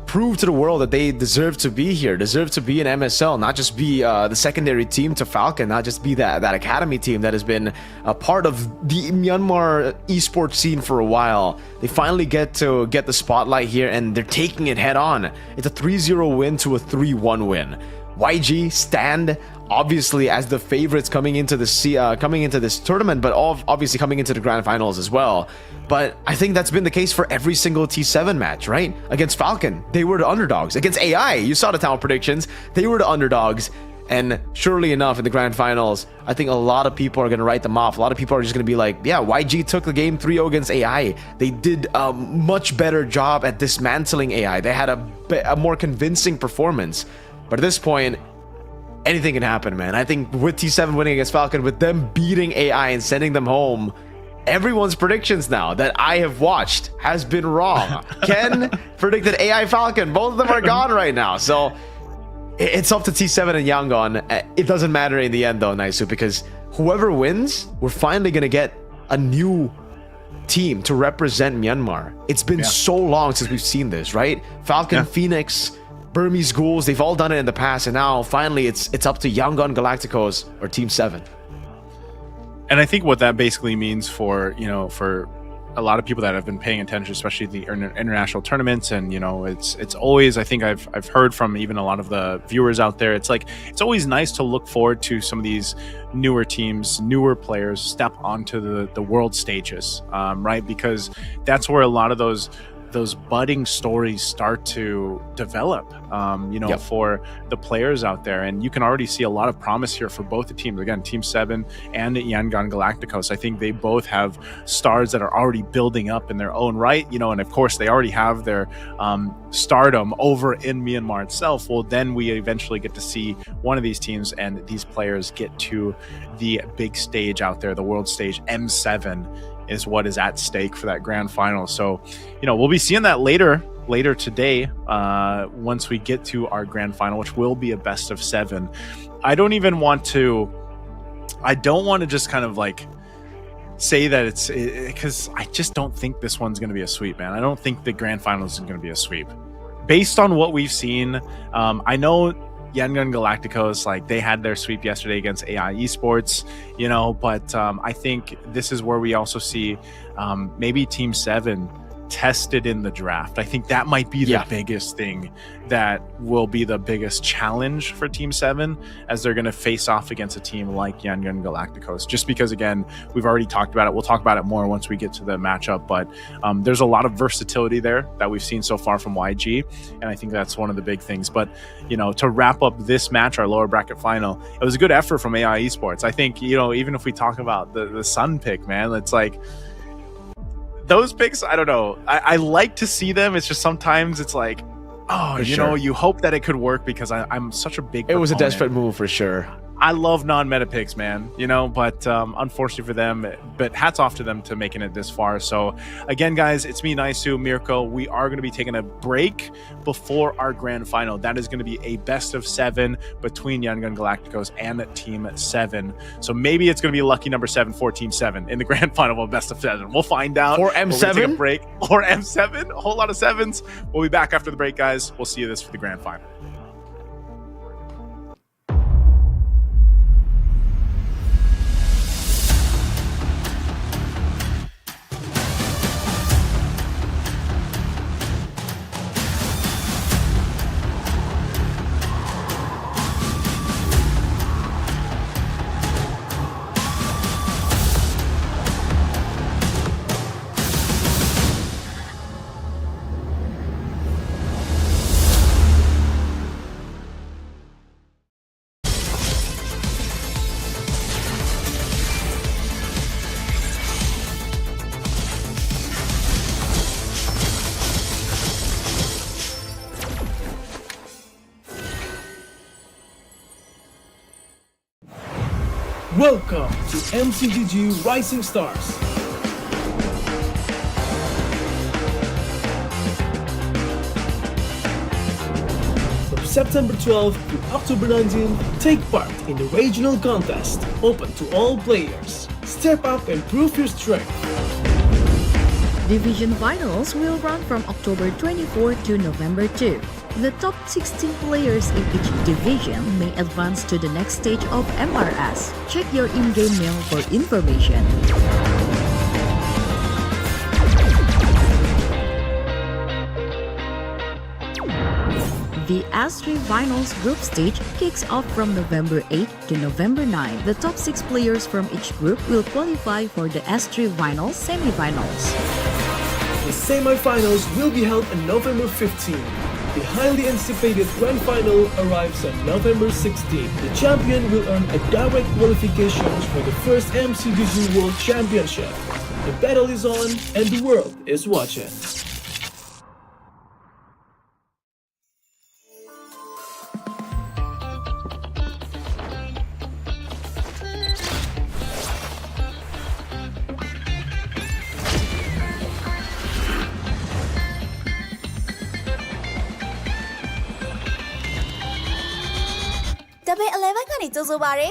prove to the world that they deserve to be here, deserve to be in MSL, not just be the secondary team to Falcon, not just be that academy team that has been a part of the Myanmar esports scene for a while. They finally get the spotlight here, and they're taking it head on. It's a 3-0 win to a 3-1 win. YG stand obviously as the favorites coming into this tournament, but obviously coming into the grand finals as well. But I think that's been the case for every single T7 match, right? Against Falcon, they were the underdogs. Against AI, you saw the talent predictions, they were the underdogs. And surely enough, in the grand finals, I think a lot of people are going to write them off. A lot of people are just going to be like, yeah, YG took the game 3-0 against AI. They did a much better job at dismantling AI. They had a more convincing performance. But at this point, anything can happen, man. I think with T7 winning against Falcon, with them beating AI and sending them home, everyone's predictions now that I have watched has been wrong. Ken predicted AI Falcon. Both of them are gone right now. So it's up to T7 and Yangon. It doesn't matter in the end, though, Naisu, because whoever wins, we're finally going to get a new team to represent Myanmar. It's been so long since we've seen this, right? Falcon, Phoenix, Burmese Ghouls, they've all done it in the past, and now finally it's up to Yangon Galacticos or Team 7. And I think what that basically means for, for a lot of people that have been paying attention, especially the international tournaments, and it's always, I think I've heard from even a lot of the viewers out there, it's always nice to look forward to some of these newer teams, newer players step onto the world stages, right? Because that's where a lot of those budding stories start to develop, for the players out there. And you can already see a lot of promise here for both the teams. Again, Team 7 and Yangon Galacticos. I think they both have stars that are already building up in their own right, and of course they already have their stardom over in Myanmar itself. Well, then we eventually get to see one of these teams and these players get to the big stage out there, the world stage. M7 is what is at stake for that grand final. So, we'll be seeing that later today, once we get to our grand final, which will be a best of 7. I don't want to just kind of say that it's, because I just don't think this one's going to be a sweep, man. I don't think the grand final is going to be a sweep. Based on what we've seen, I know Yangon Galacticos, they had their sweep yesterday against AI Esports, but I think this is where we also see maybe Team 7 tested in the draft. I think that might be the biggest thing that will be the biggest challenge for Team 7 as they're going to face off against a team like Yangon Galacticos. Just because, again, we've already talked about it. We'll talk about it more once we get to the matchup, but there's a lot of versatility there that we've seen so far from YG, and I think that's one of the big things. But, to wrap up this match, our lower bracket final, it was a good effort from AI Esports. I think, even if we talk about the Sun pick, man, it's those picks, I don't know. I like to see them. It's just sometimes it's you hope that it could work because I'm such a big proponent. It was a desperate move for sure. I love non-meta picks, man, but unfortunately for them, but hats off to them to making it this far. So again, guys, it's me, Naisu, Mirko. We are going to be taking a break before our grand final. That is going to be a best of 7 between Yangon Galacticos and Team 7. So maybe it's going to be lucky number 7 for Team 7 in the grand final of best of 7. We'll find out. Or M7? Take a break. Or M7. A whole lot of 7s. We'll be back after the break, guys. We'll see you this for the grand final. Welcome to MCGG Rising Stars. From September 12th to October 19th, take part in the regional contest, open to all players. Step up and prove your strength. Division finals will run from October 24 to November 2. The top 16 players in each division may advance to the next stage of MRS. Check your in-game mail for information. The S3 Finals group stage kicks off from November 8 to November 9. The top 6 players from each group will qualify for the S3 Finals semi-finals. The semi-finals will be held on November 15. The highly anticipated grand final arrives on November 16. The champion will earn a direct qualifications for the first MCDG World Championship. The battle is on and the world is watching. Debate 11 ကနေကြိုဆိုပါရစေ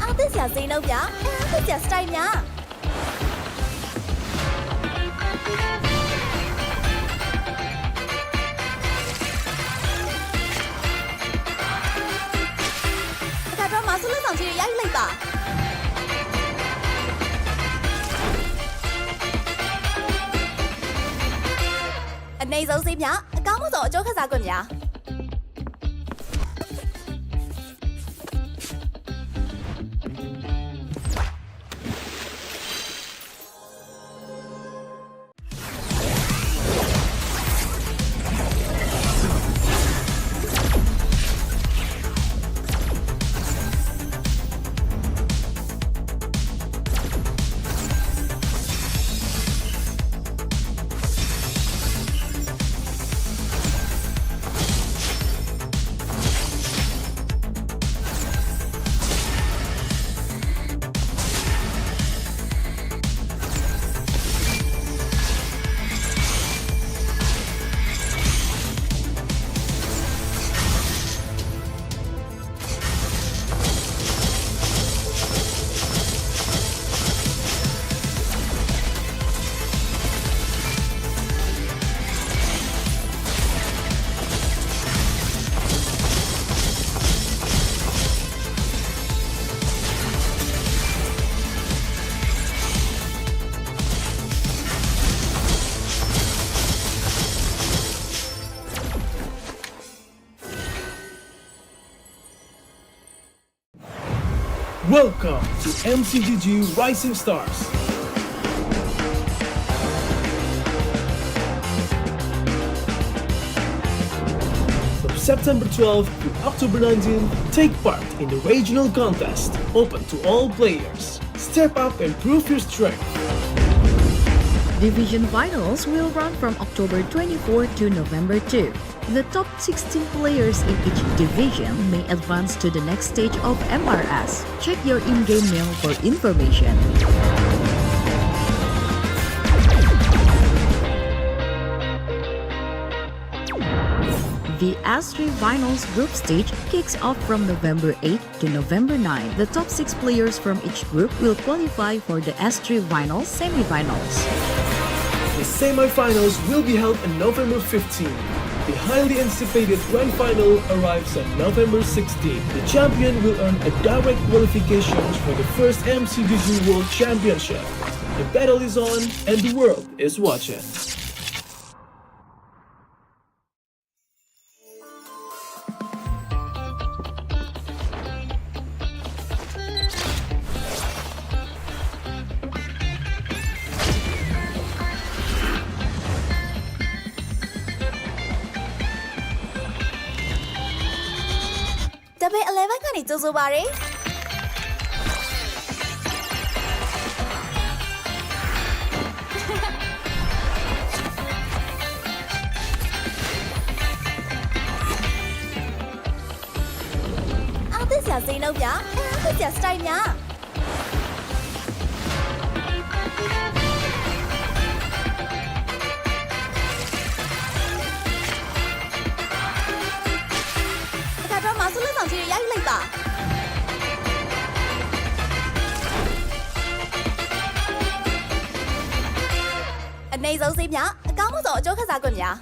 အားသစ်စရာစိမ်းနှုတ်ပြအားသစ်စရာစတိုင်များမဆူလက်ဆောင်ကြီးရိုက်လိုက်ပါအနေဆုံးစိတ်များအကောင်းဆုံးအကျိုးခစားခွင့်များ Welcome to MCGG Rising Stars. From September 12th to October 19th, take part in the regional contest, open to all players. Step up and prove your strength. Division finals will run from October 24 to November 2. The top 16 players in each division may advance to the next stage of MRS. Check your in-game mail for information. The S3 Finals group stage kicks off from November 8 to November 9. The top 6 players from each group will qualify for the S3 Finals semi-finals. The semi-finals will be held on November 15. The highly anticipated grand final arrives on November 16. The champion will earn a direct qualifications for the first MCDG World Championship. The battle is on and the world is watching. Debate 11ကနေကြိုဆိုပါရစေအားသစ်စရာစိမ်းနှုတ်ပြအားသစ်စရာစတိုင်များမဆူလက်ဆောင်ကြီးရိုက်လိုက်ပါအနေဆုံးစိတ်များအကောင်းဆုံးအကျိုးခစားခွင့်များ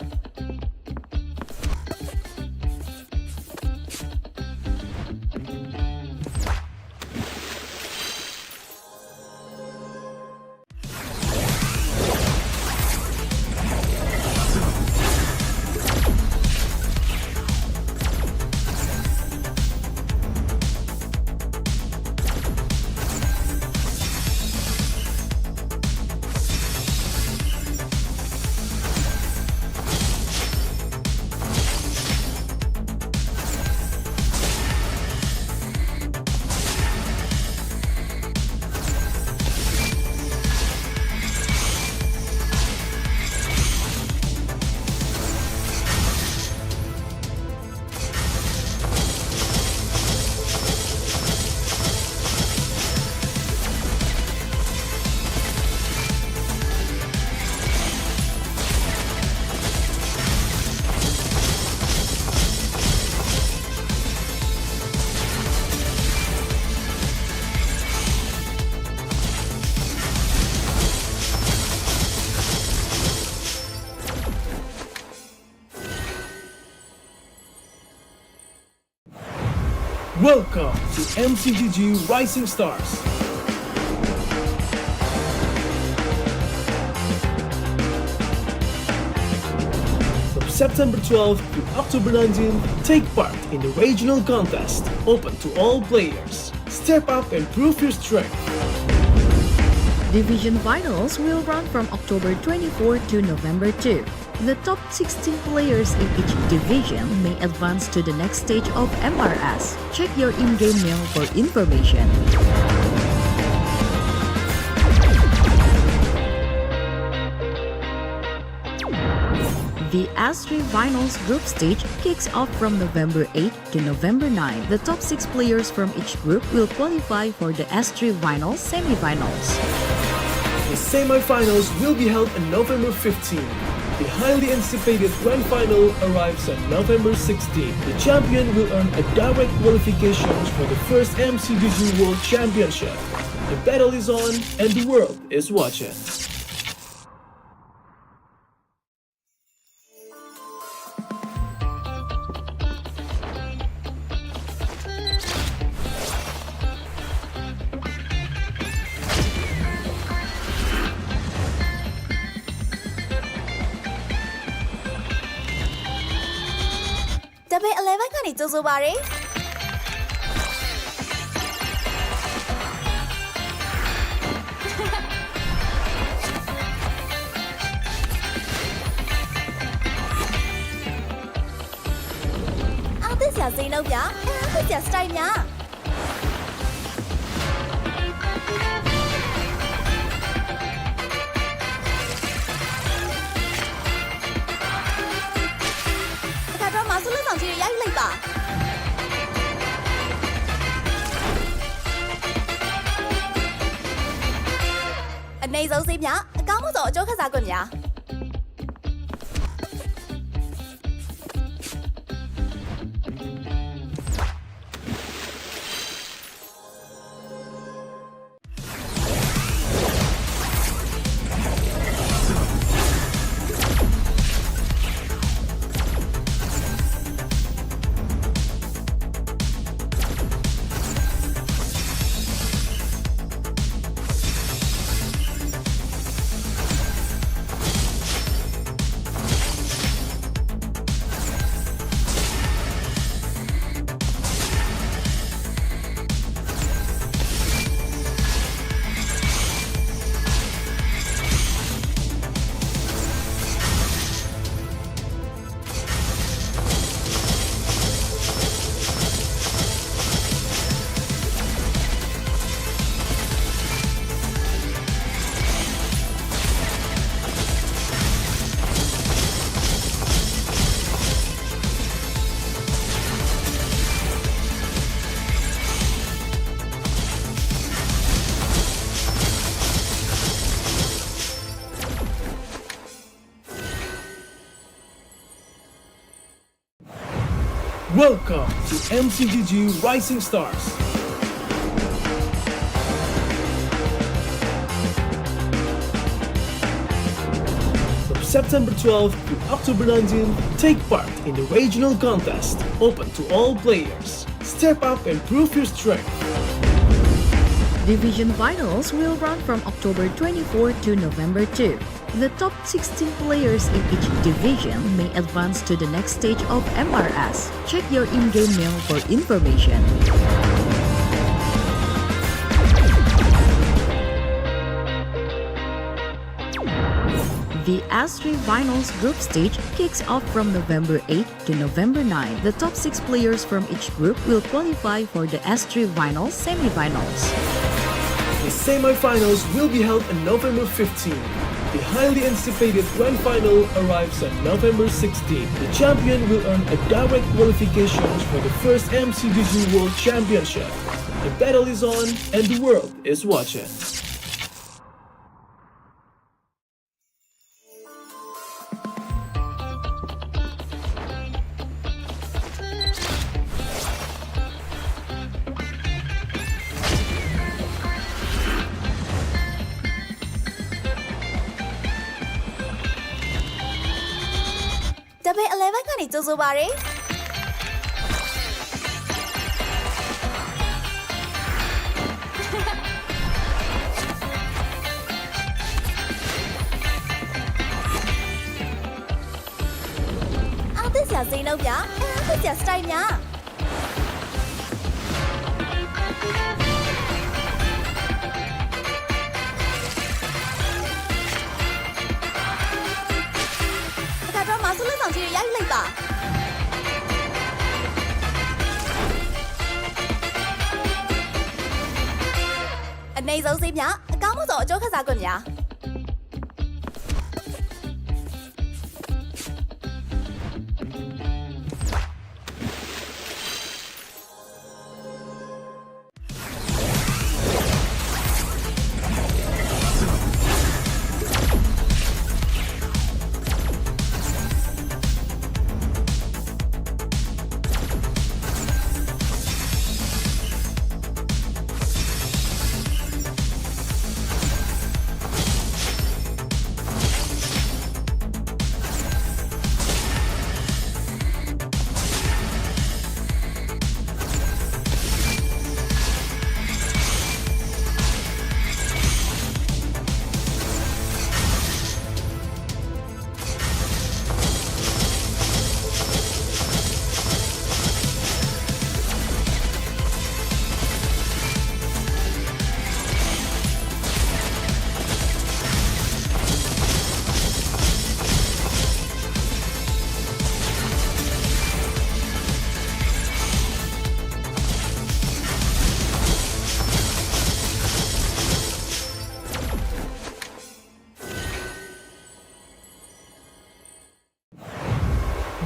Welcome to MCGG Rising Stars. From September 12th to October 19th, take part in the regional contest, open to all players. Step up and prove your strength. Division finals will run from October 24 to November 2. The top 16 players in each division may advance to the next stage of MRS. Check your in-game mail for information. The S3 Finals group stage kicks off from November 8 to November 9. The top 6 players from each group will qualify for the S3 Finals semi-finals. The semi-finals will be held on November 15. The highly anticipated grand final arrives on November 16. The champion will earn a direct qualifications for the first MCGG World Championship. The battle is on and the world is watching. Double 11 ကနေကြိုဆိုပါရစေအားသစ်စရာစိမ်းနှုတ်ပြအားသစ်စရာစတိုင်များဆုလက်ဆောင်ကြီးရိုက်လိုက်ပါအနေဆုံးစေးမြအကောင်းဆုံးအကျိုးခစားခွင့်များ Welcome to MCGG Rising Stars. From September 12th to October 19th, take part in the regional contest, open to all players. Step up and prove your strength. Division finals will run from October 24 to November 2. The top 16 players in each division may advance to the next stage of MRS. Check your in-game mail for information. The S3 Finals group stage kicks off from November 8 to November 9. The top 6 players from each group will qualify for the S3 Finals semi-finals. The semi-finals will be held on November 15. The highly anticipated grand final arrives on November 16. The champion will earn a direct qualifications for the first MCGG World Championship. The battle is on and the world is watching. Double 11ကနေကြိုဆိုပါရစေ ဆရာစိမ်းလုံးပြအဲ့ဒါဆရာစတိုင်များအခါတော့မဆူလို့ဆောင်ကြီးရိုက်လိုက်ပါအနေဆုံးစိမ်းများအကောင်းဆုံးအကျိုးခစားခွင့်များ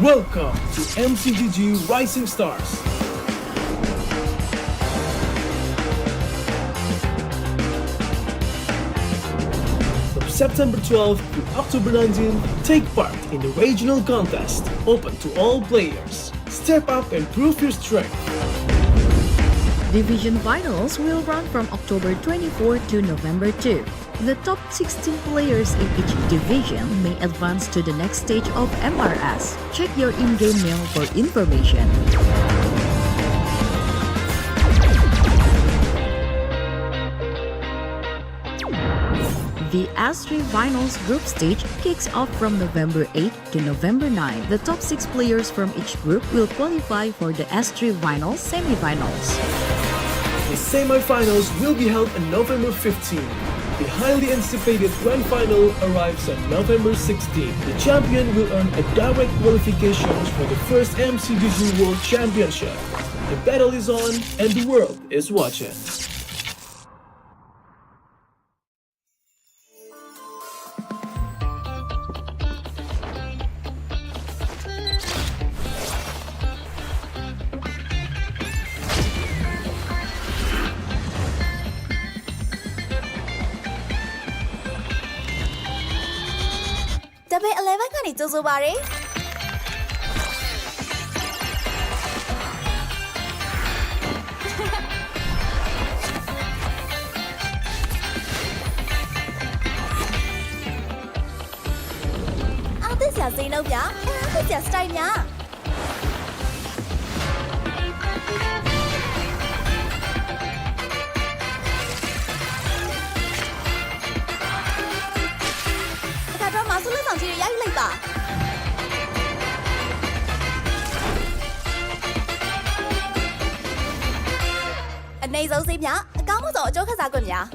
Welcome to MCGG Rising Stars. From September 12th to October 19th, take part in the regional contest, open to all players. Step up and prove your strength. Division finals will run from October 24 to November 2. The top 16 players in each division may advance to the next stage of MRS. Check your in-game mail for information. The S3 Finals group stage kicks off from November 8 to November 9. The top 6 players from each group will qualify for the S3 Finals semi-finals. The semi-finals will be held on November 15. The highly anticipated grand final arrives on November 16. The champion will earn a direct qualifications for the first MCGG World Championship. The battle is on and the world is watching. Debate 11 ကနေကြိုဆိုပါရစေအားသစ်ဆရာစိမ်းလုံးပြအားသစ်ဆရာစတိုင်များမဆူလို့ဆောင်ကြီးရိုက်လိုက်ပါအနေဆုံးစိမ်းများအကောင်းဆုံးအကျိုးခစားခွင့်များ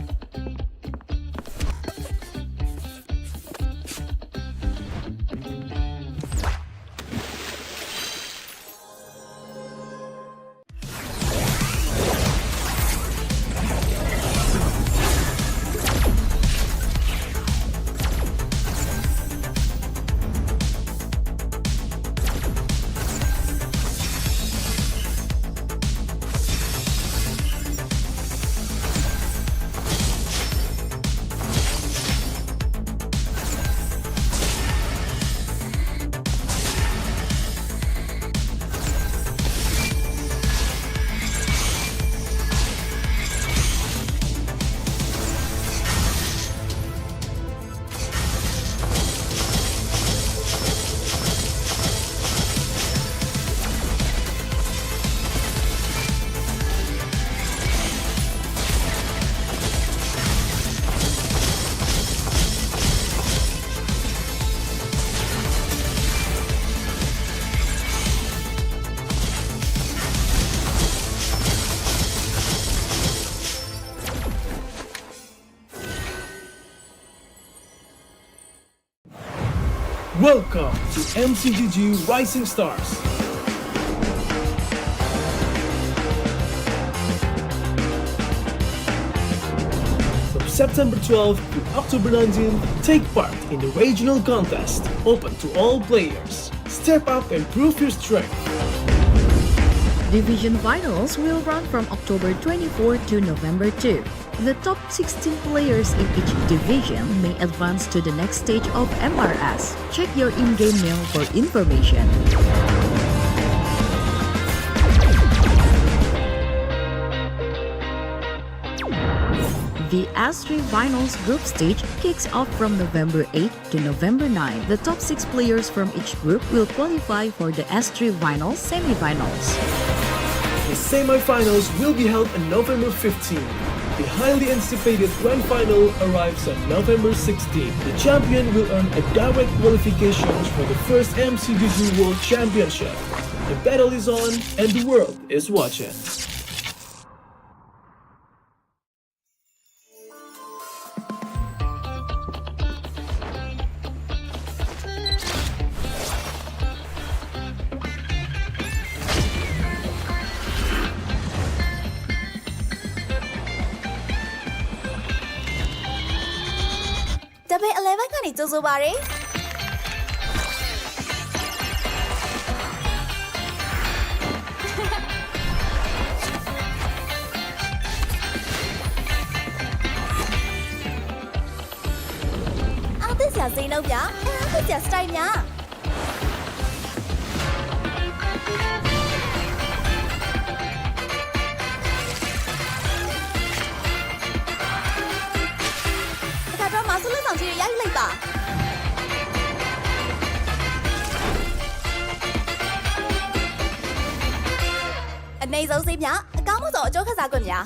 Welcome to MCGG Rising Stars. From September 12th to October 19th, take part in the regional contest, open to all players. Step up and prove your strength. Division finals will run from October 24 to November 2. The top 16 players in each division may advance to the next stage of MRS. Check your in-game mail for information. The S3 Finals group stage kicks off from November 8 to November 9. The top 6 players from each group will qualify for the S3 Finals semi-finals. The semi-finals will be held on November 15. The highly anticipated grand final arrives on November 16. The champion will earn a direct qualifications for the first MCGG World Championship. The battle is on and the world is watching. Double 11 ကနေကြိုဆိုပါရစေအားသစ်စရာစိမ်းနှုတ်ပြအားသစ်စရာစတိုင်များ马苏勒上去压力吧。အနေဆုံးစိပြအကောင်းမှုဆုံးအကျိုးခစားခွင့်များ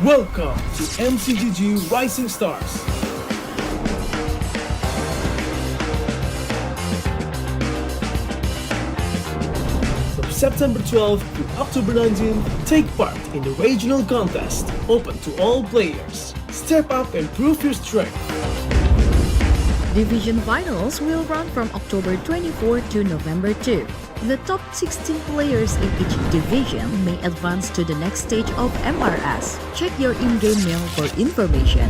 Welcome to MCGG Rising Stars. From September 12th to October 19th, take part in the regional contest, open to all players. Step up and prove your strength. Division finals will run from October 24 to November 2. The top 16 players in each division may advance to the next stage of MRS. Check your in-game mail for information.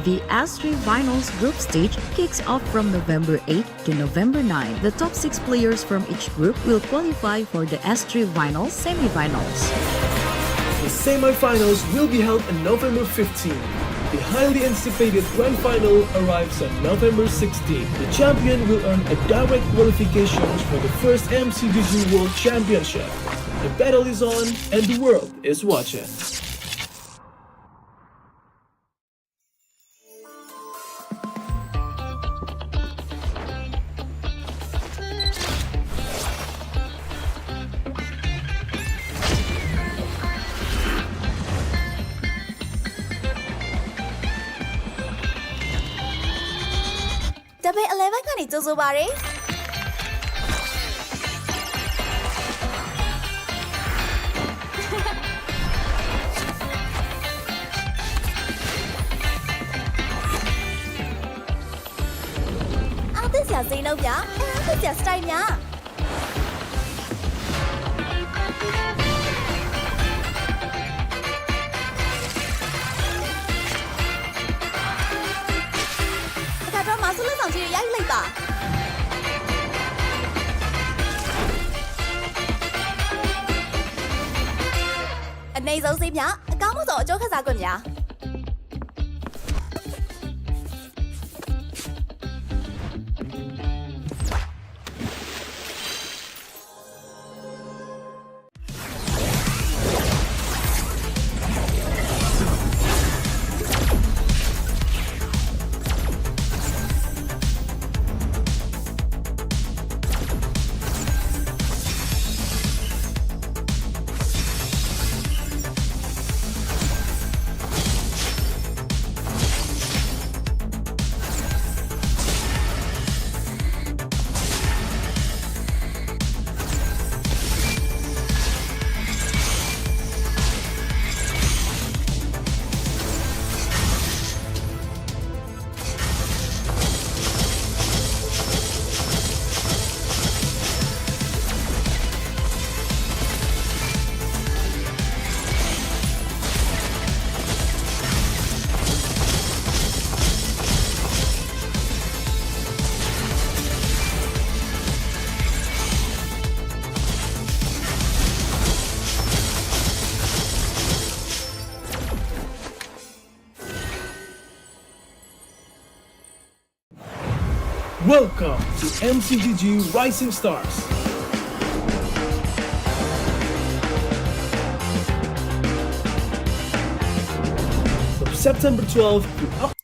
The S3 Finals group stage kicks off from November 8 to November 9. The top 6 players from each group will qualify for the S3 Finals semi-finals. The semi-finals will be held on November 15. The highly anticipated grand final arrives on November 16. The champion will earn a direct qualifications for the first MCGG World Championship. The battle is on and the world is watching. Double 11ကနေကြိုဆိုပါရစေ ဈေးနှုန်းပြအဲ့ဒါစတိုင်များအခါတော့မဆူလို့ဆောင်ကြီးရိုက်လိုက်ပါအနေဆုံးဈေးများအကောင်းဆုံးအကျိုးခစားခွင့်များ Welcome to MCGG Rising Stars. From September 12th to October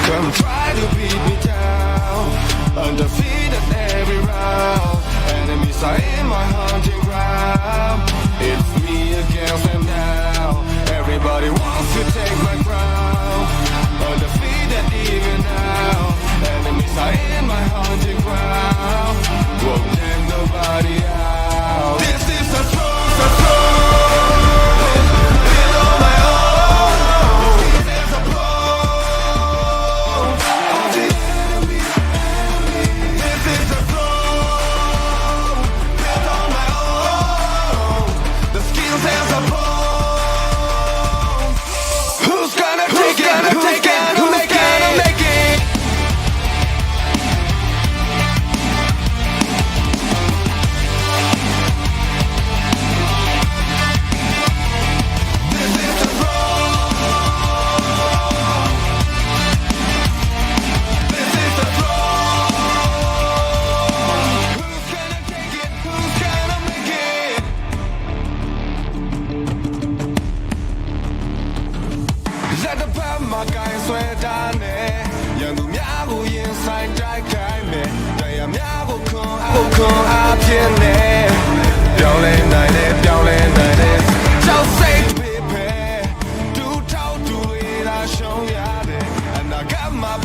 Come try to beat me down, undefeated every round. Enemies are in my hunting ground. It's me against them now. Everybody wants to take my crown, undefeated even now. Enemies are in my hunting ground. Won't let nobody out. This is a throne, a throne. Build on my own. This is a throne of the enemy. This is a throne built on my own. The skills and the bone. Who's gonna take it? Who's gonna make it? Let the power my guy sweat down there. Young to me, I go inside that guy me. I am ya go come up in there. Don't let night, don't let night. Just say baby, do talk to it, I show ya there. And I got my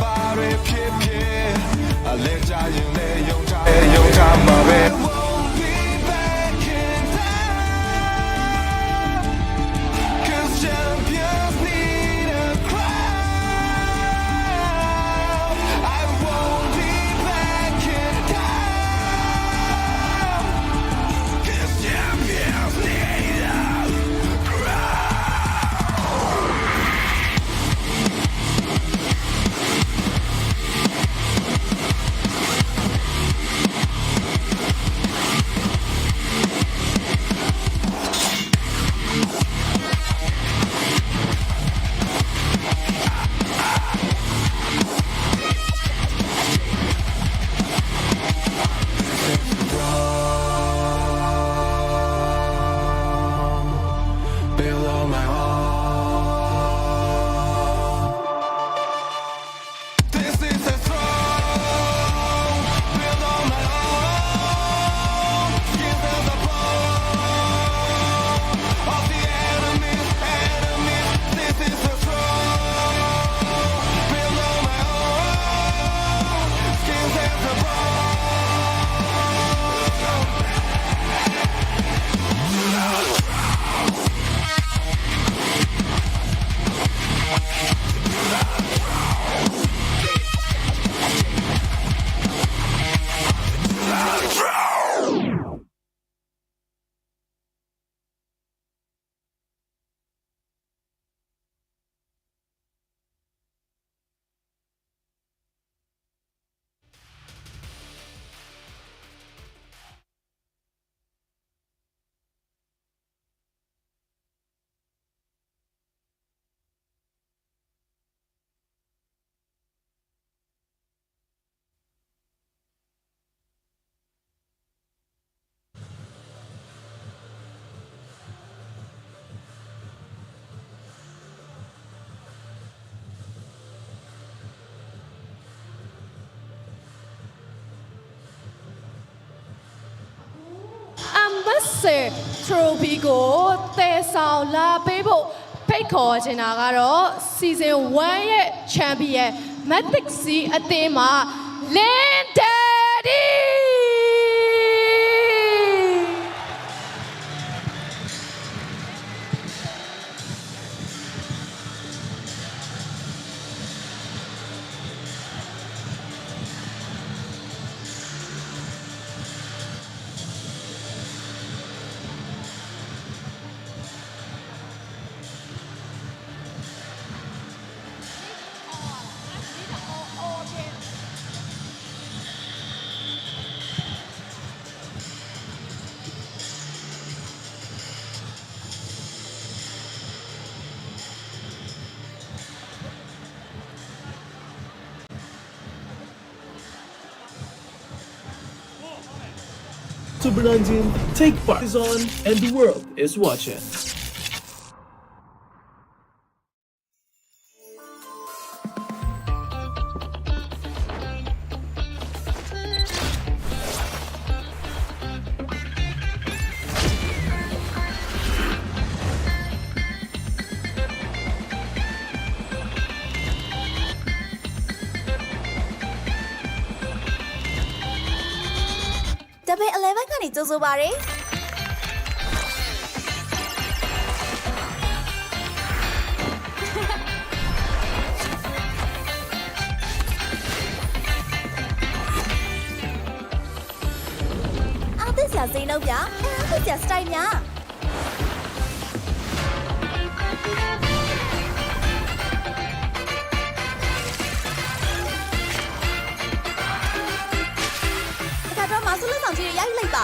80 trophy ကိုတည်ဆောင်လာပေးဖို့ဖိတ်ခေါ်ချင်တာကတော့ season 1 ရဲ့ champion Matic C အသင်းမှာ Lin Daddy October 19, take part is on and the world is watching. Double 11 ကနေကြိုဆိုပါရယ်အားသစ်စရာစိမ်းလုံးပြအားသစ်စရာစတိုင်များ马苏勒上去压力吧。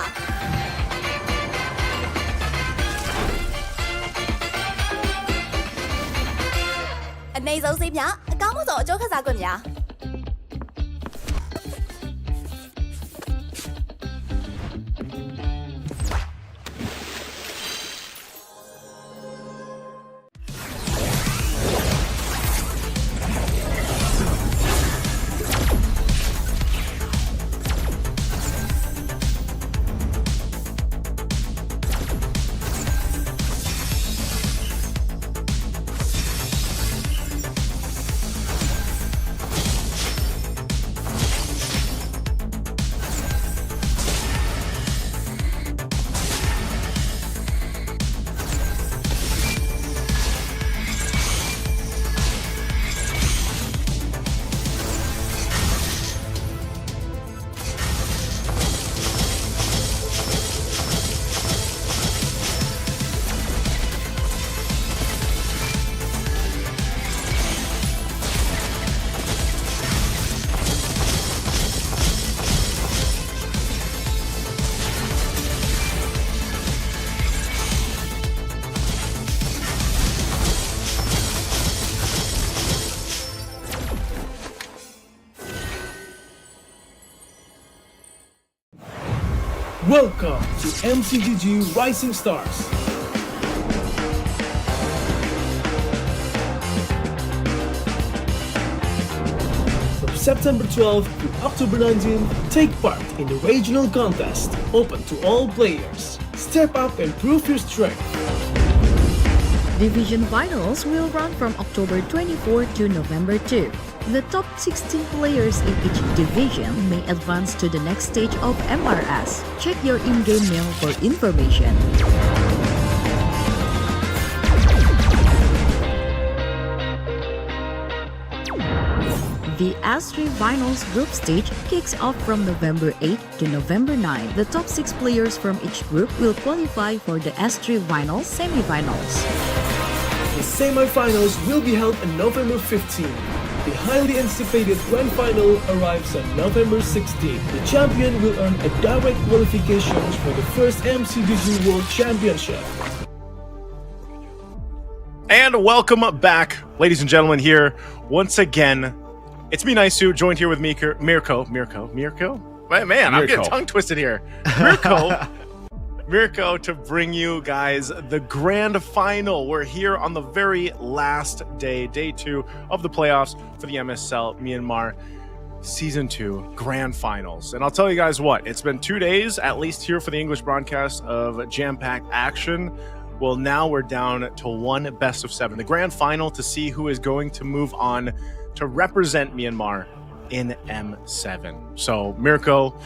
အနေဆုံးစိပြအကောင်းမှုဆုံးအကျိုးခစားခွင့်များ Welcome to MCGG Rising Stars. From September 12th to October 19th, take part in the regional contest, open to all players. Step up and prove your strength. Division finals will run from October 24 to November 2. The top 16 players in each division may advance to the next stage of MRS. Check your in-game mail for information. The S3 Finals group stage kicks off from November 8 to November 9. The top 6 players from each group will qualify for the S3 Finals semi-finals. The semi-finals will be held on November 15. The highly anticipated grand final arrives on November 16. The champion will earn a direct qualifications for the first MCGG World Championship. And welcome back, ladies and gentlemen, here once again. It's me, Naisu, joined here with Mirko. Man, I'm getting tongue twisted here. Mirko to bring you guys the grand final. We're here on the very last day, day 2 of the playoffs for the MSL Myanmar Season 2 Grand Finals. And I'll tell you guys what, it's been 2 days, at least here for the English broadcast, of jam-packed action. Well, now we're down to one best of 7, the Grand Final, to see who is going to move on to represent Myanmar in M7. So, Mirko,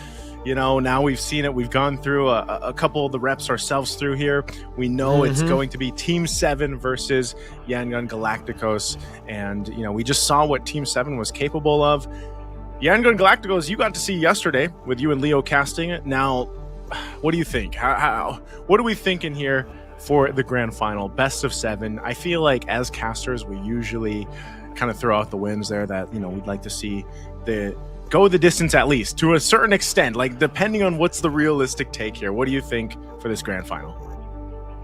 you know, now we've seen it. We've gone through a couple of the reps ourselves through here. We know it's going to be Team 7 versus Yangon Galacticos. And, you know, we just saw what Team 7 was capable of. Yangon Galacticos, you got to see yesterday with you and Leo casting it. Now, what do you think? What are we thinking here for the Grand Final? Best of 7. I feel like as casters, we usually kind of throw out the wins there that, you know, we'd like to see go the distance at least to a certain extent, like depending on what's the realistic take here. What do you think for this Grand Final?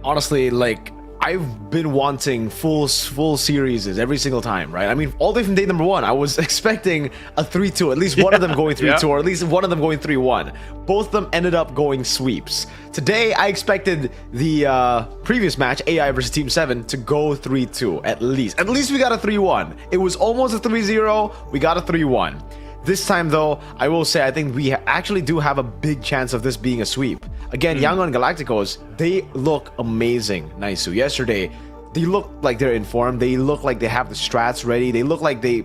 Honestly, like, I've been wanting full series every single time, right? I mean, all the way from day number 1, I was expecting a 3-2, at least one of them going 3-2, or at least one of them going 3-1. Both of them ended up going sweeps. Today, I expected the previous match, AI versus Team 7, to go 3-2, at least. At least we got a 3-1. It was almost a 3-0. We got a 3-1. This time, though, I will say I think we actually do have a big chance of this being a sweep. Again, Yangon Galacticos, they look amazing, Naisu. Yesterday, they look like they're informed. They look like they have the strats ready. They look like they're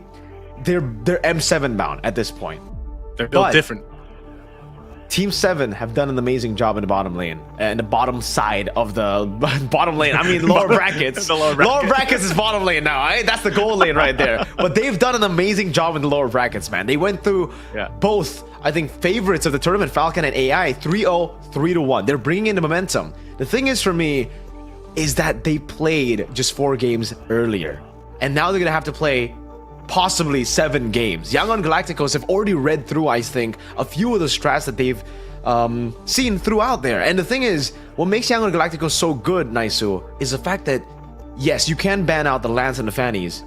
M7 bound at this point. They're built different. Team 7 have done an amazing job in the bottom lane, and the bottom side of the bottom lane. I mean, lower brackets. The lower brackets is bottom lane now. Right? That's the goal lane right there. But they've done an amazing job in the lower brackets, man. They went through both, I think, favorites of the tournament, Falcon and AI, 3-0, 3-1. They're bringing in the momentum. The thing is, for me, is that they played just 4 games earlier, and now they're gonna have to play possibly 7 games. Yangon Galacticos have already read through, I think, a few of the strats that they've seen throughout there. And the thing is, what makes Yangon Galacticos so good, Naisu, is the fact that, yes, you can ban out the Lance and the Fannies,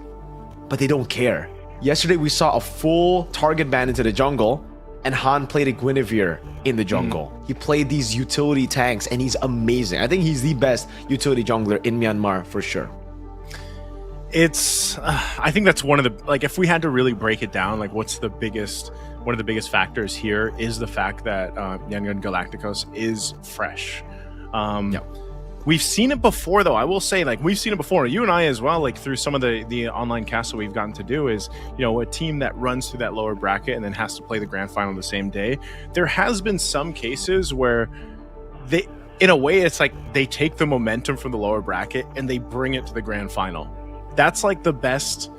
but they don't care. Yesterday, we saw a full target ban into the jungle, and Han played a Guinevere in the jungle. He played these utility tanks, and he's amazing. I think he's the best utility jungler in Myanmar for sure. It's I think that's one of the, like, if we had to really break it down, like, what's the biggest, one of the biggest factors here is the fact that Yangon Galacticos is fresh. We've seen it before, though. I will say, like, we've seen it before, you and I as well, like, through some of the online casts that we've gotten to do, is, you know, a team that runs through that lower bracket and then has to play the Grand Final the same day. There has been some cases where they, in a way, it's like they take the momentum from the lower bracket and they bring it to the Grand Final. That's like the best,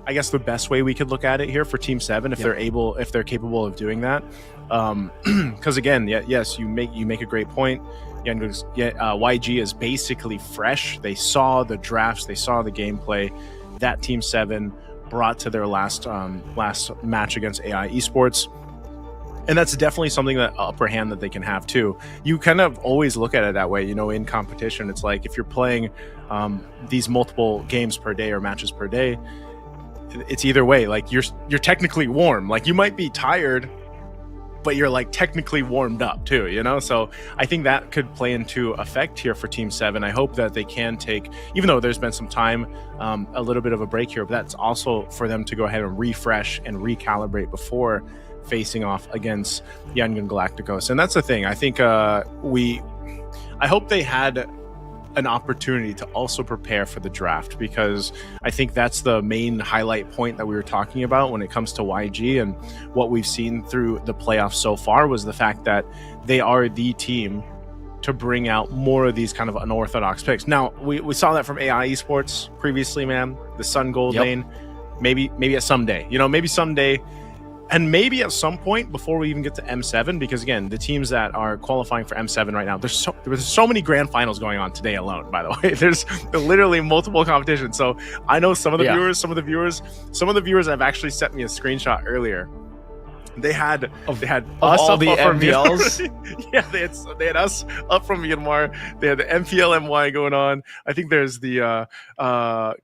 I guess, the best way we could look at it here for Team 7, if they're able, if they're capable of doing that. Because again, yes, you make a great point. YG is basically fresh. They saw the drafts, they saw the gameplay that Team 7 brought to their last match against AI Esports. And that's definitely something, that upper hand that they can have too. You kind of always look at it that way, you know, in competition. It's like, if you're playing these multiple games per day or matches per day, it's either way. Like, you're technically warm. Like, you might be tired, but you're like technically warmed up too, you know? So I think that could play into effect here for Team 7. I hope that they can take, even though there's been some time, a little bit of a break here, but that's also for them to go ahead and refresh and recalibrate before facing off against Yangon Galacticos. And that's the thing. I think I hope they had an opportunity to also prepare for the draft, because I think that's the main highlight point that we were talking about when it comes to YG, and what we've seen through the playoffs so far was the fact that they are the team to bring out more of these kind of unorthodox picks. Now, we saw that from AI Esports previously, man. The Sun Gold lane, maybe at someday, you know, maybe someday. And maybe at some point before we even get to M7, because again, the teams that are qualifying for M7 right now, there's so many grand finals going on today alone, by the way. There's literally multiple competitions. So I know some of the viewers have actually sent me a screenshot earlier They had of us all up the from MPLs. Myanmar. Yeah, they had us up from Myanmar. They had the MPL MY going on. I think there's the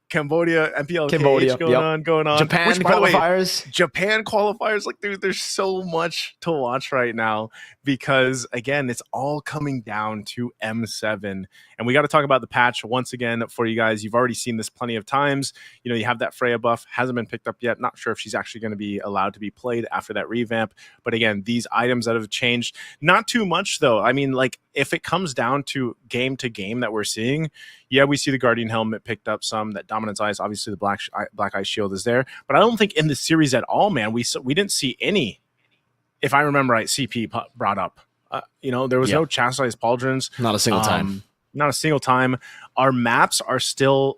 Cambodia MPL Cambodia, going on. Japan Which, by the way, qualifiers. Japan qualifiers. Like, dude, there's so much to watch right now because, again, it's all coming down to M7. And we got to talk about the patch once again for you guys. You've already seen this plenty of times. You know, you have that Freya buff, hasn't been picked up yet. Not sure if she's actually going to be allowed to be played after that revamp. But again, these items that have changed, not too much though. I mean, like, if it comes down to game that we're seeing, yeah, we see the Guardian helmet picked up some, that Dominance Eyes, obviously the Black Eye Shield is there. But I don't think in the series at all, man, we didn't see any, if I remember right, CP brought up. You know, there was no Chastised Pauldrons. Not a single time. Not a single time. Our maps are still,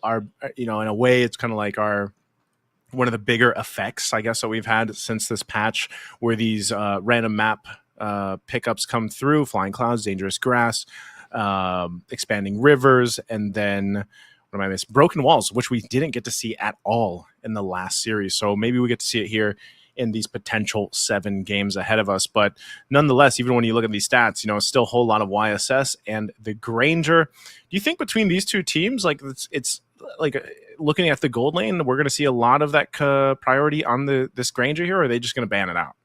you know, in a way, it's kind of like one of the bigger effects, I guess, that we've had since this patch, where these random map pickups come through: Flying Clouds, Dangerous Grass, Expanding Rivers, and then what am I missing? Broken Walls, which we didn't get to see at all in the last series. So maybe we get to see it here in these potential 7 games ahead of us. But nonetheless, even when you look at these stats, you know, it's still a whole lot of YSS and the Granger. Do you think between these two teams, like, it's like looking at the gold lane, we're going to see a lot of that priority on this Granger here, or are they just going to ban it out?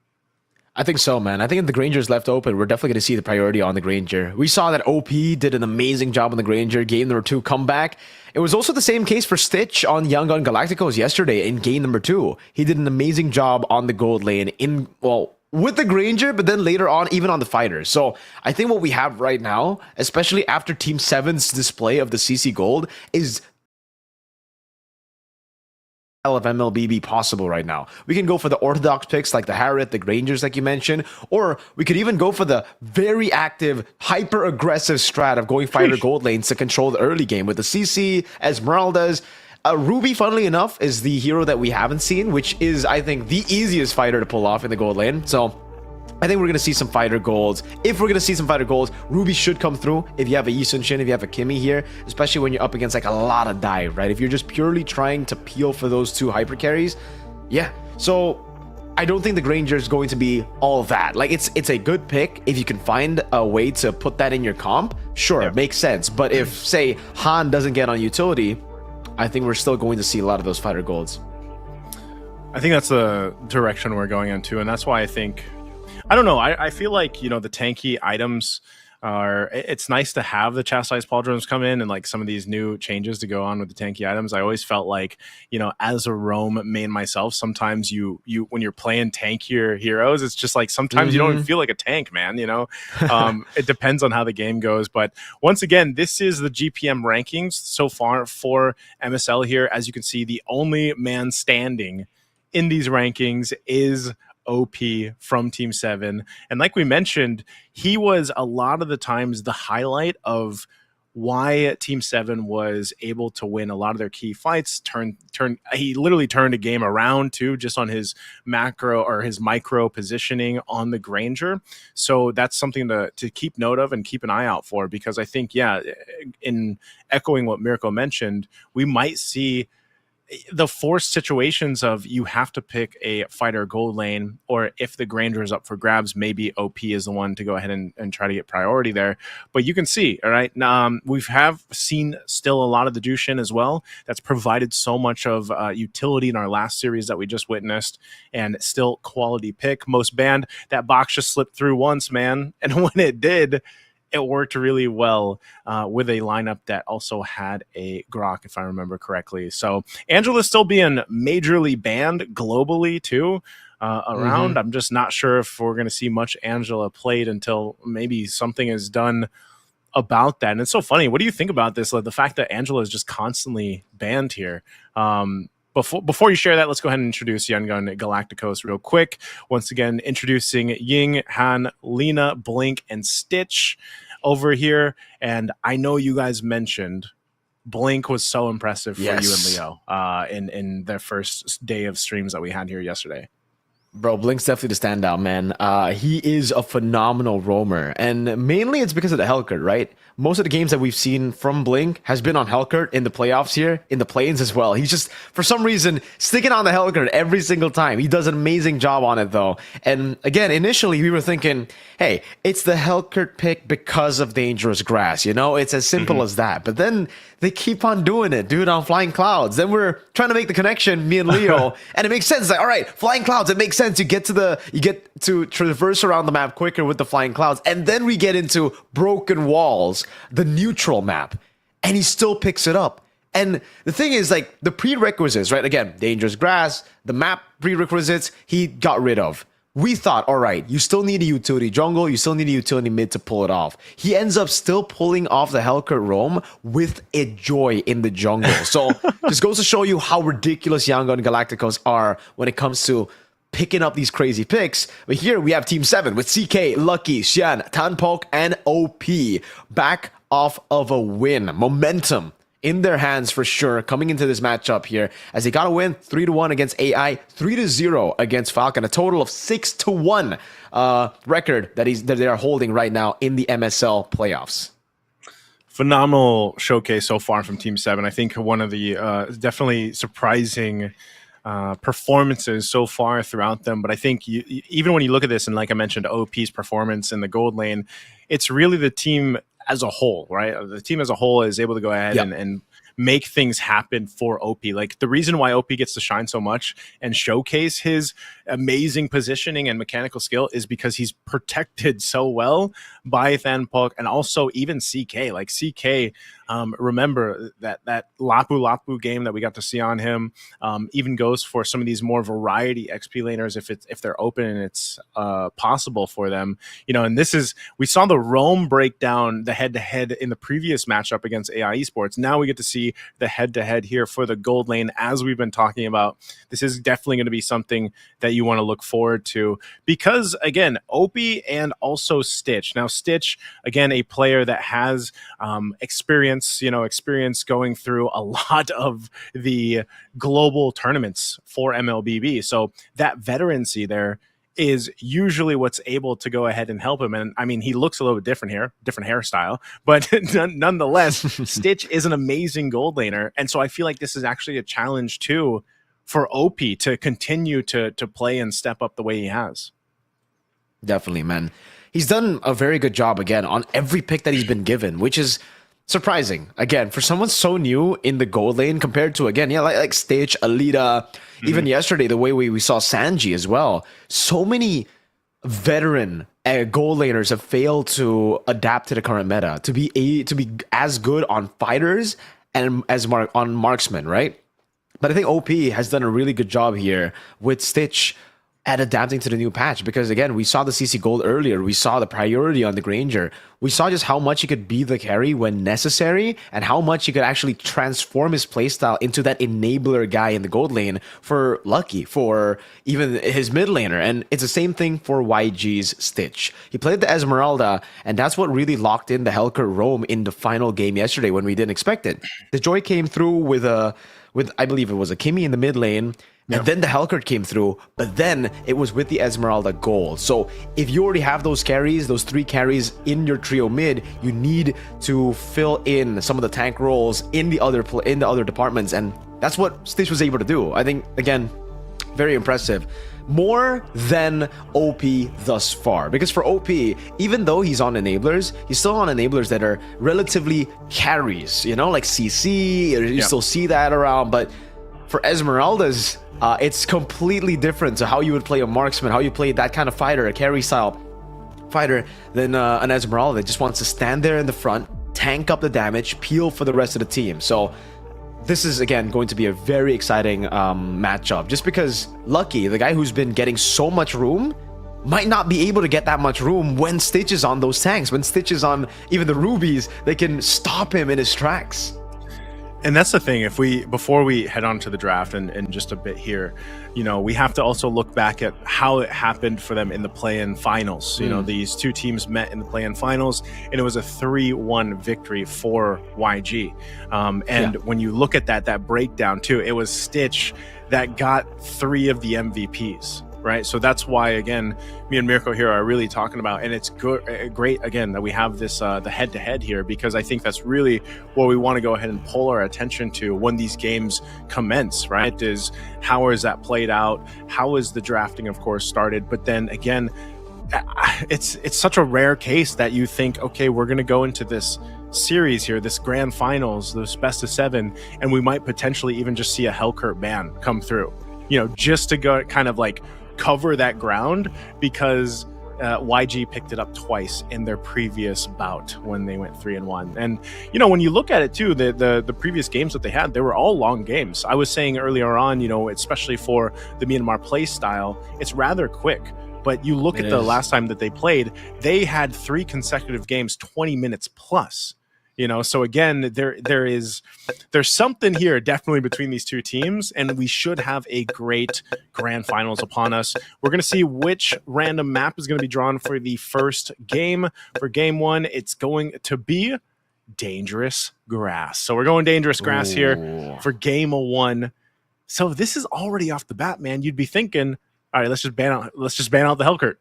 I think so, man. I think if the Granger's left open, we're definitely going to see the priority on the Granger. We saw that OP did an amazing job on the Granger, game number 2 comeback. It was also the same case for Stitch on Young Gun Galacticos yesterday in game number 2. He did an amazing job on the gold lane with the Granger, but then later on, even on the fighters. So I think what we have right now, especially after Team 7's display of the CC Gold, is of MLB be possible right now. We can go for the orthodox picks like the Harriet, the Grangers like you mentioned, or we could even go for the very active, hyper-aggressive strat of going fighter gold lanes to control the early game with the CC, Esmeraldas. Ruby, funnily enough, is the hero that we haven't seen, which is, I think, the easiest fighter to pull off in the gold lane. So I think we're going to see some fighter golds. If we're going to see some fighter golds, Ruby should come through. If you have a Yi Sun-shin, if you have a Kimmy here, especially when you're up against like a lot of dive, right? If you're just purely trying to peel for those 2 hyper carries, yeah. So I don't think the Granger is going to be all that. Like, it's a good pick if you can find a way to put that in your comp. Sure, it makes sense. But if, say, Han doesn't get on utility, I think we're still going to see a lot of those fighter golds. I think that's the direction we're going into, and that's why I think, I don't know, I feel like, you know, the tanky items it's nice to have the Chastised Pauldrons come in and like some of these new changes to go on with the tanky items. I always felt like, you know, as a roam main myself, sometimes you when you're playing tankier heroes, it's just like sometimes you don't even feel like a tank, man, you know. It depends on how the game goes. But once again, this is the GPM rankings so far for MSL here. As you can see, the only man standing in these rankings is OP from Team 7. And like we mentioned, he was a lot of the times the highlight of why Team 7 was able to win a lot of their key fights. He literally turned a game around too, just on his macro or his micro positioning on the Granger. So that's something to keep note of and keep an eye out for, because I think, yeah, in echoing what Mirko mentioned, we might see the forced situations of you have to pick a fighter gold lane, or if the Granger is up for grabs, maybe OP is the one to go ahead and try to get priority there. But you can see, all right, we have seen still a lot of the Jushin as well. That's provided so much of utility in our last series that we just witnessed, and still quality pick. Most banned, that box just slipped through once, man. And when it did, it worked really well with a lineup that also had a Grok, if I remember correctly. So Angela's still being majorly banned globally too around. I'm just not sure if we're going to see much Angela played until maybe something is done about that. And it's so funny. What do you think about this? Like, the fact that Angela is just constantly banned here. Before you share that, let's go ahead and introduce Young Gun Galacticos real quick. Once again, introducing Ying, Han, Lena, Blink, and Stitch over here. And I know you guys mentioned Blink was so impressive for you and Leo in their first day of streams that we had here yesterday. Bro, Blink's definitely the standout, man. He is a phenomenal roamer, and mainly it's because of the Hellcurt, right? Most of the games that we've seen from Blink has been on Hellcurt in the playoffs here, in the play-ins as well. He's just, for some reason, sticking on the Hellcurt every single time. He does an amazing job on it, though. And again, initially, we were thinking, hey, it's the Hellcurt pick because of Dangerous Grass, you know? It's as simple as that. But then they keep on doing it, dude, on Flying Clouds. Then we're trying to make the connection, me and Leo, and it makes sense. Like, all right, Flying Clouds, it makes sense. You get to traverse around the map quicker with the Flying Clouds. And then we get into Broken Walls, the neutral map, and he still picks it up. And the thing is, like, the prerequisites, right? Again, Dangerous Grass, the map prerequisites, he got rid of. We thought, all right, you still need a utility jungle, you still need a utility mid to pull it off. He ends up still pulling off the Hellcurt roam with a joy in the jungle. So just goes to show you how ridiculous Yangon Galacticos are when it comes to picking up these crazy picks. But here we have Team 7 with CK, Lucky, Xian, Tanpok, and OP back off of a win. Momentum in their hands for sure coming into this matchup here, as they got a win 3-1 against AI, 3-0 against Falcon, a total of 6-1 record that they are holding right now in the MSL playoffs. Phenomenal showcase so far from Team 7. I think one of the definitely surprising performances so far throughout them. But I think even when you look at this, and like I mentioned, OP's performance in the gold lane, it's really the team as a whole, right? The team as a whole is able to go ahead and make things happen for OP. Like, the reason why OP gets to shine so much and showcase his amazing positioning and mechanical skill is because he's protected so well by Thanpok and also even CK. Like, CK, remember that Lapu Lapu game that we got to see on him, even goes for some of these more variety XP laners if they're open and it's possible for them, you know. And we saw the roam breakdown, the head-to-head in the previous matchup against AI Esports. Now we get to see the head-to-head here for the gold lane, as we've been talking about. This is definitely going to be something that you want to look forward to, because again, OP and also Stitch. Now Stitch, again, a player that has experience going through a lot of the global tournaments for MLBB. So that veterancy there is usually what's able to go ahead and help him. And I mean, he looks a little bit different here, different hairstyle, but nonetheless, Stitch is an amazing gold laner. And so I feel like this is actually a challenge too for OP to continue to play and step up the way he has. Definitely, man. He's done a very good job again on every pick that he's been given, which is surprising. Again, for someone so new in the gold lane compared to, again, like Stitch, Alita, even yesterday, the way we saw Sanji as well. So many veteran gold laners have failed to adapt to the current meta, to be as good on fighters and on marksmen, right? But I think OP has done a really good job here with Stitch at adapting to the new patch, because again, we saw the CC Gold earlier, we saw the priority on the Granger, we saw just how much he could be the carry when necessary, and how much he could actually transform his playstyle into that enabler guy in the gold lane for Lucky, for even his mid laner. And it's the same thing for YG's Stitch. He played the Esmeralda, and that's what really locked in the Hellcurt roam in the final game yesterday when we didn't expect it. The Joy came through with I believe it was a Kimmy in the mid lane, and then the Hellcurt came through, but then it was with the Esmeralda gold. So if you already have those carries, those 3 carries in your trio mid, you need to fill in some of the tank roles in the other departments, and that's what Stitch was able to do. I think, again, very impressive. More than OP thus far, because for OP, even though he's on enablers, he's still on enablers that are relatively carries, you know, like CC, you still see that around. But for Esmeralda's, it's completely different to how you would play a marksman, how you play that kind of fighter, a carry style fighter, than an Esmeralda that just wants to stand there in the front, tank up the damage, peel for the rest of the team. So this is, again, going to be a very exciting matchup, just because Lucky, the guy who's been getting so much room, might not be able to get that much room when Stitch is on those tanks. When Stitch is on even the rubies, they can stop him in his tracks. And that's the thing, before we head on to the draft and just a bit here, you know, we have to also look back at how it happened for them in the play-in finals. You know, these two teams met in the play-in finals, and it was a 3-1 victory for YG. When you look at that breakdown too, it was Stitch that got 3 of the MVPs. right? So that's why, again, me and Mirko here are really talking about, and it's good, great, again, that we have this the head-to-head here, because I think that's really what we want to go ahead and pull our attention to when these games commence, right? Is how is that played out? How is the drafting, of course, started? But then again, it's such a rare case that you think, okay, we're going to go into this series here, this grand finals, this best of 7, and we might potentially even just see a Hellkurt ban come through, you know, just to go kind of like cover that ground, because YG picked it up twice in their previous bout when they went 3-1. And you know, when you look at it too, the previous games that they had, they were all long games. I was saying earlier on, you know, especially for the Myanmar play style, it's rather quick. But you look at the last time that they played, they had 3 consecutive games, 20 minutes plus. You know, so again, there's something here definitely between these two teams, and we should have a great grand finals upon us. We're going to see which random map is going to be drawn for the first game. For game 1, it's going to be Dangerous Grass. So we're going Dangerous Grass here for game 1. So this is already off the bat, man. You'd be thinking, all right, let's just ban out the Hellkurt.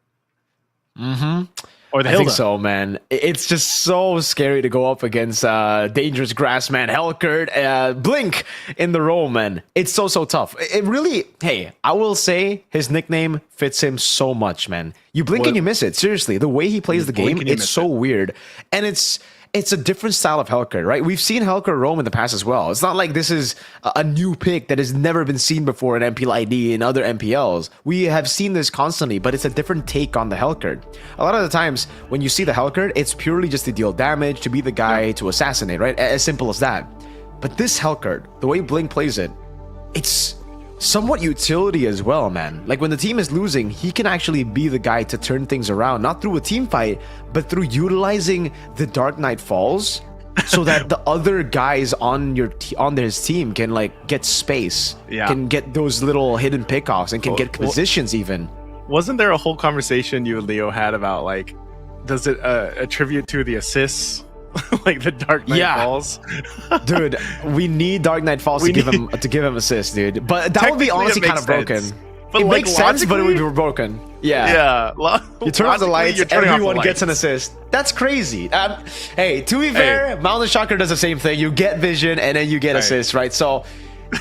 Or the Hilda. I think so, man. It's just so scary to go up against Dangerous Grass, man. Hellkurt, Blink in the role, man. It's so tough. It really, hey, I will say his nickname fits him so much, man. You blink and you miss it. Seriously, the way he plays the game, it's so weird. And it's a different style of Hellkurt, right? We've seen Hellkurt roam in the past as well. It's not like this is a new pick that has never been seen before in MPL ID and other MPLs. We have seen this constantly, but it's a different take on the Hellkurt. A lot of the times, when you see the Hellkurt, it's purely just to deal damage, to be the guy to assassinate, right? As simple as that. But this Hellkurt, the way Blink plays it, it's somewhat utility as well, man. Like when the team is losing, he can actually be the guy to turn things around, not through a team fight, but through utilizing the Dark Knight Falls so that the other guys on his team can like get space, can get those little hidden pickoffs, and can get positions even. Wasn't there a whole conversation you and Leo had about like, does it attribute to the assists? Like the Dark Knight Falls? Dude, we need Dark Knight Falls to give him assists, dude. But that would be honestly kind of broken. But it like, makes sense, but it would be broken. Yeah. You turn on the lights, everyone gets an assist. That's crazy. Hey, to be fair, Mountain Shocker does the same thing. You get vision and then you get assists, right? So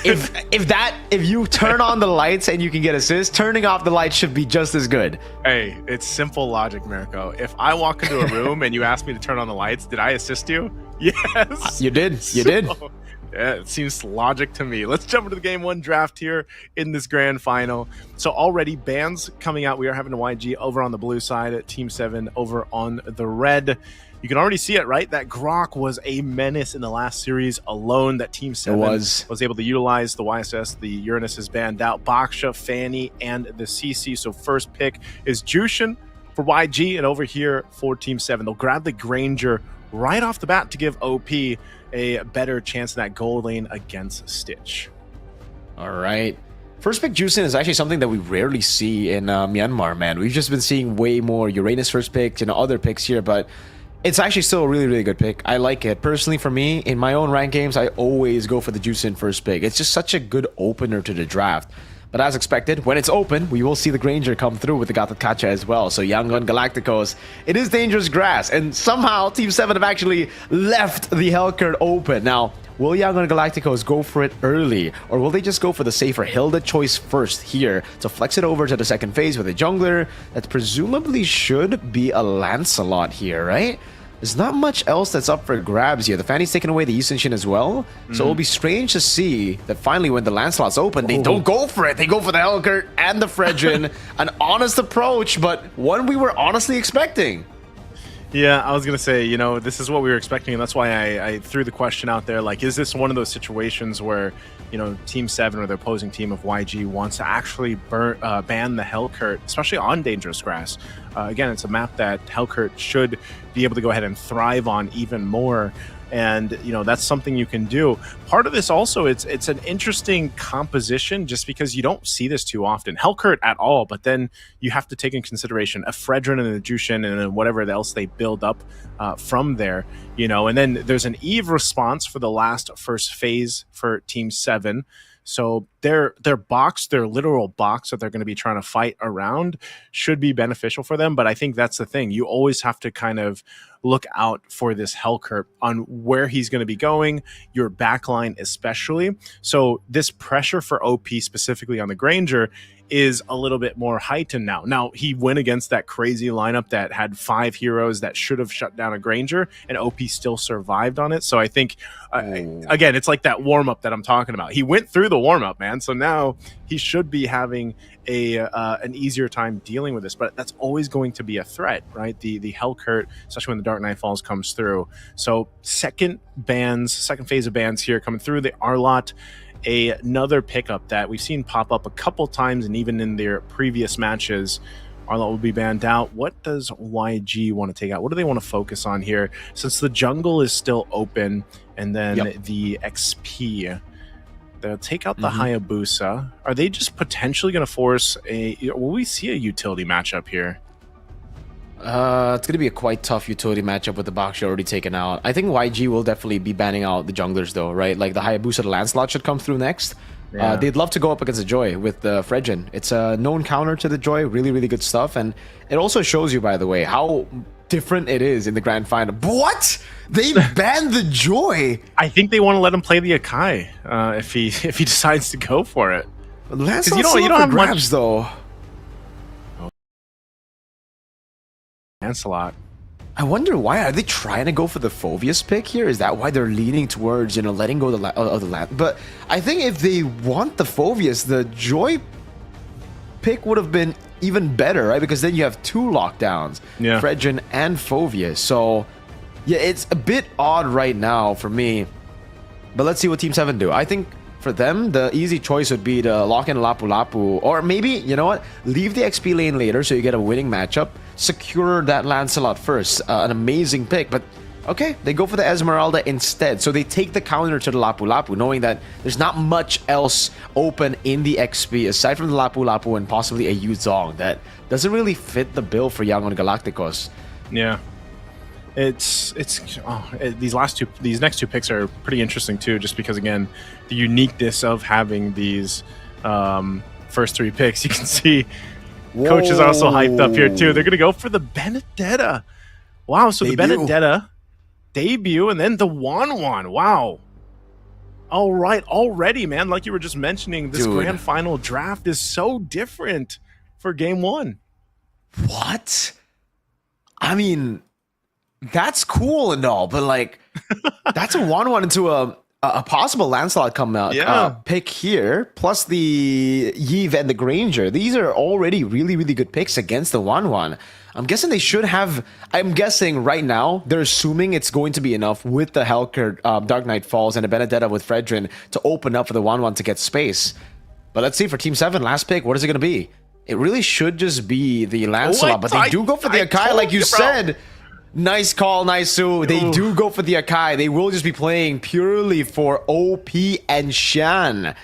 if you turn on the lights and you can get assists, turning off the lights should be just as good. Hey, it's simple logic, Mirko. If I walk into a room and you ask me to turn on the lights, did I assist you? Yes. You did. You did. Yeah, it seems logic to me. Let's jump into the game 1 draft here in this grand final. So already bans coming out. We are having a YG over on the blue side, Team 7 over on the red. You can already see it, right? That Grok was a menace in the last series alone. That Team 7 was able to utilize the YSS. The Uranus is banned out. Baksha, Fanny, and the CC. So first pick is Jushin for YG, and over here for Team 7. They'll grab the Granger right off the bat to give OP a better chance in that goal lane against Stitch. All right. First pick Jushin is actually something that we rarely see in Myanmar, man. We've just been seeing way more Uranus first picks and other picks here, but it's actually still a really good pick. I like it. Personally, for me, in my own rank games, I always go for the Jushin first pick. It's just such a good opener to the draft. But as expected, when it's open, we will see the Granger come through with the Gatot Kacha as well. So Yangon Galacticos, it is Dangerous Grass. And somehow Team 7 have actually left the Hellkurt open. Now, will Yangon Galacticos go for it early? Or will they just go for the safer Hilda choice first here to flex it over to the second phase with a jungler that presumably should be a Lancelot here, right? There's not much else that's up for grabs here. The Fanny's taking away the Yusenshin as well. So it'll be strange to see that finally when the Lancelot's open, they don't go for it. They go for the Hellkurt and the Fredrin. An honest approach, but one we were honestly expecting. Yeah, I was going to say, you know, this is what we were expecting, and that's why I threw the question out there. Like, is this one of those situations where, you know, Team 7 or the opposing team of YG wants to actually ban the Hellkurt, especially on Dangerous Grass? Again, it's a map that Hellkurt should be able to go ahead and thrive on even more. And, you know, that's something you can do. Part of this also, it's an interesting composition just because you don't see this too often. Hellkurt at all, but then you have to take in consideration a Fredrin and a Jushin and then whatever else they build up from there, you know. And then there's an Eve response for the first phase for Team 7. So their box, their literal box that they're going to be trying to fight around should be beneficial for them. But I think that's the thing. You always have to kind of look out for this Hellcurt on where he's going to be going, your backline especially. So this pressure for OP specifically on the Granger is a little bit more heightened now. Now, he went against that crazy lineup that had 5 heroes that should have shut down a Granger, and OP still survived on it. So I think, again, it's like that warm-up that I'm talking about. He went through the warm-up, man. So now he should be having an easier time dealing with this. But that's always going to be a threat, right? The Hellcurt, especially when the Dark Night Falls comes through. So second phase of bans here coming through. The Arlott, another pickup that we've seen pop up a couple times, and even in their previous matches, Arlott will be banned out. What does YG want to take out? What do they want to focus on here? Since the jungle is still open, and then the XP, they'll take out the Hayabusa. Are they just potentially going to force will we see a utility matchup here? It's going to be a quite tough utility matchup with the box already taken out. I think YG will definitely be banning out the junglers though, right? Like the Hayabusa, the Lancelot should come through next. Yeah. They'd love to go up against the Joy with the Fredjin. It's a known counter to the Joy, really, really good stuff. And it also shows you, by the way, how different it is in the grand final. What? They banned the Joy? I think they want to let him play the Akai if he decides to go for it. Lancelot's you don't have grabs though. Lancelot. I wonder why. Are they trying to go for the Phoveus pick here? Is that why they're leaning towards, letting go of the land? But I think if they want the Phoveus, the Joy pick would have been even better, right? Because then you have 2 lockdowns, Fredjin and Phoveus. So, yeah, it's a bit odd right now for me. But let's see what Team 7 do. I think for them, the easy choice would be to lock in Lapu Lapu. Or maybe, you know what? Leave the XP lane later so you get a winning matchup. Secure that Lancelot first. An amazing pick. But, okay, they go for the Esmeralda instead. So they take the counter to the Lapu Lapu, knowing that there's not much else open in the XP aside from the Lapu Lapu and possibly a Yu Zong that doesn't really fit the bill for Yangon Galacticos. Yeah. These next two picks are pretty interesting too, just because again the uniqueness of having these first 3 picks. You can see Coach is also hyped up here too. They're gonna go for the Benedetta. Wow, so the Benedetta debut and then the Wan. Wow. All right, already, man. Like you were just mentioning, this grand final draft is so different for game 1. What? I mean, that's cool and all, but like, that's a 1-1 into a possible Lancelot come out pick here, plus the Yves and the Granger. These are already really, really good picks against the 1-1. I'm guessing they should have. I'm guessing right now they're assuming it's going to be enough with the Hellcurt, Dark Night Falls, and a Benedetta with Fredjin to open up for the 1-1 to get space. But let's see for Team 7, last pick. What is it going to be? It really should just be the Lancelot, but they do go for the Akai, like you said. Nice call, Naisu. They do go for the Akai. They will just be playing purely for OP and Shan.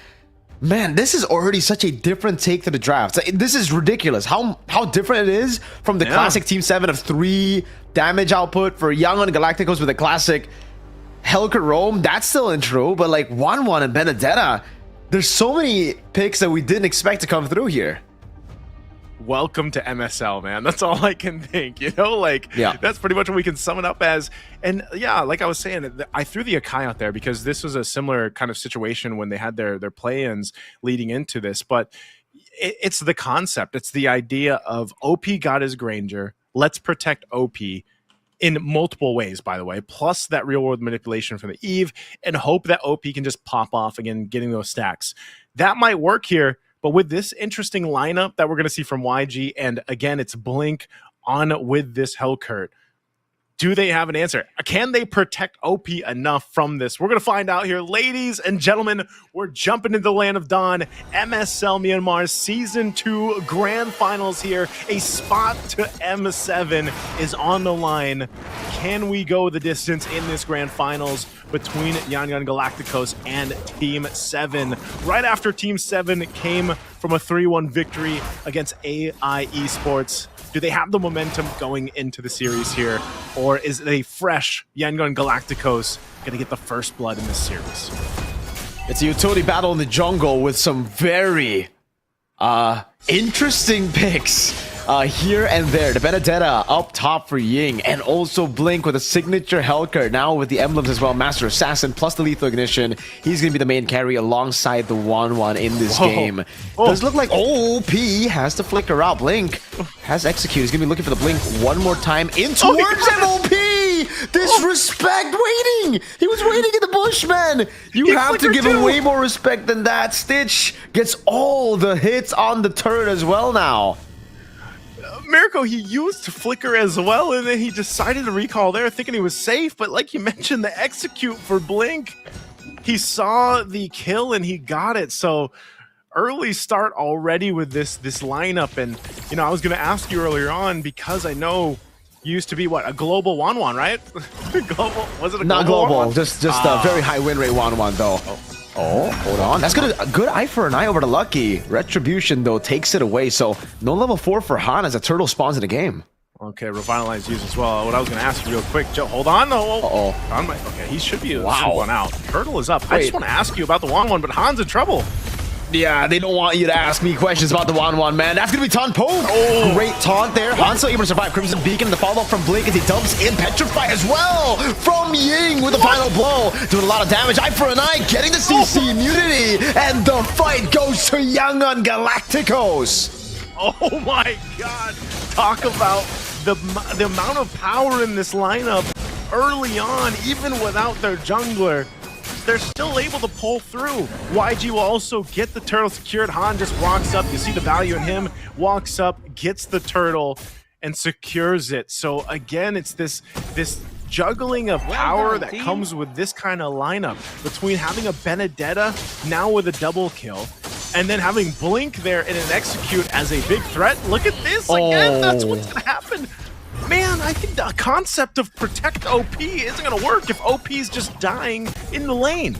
Man, this is already such a different take to the draft. This is ridiculous. How different it is from the classic Team 7 of 3 damage output for Yangon Galacticos with a classic Hellcurt Roam. That's still in true, but like 1-1 and Benedetta, there's so many picks that we didn't expect to come through here. Welcome to MSL, man. That's all I can think, that's pretty much what we can sum it up as. And yeah, like I was saying, I threw the Akai out there because this was a similar kind of situation when they had their play-ins leading into this, but it's the concept. It's the idea of OP got his Granger. Let's protect OP in multiple ways, by the way, plus that real-world manipulation from the Eve, and hope that OP can just pop off again, getting those stacks. That might work here. But with this interesting lineup that we're going to see from YG, and again, it's Blink on with this Hellcurt, do they have an answer? Can they protect OP enough from this? We're going to find out here. Ladies and gentlemen, we're jumping into the land of Dawn. MSL Myanmar Season 2 Grand Finals here. A spot to M7 is on the line. Can we go the distance in this Grand Finals between Yangon Galacticos and Team 7? Right after Team 7 came from a 3-1 victory against AI Esports, do they have the momentum going into the series here? Or is it a fresh Yangon Galacticos going to get the first blood in this series? It's a utility battle in the jungle with some very interesting picks here and there. The Benedetta up top for Ying, and also Blink with a signature Hellcurt. Now with the emblems as well, Master Assassin plus the Lethal Ignition. He's going to be the main carry alongside the 1-1 in this game. Does look like OP has to flicker out. Blink has executed. He's going to be looking for the Blink one more time in towards MOP. Disrespect waiting. He was waiting in the bush, man. You have to give him way more respect than that. Stitch gets all the hits on the turret as well now. Mirko, he used Flicker as well, and then he decided to recall there, thinking he was safe. But like you mentioned, the execute for Blink, he saw the kill and he got it. So early start already with this lineup. And you know, I was going to ask you earlier on, because I know you used to be what, a global 1-1, right? Global? Was it a not global? Not global, just a very high win rate 1-1 though. Oh, hold on. That's good. A good eye for an eye over to Lucky. Retribution, though, takes it away. So, no level 4 for Han as a turtle spawns in the game. Okay, Revitalize used as well. What I was going to ask you real quick, Joe, hold on. No. Okay, he should be one out. Turtle is up. Wait. I just want to ask you about the 1-1, but Han's in trouble. Yeah, they don't want you to ask me questions about the 1-1, man. That's going to be taunt poke. Oh. Great taunt there. Han still able to survive. Crimson Beacon, the follow-up from Blink as he dumps in Petrify as well from Ying with the final blow. Doing a lot of damage. Eye for an eye, getting the CC immunity. And the fight goes to Yangon Galacticos. Oh my god. Talk about the amount of power in this lineup early on, even without their jungler. They're still able to pull through. YG will also get the turtle secured. Han just walks up. You see the value in him. Walks up, gets the turtle, and secures it. So again, it's this juggling of power that comes with this kind of lineup between having a Benedetta now with a double kill, and then having Blink there in an execute as a big threat. Look at this again. That's what's gonna happen. Man, I think the concept of protect OP isn't going to work if OP is just dying in the lane.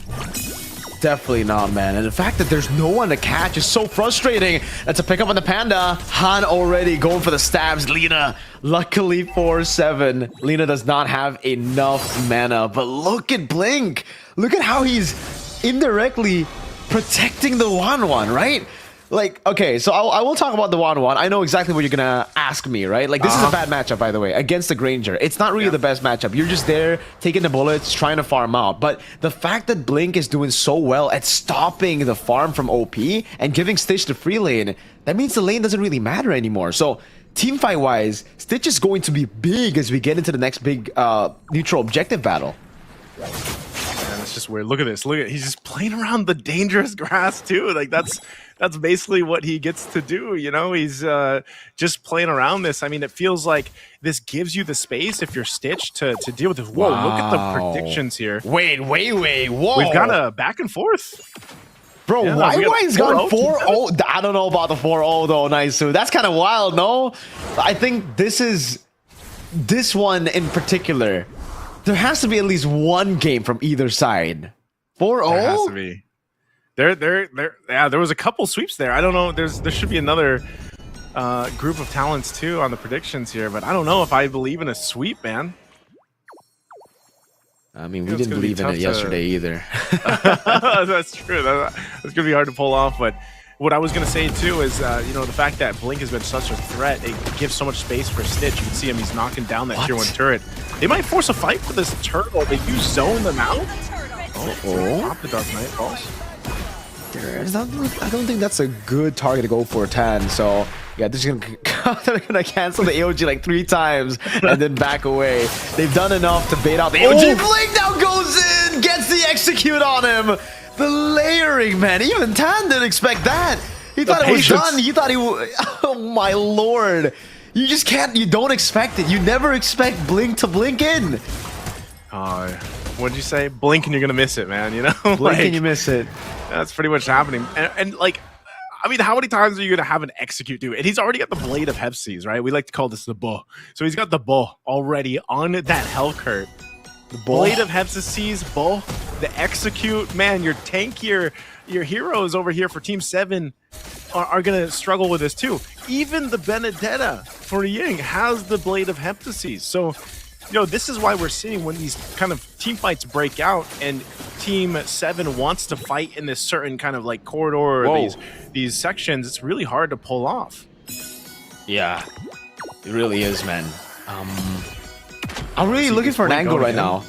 Definitely not, man. And the fact that there's no one to catch is so frustrating. That's a pickup on the Panda. Han already going for the stabs. Lina, luckily 4-7. Lina does not have enough mana. But look at Blink. Look at how he's indirectly protecting the 1-1, right? Like, okay, so I will talk about the 1-1. I know exactly what you're gonna ask me, right? Like, this is a bad matchup, by the way, against the Granger. It's not really the best matchup. You're just there, taking the bullets, trying to farm out. But the fact that Blink is doing so well at stopping the farm from OP and giving Stitch the free lane, that means the lane doesn't really matter anymore. So, team fight-wise, Stitch is going to be big as we get into the next big neutral objective battle. Man, that's just weird. Look at this. Look at he's just playing around the dangerous grass, too. Like, that's basically what he gets to do, you know? He's just playing around this. I mean, it feels like this gives you the space, if you're Stitch, to deal with this. Whoa, look at the predictions here. Wait, whoa. We've got a back and forth. Bro, YY's gone 4-0. I don't know about the 4-0, though, Naisu. That's kind of wild, no? I think this one in particular, there has to be at least one game from either side. 4-0? There has to be. There was a couple sweeps there. I don't know. There should be another group of talents too on the predictions here, but I don't know if I believe in a sweep, man. I mean, we didn't believe in it yesterday either. That's true. That's gonna be hard to pull off. But what I was gonna say too is, you know, the fact that Blink has been such a threat, it gives so much space for Stitch. You can see him; he's knocking down that tier 1 turret. They might force a fight for this turtle. They do zone them out. Pop the Dark Knight false. I don't think that's a good target to go for 10. So yeah, they're gonna cancel the AOG like 3 times and then back away. They've done enough to bait out the AOG. Blink now goes in, gets the execute on him. The layering, man. Even Tan didn't expect that. He thought it was done. He thought he would. Oh my lord. You just can't. You don't expect it. You never expect Blink to blink in. What'd you say? Blink and you're gonna miss it, man. You know, blink and you miss it. That's pretty much happening. And like, I mean, how many times are you gonna have an execute do? And he's already got the Blade of Hepsies, right? We like to call this the bow. So he's got the bow already on that Hellcurt. The Blade of Hepsies, bow, the execute. Man, your tankier, your heroes over here for Team 7 are gonna struggle with this too. Even the Benedetta for Ying has the Blade of Hepsies. So this is why we're seeing when these kind of team fights break out and Team 7 wants to fight in this certain kind of like corridor or these sections, it's really hard to pull off. Yeah, it really is, man. I'm really looking for an angle right now.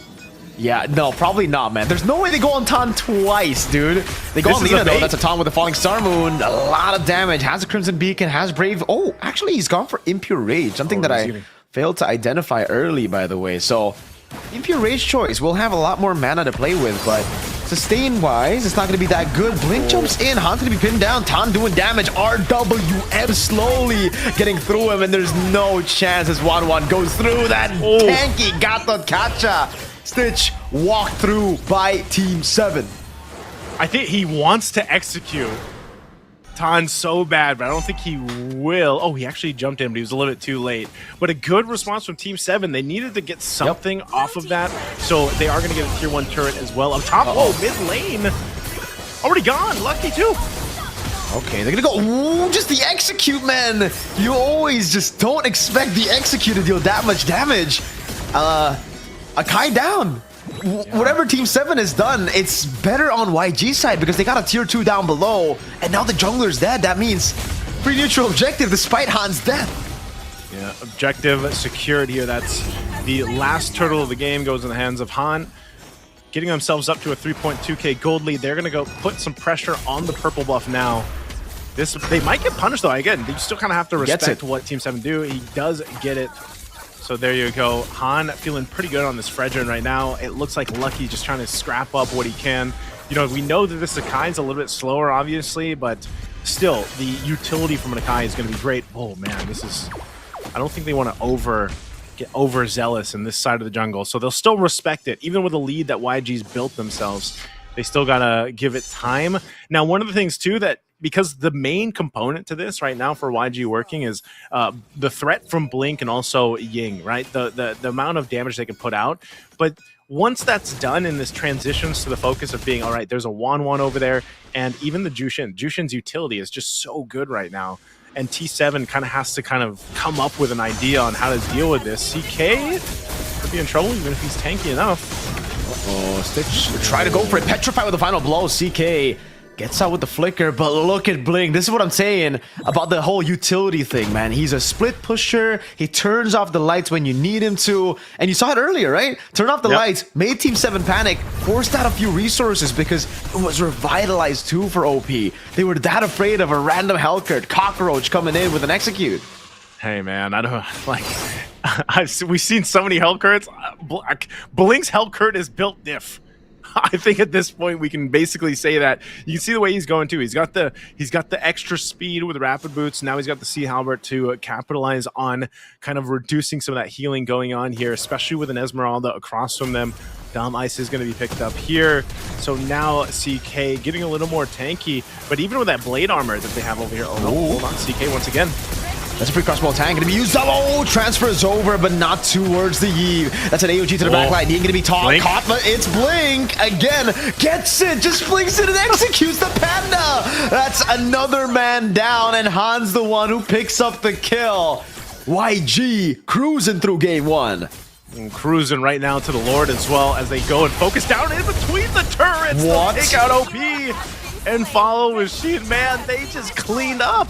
Yeah, no, probably not, man. There's no way they go on Tan twice, dude. They go on Lina, though. That's a Tan with the Falling Star Moon. A lot of damage. Has a Crimson Beacon, has Brave. Oh, actually, he's gone for Impure Rage. Something that I failed to identify early, by the way. So, Impure Rage choice. We'll have a lot more mana to play with, but sustain-wise, it's not going to be that good. Blink jumps in. Han's going to be pinned down. Tan doing damage. RWM slowly getting through him, and there's no chance as 1-1 goes through that tanky Gato Kacha. Stitch walked through by Team 7. I think he wants to execute Tan so bad, but I don't think he will. Oh, he actually jumped in, but he was a little bit too late. But a good response from Team 7. They needed to get something off of that, so they are going to get a tier 1 turret as well. Up top, mid lane. Already gone. Lucky too. Okay, they're going to go. Ooh, just the execute, man. You always just don't expect the execute to deal that much damage. A Kai down. Whatever Team 7 has done, it's better on YG's side because they got a tier 2 down below, and now the jungler's dead. That means free neutral objective despite Han's death. Yeah, objective secured here. That's the last turtle of the game goes in the hands of Han. Getting themselves up to a 3.2k gold lead. They're going to go put some pressure on the purple buff now. They might get punished though. Again, you still kind of have to respect what Team 7 do. He does get it. So there you go. Han feeling pretty good on this Fredrin right now. It looks like Lucky just trying to scrap up what he can. We know that this Akai's a little bit slower, obviously, but still, the utility from an Akai is going to be great. Oh, man, this is... I don't think they want to get overzealous in this side of the jungle. So they'll still respect it. Even with the lead that YG's built themselves, they still got to give it time. Now, one of the things, too, that because the main component to this right now for YG working is the threat from Blink and also Ying, right? The amount of damage they can put out. But once that's done and this transitions to the focus of being, all right, there's a 1-1 over there, and even the Jushin. Jushin's utility is just so good right now. And T7 kind of has to come up with an idea on how to deal with this. CK could be in trouble even if he's tanky enough. Stitch try to go for it. Petrify with the final blow. CK gets out with the flicker, but look at Blink. This is what I'm saying about the whole utility thing, man. He's a split pusher. He turns off the lights when you need him to. And you saw it earlier, right? Turn off the lights, made Team 7 panic, forced out a few resources because it was revitalized too for OP. They were that afraid of a random Hellcurt cockroach coming in with an execute. Hey, man, I don't like... we've seen so many Hellcurts. Blink's Hellcurt is built diff. I think at this point we can basically say that. You can see the way he's going too. He's got the extra speed with rapid boots. Now he's got the Sea Halberd to capitalize on kind of reducing some of that healing going on here, especially with an Esmeralda across from them. Dom Ice is going to be picked up here. So now CK getting a little more tanky, but even with that blade armor that they have over here. Oh, no, hold on, CK once again. That's a free crossbow attack. Going to be used. Oh, transfer is over, but not towards the Eve. That's an AOG to the backline. He ain't going to be caught, but it's Blink again. Gets it, just blinks it and executes the Panda. That's another man down, and Han's the one who picks up the kill. YG cruising through game 1. And cruising right now to the Lord as well as they go and focus down in between the turrets. What? They'll take out OP and follow Machine. Man, they just cleaned up.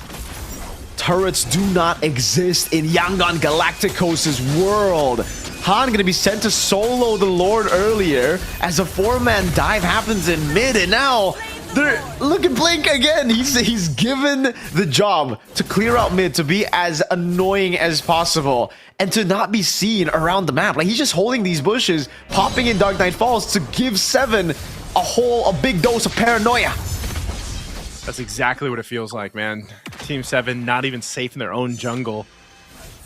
Turrets do not exist in Yangon Galacticos' world. Han gonna be sent to solo the Lord earlier as a 4-man dive happens in mid, and now look at Blink again. He's given the job to clear out mid, to be as annoying as possible and to not be seen around the map. Like, he's just holding these bushes, popping in Dark Knight Falls to give 7 a big dose of paranoia. That's exactly what it feels like, man. Team 7 not even safe in their own jungle.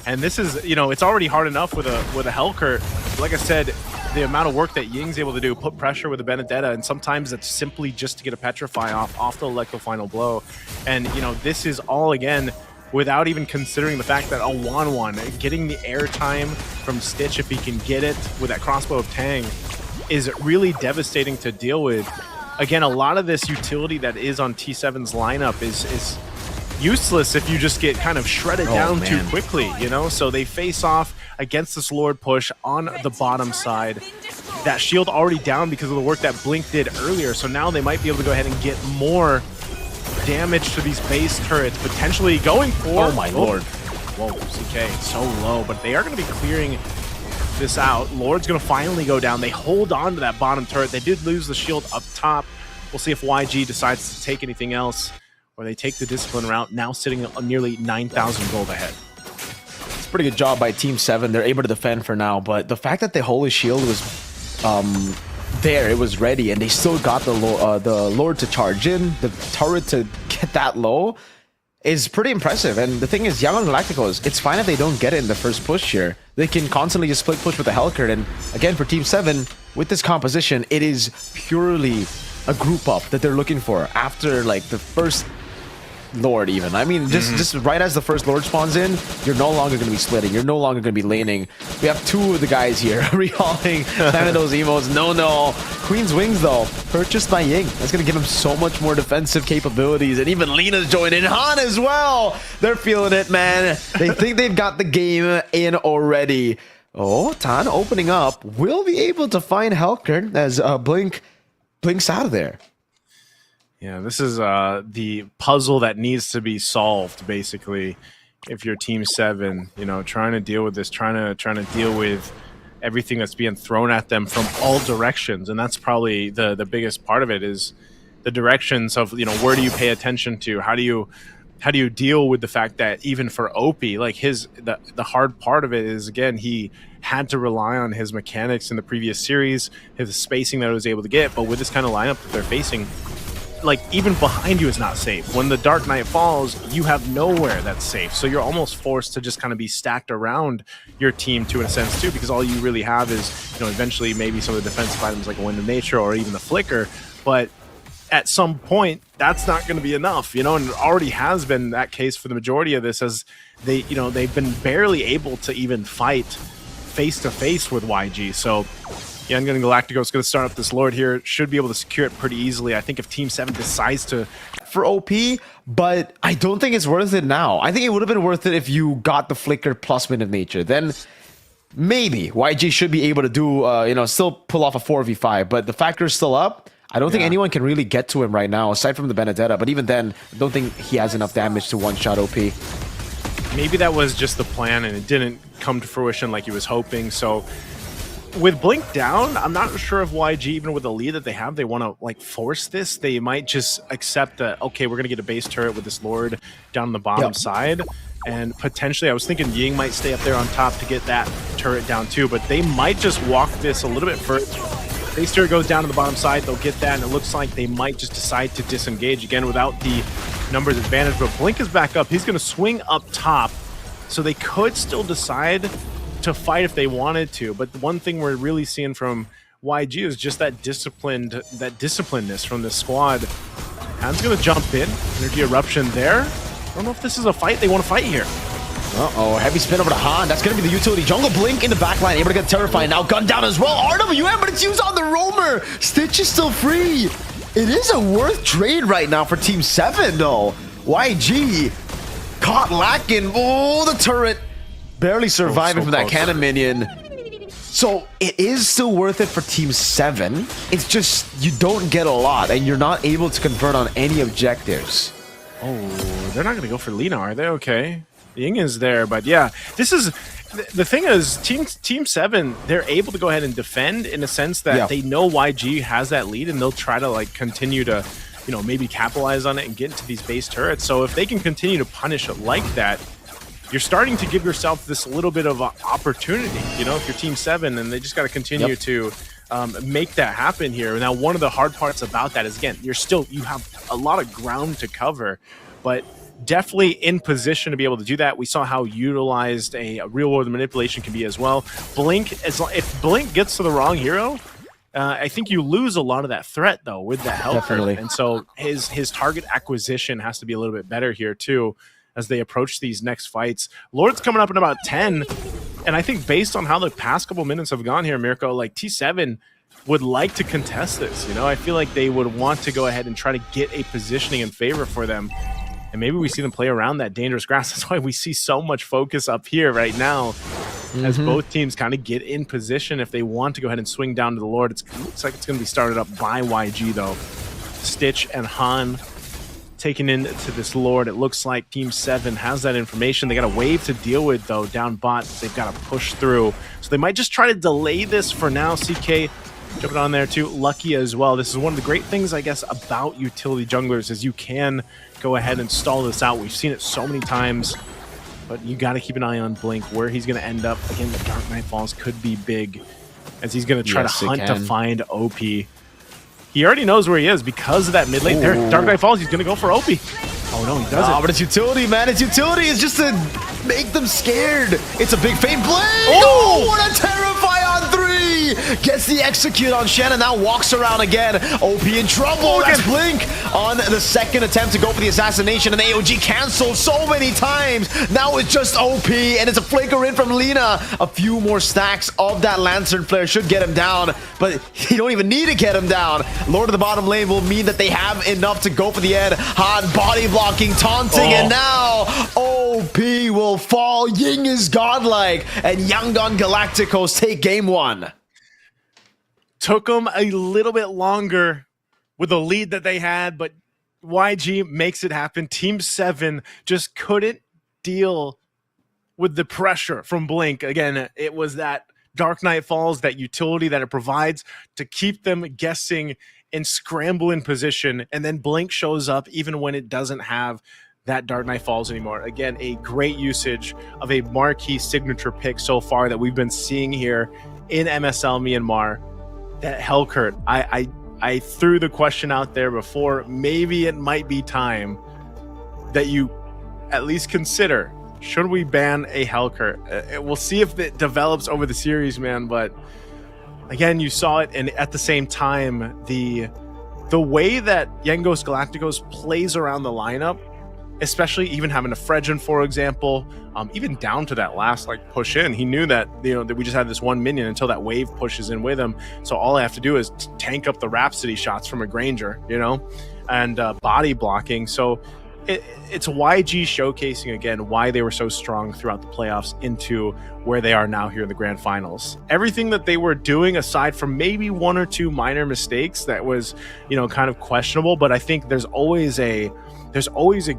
And this is, it's already hard enough with a Hellcurt. Like I said, the amount of work that Ying's able to do, put pressure with a Benedetta, and sometimes it's simply just to get a Petrify off the Electro Final Blow. And, this is all, again, without even considering the fact that a 1-1, getting the airtime from Stitch, if he can get it with that crossbow of Tang, is really devastating to deal with. Again, a lot of this utility that is on T7's lineup is useless if you just get kind of shredded down too quickly, So they face off. against this Lord push on the bottom side. That shield already down because of the work that Blink did earlier, so now they might be able to go ahead and get more damage to these base turrets, potentially going for... Oh my lord. Whoa, CK, so low, but they are going to be clearing this out. Lord's going to finally go down. They hold on to that bottom turret. They did lose the shield up top. We'll see if YG decides to take anything else, or they take the discipline route, now sitting on nearly 9,000 gold ahead. It's a pretty good job by Team 7. They're able to defend for now, but the fact that the holy shield was there, it was ready, and they still got the Lord to charge in, the turret to get that low, is pretty impressive. And the thing is, Yangon Galacticos, it's fine if they don't get it in the first push here. They can constantly just split push with the Hellcurt, and again, for Team 7, with this composition, it is purely a group up that they're looking for after like the first Lord even. I mean, just right as the first Lord spawns in, you're no longer going to be splitting. You're no longer going to be laning. We have two of the guys here rehauling, spamming those emos. No. Queen's Wings, though, purchased by Ying. That's going to give him so much more defensive capabilities. And even Lina's joining. Han as well. They're feeling it, man. They think they've got the game in already. Oh, Tan opening up. Will be able to find Hellcurt as Blink blinks out of there. Yeah, this is the puzzle that needs to be solved, basically, if you're Team 7, you know, trying to deal with this, trying to deal with everything that's being thrown at them from all directions. And that's probably the biggest part of it, is the directions of, you know, where do you pay attention to? How do you deal with the fact that even for OP, like the hard part of it is, again, he had to rely on his mechanics in the previous series, his spacing that he was able to get, but with this kind of lineup that they're facing, like, even behind you is not safe. When the Dark Knight falls, you have nowhere that's safe. So you're almost forced to just kind of be stacked around your team to, in a sense, too, because all you really have is, you know, eventually maybe some of the defensive items like a Wind of Nature or even the Flicker. But at some point, that's not going to be enough, you know, and it already has been that case for the majority of this, as they, you know, they've been barely able to even fight face-to-face with YG. So Yangon Galacticos is going to start up this Lord here. Should be able to secure it pretty easily. I think if Team 7 decides to... For OP, but I don't think it's worth it now. I think it would have been worth it if you got the Flicker plus Wind of Nature. Then maybe YG should be able to do, you know, still pull off a 4v5. But the factor is still up. I don't think anyone can really get to him right now, aside from the Benedetta. But even then, I don't think he has enough damage to one-shot OP. Maybe that was just the plan and it didn't come to fruition like he was hoping. So with Blink down, I'm not sure if YG, even with the lead that they have, they want to like force this. They might just accept that, okay, we're going to get a base turret with this Lord down on the bottom side. And potentially, I was thinking Ying might stay up there on top to get that turret down too, but they might just walk this a little bit further. Base turret goes down to the bottom side, they'll get that, and it looks like they might just decide to disengage again without the numbers advantage. But Blink is back up. He's going to swing up top, so they could still decide to fight if they wanted to. But the one thing we're really seeing from YG is just that disciplinedness from this squad. Han's going to jump in. Energy Eruption there. I don't know if this is a fight they want to fight here. Uh-oh, heavy spin over to Han. That's going to be the utility. Jungle Blink in the backline, able to get terrified. Now gun down as well. RWM, but it's used on the roamer. Stitch is still free. It is a worth trade right now for Team 7, though. YG caught lacking. Oh, the turret barely surviving from that cannon minion. So it is still worth it for Team 7. It's just you don't get a lot, and you're not able to convert on any objectives. Oh, they're not going to go for Lina, are they? Okay. Ying is there, but yeah, this is the thing is Team 7, they're able to go ahead and defend in a sense that they know YG has that lead, and they'll try to like continue to, you know, maybe capitalize on it and get into these base turrets. So if they can continue to punish it like that, you're starting to give yourself this little bit of opportunity, you know, if you're Team 7, and they just got to continue to make that happen here. Now, one of the hard parts about that is, again, you have a lot of ground to cover, but definitely in position to be able to do that. We saw how utilized a real-world manipulation can be as well. Blink, if Blink gets to the wrong hero, I think you lose a lot of that threat, though, with that help. Definitely. And so his target acquisition has to be a little bit better here, too, as they approach these next fights. Lord's coming up in about 10, and I think based on how the past couple minutes have gone here, Mirko, like T7 would like to contest this. You know, I feel like they would want to go ahead and try to get a positioning in favor for them. And maybe we see them play around that dangerous grass. That's why we see so much focus up here right now. as both teams kind of get in position if they want to go ahead and swing down to the Lord. It looks like it's going to be started up by YG, though. Stitch and Han taken into this Lord. It looks like Team 7 has that information. They got a wave to deal with, though, down bot. They've got to push through. So they might just try to delay this for now. CK jumping on there, too. Lucky as well. This is one of the great things, I guess, about utility junglers is you can go ahead and stall this out. We've seen it so many times, but you got to keep an eye on Blink, where he's going to end up. Again, the Dark Knight Falls could be big, as he's going to try to hunt to find OP. He already knows where he is because of that mid lane. There, Dark Knight Falls, he's going to go for OP. Oh, no, he doesn't. But it's utility, man. It's utility. It's just to make them scared. It's a big feint. Blink! Oh! What a terrify on 3! Gets the execute on Shen and now walks around again. OP in trouble. That's Blink on the second attempt to go for the assassination, and AOG canceled so many times. Now it's just OP, and it's a flicker in from Lina. A few more stacks of that Lantern Flare should get him down, but you don't even need to get him down. Lord of the bottom lane will mean that they have enough to go for the end. Han body blocking, taunting, and now OP will fall. Ying is godlike, and Yangon Galacticos take game 1. Took them a little bit longer with the lead that they had, but YG makes it happen. Team 7 just couldn't deal with the pressure from Blink. Again, it was that Dark Knight Falls, that utility that it provides to keep them guessing and scramble in position, and then Blink shows up even when it doesn't have that Dark Knight Falls anymore. Again, a great usage of a marquee signature pick so far that we've been seeing here in MSL Myanmar. That Hellcurt, I threw the question out there before. Maybe it might be time that you at least consider, should we ban a Hellcurt? We'll see if it develops over the series, man. But again, you saw it, and at the same time, the way that Yangon Galacticos plays around the lineup, especially even having a Fredgen, for example, even down to that last push in, he knew that that we just had this one minion until that wave pushes in with him. So all I have to do is tank up the Rhapsody shots from a Granger, and body blocking. So it's YG showcasing again why they were so strong throughout the playoffs into where they are now here in the grand finals. Everything that they were doing, aside from maybe one or two minor mistakes that was kind of questionable, but I think there's always a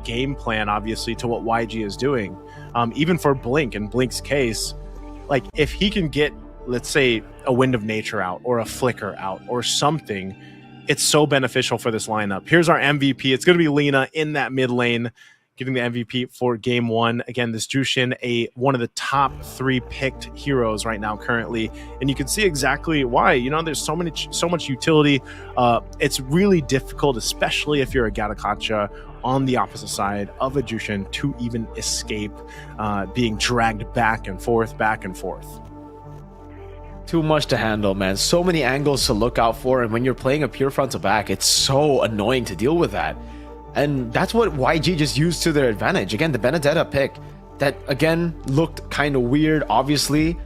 game plan, obviously, to what YG is doing. Even for Blink, in Blink's case, if he can get, let's say, a Wind of Nature out or a Flicker out or something, it's so beneficial for this lineup. Here's our MVP. It's going to be Lina in that mid lane, getting the MVP for game 1. Again, this Jushin, one of the top 3 picked heroes right now currently, and you can see exactly why. There's so much utility. It's really difficult, especially if you're a Gatakacha on the opposite side of a Jushin, to even escape being dragged back and forth. Too much to handle, man. So many angles to look out for, and when you're playing a pure front to back, it's so annoying to deal with that. And that's what YG just used to their advantage. Again, the Benedetta pick that, again, looked kind of weird, obviously,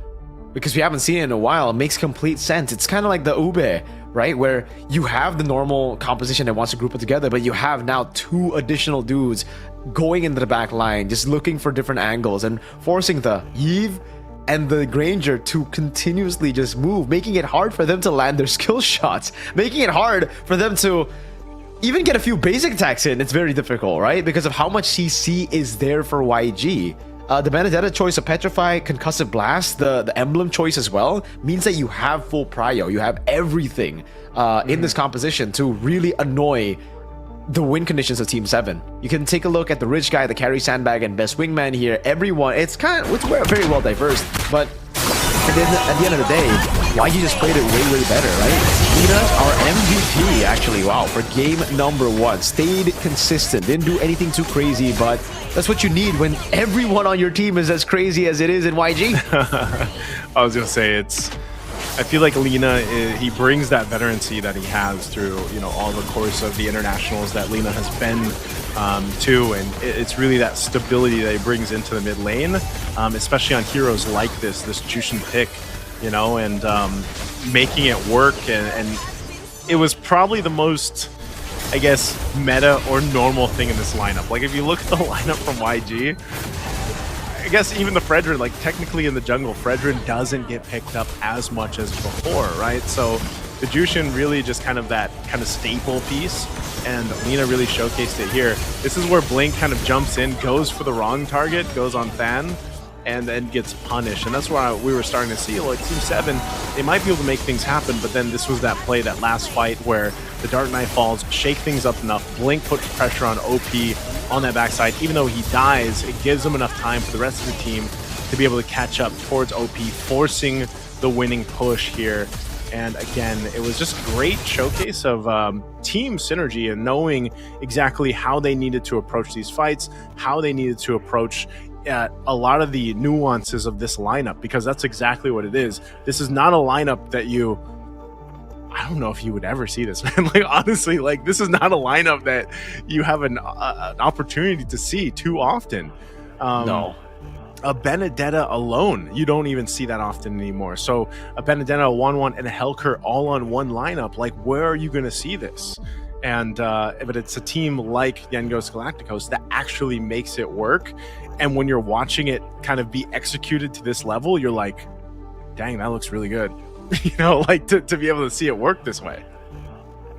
because we haven't seen it in a while. It makes complete sense. It's kind of like the Ube, right? Where you have the normal composition that wants to group it together, but you have now 2 additional dudes going into the back line, just looking for different angles and forcing the Yves and the Granger to continuously just move, making it hard for them to land their skill shots, making it hard for them to even get a few basic attacks in. It's very difficult, right? Because of how much CC is there for YG. The Benedetta choice of Petrify, Concussive Blast, the Emblem choice as well, means that you have full prio. You have everything in this composition to really annoy the win conditions of Team 7. You can take a look at the Rich Guy, the Carry Sandbag, and Best Wingman here. Everyone, it's very well diverse, but at the end of the day, YG just played it way better, right? Lina, our MVP, actually, wow, for game number 1. Stayed consistent, didn't do anything too crazy, but that's what you need when everyone on your team is as crazy as it is in YG. I was gonna say, I feel like Lina, he brings that veterancy that he has through all the course of the internationals that Lina has been to, and it's really that stability that he brings into the mid lane, especially on heroes like this Jushin pick, and making it work, and it was probably the most, I guess, meta or normal thing in this lineup. If you look at the lineup from YG, I guess even the Fredrin, like technically in the jungle, Fredrin doesn't get picked up as much as before, right? So the Jushin really just kind of that kind of staple piece, and Lina really showcased it here. This is where Blink kind of jumps in, goes for the wrong target, goes on Fan, and then gets punished. And that's why we were starting to see, like, Team 7, they might be able to make things happen, but then this was that play, that last fight where the Dark Knight falls, shake things up enough, Blink puts pressure on OP on that backside. Even though he dies, it gives him enough time for the rest of the team to be able to catch up towards OP, forcing the winning push here. And again, it was just a great showcase of team synergy and knowing exactly how they needed to approach these fights, how they needed to approach a lot of the nuances of this lineup, because that's exactly what it is. This is not a lineup that I don't know if you would ever see this, man. Like, honestly, like, this is not a lineup that you have an opportunity to see too often. No. A Benedetta alone, you don't even see that often anymore. So a Benedetta, a 1-1, and a Helker all on one lineup, like, where are you going to see this? And but it's a team like Yangos Galacticos that actually makes it work. And when you're watching it kind of be executed to this level, you're like, dang, that looks really good. You know, like to be able to see it work this way.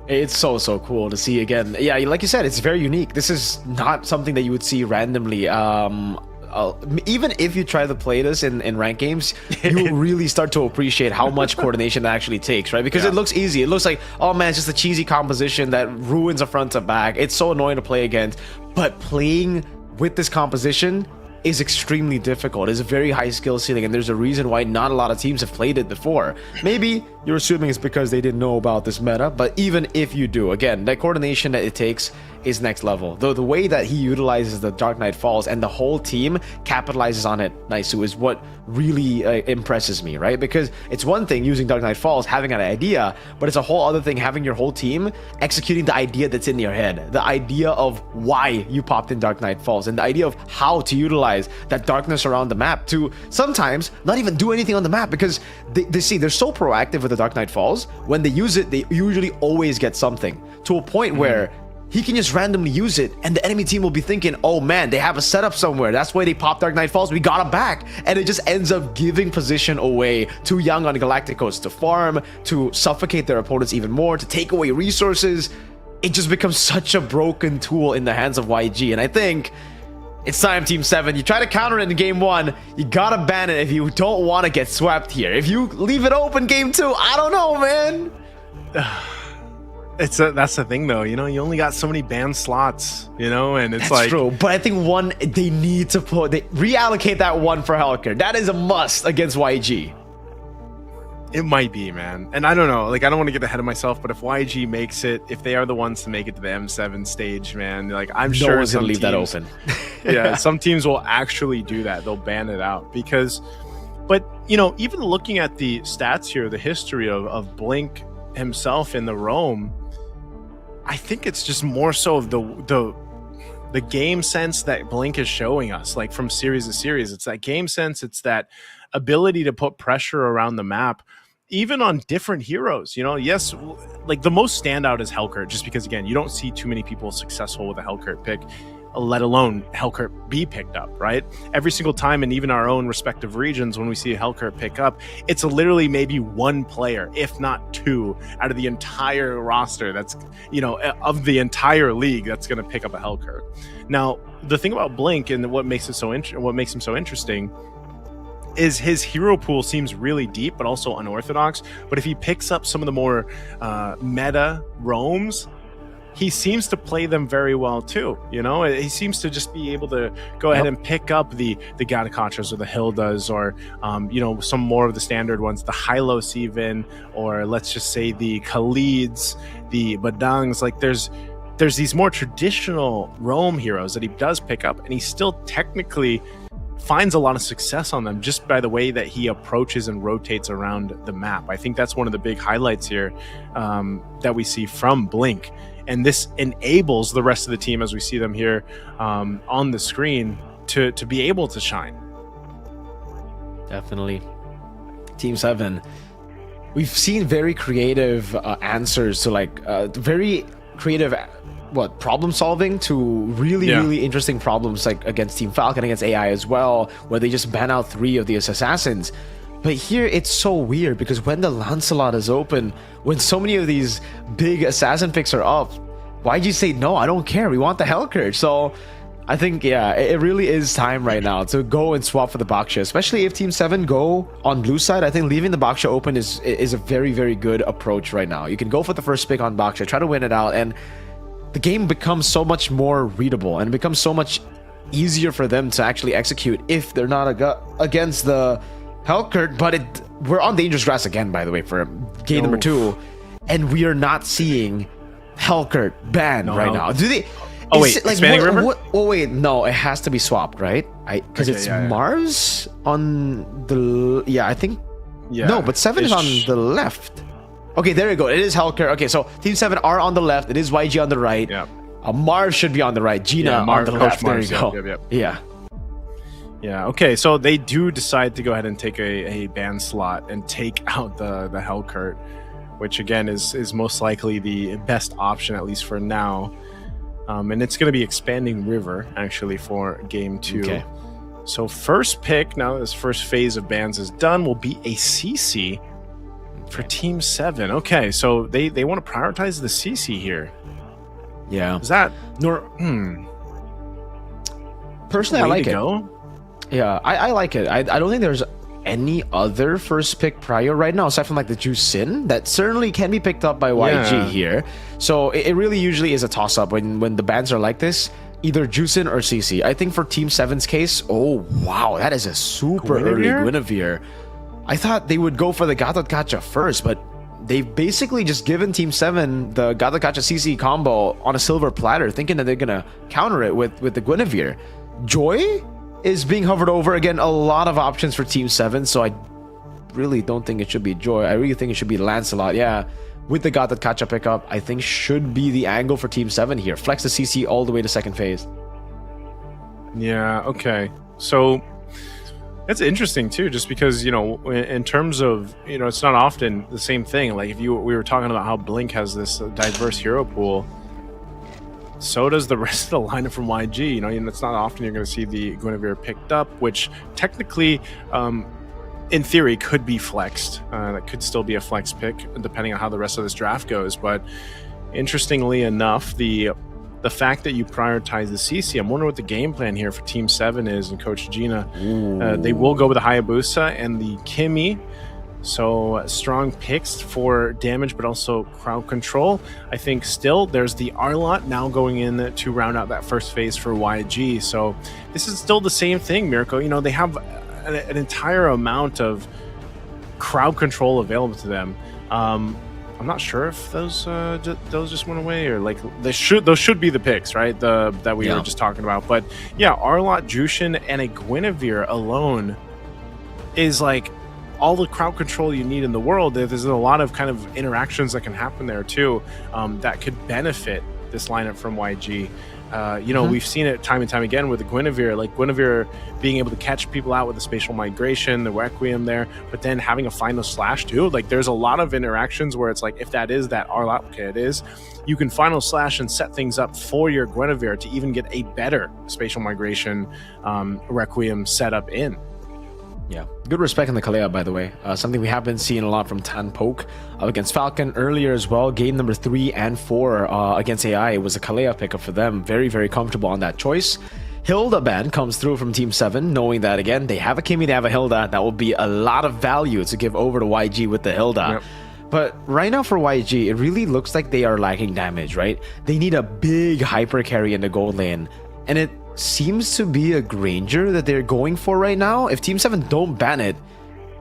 It's so cool to see again. Yeah, like you said, it's very unique. This is not something that you would see randomly. Even if you try to play this in ranked games, you really start to appreciate how much coordination that actually takes, right? Because it looks easy. It looks like, oh man, it's just a cheesy composition that ruins a front to back. It's so annoying to play against. But playing with this composition is extremely difficult. It's a very high skill ceiling, and there's a reason why not a lot of teams have played it before. Maybe you're assuming it's because they didn't know about this meta, but even if you do, again, that coordination that it takes is next level. Though the way that he utilizes the Dark Knight Falls and the whole team capitalizes on it, Naisu, is what really impresses me, right? Because it's one thing using Dark Knight Falls, having an idea, but it's a whole other thing having your whole team executing the idea that's in your head, the idea of why you popped in Dark Knight Falls, and the idea of how to utilize that darkness around the map to sometimes not even do anything on the map, because they see they're so proactive with the Dark Knight Falls. When they use it, they usually always get something, to a point where he can just randomly use it, and the enemy team will be thinking, oh man, they have a setup somewhere. That's why they pop Dark Knight Falls. We got him back. And it just ends up giving position away to Young on Galacticos to farm, to suffocate their opponents even more, to take away resources. It just becomes such a broken tool in the hands of YG. And I think it's time, Team 7. You try to counter it in Game 1. You gotta ban it if you don't want to get swept here. If you leave it open Game 2, I don't know, man. That's the thing, though. You know, you only got so many ban slots, you know, and it's That's true. But I think one, they need to reallocate that one for Helker. That is a must against YG. It might be, man. And I don't know. Like, I don't want to get ahead of myself, but if YG makes it, if they are the ones to make it to the M7 stage, man, like, I'm sure no one's gonna leave that open. Yeah, some teams will actually do that. They'll ban it out because, but you know, even looking at the stats here, the history of Blink himself in the Roam, I think it's just more so of the game sense that Blink is showing us, like from series to series. It's that game sense. It's that ability to put pressure around the map, even on different heroes. You know, yes, like the most standout is Helker, just because, again, you don't see too many people successful with a Helker pick, let alone Helker be picked up, right? Every single time, in even our own respective regions, when we see a Helker pick up, it's literally maybe one player, if not two, out of the entire roster that's, you know, of the entire league that's going to pick up a Helker. Now, the thing about Blink and what makes it so what makes him so interesting is his hero pool seems really deep, but also unorthodox. But if he picks up some of the more meta roams, he seems to play them very well too. You know, he seems to just be able to go ahead and pick up the Gatakachas or the Hildas, or you know, some more of the standard ones, the Hylos even, or let's just say the Khalids, the Badangs. Like there's these more traditional roam heroes that he does pick up, and he still technically finds a lot of success on them just by the way that he approaches and rotates around the map. I think that's one of the big highlights here that we see from Blink. And this enables the rest of the team, as we see them here on the screen, to be able to shine. Definitely. Team 7. We've seen very creative answers to, like, very creative problem solving to really interesting problems like against Team Falcon, against AI as well, where they just ban out 3 of these assassins. But here it's so weird because when the Lancelot is open, when so many of these big assassin picks are up, why'd you say no? I don't care. We want the Hellcurt. So I think it really is time right now to go and swap for the Baksha, especially if Team 7 go on blue side. I think leaving the Baksha open is a very good approach right now. You can go for the first pick on Baksha, try to win it out, and the game becomes so much more readable and it becomes so much easier for them to actually execute if they're not against the Hellcurt. But we're on dangerous grass again, by the way, for game number 2, and we are not seeing Hellcurt ban right now. Do they? Oh wait, like Expanding River? Oh wait, no, it has to be swapped, right? Because it's Mars on the I think no, but 7 is on the left. Okay, there you go. It is Hellcurt. Okay, so Team 7 are on the left. It is YG on the right. Yeah. Marv should be on the right. Gina on the left. There you go. Yeah. Okay, so they do decide to go ahead and take a ban slot and take out the Hellcurt, which again is most likely the best option, at least for now. And it's going to be Expanding River actually for game 2. Okay. So first pick, now that this first phase of bans is done, will be a CC for Team 7. Okay, so they want to prioritize the CC here. Yeah. Is that personally I like it. Yeah, I like it. I don't think there's any other first pick prior right now aside from like the Jusin that certainly can be picked up by YG here. So it really usually is a toss up when the bans are like this, either Jusin or CC. I think for Team 7's case, oh wow, that is a super early Guinevere. I thought they would go for the Gatot Kacha first, but they've basically just given Team 7 the Gatot Kacha CC combo on a silver platter, thinking that they're gonna counter it with the Guinevere. Joy is being hovered over. Again, a lot of options for Team 7, so I really don't think it should be Joy. I really think it should be Lancelot. Yeah, with the Gatot Kacha pickup, I think should be the angle for Team 7 here. Flex the CC all the way to second phase. Yeah, okay. So that's interesting too, just because, you know, in terms of, you know, it's not often the same thing. Like we were talking about how Blink has this diverse hero pool, so does the rest of the lineup from YG. You know, it's not often you're going to see the Guinevere picked up, which technically, in theory, could be flexed. That could still be a flex pick, depending on how the rest of this draft goes. But interestingly enough, the fact that you prioritize the CC, I'm wondering what the game plan here for Team 7 is and Coach Gina. They will go with the Hayabusa and the Kimi. So strong picks for damage, but also crowd control. I think still there's the Arlot now going in to round out that first phase for YG. So this is still the same thing, Mirko. You know, they have an entire amount of crowd control available to them. I'm not sure if those just went away, or like those should be the picks, right? That we were just talking about. But yeah, Arlot, Jushin, and a Guinevere alone is like all the crowd control you need in the world. There's a lot of kind of interactions that can happen there too, that could benefit this lineup from YG. You know, we've seen it time and time again with the Guinevere, like Guinevere being able to catch people out with the spatial migration, the Requiem there, but then having a final slash too. Like there's a lot of interactions where it's like, if that is that Arlot, okay, it is, you can final slash and set things up for your Guinevere to even get a better spatial migration Requiem setup in. Yeah, good respect in the Kalea, by the way. Something we have been seeing a lot from Tan Poke against Falcon earlier as well. Game number 3 and 4 against AI. It was a Kalea pickup for them. Very comfortable on that choice. Hilda ban comes through from Team 7, knowing that, again, they have a Kimi, they have a Hilda. That will be a lot of value to give over to YG with the Hilda. Yep. But right now for YG, it really looks like they are lacking damage, right? They need a big hyper carry in the gold lane. And it seems to be a Granger that they're going for right now. If Team 7 don't ban it,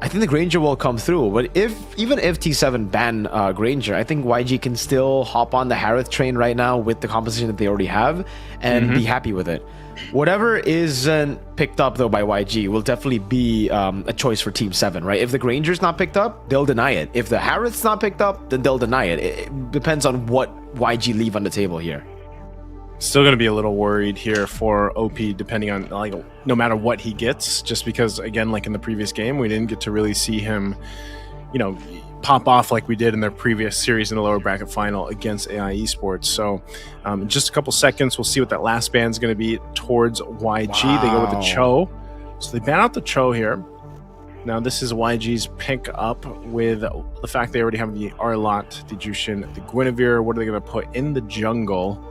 I think the Granger will come through. But even if T7 ban Granger, I think YG can still hop on the Harith train right now with the composition that they already have and be happy with it. Whatever isn't picked up though by YG will definitely be a choice for Team 7, right? If the Granger's not picked up, they'll deny it. If the Harith's not picked up, then they'll deny it. It depends on what YG leave on the table here. Still going to be a little worried here for OP, depending on, like, no matter what he gets, just because, again, like in the previous game, we didn't get to really see him you know, pop off like we did in their previous series in the lower bracket final against AI Esports. So in just a couple seconds, we'll see what that last ban is going to be towards YG. Wow. They go with the Cho. So they ban out the Cho here. Now this is YG's pick up with the fact they already have the Arlott, the Jushin, the Guinevere. What are they going to put in the jungle?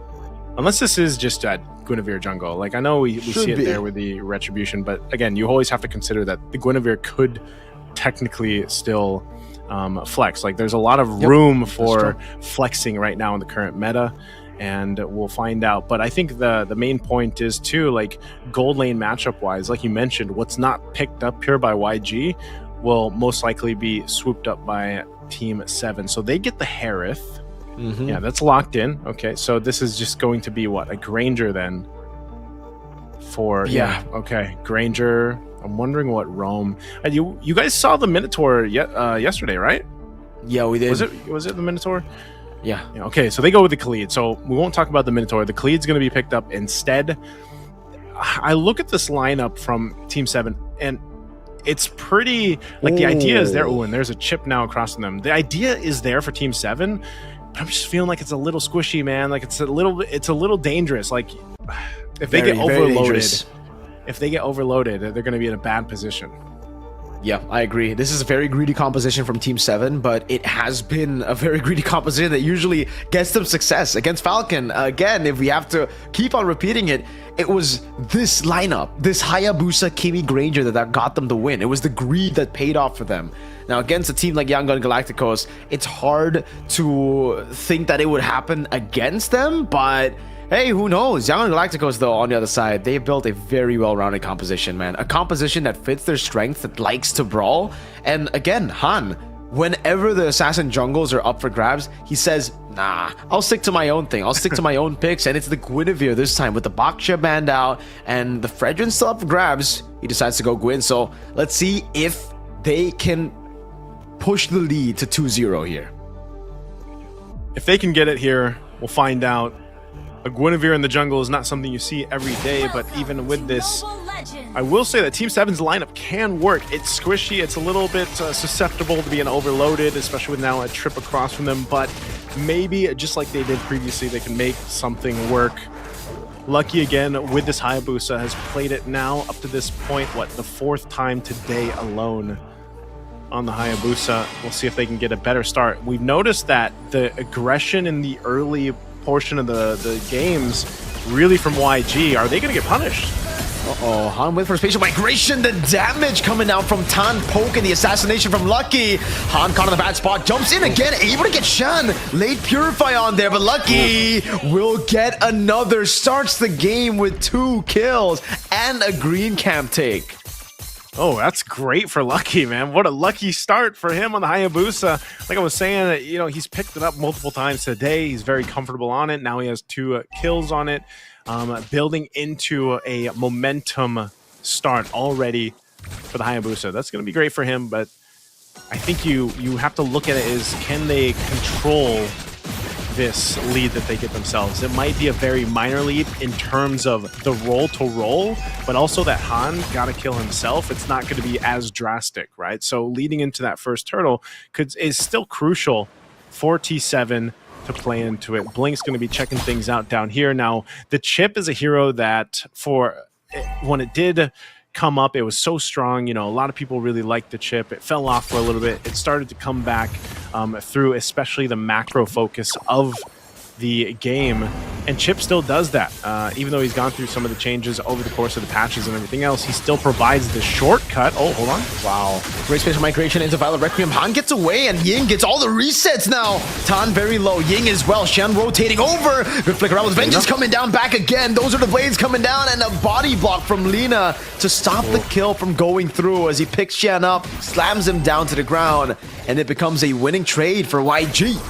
Unless this is just a Guinevere jungle. Like, I know we see it there with the Retribution, but again, you always have to consider that the Guinevere could technically still flex. Like, there's a lot of room for flexing right now in the current meta, and we'll find out. But I think the main point is too, like, gold lane matchup wise, like you mentioned, what's not picked up here by YG will most likely be swooped up by Team 7. So they get the Harith. Yeah, that's locked in. Okay, so this is just going to be what, a Granger then for okay, Granger. I'm wondering what Roam. And you guys saw the Minotaur yesterday, right? Yeah, we did. Was it the Minotaur? Yeah. Okay, so they go with the Khalid. So we won't talk about the Minotaur. The Khalid's going to be picked up instead. I look at this lineup from Team 7, and it's pretty, like, the idea is there. Oh, and there's a chip now across from them. The idea is there for Team 7, but I'm just feeling like it's a little squishy, man. Like, it's a little dangerous. Like, if they get overloaded, they're going to be in a bad position. Yeah, I agree. This is a very greedy composition from Team 7, but it has been a very greedy composition that usually gets them success. Against Falcon, again, if we have to keep on repeating it, it was this lineup, this Hayabusa, Kimi, Granger that got them the win. It was the greed that paid off for them. Now, against a team like Yangon Galacticos, it's hard to think that it would happen against them, but hey, who knows? Yangon Galacticos, though, on the other side, they built a very well-rounded composition, man. A composition that fits their strength, that likes to brawl. And again, Han, whenever the assassin jungles are up for grabs, he says, nah, I'll stick to my own thing. I'll stick to my own picks. And it's the Guinevere this time with the Baksha banned out and the Fredrin still up for grabs. He decides to go Gwyn. So let's see if they can push the lead to 2-0 here. If they can get it here, we'll find out. A Guinevere in the jungle is not something you see every day, but even with this, I will say that Team 7's lineup can work. It's squishy, it's a little bit susceptible to being overloaded, especially with now a trip across from them, but maybe, just like they did previously, they can make something work. Lucky again with this Hayabusa has played it now up to this point, what, the 4th time today alone on the Hayabusa. We'll see if they can get a better start. We've noticed that the aggression in the early portion of the games really from YG. Are they going to get punished? Uh-oh, Han with for spatial migration. The damage coming out from Tan Poke and the assassination from Lucky. Han caught in the bad spot, jumps in again, able to get Shan. Late Purify on there, but Lucky will get another. Starts the game with 2 kills and a green camp take. Oh, that's great for Lucky, man. What a lucky start for him on the Hayabusa. Like I was saying, you know, he's picked it up multiple times today. He's very comfortable on it. Now he has 2 kills on it, building into a momentum start already for the Hayabusa. That's going to be great for him, but I think you have to look at it as, can they control this lead that they get themselves? It might be a very minor lead in terms of the roll to roll, but also that Han got to kill himself. It's not going to be as drastic, right? So leading into that first turtle is still crucial for T7 to play into it. Blink's going to be checking things out down here. Now, the chip is a hero that when it did come up, it was so strong. You know, a lot of people really liked the chip. It fell off for a little bit. It started to come back through, especially the macro focus of the game, and Chip still does that. Even though he's gone through some of the changes over the course of the patches and everything else, he still provides the shortcut. Oh, hold on. Wow. Great spatial migration into Violet Requiem. Han gets away, and Ying gets all the resets now. Tan very low. Ying as well. Shen rotating over. Good flicker out with Vengeance coming down back again. Those are the blades coming down, and a body block from Lina to stop the kill from going through as he picks Shen up, slams him down to the ground, and it becomes a winning trade for YG.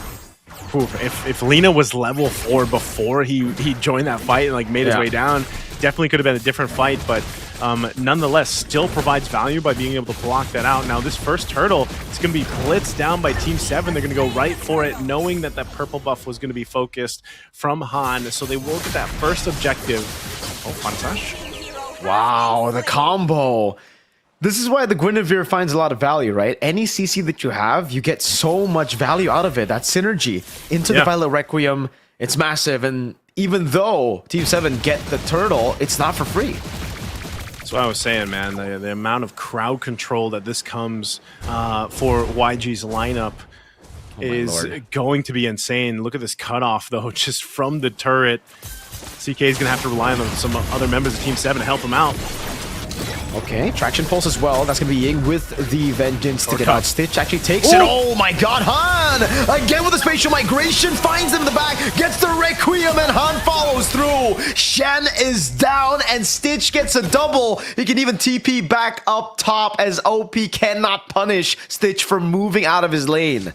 If Lina was level 4 before he joined that fight and like made his way down, definitely could have been a different fight, but nonetheless still provides value by being able to block that out. Now this first turtle is going to be blitzed down by Team 7. They're going to go right for it, knowing that that purple buff was going to be focused from Han, so they will get that first objective. Oh, Fantash. Wow, the combo. This is why the Guinevere finds a lot of value, right? Any CC that you have, you get so much value out of it. That synergy into the Violet Requiem, it's massive. And even though Team 7 get the turtle, it's not for free. That's what I was saying, man. The amount of crowd control that this comes for YG's lineup is going to be insane. Look at this cutoff, though, just from the turret. CK is going to have to rely on some other members of Team 7 to help him out. Okay, Traction Pulse as well. That's going to be Ying with the Vengeance to get out. Stitch actually takes it. Oh my god, Han! Again with the Spatial Migration, finds him in the back, gets the Requiem, and Han follows through. Shen is down, and Stitch gets a double. He can even TP back up top as OP cannot punish Stitch for moving out of his lane.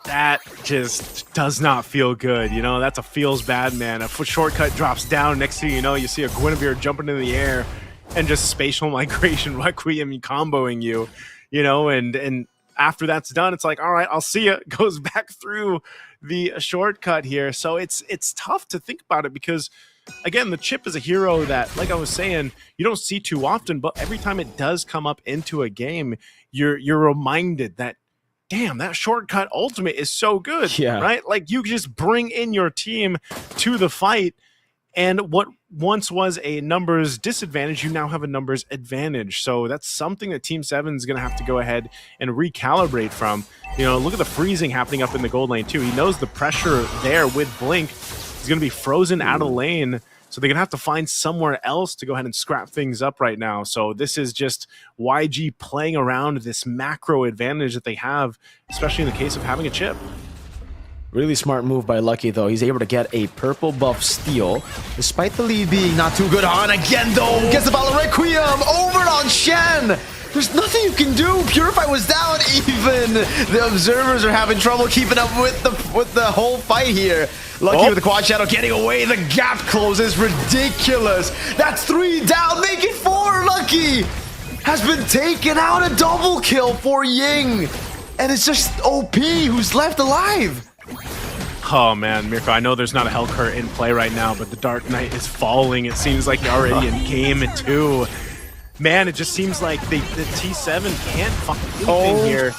That just does not feel good. You know, that's a feels bad, man. A foot shortcut drops down. Next thing you know, you see a Guinevere jumping in the air and just Spatial Migration Requiem comboing you, you know, and after that's done, it's like, all right, I'll see you. Goes back through the shortcut here. So it's tough to think about it because, again, the Chip is a hero that, like I was saying, you don't see too often, but every time it does come up into a game, you're reminded that, damn, that shortcut ultimate is so good, right? Like, you just bring in your team to the fight, and what once was a numbers disadvantage, you now have a numbers advantage. So that's something that Team 7 is going to have to go ahead and recalibrate from. You know, look at the freezing happening up in the gold lane, too. He knows the pressure there with Blink. He's going to be frozen out of lane. So they're going to have to find somewhere else to go ahead and scrap things up right now. So this is just YG playing around this macro advantage that they have, especially in the case of having a chip. Really smart move by Lucky, though. He's able to get a purple buff steal, despite the lead being not too good. On again, though, gets the Violet Requiem over on Shen. There's nothing you can do. Purify was down. Even the observers are having trouble keeping up with the whole fight here. Lucky with the quad shadow getting away. The gap closes. Ridiculous. That's 3 down. Make it 4. Lucky has been taken out. A double kill for Ying. And it's just OP who's left alive. Oh man, Mirko, I know there's not a Hellcurt in play right now, but the Dark Knight is falling. It seems like you're already in game 2. Man, it just seems like the T7 can't fucking do anything here.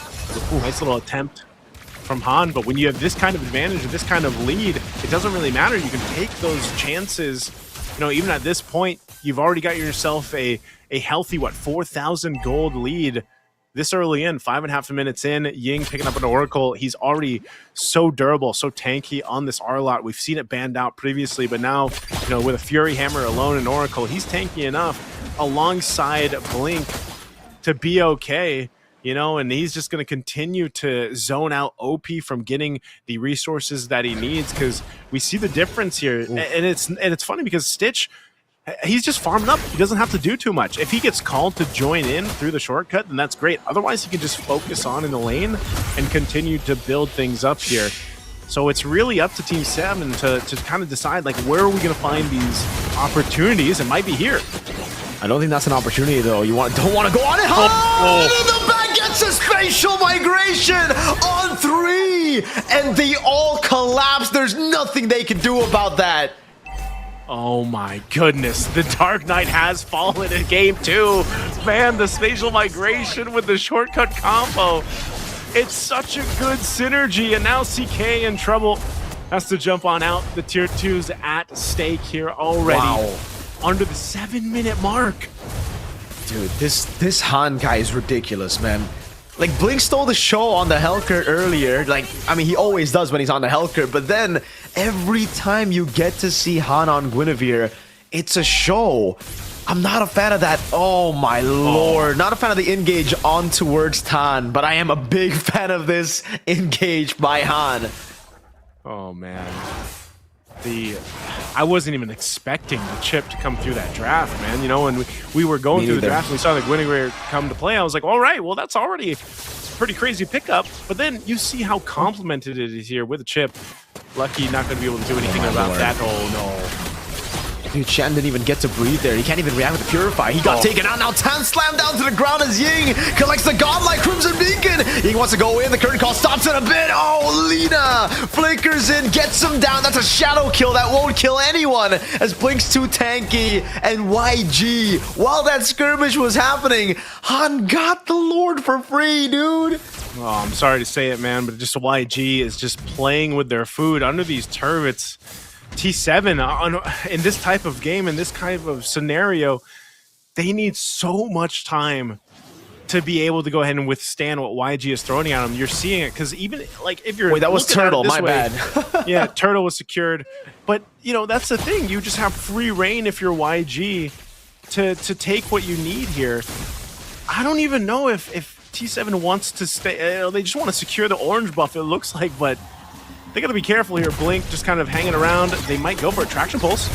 Ooh, nice little attempt from Han, but when you have this kind of advantage or this kind of lead, it doesn't really matter. You can take those chances. You know, even at this point, you've already got yourself a healthy, 4,000 gold lead. This early in, 5.5 minutes in, Ying picking up an Oracle. He's already so durable, so tanky on this R-Lot. We've seen it banned out previously, but now, you know, with a Fury Hammer alone in Oracle, he's tanky enough alongside Blink to be okay, you know, and he's just going to continue to zone out OP from getting the resources that he needs because we see the difference here. And it's funny because Stitch, he's just farming up. He doesn't have to do too much. If he gets called to join in through the shortcut, then that's great. Otherwise, he can just focus on in the lane and continue to build things up here. So it's really up to Team 7 to kind of decide, like, where are we going to find these opportunities? It might be here. I don't think that's an opportunity, though. You don't want to go on it. The back gets a Spatial Migration on 3, and they all collapse. There's nothing they can do about that. Oh my goodness, the Dark Knight has fallen in game 2. Man, the Spatial Migration with the shortcut combo. It's such a good synergy, and now CK in trouble. Has to jump on out. The tier 2's at stake here already. Wow. Under the 7-minute mark. Dude, this Han guy is ridiculous, man. Like, Blink stole the show on the Hellcurt earlier. Like, I mean, he always does when he's on the Hellcurt. But then, every time you get to see Han on Guinevere, it's a show. I'm not a fan of that. Oh, my lord. Not a fan of the engage on towards Tan. But I am a big fan of this engage by Han. Oh, man. I wasn't even expecting the chip to come through that draft, man. You know, when we were going through the draft and we saw the Guinevere come to play, I was like, all right, well, that's already a pretty crazy pickup. But then you see how complimented it is here with the chip. Lucky not going to be able to do anything about that. Oh, no. Dude, Shen didn't even get to breathe there. He can't even react with the Purify. He got taken out. Now Tan slammed down to the ground as Ying collects the godlike Crimson Beacon. Ying wants to go in. The curtain call stops in a bit. Oh, Lina flickers in, gets him down. That's a shadow kill that won't kill anyone as Blink's too tanky. And YG, while that skirmish was happening, Han got the Lord for free, dude. Oh, I'm sorry to say it, man, but just YG is just playing with their food under these turrets. T7 in this type of game, in this kind of scenario, they need so much time to be able to go ahead and withstand what YG is throwing at them. You're seeing it because even like if you're wait, that was Turtle, my bad. Yeah, Turtle was secured, but you know that's the thing. You just have free reign if you're YG to take what you need here. I don't even know if T7 wants to stay. They just want to secure the orange buff. It looks like, but. They gotta be careful here. Blink just kind of hanging around. They might go for a traction pulse.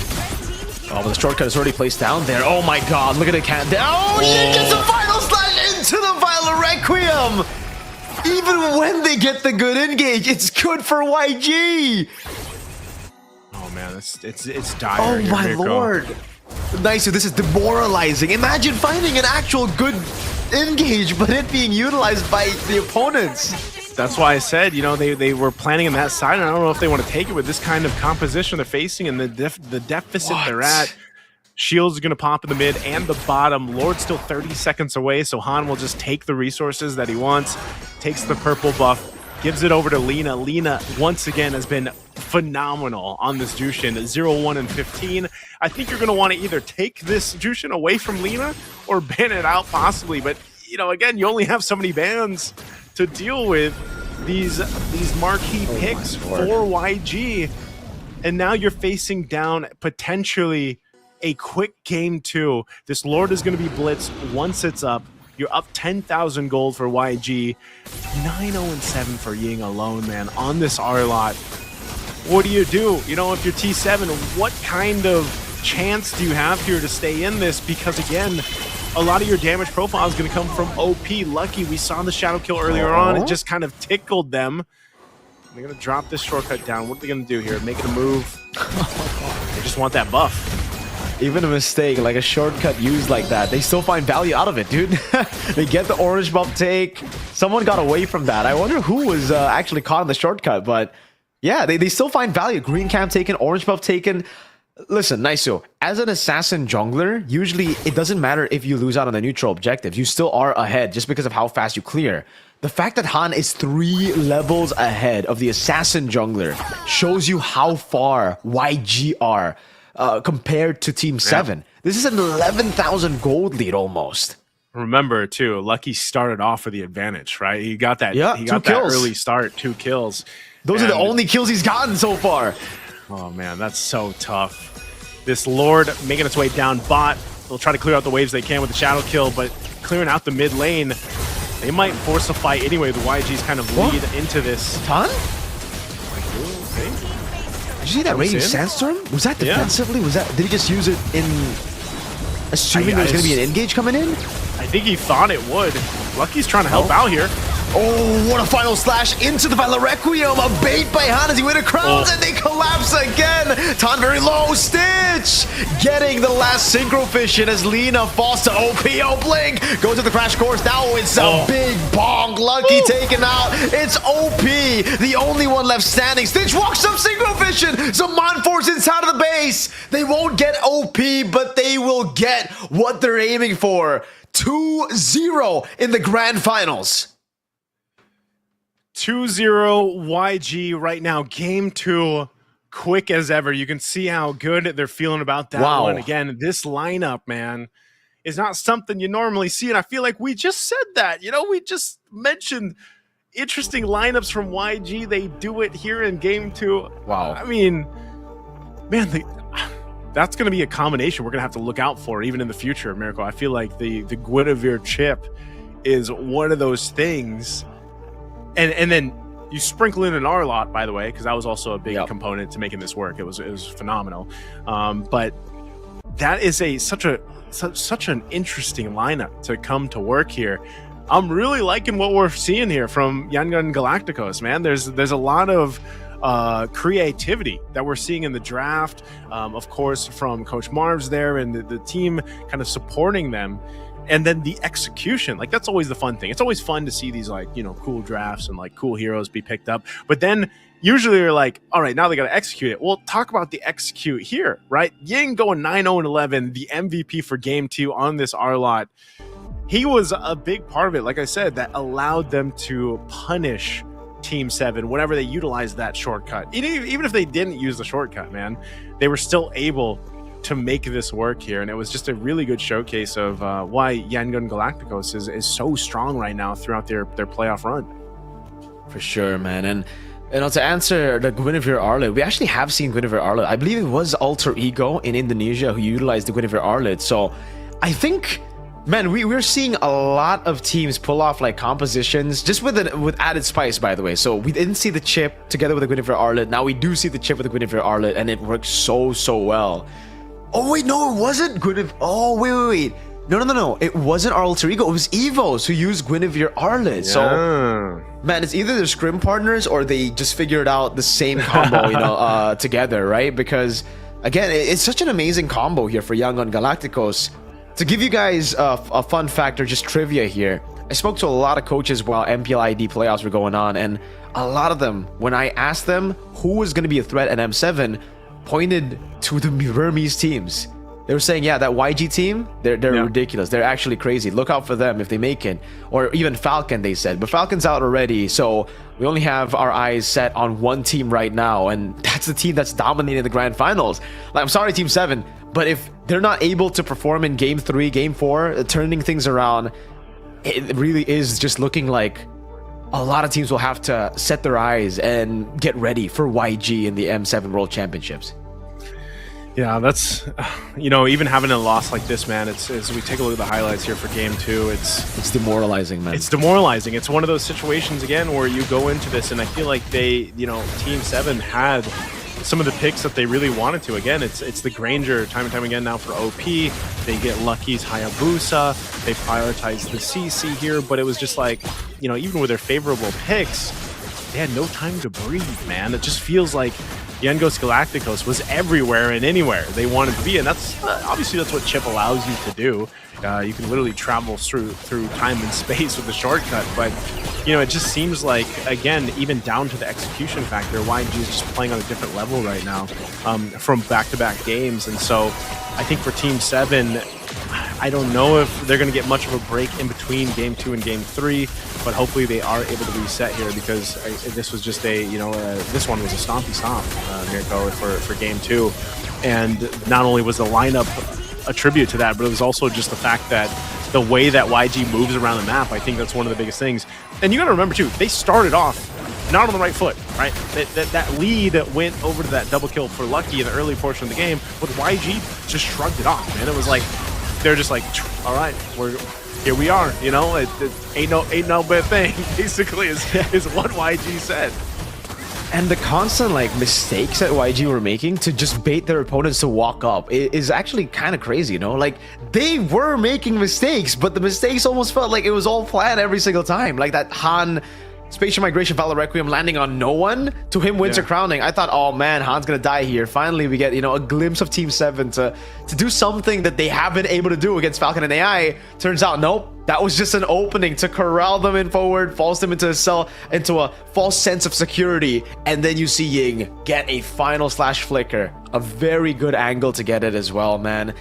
Oh, but the shortcut is already placed down there. Oh my god, look at it count down. Oh, yeah, gets a final slash into the Violet Requiem. Even when they get the good engage, it's good for YG. Oh man, it's dire. Oh here, my Mirko. lord. Nice, so this is demoralizing. Imagine finding an actual good engage, but it being utilized by the opponents. That's why I said, you know, they were planning on that side, and I don't know if they want to take it with this kind of composition they're facing and the deficit they're at. Shields are going to pop in the mid and the bottom. Lord's still 30 seconds away, so Han will just take the resources that he wants, takes the purple buff, gives it over to Lina. Lina, once again, has been phenomenal on this Jushin. 0-1 and 15. I think you're going to want to either take this Jushin away from Lina or ban it out possibly, but, you know, again, you only have so many bans to deal with these marquee picks for YG, and now you're facing down potentially a quick game 2. This Lord is going to be blitzed once it's up. You're up 10,000 gold for YG, 9-0 and 7 for Ying alone, man, on this R-Lot. What do? You know, if you're T7, what kind of chance do you have here to stay in this? Because again, a lot of your damage profile is going to come from OP. Lucky we saw the shadow kill earlier on. It just kind of tickled them. They're going to drop this shortcut down. What are they going to do here? Make it a move. They just want that buff. Even a mistake, like a shortcut used like that, they still find value out of it, dude. They get the orange buff take. Someone got away from that. I wonder who was actually caught in the shortcut, but yeah, they still find value. Green cam taken, orange buff taken. Listen, Naisu, as an assassin jungler, usually it doesn't matter if you lose out on the neutral objectives. You still are ahead just because of how fast you clear. The fact that Han is 3 levels ahead of the assassin jungler shows you how far YG are compared to Team 7. This is an 11,000 gold lead almost. Remember, too, Lucky started off with the advantage, right? He got that, he got that early start, 2 kills. Those are the only kills he's gotten so far. Oh man, that's so tough. This Lord making its way down bot. They'll try to clear out the waves they can with the shadow kill, but clearing out the mid lane, they might force a fight anyway. The YG's kind of lead into this. Ton? Did you see that Raging Sandstorm? Was that defensively? Was that? Did he just use it in assuming there was going to be an engage coming in? I think he thought it would. Lucky's trying to help out here. Oh, what a final slash into the Violet Requiem. A bait by Han as he went across and they collapse again. Tan very low. Stitch getting the last synchro vision as Lina falls to OP. Oh, Blink goes to the crash course. Now it's a big bonk. Lucky taken out. It's OP, the only one left standing. Stitch walks up synchro vision. Zaman Force inside of the base. They won't get OP, but they will get what they're aiming for. 2-0 in the grand finals. 2-0 YG right now. Game 2, quick as ever. You can see how good they're feeling about that one. Again, this lineup, man, is not something you normally see. And I feel like we just said that. You know, we just mentioned interesting lineups from YG. They do it here in Game 2. Wow. I mean, man, that's going to be a combination we're going to have to look out for even in the future, Miracle. I feel like the Guinevere chip is one of those things. And then you sprinkle in an R-Lot, by the way, because that was also a big component to making this work. It was phenomenal. But that is such an interesting lineup to come to work here. I'm really liking what we're seeing here from Yangon Galacticos, man. There's a lot of creativity that we're seeing in the draft, of course, from Coach Marv's there and the team kind of supporting them. And then the execution, like that's always the fun thing. It's always fun to see these like, you know, cool drafts and like cool heroes be picked up. But then usually you're like, all right, now they got to execute it. Well, talk about the execute here, right? Ying going 9-0-11, the MVP for game 2 on this R-Lot. He was a big part of it, like I said, that allowed them to punish Team 7 whenever they utilized that shortcut. Even if they didn't use the shortcut, man, they were still able to make this work here. And it was just a really good showcase of why Yangon Galacticos is so strong right now throughout their playoff run. For sure, man. And you know, to answer the Guinevere Arlet, we actually have seen Guinevere Arlet. I believe it was Alter Ego in Indonesia who utilized the Guinevere Arlet. So I think, man, we're seeing a lot of teams pull off like compositions just with added spice, by the way. So we didn't see the chip together with the Guinevere Arlet. Now we do see the chip with the Guinevere Arlet, and it works so well. Oh wait, no, it wasn't Guinevere. Oh wait. No. It wasn't our Alter Ego. It was Evos who used Guinevere Arlet. Yeah. So, man, it's either their scrim partners or they just figured out the same combo, you know, together, right? Because again, it's such an amazing combo here for Yangon Galacticos. To give you guys a fun fact or just trivia here, I spoke to a lot of coaches while MPLID playoffs were going on, and a lot of them, when I asked them who was going to be a threat at M7, pointed to the Burmese teams. They were saying, yeah, that YG team, they're ridiculous. They're actually crazy. Look out for them if they make it. Or even Falcon, they said. But Falcon's out already, so we only have our eyes set on one team right now, and that's the team that's dominating the grand finals. Like, I'm sorry, Team 7, but if they're not able to perform in Game 3, Game 4, turning things around, it really is just looking like a lot of teams will have to set their eyes and get ready for YG in the M7 World Championships. Yeah, that's, you know, even having a loss like this, man, it's as we take a look at the highlights here for game 2, it's demoralizing, man. It's demoralizing. It's one of those situations, again, where you go into this, and I feel like they, you know, Team 7 had some of the picks that they really wanted to. Again, it's the Granger time and time again now for OP. They get Lucky's Hayabusa. They prioritize the CC here, but it was just like, you know, even with their favorable picks, they had no time to breathe, man. It just feels like Yangos Galacticos was everywhere and anywhere they wanted to be, and that's obviously that's what chip allows you to do. You can literally travel through time and space with the shortcut, but you know, it just seems like, again, even down to the execution factor, YG is just playing on a different level right now from back-to-back games. And so I think for Team 7, I don't know if they're going to get much of a break in between Game 2 and Game 3, but hopefully they are able to reset here, because this was just a, you know, this one was a stompy stomp, Mirko, for Game 2. And not only was the lineup a tribute to that, but it was also just the fact that the way that YG moves around the map, I think that's one of the biggest things. And you got to remember, too, they started off not on the right foot, right? That lead went over to that double kill for Lucky in the early portion of the game, but YG just shrugged it off, man. It was like, they're just like, all right, here we are, you know, it ain't no bad thing, basically, is what YG said. And the constant like mistakes that YG were making to just bait their opponents to walk up is actually kind of crazy, you know? Like, they were making mistakes, but the mistakes almost felt like it was all planned every single time. Like that Han Spatial Migration Valor Requiem landing on no one to him Winter Crowning. I thought, oh man, Han's gonna die here. Finally, we get, you know, a glimpse of Team 7 to do something that they have been able to do against Falcon and AI. Turns out, nope. That was just an opening to corral them in forward, force them into a cell, into a false sense of security, and then you see Ying get a final slash flicker. A very good angle to get it as well, man.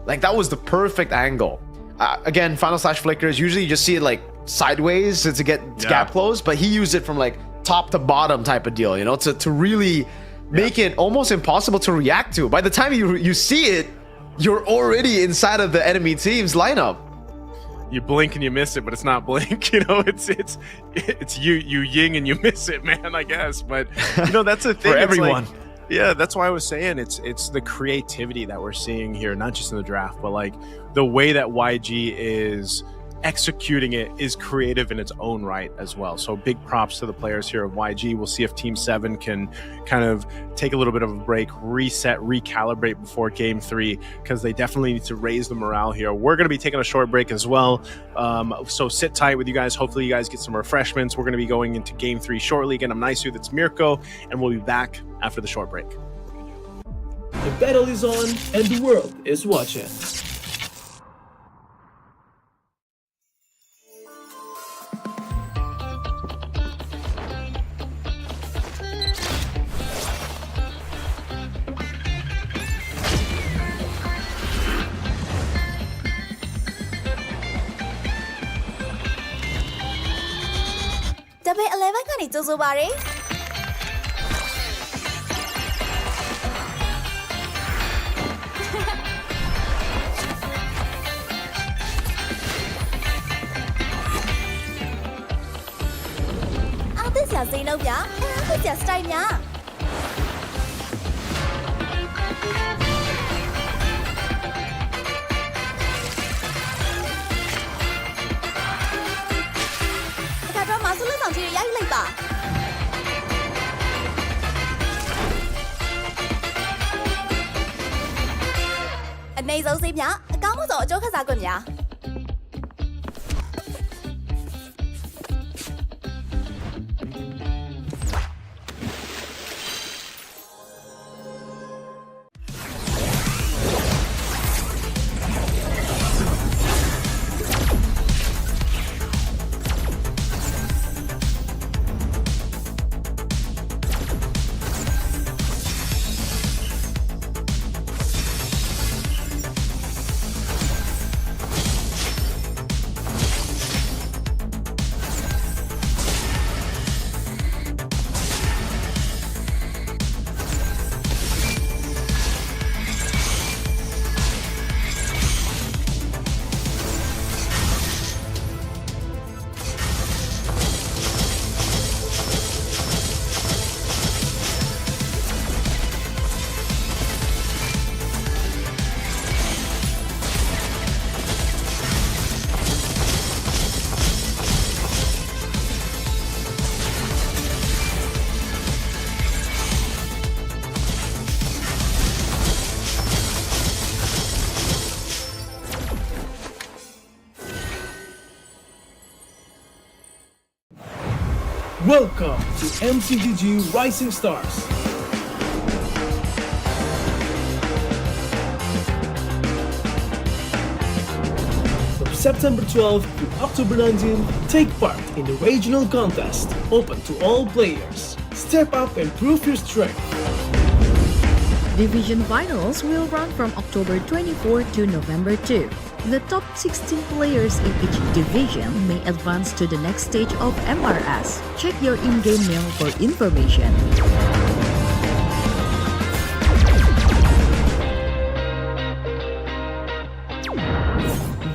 Like, that was the perfect angle. Again, final slash flickers, usually you just see it like sideways to get gap close, but he used it from like top to bottom type of deal, you know, to really make it almost impossible to react to. By the time you see it, you're already inside of the enemy team's lineup. You blink and you miss it, but it's not blink, you know. It's you Ying and you miss it, man, I guess. But you know, that's the thing for everyone. Like, yeah, that's why I was saying it's the creativity that we're seeing here, not just in the draft, but like the way that YG is executing it is creative in its own right as well. So big props to the players here of YG. We'll see if Team 7 can kind of take a little bit of a break, reset, recalibrate before Game 3, because they definitely need to raise the morale here. We're going to be taking a short break as well. So sit tight with you guys. Hopefully you guys get some refreshments. We're going to be going into Game 3 shortly. Again, I'm Naisu, that's Mirko, and we'll be back after the short break. The battle is on and the world is watching. Double 11 ကနေကြိုဆိုပါရစေ အားသစ်စရာစိမ်းလုံးပြအားသစ်စရာစတိုင်များ 马苏勒上去压一类吧。အနေဆုံးစိများအကောင်းဆုံးအကျိုးခစားခွင့်များ Welcome to MCGG Rising Stars. From September 12th to October 19th, take part in the regional contest, open to all players. Step up and prove your strength. Division finals will run from October 24 to November 2. The top 16 players in each division may advance to the next stage of MRS. Check your in-game mail for information.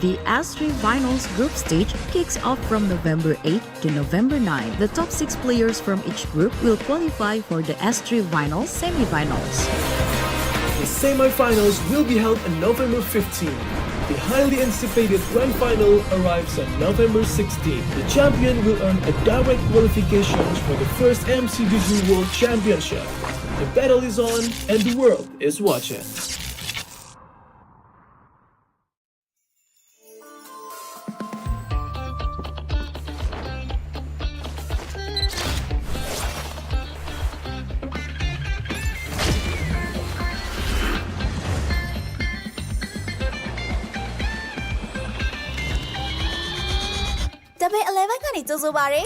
The S3 Finals group stage kicks off from November 8 to November 9. The top 6 players from each group will qualify for the S3 Finals semi-finals. The semi-finals will be held on November 15. The highly anticipated grand final arrives on November 16. The champion will earn a direct qualification for the first MCGG World Championship. The battle is on and the world is watching. Double 11ကနေကြိုဆိုပါရစေ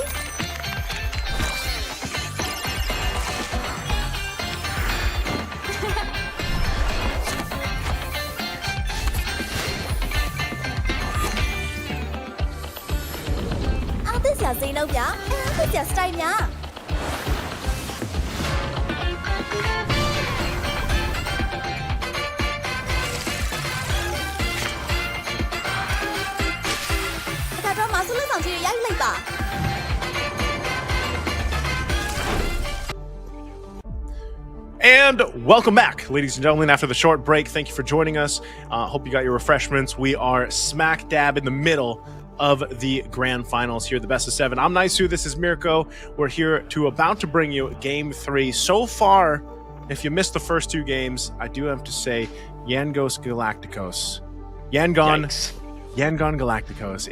အားသစ်စရာစိမ်းလုံးပြအားသစ်စရာစတိုင်များ 马苏勒上去压一类吧。 And welcome back, ladies and gentlemen, after the short break. Thank you for joining us. Hope you got your refreshments. We are smack dab in the middle of the grand finals here, the best of 7. I'm Naisu, this is Mirko. We're here about to bring you game 3. So far, if you missed the first 2 games, I do have to say, Yangon Galacticos. Yangon Galacticos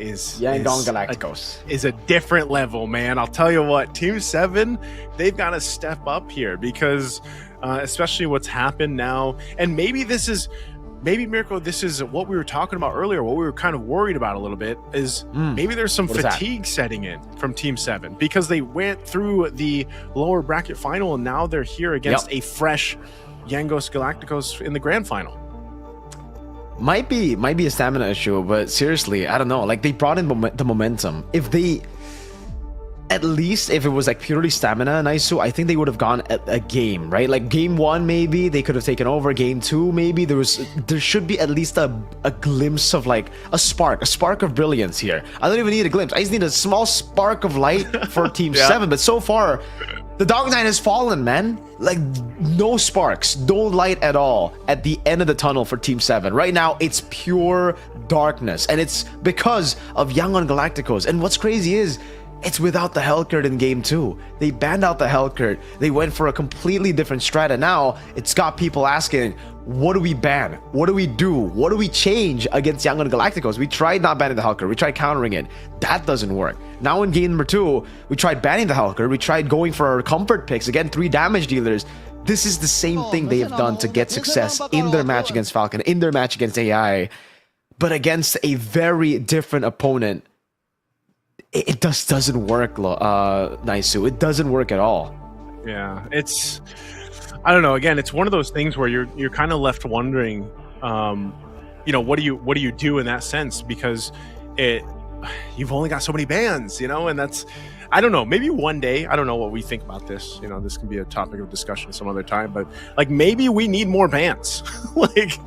is a different level, man. I'll tell you what, Team 7, they've got to step up here because especially what's happened now, and maybe Mirko, this is what we were talking about earlier, what we were kind of worried about a little bit, is maybe there's some fatigue setting in from Team 7 because they went through the lower bracket final and now they're here against a fresh Yangon Galacticos in the grand final. Might be a stamina issue, but seriously, I don't know. Like, they brought in the momentum. At least if it was like purely stamina, Naisu, I think they would have gone a game, right? Like game 1, maybe they could have taken over. Game 2, maybe there should be at least a glimpse of like a spark of brilliance here. I don't even need a glimpse. I just need a small spark of light for Team 7. But so far, the Dog9 has fallen, man. Like, no sparks, no light at all at the end of the tunnel for Team 7. Right now, it's pure darkness, and it's because of Yangon Galacticos. And what's crazy is, it's without the Hellcurt in game 2. They banned out the Hellcurt. They went for a completely different strat, and now it's got people asking, what do we ban? What do we do? What do we change against Yangon Galacticos? We tried not banning the Hellcurt. We tried countering it. That doesn't work. Now in game number 2, we tried banning the Hellcurt. We tried going for our comfort picks. Again, 3 damage dealers. This is the same thing they have done to get success in their match against Falcon, in their match against AI, but against a very different opponent. It just doesn't work, Naisu. It doesn't work at all. Yeah, I don't know. Again, it's one of those things where you're kind of left wondering, what do you do in that sense? Because you've only got so many bans, and that's, I don't know. Maybe one day, I don't know what we think about this. This can be a topic of discussion some other time. But like maybe we need more bans, like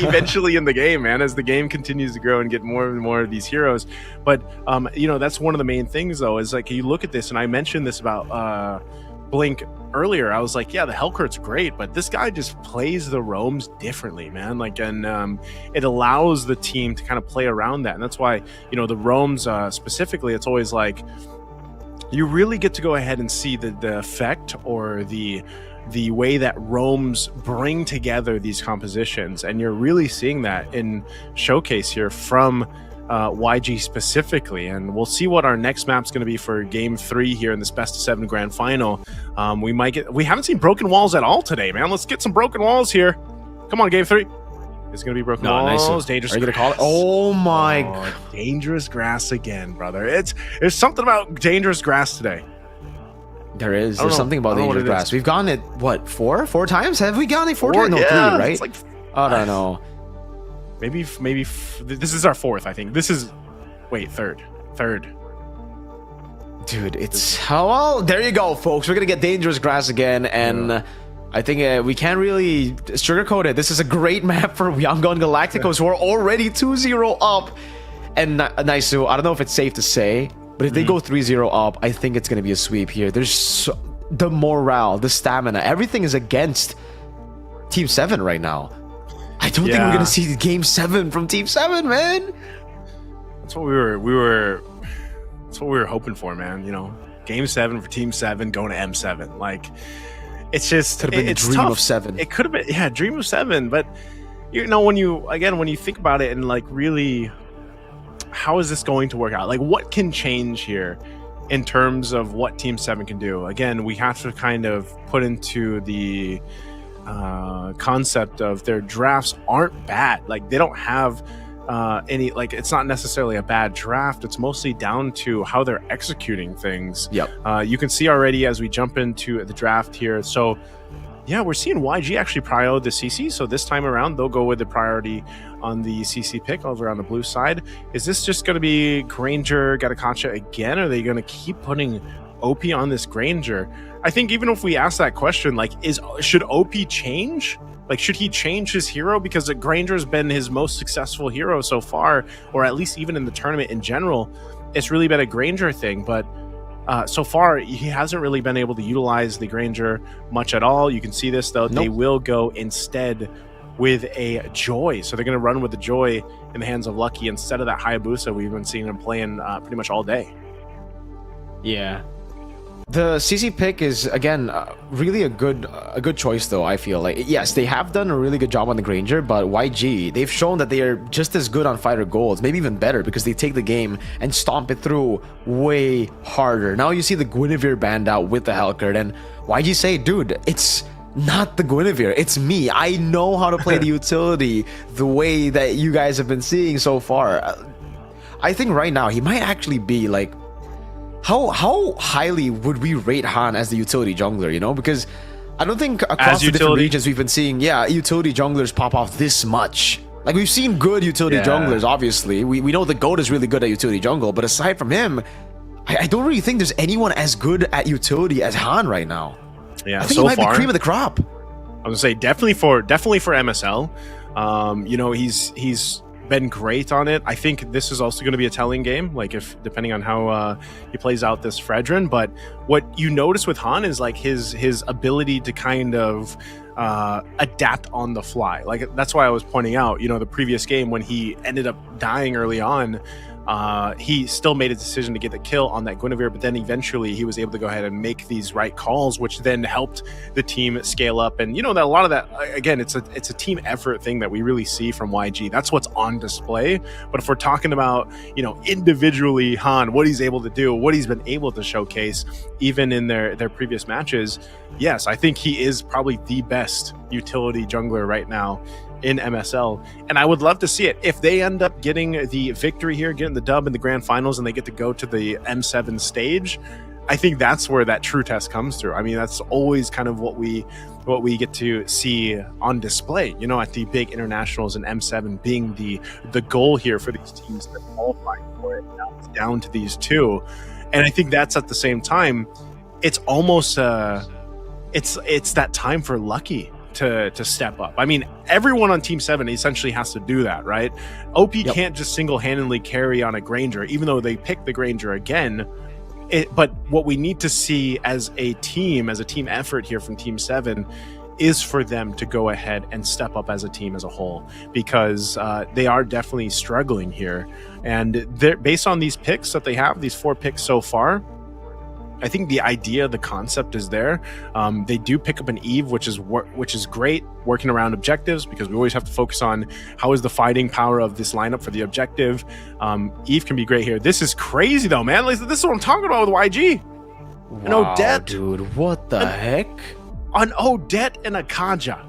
eventually in the game, man, as the game continues to grow and get more and more of these heroes. But that's one of the main things, though, is like you look at this, and I mentioned this about Blink earlier. I was like, yeah, the Hellcurt's great, but this guy just plays the roams differently, man. Like, and it allows the team to kind of play around that, and that's why the roams specifically, it's always like, you really get to go ahead and see the effect or the way that roams bring together these compositions, and you're really seeing that in Showcase here from YG specifically. And we'll see what our next map's going to be for game 3 here in this best of 7 grand final. We haven't seen broken walls at all today, man. Let's get some broken walls here. Come on, game 3. It's going to be broken walls. Nice. Dangerous. Are you going to call it? Oh my God. Dangerous grass again, brother. There's something about dangerous grass today. There's something about dangerous grass. We've gone it, what, 4 times? Have we gone it 4 times? No, 3, right? It's like, I don't know. Maybe this is our 4th, I think. Third. Dude, there you go, folks. We're going to get dangerous grass again, and I think we can't really sugarcoat it. This is a great map for Yangon Galacticos, who are already 2-0 up. And Naisu, I don't know if it's safe to say, but if they go 3-0 up, I think it's going to be a sweep here. There's the morale, the stamina, everything is against Team 7 right now. I don't think we're going to see Game 7 from Team 7, man. That's what we were hoping for, man. Game 7 for Team 7 going to M7. Like, it's just could have been a dream tough. of 7. It could have been, dream of 7. But when you think about it and like really, how is this going to work out? Like, what can change here in terms of what Team 7 can do? Again, we have to kind of put into the concept of their drafts aren't bad. Like, they don't have any, like, it's not necessarily a bad draft. It's mostly down to how they're executing things. You can see already as we jump into the draft here. So yeah, we're seeing YG actually prio the CC. So this time around, they'll go with the priority on the CC pick over on the blue side. Is this just going to be Granger, Gatakacha again? Or are they going to keep putting OP on this Granger? I think even if we ask that question, like, should OP change? Like, should he change his hero? Because Granger's been his most successful hero so far, or at least even in the tournament in general. It's really been a Granger thing, but so far he hasn't really been able to utilize the Granger much at all. You can see this, though. Nope. They will go instead with a Joy. So they're going to run with the Joy in the hands of Lucky instead of that Hayabusa we've been seeing him playing pretty much all day. Yeah. The CC pick is, again, really a good choice, though, I feel like. Yes, they have done a really good job on the Granger, but YG, they've shown that they are just as good on fighter golds, maybe even better, because they take the game and stomp it through way harder. Now you see the Guinevere banned out with the Helcurt, and YG say, dude, it's not the Guinevere, it's me. I know how to play the utility the way that you guys have been seeing so far. I think right now he might actually be like, how highly would we rate Han as the utility jungler, you know? Because I don't think across the different regions we've been seeing, utility junglers pop off this much. Like, we've seen good utility junglers, obviously. We know the GOAT is really good at utility jungle, but aside from him, I don't really think there's anyone as good at utility as Han right now. Yeah, I think he might be cream of the crop. I was gonna say definitely for MSL. You know, he's been great on it. I think this is also going to be a telling game, like if depending on how he plays out this Fredrin. But what you notice with Han is like his ability to kind of adapt on the fly. Like that's why I was pointing out, you know, the previous game when he ended up dying early on, he still made a decision to get the kill on that Guinevere, but then eventually he was able to go ahead and make these right calls, which then helped the team scale up. And you know that a lot of that, again, it's a team effort thing that we really see from YG. That's what's on display. But if we're talking about, you know, individually Han, what he's able to do, what he's been able to showcase, even in their previous matches, yes, I think he is probably the best utility jungler right now in MSL, and I would love to see it. If they end up getting the victory here, getting the dub in the grand finals, and they get to go to the M7 stage, I think that's where that true test comes through. I mean, that's always kind of what we get to see on display, you know, at the big internationals, and M7 being the goal here for these teams that qualify for it. Now it's down to these two, and I think that's at the same time, it's almost it's that time for Lucky to step up. I mean, everyone on Team 7 essentially has to do that, right? OP can't just single-handedly carry on a Granger, even though they pick the Granger again. But what we need to see as a team effort here from Team 7 is for them to go ahead and step up as a team as a whole, because they are definitely struggling here. And based on these picks that they have, these 4 picks so far, I think the idea, the concept is there. They do pick up an Eve, which is great, working around objectives, because we always have to focus on how is the fighting power of this lineup for the objective. Eve can be great here. This is crazy though, man. Like, this is what I'm talking about with YG. Wow, an Odette, dude, what the heck? An Odette and a Kaja.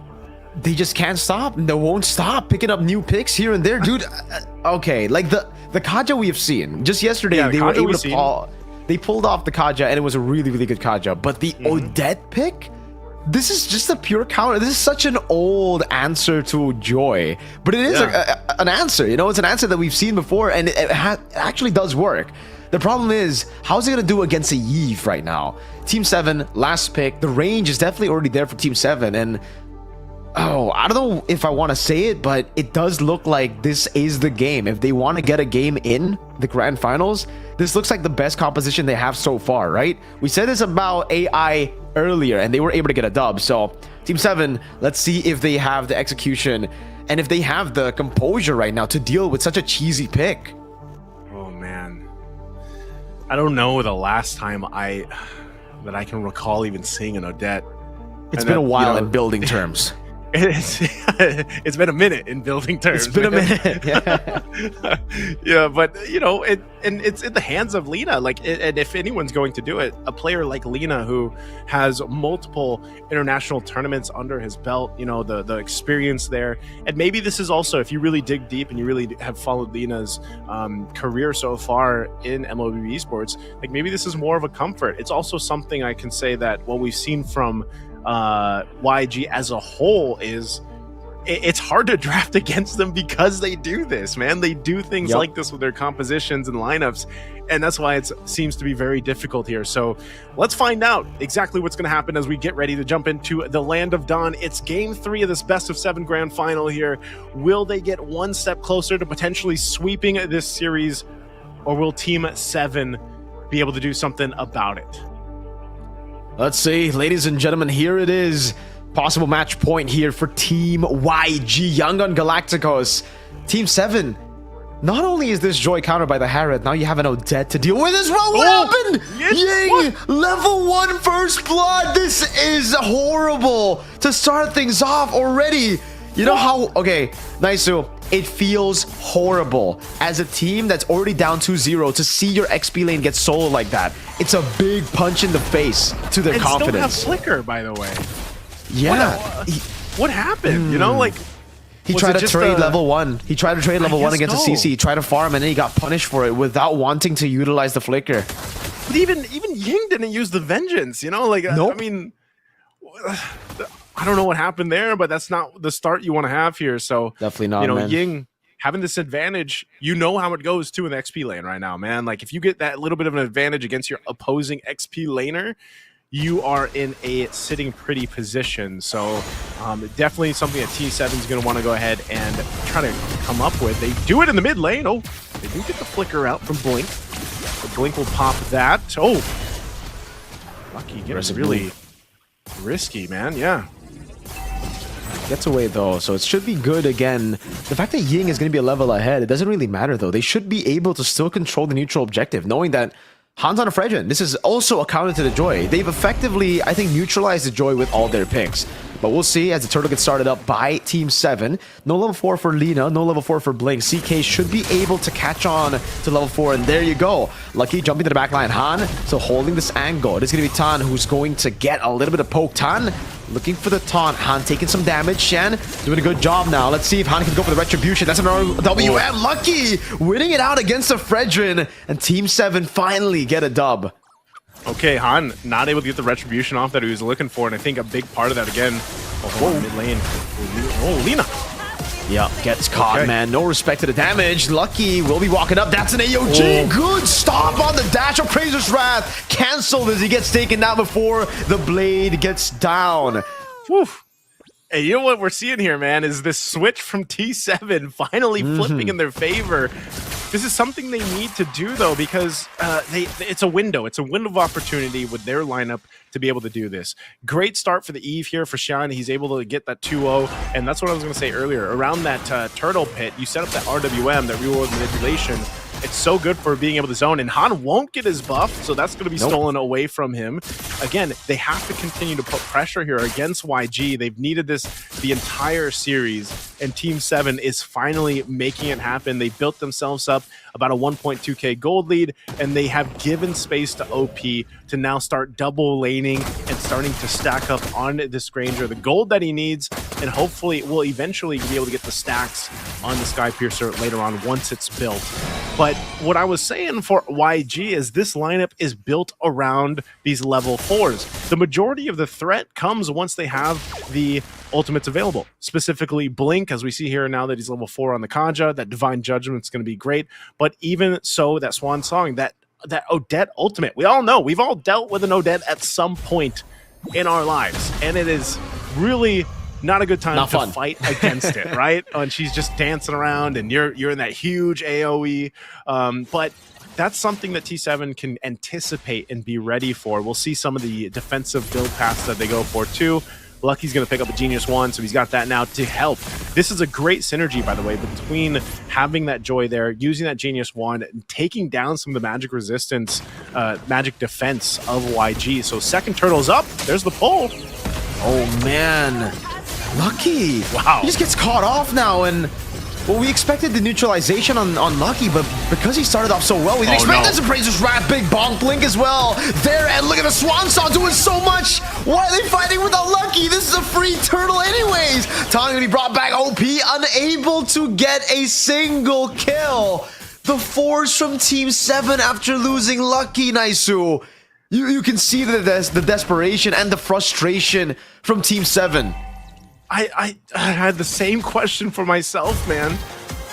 They just can't stop. They won't stop picking up new picks here and there, dude. Okay, like the Kaja we have seen just yesterday, they were able to They pulled off the Kaja, and it was a really, really good Kaja. But the Odette pick? This is just a pure counter. This is such an old answer to Joy. But it is an answer, you know? It's an answer that we've seen before, and it actually does work. The problem is, how's it going to do against a Eve right now? Team 7, last pick. The range is definitely already there for Team 7, and I don't know if I want to say it, but it does look like this is the game. If they want to get a game in the grand finals, this looks like the best composition they have so far, right? We said this about AI earlier, and they were able to get a dub. So Team 7, let's see if they have the execution and if they have the composure right now to deal with such a cheesy pick. Oh, man. I don't know the last time that I can recall even seeing an Odette. It's been a while in building terms. It's been a minute in building terms. It's been a minute. Yeah, but you know, it's in the hands of Lina. Like, and if anyone's going to do it, a player like Lina, who has multiple international tournaments under his belt, you know, the experience there. And maybe this is also, if you really dig deep and you really have followed Lina's career so far in MLB esports, like maybe this is more of a comfort. It's also something I can say that what we've seen from YG as a whole is it's hard to draft against them because they do this, man. They do things like this with their compositions and lineups, and that's why it seems to be very difficult here. So let's find out exactly what's going to happen as we get ready to jump into the Land of Dawn. It's game 3 of this best of 7 grand final here. Will they get one step closer to potentially sweeping this series, or will Team 7 be able to do something about it? Let's see, ladies and gentlemen, here it is. Possible match point here for Team YG, Young Gun Galacticos. Team 7. Not only is this Joy countered by the Harriet, now you have an Odette to deal with as well. What happened? Ying, level 1 first blood. This is horrible to start things off already. You know how, okay, Naisu, it feels horrible as a team that's already down 2-0 to see your XP lane get solo like that. It's a big punch in the face to their confidence. Still have Flicker, by the way. Yeah. What happened? You know, like... He tried to trade level 1. He tried to trade level 1 against a CC. He tried to farm and then he got punished for it without wanting to utilize the Flicker. But even Ying didn't use the Vengeance, you know? Like, nope. I mean, I don't know what happened there, but that's not the start you want to have here. So, definitely not, you know, man. Ying having this advantage, you know how it goes too in the XP lane right now, man. Like, if you get that little bit of an advantage against your opposing XP laner, you are in a sitting pretty position. So definitely something that T7 is going to want to go ahead and try to come up with. They do it in the mid lane. Oh, they do get the Flicker out from Blink. The Blink will pop that. Oh, Lucky getting really risky, man. Yeah. Gets away though, so it should be good again. The fact that Ying is going to be a level ahead, it doesn't really matter though. They should be able to still control the neutral objective, knowing that Han's on a Fredrin. This is also a counter to the Joy. They've effectively, I think, neutralized the Joy with all their picks. But we'll see as the turtle gets started up by Team 7. No level 4 for Lina, no level 4 for Blink. CK should be able to catch on to level 4, and there you go. Lucky jumping to the back line. Han, so holding this angle. It is going to be Tan who's going to get a little bit of poke. Tan looking for the taunt. Han taking some damage. Shen doing a good job now. Let's see if Han can go for the retribution. That's another WM. Lucky winning it out against the Fredrin, and Team 7 finally get a dub. Okay, Han not able to get the retribution off that he was looking for, and I think a big part of that again. Oh, mid lane. Oh, Lina. Yep, gets caught, man. No respect to the damage. Lucky will be walking up. That's an AOG. Good stop on the dash of Kraser's Wrath. Cancelled as he gets taken down before the blade gets down. Whew. Hey, you know what we're seeing here, man, is this switch from T7 finally flipping in their favor. This is something they need to do, though, because it's a window. It's a window of opportunity with their lineup to be able to do this. Great start for the Eve here for Xian. He's able to get that 2-0, and that's what I was going to say earlier. Around that turtle pit, you set up that RWM, that real-world manipulation. It's so good for being able to zone, and Han won't get his buff, so that's going to be stolen away from him. Again, they have to continue to put pressure here against YG. They've needed this the entire series, and Team 7 is finally making it happen. They built themselves up about a 1.2k gold lead, and they have given space to OP to now start double laning and starting to stack up on this Granger the gold that he needs, and hopefully will eventually be able to get the stacks on the Skypiercer later on once it's built. But what I was saying for YG is this lineup is built around these level 4s. The majority of the threat comes once they have the ultimates available, specifically Blink, as we see here now that he's level 4 on the Kaja. That Divine Judgment's going to be great, but even so, that Swan Song, that Odette ultimate, we all know, we've all dealt with an Odette at some point in our lives, and it is really not a good time to fight against it, right? And she's just dancing around, and you're in that huge AoE, but that's something that T7 can anticipate and be ready for. We'll see some of the defensive build paths that they go for too. Lucky's going to pick up a Genius Wand, so he's got that now to help. This is a great synergy, by the way, between having that Joy there, using that Genius Wand, and taking down some of the magic resistance, magic defense of YG. So second turtle's up. There's the pull. Oh, man. Lucky. Wow. He just gets caught off now, and well, we expected the neutralization on Lucky, but because he started off so well, we didn't expect this to Razor's Wrath. Big bonk Blink as well. There, and look at the Swan Song doing so much. Why are they fighting without Lucky? This is a free turtle anyways. Time to be brought back. OP unable to get a single kill. The force from Team 7 after losing Lucky, Naisu. You can see the desperation and the frustration from Team 7. I had the same question for myself, man.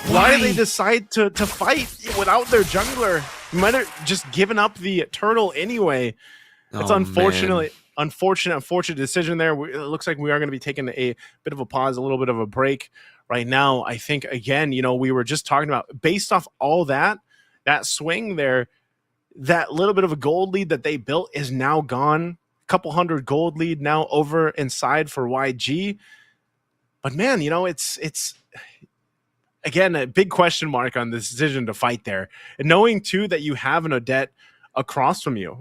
Why did they decide to fight without their jungler? You might have just given up the turtle anyway. It's unfortunate decision there. It looks like we are going to be taking a bit of a pause, a little bit of a break right now. I think, again, you know, we were just talking about, based off all that swing there, that little bit of a gold lead that they built is now gone couple hundred gold lead now over inside for YG. But man, you know, it's again a big question mark on this decision to fight there. And knowing too that you have an Odette across from you,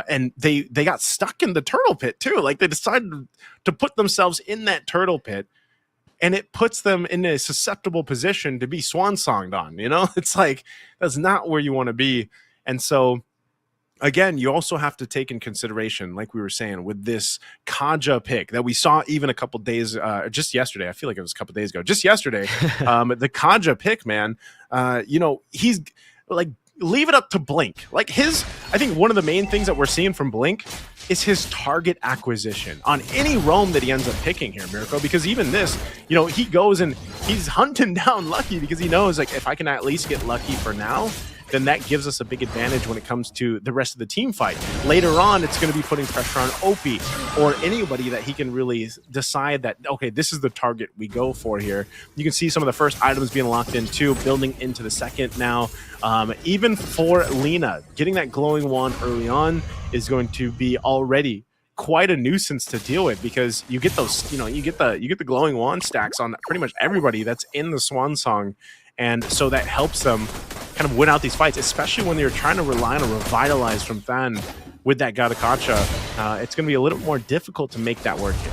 and they got stuck in the turtle pit too. Like they decided to put themselves in that turtle pit, and it puts them in a susceptible position to be swan-songed on. You know, it's like that's not where you want to be. And so again, you also have to take in consideration, like we were saying, with this Kaja pick that we saw even a couple days, just yesterday. I feel like it was a couple days ago. Just yesterday, the Kaja pick, man. You know, he's like, leave it up to Blink. Like I think one of the main things that we're seeing from Blink is his target acquisition on any roam that he ends up picking here, Mirko, because even this, you know, he goes and he's hunting down Lucky because he knows, like, if I can at least get Lucky for now, then that gives us a big advantage when it comes to the rest of the team fight. Later on, it's going to be putting pressure on OP or anybody that he can really decide that, okay, this is the target we go for here. You can see some of the first items being locked in too, building into the second now. Even for Lina, getting that glowing wand early on is going to be already quite a nuisance to deal with, because you get those, you know, you get the glowing wand stacks on pretty much everybody that's in the Swan Song. And so that helps them kind of win out these fights, especially when you're trying to rely on a revitalize from Than with that Gadakacha. It's going to be a little more difficult to make that work here.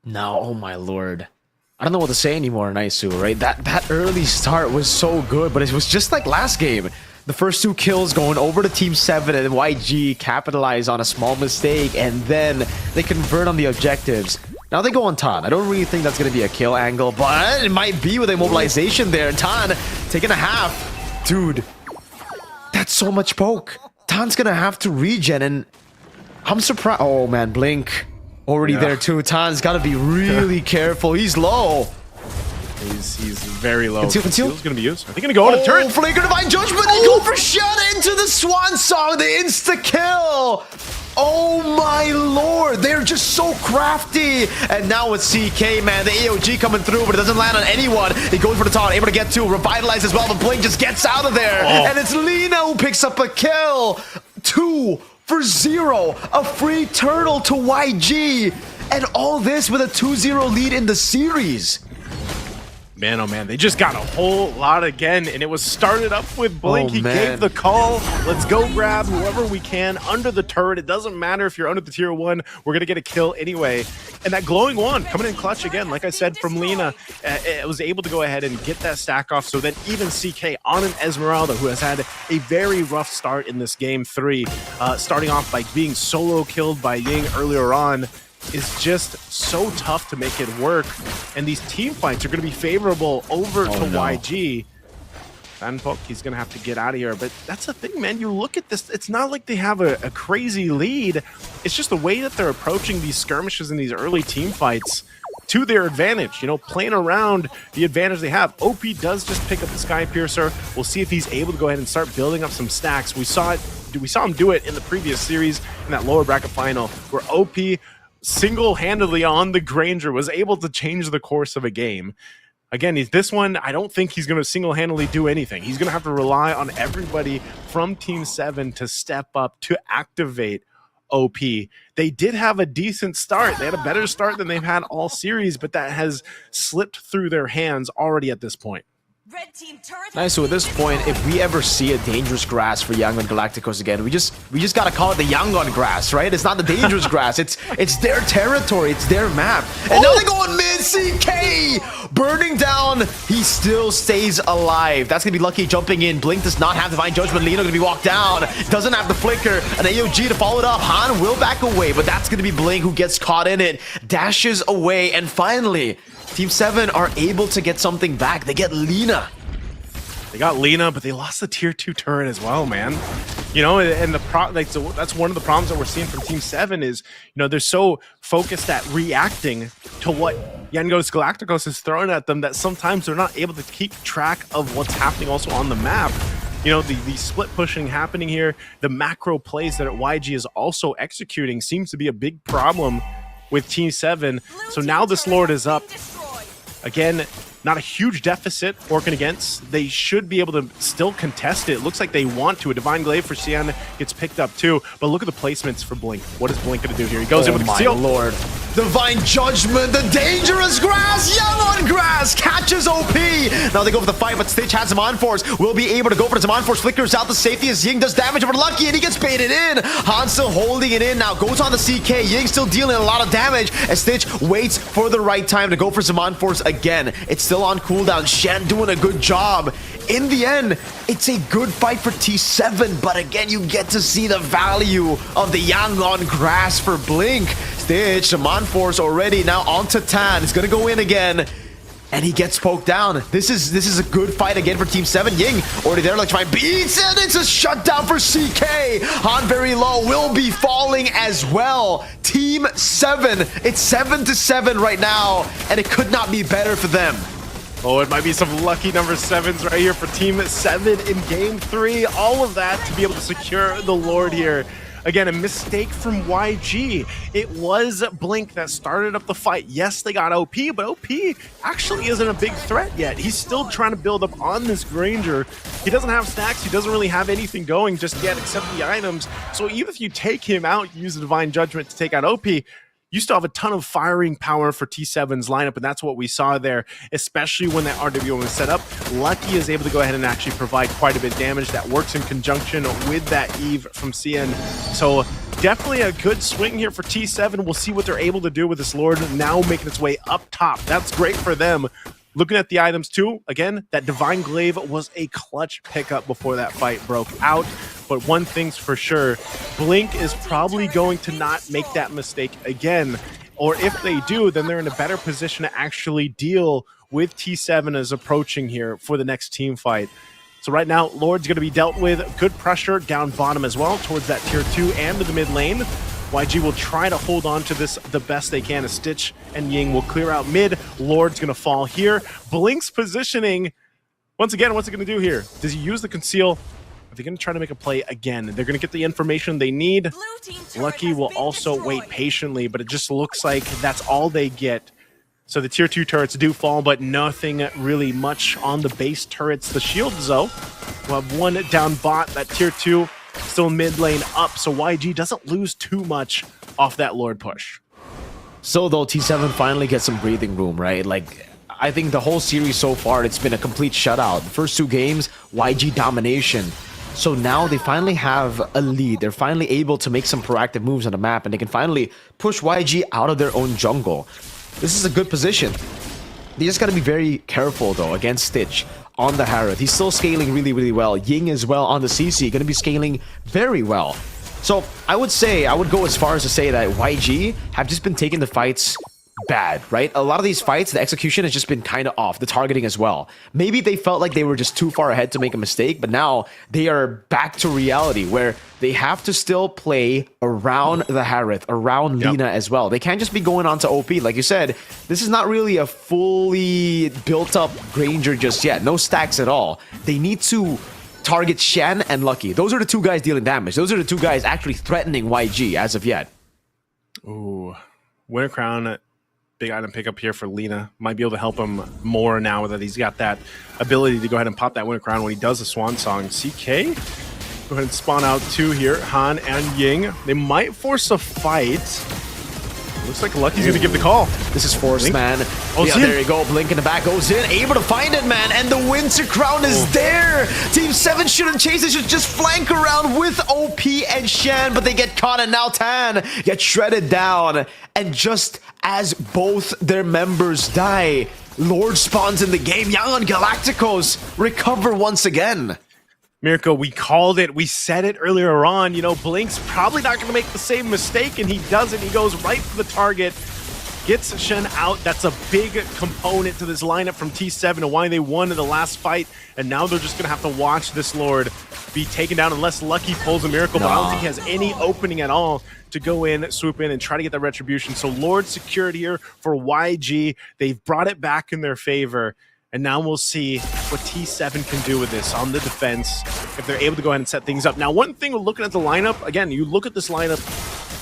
No, oh my lord. I don't know what to say anymore, Naisu, right? That early start was so good, but it was just like last game. The first 2 kills going over to Team 7, and YG capitalize on a small mistake, and then they convert on the objectives. Now they go on Tan. I don't really think that's going to be a kill angle, but it might be with immobilization there. Tan taking a half. Dude, that's so much poke. Tan's going to have to regen, and I'm surprised. Oh, man, Blink already there too. Tan's got to be really careful. He's low. He's very low. Conceal's going to be used. Are they going to go on a turret? Flaker Divine Judgment. They go for shut into the Swan Song. The insta-kill. Oh my lord, they're just so crafty. And now with CK, man, the AOG coming through, but it doesn't land on anyone. He goes for the taunt, able to get 2, revitalize as well, but Blink just gets out of there. And it's Lina who picks up a kill. 2 for 0, a free turtle to YG. And all this with a 2-0 lead in the series. Man, oh man, they just got a whole lot again, and it was started up with Blink. He gave the call. Let's go grab whoever we can under the turret. It doesn't matter if you're under the tier 1. We're going to get a kill anyway. And that glowing wand coming in clutch again, like I said, from Lina, it was able to go ahead and get that stack off. So then even CK on an Esmeralda, who has had a very rough start in this game 3, starting off by being solo killed by Ying earlier on, is just so tough to make it work, and these team fights are going to be favorable over to YG. Vanpook, he's going to have to get out of here, but that's the thing, man. You look at this, it's not like they have a crazy lead. It's just the way that they're approaching these skirmishes in these early team fights to their advantage, you know, playing around the advantage they have. OP does just pick up the Sky Piercer. We'll see if he's able to go ahead and start building up some stacks. We saw him do it in the previous series in that lower bracket final, where OP single-handedly on the Granger was able to change the course of a game. Again, this one, I don't think he's going to single-handedly do anything. He's going to have to rely on everybody from Team 7 to step up to activate OP. They did have a decent start. They had a better start than they've had all series, but that has slipped through their hands already at this point. Nice. So at this point, if we ever see a dangerous grass for Yangon Galacticos again, we just gotta call it the Yangon grass, right? It's not the dangerous grass. It's their territory. It's their map. And now they go on mid. CK burning down. He still stays alive. That's gonna be Lucky jumping in. Blink does not have Divine Judgment. Lino gonna be walked down. Doesn't have the flicker. An AOG to follow it up. Han will back away, but that's gonna be Blink who gets caught in it. Dashes away, and finally, Team 7 are able to get something back. They get Lina. They got Lina, but they lost the tier 2 turret as well, man. You know, and so that's one of the problems that we're seeing from Team 7 is, you know, they're so focused at reacting to what Yangon Galacticos is throwing at them that sometimes they're not able to keep track of what's happening also on the map. You know, the split pushing happening here, the macro plays that YG is also executing seems to be a big problem with Team 7. So now this Lord is up. Again, not a huge deficit working against. They should be able to still contest it. Looks like they want to. A Divine Glaive for Xian gets picked up too. But look at the placements for Blink. What is Blink going to do here? He goes in with the conceal. Oh my lord. Divine Judgment, the dangerous grass, young on grass, catches OP. Now they go for the fight, but Stitch has him on force. Will be able to go for the on force, flickers out the safety as Ying does damage over Lucky and he gets baited in. Han still holding it in now, goes on the CK. Ying still dealing a lot of damage as Stitch waits for the right time to go for some on force again. It's still on cooldown. Shen doing a good job. In the end, it's a good fight for T7, but again, you get to see the value of the Yang on grass for Blink. Stitch, some on force already, now onto Tan. It's gonna go in again. And he gets poked down. This is a good fight again for Team 7. Ying already there, like trying beats, and it's a shutdown for CK. Han very low, will be falling as well. Team 7, it's 7-7 right now, and it could not be better for them. Oh, it might be some lucky number 7s right here for Team 7 in Game 3. All of that to be able to secure the Lord here. Again, a mistake from YG. It was Blink that started up the fight. Yes, they got OP, but OP actually isn't a big threat yet. He's still trying to build up on this Granger. He doesn't have stacks. He doesn't really have anything going just yet except the items. So even if you take him out, use the Divine Judgment to take out OP, you still have a ton of firing power for T7's lineup, and that's what we saw there, especially when that RWO was set up. Lucky is able to go ahead and actually provide quite a bit of damage that works in conjunction with that Eve from CN. So definitely a good swing here for T7. We'll see what they're able to do with this Lord now making its way up top. That's great for them. Looking at the items too, again, that Divine Glaive was a clutch pickup before that fight broke out. But one thing's for sure, Blink is probably going to not make that mistake again. Or if they do, then they're in a better position to actually deal with T7 as approaching here for the next team fight. So right now, Lord's going to be dealt with. Good pressure down bottom as well towards that tier 2 and to the mid lane. YG will try to hold on to this the best they can. A Stitch and Ying will clear out mid. Lord's going to fall here. Blink's positioning. Once again, what's it going to do here? Does he use the conceal? Are they going to try to make a play again? They're going to get the information they need. Lucky will also wait patiently, but it just looks like that's all they get. So the tier 2 turrets do fall, but nothing really much on the base turrets. The shields, though, will have one down bot. That tier 2 still mid lane up, so YG doesn't lose too much off that Lord push. So though, T7 finally gets some breathing room, right? Like, I think the whole series so far, it's been a complete shutout. The first 2 games, YG domination. So now they finally have a lead. They're finally able to make some proactive moves on the map, and they can finally push YG out of their own jungle. This is a good position. They just gotta be very careful though against Stitch on the Harroth. He's still scaling really, really well. Ying as well on the CC, gonna be scaling very well. So I would go as far as to say that YG have just been taking the fights bad, right? A lot of these fights, the execution has just been kind of off, the targeting as well. Maybe they felt like they were just too far ahead to make a mistake, but now they are back to reality where they have to still play around the Harroth, around Lina as well. They can't just be going on to OP. Like you said, this is not really a fully built up Granger just yet. No stacks at all. They need to target Shen and Lucky. Those are the 2 guys dealing damage. Those are the 2 guys actually threatening YG as of yet. Ooh, Winter Crown. Big item pickup here for Lina. Might be able to help him more now that he's got that ability to go ahead and pop that Winter Crown when he does the Swan Song. CK, go ahead and spawn out 2 here. Han and Ying. They might force a fight. Looks like Lucky's going to give the call. This is forced, man. Oh, yeah, there you go. Blink in the back goes in. Able to find it, man. And the Winter Crown is there. Team 7 shouldn't chase. They should just flank around with OP and Shen. But they get caught, and now Tan gets shredded down. And just as both their members die, Lord spawns in the game. Yang and Galacticos recover once again. Mirko, we called it. We said it earlier on. You know, Blink's probably not going to make the same mistake, and he doesn't. He goes right for the target, gets Shen out. That's a big component to this lineup from T7 and why they won in the last fight. And now they're just going to have to watch this Lord be taken down unless Lucky pulls a miracle. But I don't think he has any opening at all to go in, swoop in, and try to get that retribution. So Lord secured here for YG. They've brought it back in their favor. And now we'll see what T7 can do with this on the defense, if they're able to go ahead and set things up. Now, one thing we're looking at the lineup, again, you look at this lineup,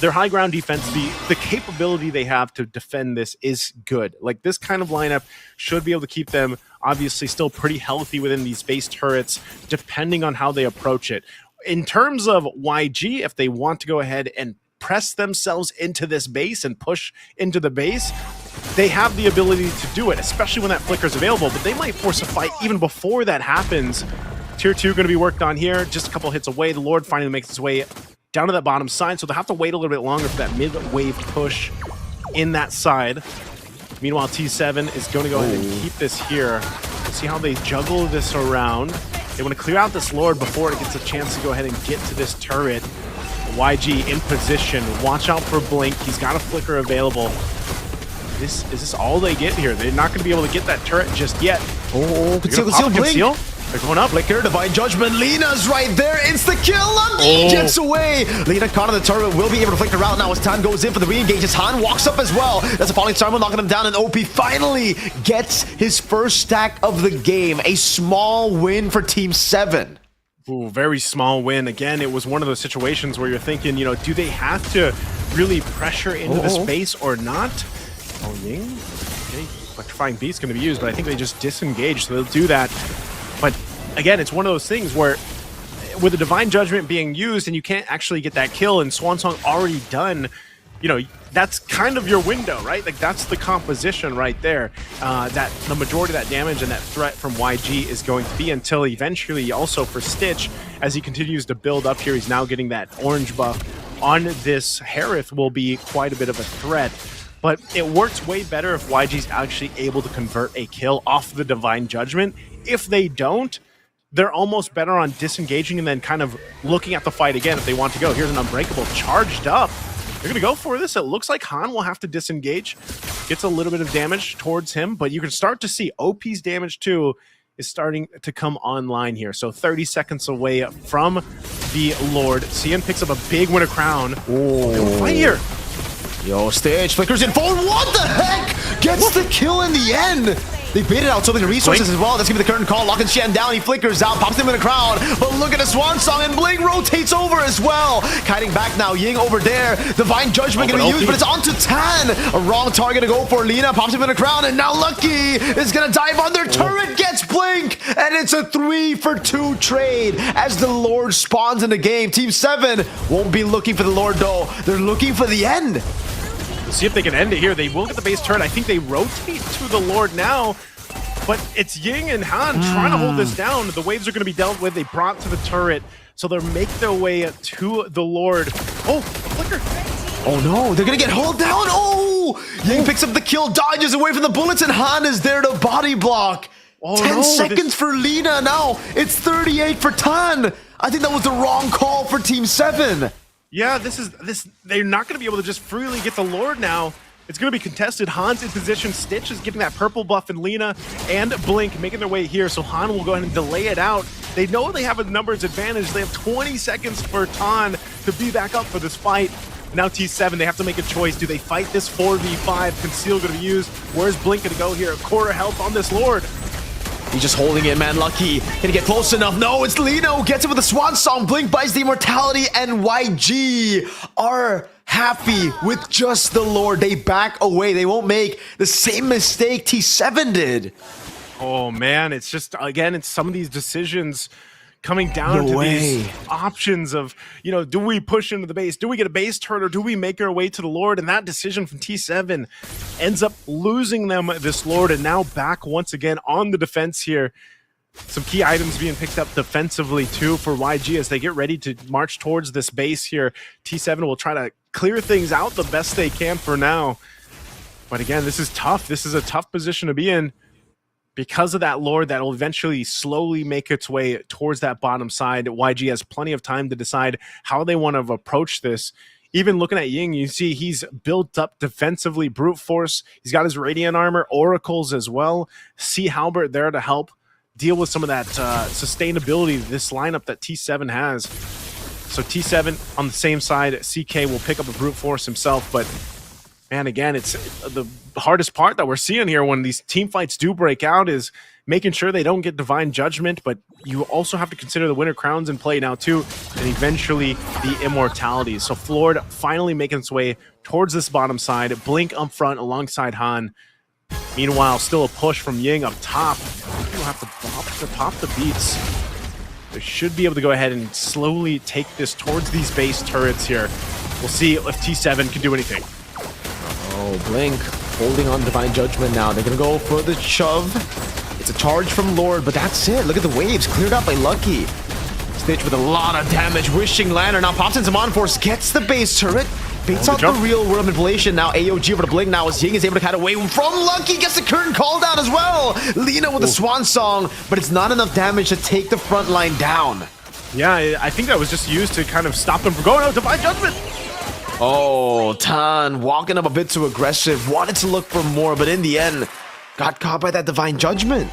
their high ground defense, the capability they have to defend this is good. Like, this kind of lineup should be able to keep them obviously still pretty healthy within these base turrets, depending on how they approach it. In terms of YG, if they want to go ahead and press themselves into this base and push into the base, they have the ability to do it, especially when that flicker is available, but they might force a fight even before that happens. Tier 2 going to be worked on here, just a couple hits away. The Lord finally makes its way down to that bottom side, so they'll have to wait a little bit longer for that mid-wave push in that side. Meanwhile, T7 is going to go ahead and keep this here. See how they juggle this around. They want to clear out this Lord before it gets a chance to go ahead and get to this turret. YG in position. Watch out for Blink. He's got a flicker available. Is this all they get here? They're not going to be able to get that turret just yet. Oh, conceal, Blink. They're going up. Flicker, Divine Judgment. Lina's right there. Insta-kill. Lucky gets away. Lina caught on the turret. Will be able to flicker out now as Tan goes in for the re-engages. Han walks up as well. That's a falling star knocking him down, and OP finally gets his first stack of the game. A small win for Team 7. Ooh, very small win. Again, it was one of those situations where you're thinking, do they have to really pressure into this base or not? Oh, Ying. Okay, Electrifying Beast's going to be used, but I think they just disengage, so they'll do that. But again, it's one of those things where with the Divine Judgment being used and you can't actually get that kill and Swan Song already done, that's kind of your window, right? Like, that's the composition right there. That the majority of that damage and that threat from YG is going to be until eventually also for Stitch, as he continues to build up here, he's now getting that orange buff on this Harith will be quite a bit of a threat. But it works way better if YG's actually able to convert a kill off the Divine Judgment. If they don't, they're almost better on disengaging and then kind of looking at the fight again if they want to go. Here's an Unbreakable charged up. They're going to go for this. It looks like Han will have to disengage. Gets a little bit of damage towards him, but you can start to see OP's damage too is starting to come online here. So 30 seconds away from the Lord. Cian picks up a big Winter Crown. Oh, right here. Yo, Stage flickers in forward. What the heck? Gets the kill in the end. They baited out some of the resources as well. That's going to be the current call. Locking Shen down. He flickers out. Pops him in the crowd. But look at the Swan Song. And Blink rotates over as well. Kiting back now. Ying over there. Divine Judgment going to be used. But it's onto Tan. A wrong target to go for. Lina pops him in the crowd. And now Lucky is going to dive on their turret. Gets Blink. And it's a 3-for-2 trade as the Lord spawns in the game. Team 7 won't be looking for the Lord though. They're looking for the end. See if they can end it here. They will get the base turn. I think they rotate to the Lord now, but it's Ying and Han trying to hold this down. The waves are going to be dealt with. They brought to the turret, so they'll make their way to the Lord. Oh, flicker. Oh no, they're going to get hauled down. Oh, Ying picks up the kill, dodges away from the bullets, and Han is there to body block. 10 seconds for Lina now. It's 38 for Tan. I think that was the wrong call for Team 7. Yeah, they're not going to be able to just freely get the Lord now. It's going to be contested. Han's in position. Stitch is getting that purple buff, and Lina and Blink making their way here. So Han will go ahead and delay it out. They know they have a numbers advantage. They have 20 seconds for Tan to be back up for this fight. Now T7, they have to make a choice. Do they fight this 4v5? Conceal going to be used. Where's Blink going to go here? A quarter health on this Lord. He's just holding it, man. Lucky. Can he get close enough? No, it's Lino. Gets it with the Swan Song. Blink buys the immortality, and YG are happy with just the Lord. They back away. They won't make the same mistake T7 did. Oh, man. It's just, again, it's some of these decisions coming down to these options of, do we push into the base? Do we get a base turn, or do we make our way to the Lord? And that decision from T7 ends up losing them this Lord, and now back once again on the defense here. Some key items being picked up defensively too for YG as they get ready to march towards this base here. T7 will try to clear things out the best they can for now. But again, this is tough. This is a tough position to be in. Because of that Lord that will eventually slowly make its way towards that bottom side, YG has plenty of time to decide how they want to approach this. Even looking at Ying, you see he's built up defensively, brute force. He's got his radiant armor, oracles as well. Sea Halbert there to help deal with some of that sustainability this lineup that T7 has. So T7 on the same side, CK will pick up a brute force himself, but man, again, it's the hardest part that we're seeing here when these team fights do break out is making sure they don't get Divine Judgment, but you also have to consider the Winter Crowns in play now too, and eventually the Immortalities. So Flord finally making its way towards this bottom side. Blink up front alongside Han. Meanwhile, still a push from Ying up top. You'll have to pop the beats. They should be able to go ahead and slowly take this towards these base turrets here. We'll see if T7 can do anything. Oh, Blink holding on Divine Judgment now. They're going to go for the shove. It's a charge from Lord, but that's it. Look at the waves cleared up by Lucky. Stitch with a lot of damage. Wishing Lantern now pops in some on-force, gets the base turret. Baits out the real world manipulation. Now AOG over to Blink now as Ying is able to cut away from Lucky. Gets the curtain called down as well. Lina with the Swan Song, but it's not enough damage to take the front line down. Yeah, I think that was just used to kind of stop them from going out. Divine Judgment! Oh, Tan walking up a bit too aggressive. Wanted to look for more, but in the end, got caught by that Divine Judgment.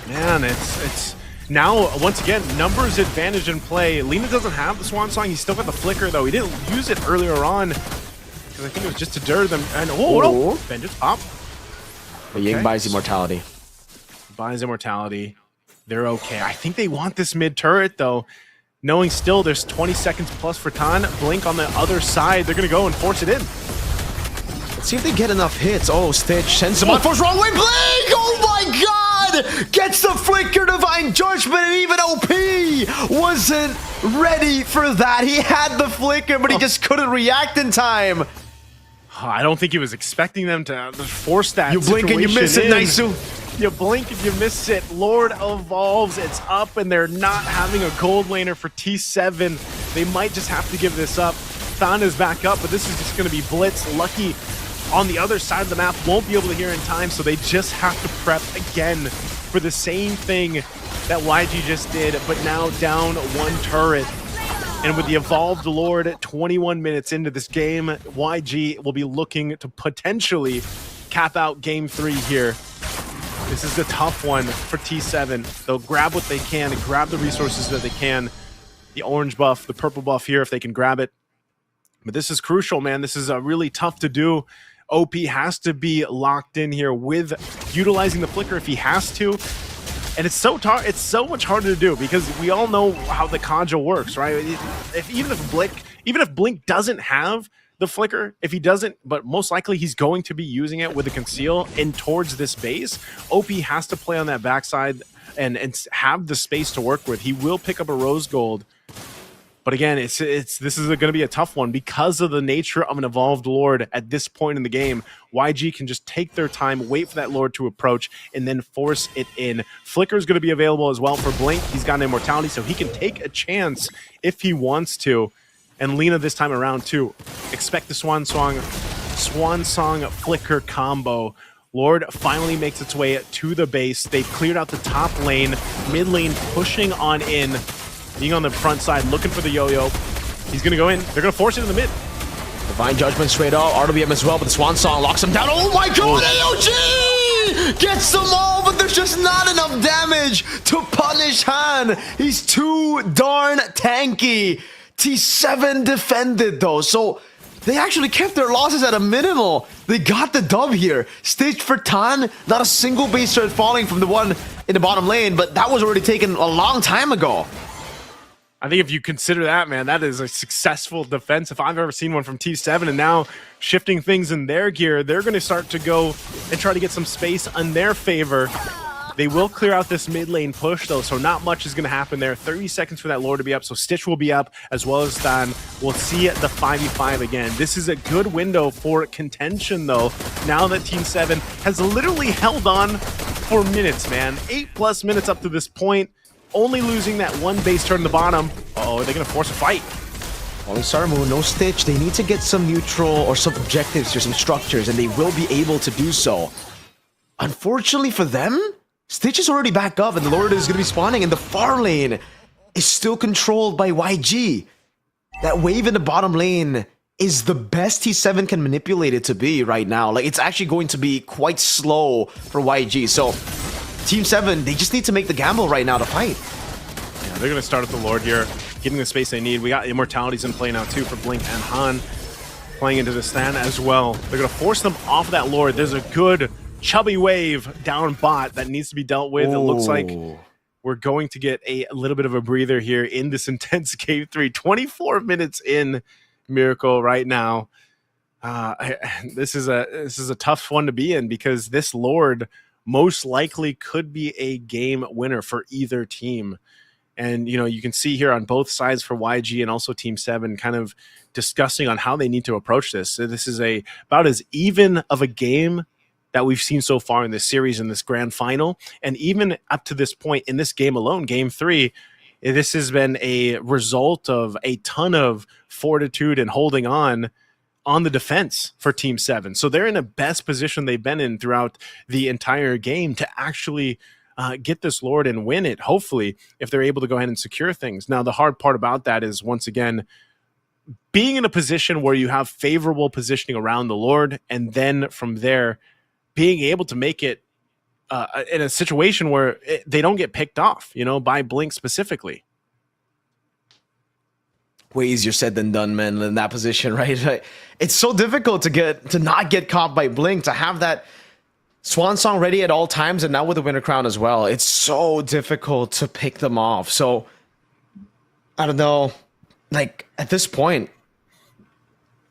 Man, it's now, once again, numbers advantage in play. Lina doesn't have the Swan Song. He's still got the Flicker, though. He didn't use it earlier on because I think it was just to deter them. And no! Vengeance pop. But Ying buys Immortality. Buys Immortality. They're okay. I think they want this mid turret, though. Knowing still there's 20 seconds plus for Tan. Blink on the other side. They're going to go and force it in. Let's see if they get enough hits. Oh, Stitch sends him on force wrong way. Blink! Oh my god! Gets the Flicker, Divine Judgment, and even OP wasn't ready for that. He had the Flicker, but he just couldn't react in time. I don't think he was expecting them to force that. You blink and you miss it, Naisu. You blink and you miss it. Lord evolves. It's up, and they're not having a gold laner for T7. They might just have to give this up. Than is back up, but this is just going to be Blitz. Lucky on the other side of the map won't be able to hear in time, so they just have to prep again for the same thing that YG just did, but now down one turret. And with the Evolved Lord 21 minutes into this game, YG will be looking to potentially cap out Game 3 here. This is the tough one for T7. They'll grab what they can and grab the resources that they can. The orange buff, the purple buff here, if they can grab it. But this is crucial, man. This is really tough to do. OP has to be locked in here with utilizing the Flicker if he has to. And it's so much harder to do because we all know how the Kaja works, right? Even if Blink doesn't have the Flicker, if he doesn't, but most likely he's going to be using it with the Conceal and towards this base, OP has to play on that backside and have the space to work with. He will pick up a Rose Gold. But again, this is going to be a tough one because of the nature of an Evolved Lord at this point in the game. YG can just take their time, wait for that Lord to approach, and then force it in. Flicker is going to be available as well for Blink. He's got an Immortality, so he can take a chance if he wants to. And Lina this time around too. Expect the Swan Song Flicker combo. Lord finally makes its way to the base. They've cleared out the top lane, mid lane pushing on in. Being on the front side, looking for the yo-yo. He's going to go in. They're going to force it in the mid. Divine Judgment straight up. RWM as well, but the Swan Song locks him down. Oh my god, AOG! Gets them all, but there's just not enough damage to punish Han. He's too darn tanky. T7 defended though, so they actually kept their losses at a minimal. They got the dub here. Stitch for Tan, not a single base turret falling from the one in the bottom lane, but that was already taken a long time ago. I think if you consider that, man, that is a successful defense if I've ever seen one from T7. And now shifting things in their gear, they're going to start to go and try to get some space on their favor. They will clear out this mid lane push, though, so not much is going to happen there. 30 seconds for that Lord to be up, so Stitch will be up as well as Than. We'll see the 5v5 again. This is a good window for contention, though, now that Team 7 has literally held on for minutes, man. 8+ minutes up to this point. Only losing that one base turn in the bottom. Uh-oh, are they going to force a fight? Only Sarmu, no Stitch. They need to get some neutral or some objectives or some structures, and they will be able to do so. Unfortunately for them, Stitch is already back up, and the Lord is going to be spawning, and the far lane is still controlled by YG. That wave in the bottom lane is the best T7 can manipulate it to be right now. Like, it's actually going to be quite slow for YG, so Team 7, they just need to make the gamble right now to fight. Yeah, they're going to start with the Lord here, getting the space they need. We got Immortalities in play now, too, for Blink and Han playing into the stand as well. They're going to force them off of that Lord. There's a good chubby wave down bot that needs to be dealt with. It looks like we're going to get a little bit of a breather here in this intense game 3. 24 minutes in, Miracle, right now. This is a tough one to be in because this Lord most likely could be a game winner for either team. And, you can see here on both sides for YG and also Team 7 kind of discussing on how they need to approach this. So this is about as even of a game that we've seen so far in this series, in this grand final. And even up to this point in this game alone, game 3, this has been a result of a ton of fortitude and holding on the defense for Team 7. So they're in the best position they've been in throughout the entire game to actually get this Lord and win it, hopefully, if they're able to go ahead and secure things. Now, the hard part about that is, once again, being in a position where you have favorable positioning around the Lord, and then from there, being able to make it in a situation where they don't get picked off, by Blink specifically. Way easier said than done, man, in that position, right? It's so difficult to not get caught by Blink, to have that swan song ready at all times, and now with the winter crown as well. It's so difficult to pick them off. So I don't know, at this point,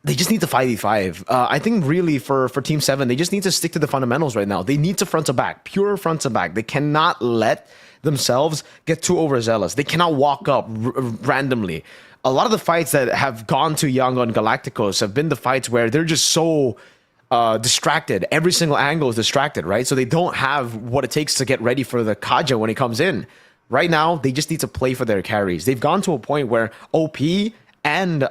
they just need to 5v5. I think really for Team 7, they just need to stick to the fundamentals right now. They need to front to back, pure front to back. They cannot let themselves get too overzealous. They cannot walk up randomly. A lot of the fights that have gone to Yangon Galacticos have been the fights where they're just so distracted. Every single angle is distracted, right? So they don't have what it takes to get ready for the Kaja when he comes in. Right now, they just need to play for their carries. They've gone to a point where OP and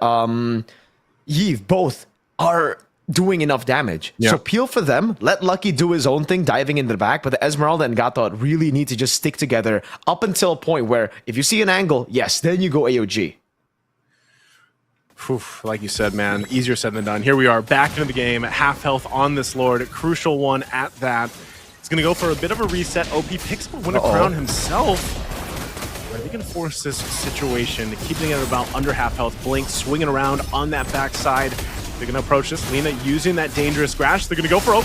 Yves both are doing enough damage. Yeah. So peel for them, let Lucky do his own thing, diving into the back, but the Esmeralda and Gatot really need to just stick together up until a point where if you see an angle, yes, then you go AOG. Oof, like you said, man, easier said than done. Here we are back into the game, half health on this Lord, a crucial one at that. He's going to go for a bit of a reset. OP picks up a winner crown himself. Are they going to force this situation, keeping it about under half health? Blink swinging around on that backside. They're going to approach this. Lina using that dangerous grash. They're going to go for OP.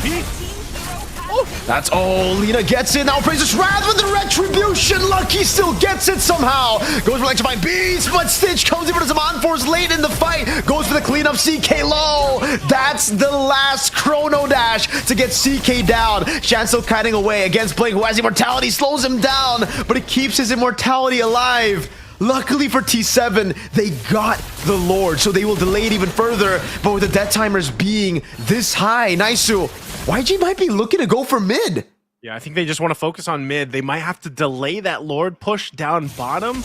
That's all. Lina gets it. Now Praises Wrath with the retribution. Lucky still gets it somehow. Goes for Electrifying Beast, but Stitch comes in for some on-force late in the fight. Goes for the cleanup. CK low. That's the last Chrono Dash to get CK down. Shan still kiting away against Blink, who has immortality, slows him down, but it keeps his immortality alive. Luckily for T7, they got the Lord, so they will delay it even further. But with the death timers being this high, Naisu, YG might be looking to go for mid. Yeah, I think they just want to focus on mid. They might have to delay that Lord push down bottom.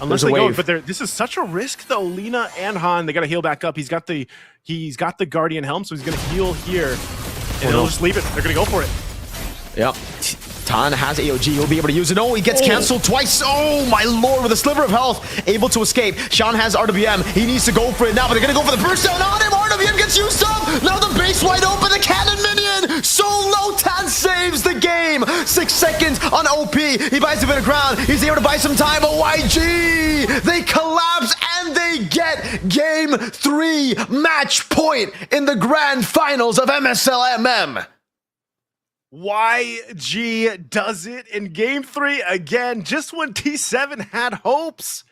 Unless they go, but this is such a risk though. Lina and Han, they got to heal back up. He's got the Guardian Helm, so he's going to heal here. And they'll just leave it. They're going to go for it. Yep. Tan has AOG, he'll be able to use it. Oh, he gets canceled twice. Oh, my lord, with a sliver of health, able to escape. Sean has RWM, he needs to go for it now, but they're gonna go for the burst down on him. RWM gets used up. Now the base wide open, the cannon minion. So low, Tan saves the game. 6 seconds on OP. He buys a bit of ground. He's able to buy some time, but YG, they collapse and they get game 3 match point in the grand finals of MSL MM. YG does it in game 3 again, just when T7 had hopes.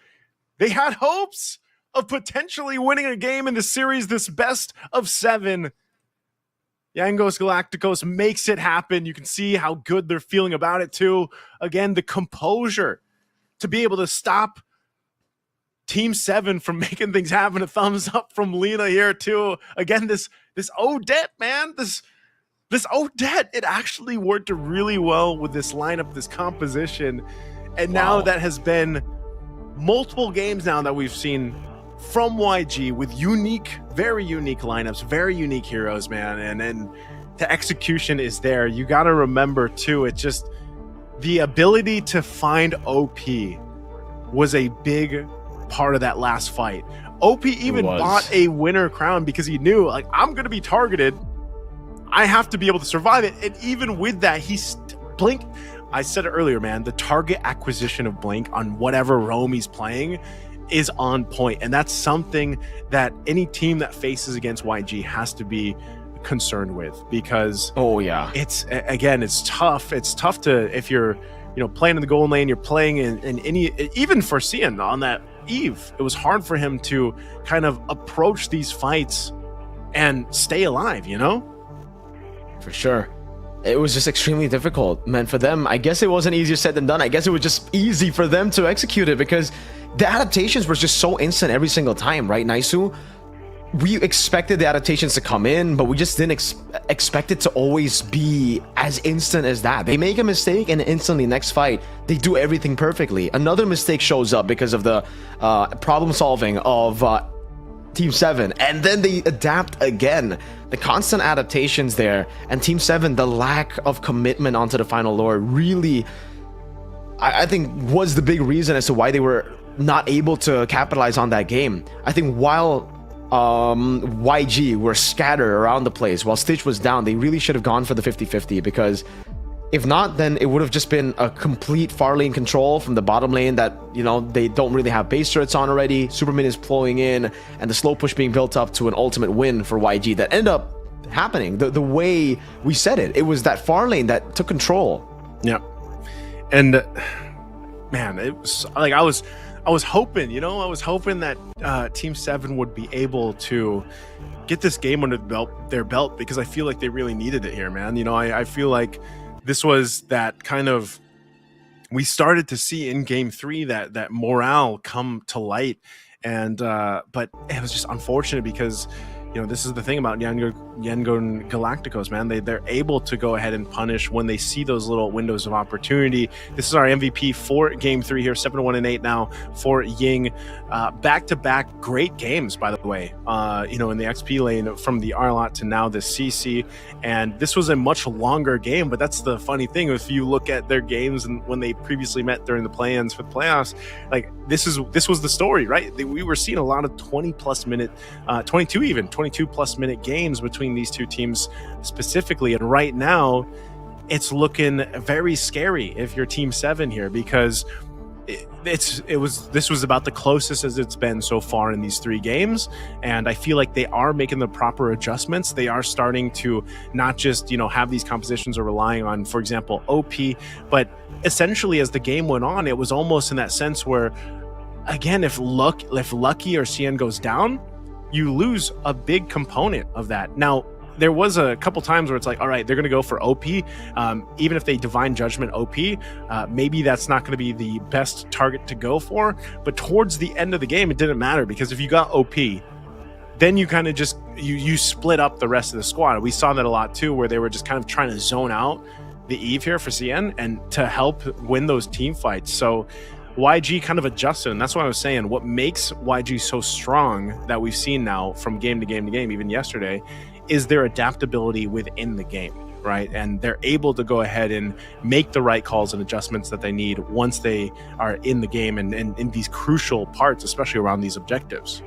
They had hopes of potentially winning a game in the series, this best of 7. Yangos Galacticos makes it happen. You can see how good they're feeling about it too. Again, the composure to be able to stop Team 7 from making things happen. A thumbs up from Lina here too. Again, this Odette, man, this Odette, it actually worked really well with this lineup, this composition. And now that has been multiple games now that we've seen from YG with very unique lineups, very unique heroes, man. And the execution is there. You got to remember too, it's just the ability to find OP was a big part of that last fight. OP even bought a winner crown because he knew, like, I'm going to be targeted. I have to be able to survive it. And even with that, Blink, I said it earlier, man, the target acquisition of Blink on whatever roam he's playing is on point. And that's something that any team that faces against YG has to be concerned with, because it's tough. It's tough to, if you're playing in the goal lane, you're playing in any, even for Cian on that eve, it was hard for him to kind of approach these fights and stay alive, For sure. It was just extremely difficult, man. For them, I guess it wasn't easier said than done. I guess it was just easy for them to execute it because the adaptations were just so instant every single time, right, Naisu? We expected the adaptations to come in, but we just didn't expect it to always be as instant as that. They make a mistake and instantly next fight, they do everything perfectly. Another mistake shows up because of the problem solving of Team 7, and then they adapt again. The constant adaptations there, and Team 7, the lack of commitment onto the final lore really, I think, was the big reason as to why they were not able to capitalize on that game. I think while YG were scattered around the place while Stitch was down, they really should have gone for the 50-50, because if not, then it would have just been a complete far lane control from the bottom lane that, they don't really have base turrets on already. Superman is flowing in, and the slow push being built up to an ultimate win for YG that ended up happening the way we said it. It was that far lane that took control. Yeah. And man, it was like I was hoping, that Team 7 would be able to get this game under their belt, because I feel like they really needed it here, man. I feel like this was that kind of, we started to see in game 3 that morale come to light, and but it was just unfortunate because this is the thing about Yangon Galacticos, man. They're able to go ahead and punish when they see those little windows of opportunity. This is our MVP for Game 3 here, 7-1-8 now for Ying. Back-to-back great games, by the way, in the XP lane from the Arlot to now the CC. And this was a much longer game, but that's the funny thing. If you look at their games and when they previously met during the play-ins for the playoffs, like this was the story, right? We were seeing a lot of 20-plus minute, 22-plus minute games between these two teams specifically. And right now, it's looking very scary if you're Team 7 here, because this was about the closest as it's been so far in these 3 games, and I feel like they are making the proper adjustments. They are starting to not just have these compositions or relying on, for example, OP, but essentially as the game went on, it was almost in that sense where, again, if Lucky or Cian goes down, you lose a big component of that. Now, there was a couple times where it's like, all right, they're going to go for OP. Even if they Divine Judgment OP, maybe that's not going to be the best target to go for. But towards the end of the game, it didn't matter, because if you got OP, then you kind of just, you split up the rest of the squad. We saw that a lot too, where they were just kind of trying to zone out the Eve here for CN and to help win those team fights. So YG kind of adjusted, and that's what I was saying. What makes YG so strong that we've seen now from game to game to game, even yesterday, is their adaptability within the game, right? And they're able to go ahead and make the right calls and adjustments that they need once they are in the game and in these crucial parts, especially around these objectives.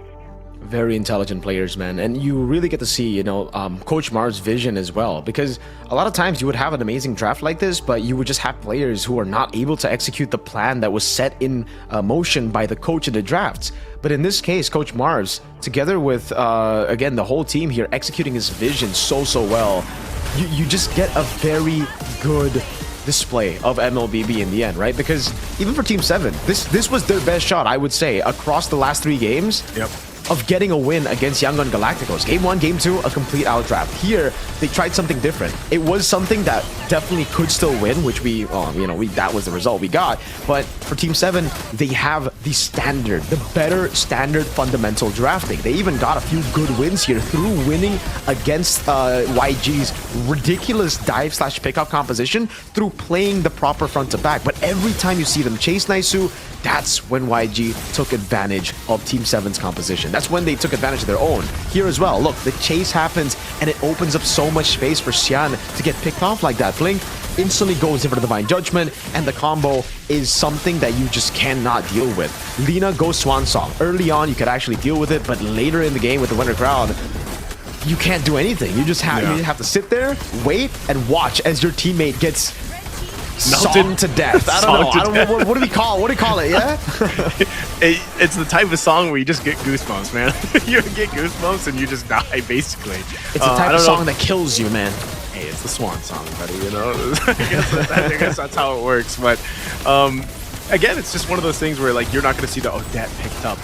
Very intelligent players, man. And you really get to see, Coach Mar's vision as well, because a lot of times you would have an amazing draft like this, but you would just have players who are not able to execute the plan that was set in motion by the coach in the drafts. But in this case, Coach Mars, together with, again, the whole team here, executing his vision so well, you just get a very good display of MLBB in the end, right? Because even for Team 7, this was their best shot, I would say, across the last 3 games. Yep. Of getting a win against Yangon Galacticos. Game 1, Game 2, a complete outdraft. Here, they tried something different. It was something that definitely could still win, which that was the result we got. But for Team 7, they have the better standard fundamental drafting. They even got a few good wins here through winning against YG's ridiculous dive/pickup composition through playing the proper front to back. But every time you see them chase Naisu, that's when YG took advantage of Team 7's composition. That's when they took advantage of their own. Here as well, look, the chase happens and it opens up so much space for Cian to get picked off like that. Blink instantly goes in for the Divine Judgment, and the combo is something that you just cannot deal with. Lina goes Swan Song. Early on, you could actually deal with it, but later in the game with the Winter Crown, you can't do anything. You just have to sit there, wait, and watch as your teammate gets song to death. I don't know. What do we call? What do you call it? Yeah. It's the type of song where you just get goosebumps, man. You get goosebumps and you just die, basically. It's the type of song that kills you, man. Hey, it's the swan song, buddy. You know, I guess that's how it works. But again, it's just one of those things where like you're not going to see the Odette picked up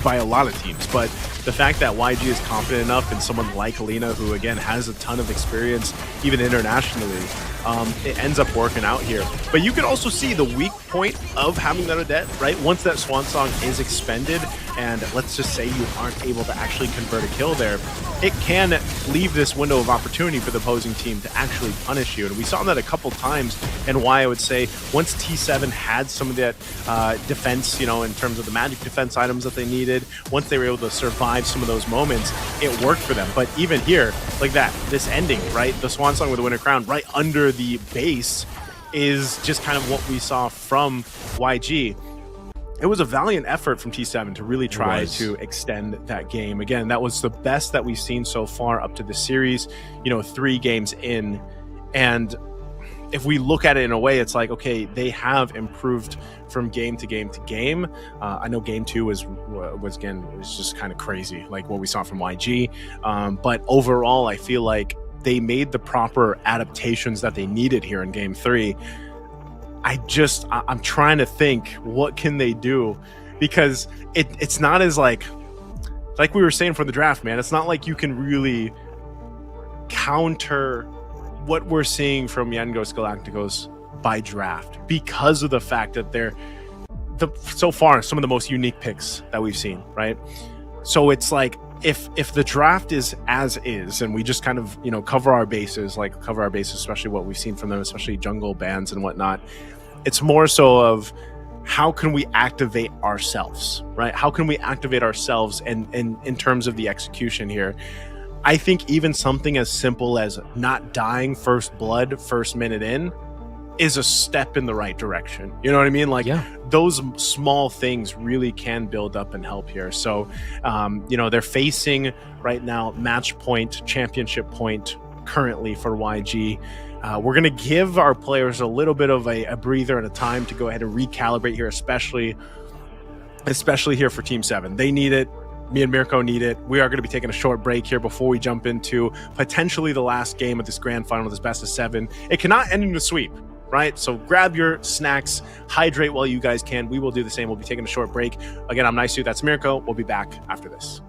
by a lot of teams, but the fact that YG is confident enough in someone like Lena, who again has a ton of experience even internationally, it ends up working out here. But you can also see the weak point of having that Odette, right? Once that Swan Song is expended, and let's just say you aren't able to actually convert a kill there, it can leave this window of opportunity for the opposing team to actually punish you. And we saw that a couple times, and why I would say once T7 had some of that defense, you know, in terms of the magic defense items that they needed, once they were able to survive some of those moments, it worked for them. But even here, like that, this ending, right? The Swan Song with the Winter Crown right under the base is just kind of what we saw from YG. It was a valiant effort from T7 to really try to extend that game. Again, that was the best that we've seen so far up to the series, you know, 3 games in. And if we look at it in a way, it's like, okay, they have improved from game to game to game. I know game 2 was just kind of crazy, like what we saw from YG. But overall, I feel like they made the proper adaptations that they needed here in game 3. I'm trying to think, what can they do? Because it's not as like we were saying for the draft, man, it's not like you can really counter what we're seeing from Yangos Galacticos by draft, because of the fact that they're so far some of the most unique picks that we've seen, right? So it's like, if the draft is as is, and we just kind of, you know, cover our bases, especially what we've seen from them, especially jungle bans and whatnot, it's more so of how can we activate ourselves, right? How can we activate ourselves and in terms of the execution here? I think even something as simple as not dying first blood, first minute in, is a step in the right direction. You know what I mean? Like, those small things really can build up and help here. So, you know, they're facing right now match point, championship point currently for YG. We're going to give our players a little bit of a breather and a time to go ahead and recalibrate here, especially here for Team 7. They need it. Me and Mirko need it. We are going to be taking a short break here before we jump into potentially the last game of this grand final, this best of 7. It cannot end in a sweep, right? So grab your snacks, hydrate while you guys can. We will do the same. We'll be taking a short break. Again, I'm Nice Dude. That's Mirko. We'll be back after this.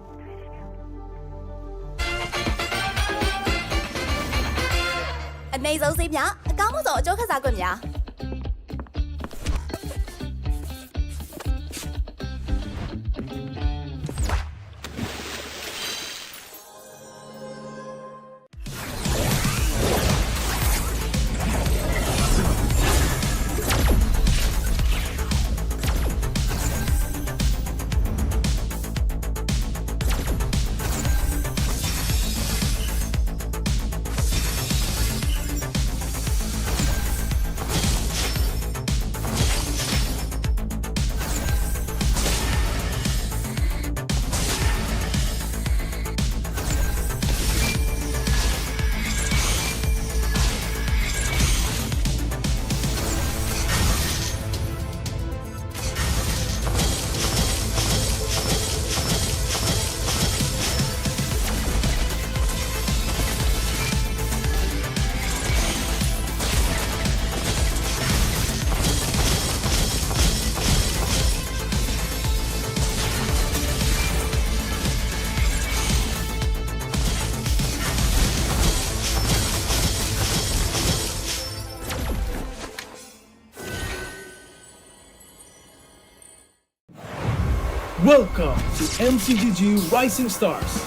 Welcome to MCGG Rising Stars.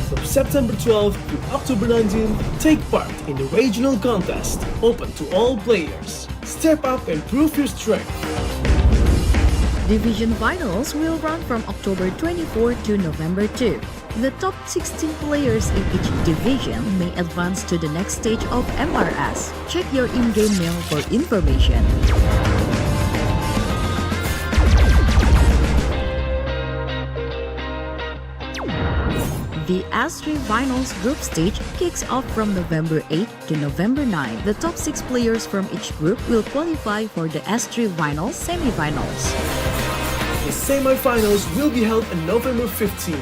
From September 12th to October 19th, take part in the regional contest, open to all players. Step up and prove your strength. Division finals will run from October 24 to November 2. The top 16 players in each division may advance to the next stage of MRS. Check your in-game mail for information. The S3 Finals group stage kicks off from November 8 to November 9. The top 6 players from each group will qualify for the S3 Finals semi-finals. The semi-finals will be held on November 15.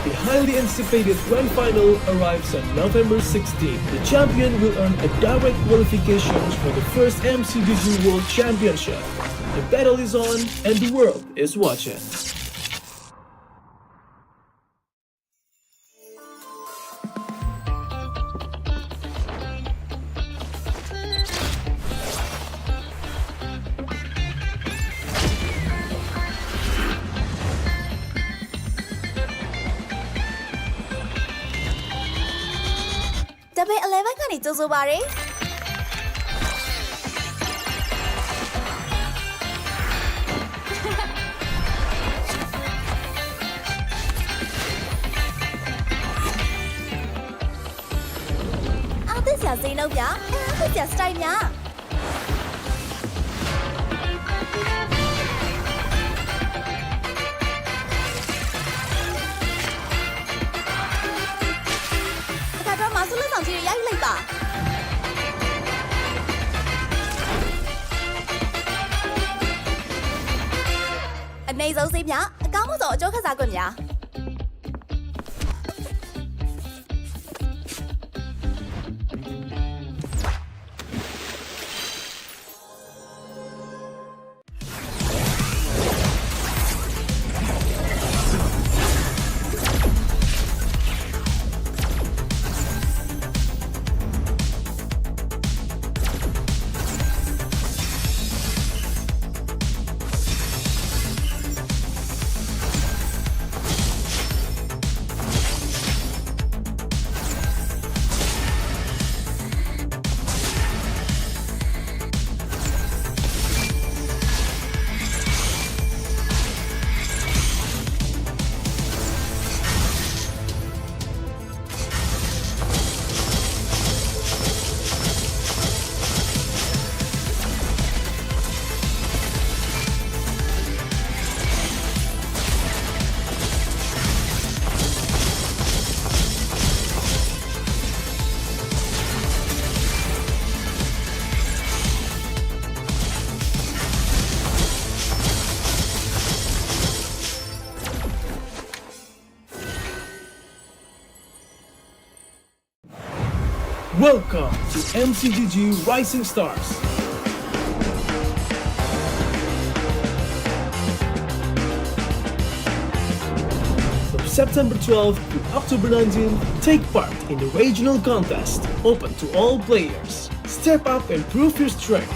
The highly anticipated grand final arrives on November 16. The champion will earn a direct qualifications for the first MCGG World Championship. The battle is on and the world is watching. Double 11 ကနေကြိုးဆိုပါရယ်အားသစ်စရာစိမ်းတော့ဗျာအားသစ်စရာစတိုင်များ马苏勒长期压力累吧？နေစုံစိများအကောင်းဆုံးအကျိုးခစားခွင့်များ Welcome to MCGG Rising Stars. From September 12th to October 19th, take part in the regional contest, open to all players. Step up and prove your strength.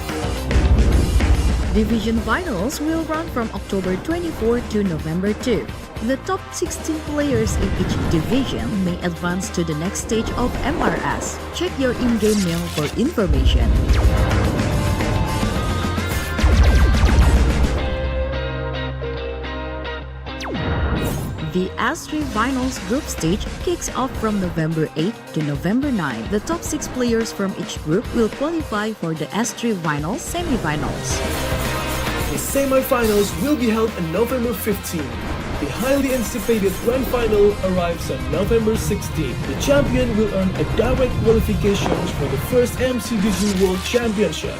Division finals will run from October 24 to November 2. The top 16 players in each division may advance to the next stage of MRS. Check your in-game mail for information. The S3 Finals group stage kicks off from November 8 to November 9. The top 6 players from each group will qualify for the S3 Finals semi-finals. The semi-finals will be held on November 15. The highly anticipated grand final arrives on November 16. The champion will earn a direct qualifications for the first MCGG World Championship.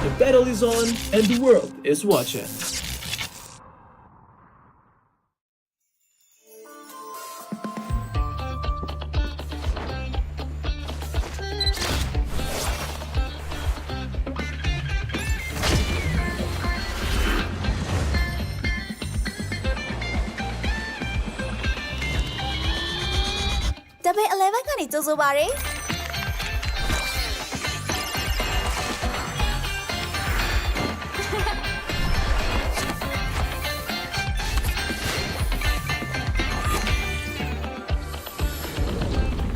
The battle is on and the world is watching. Double 11ကနေကြိုးဆိုပါရယ်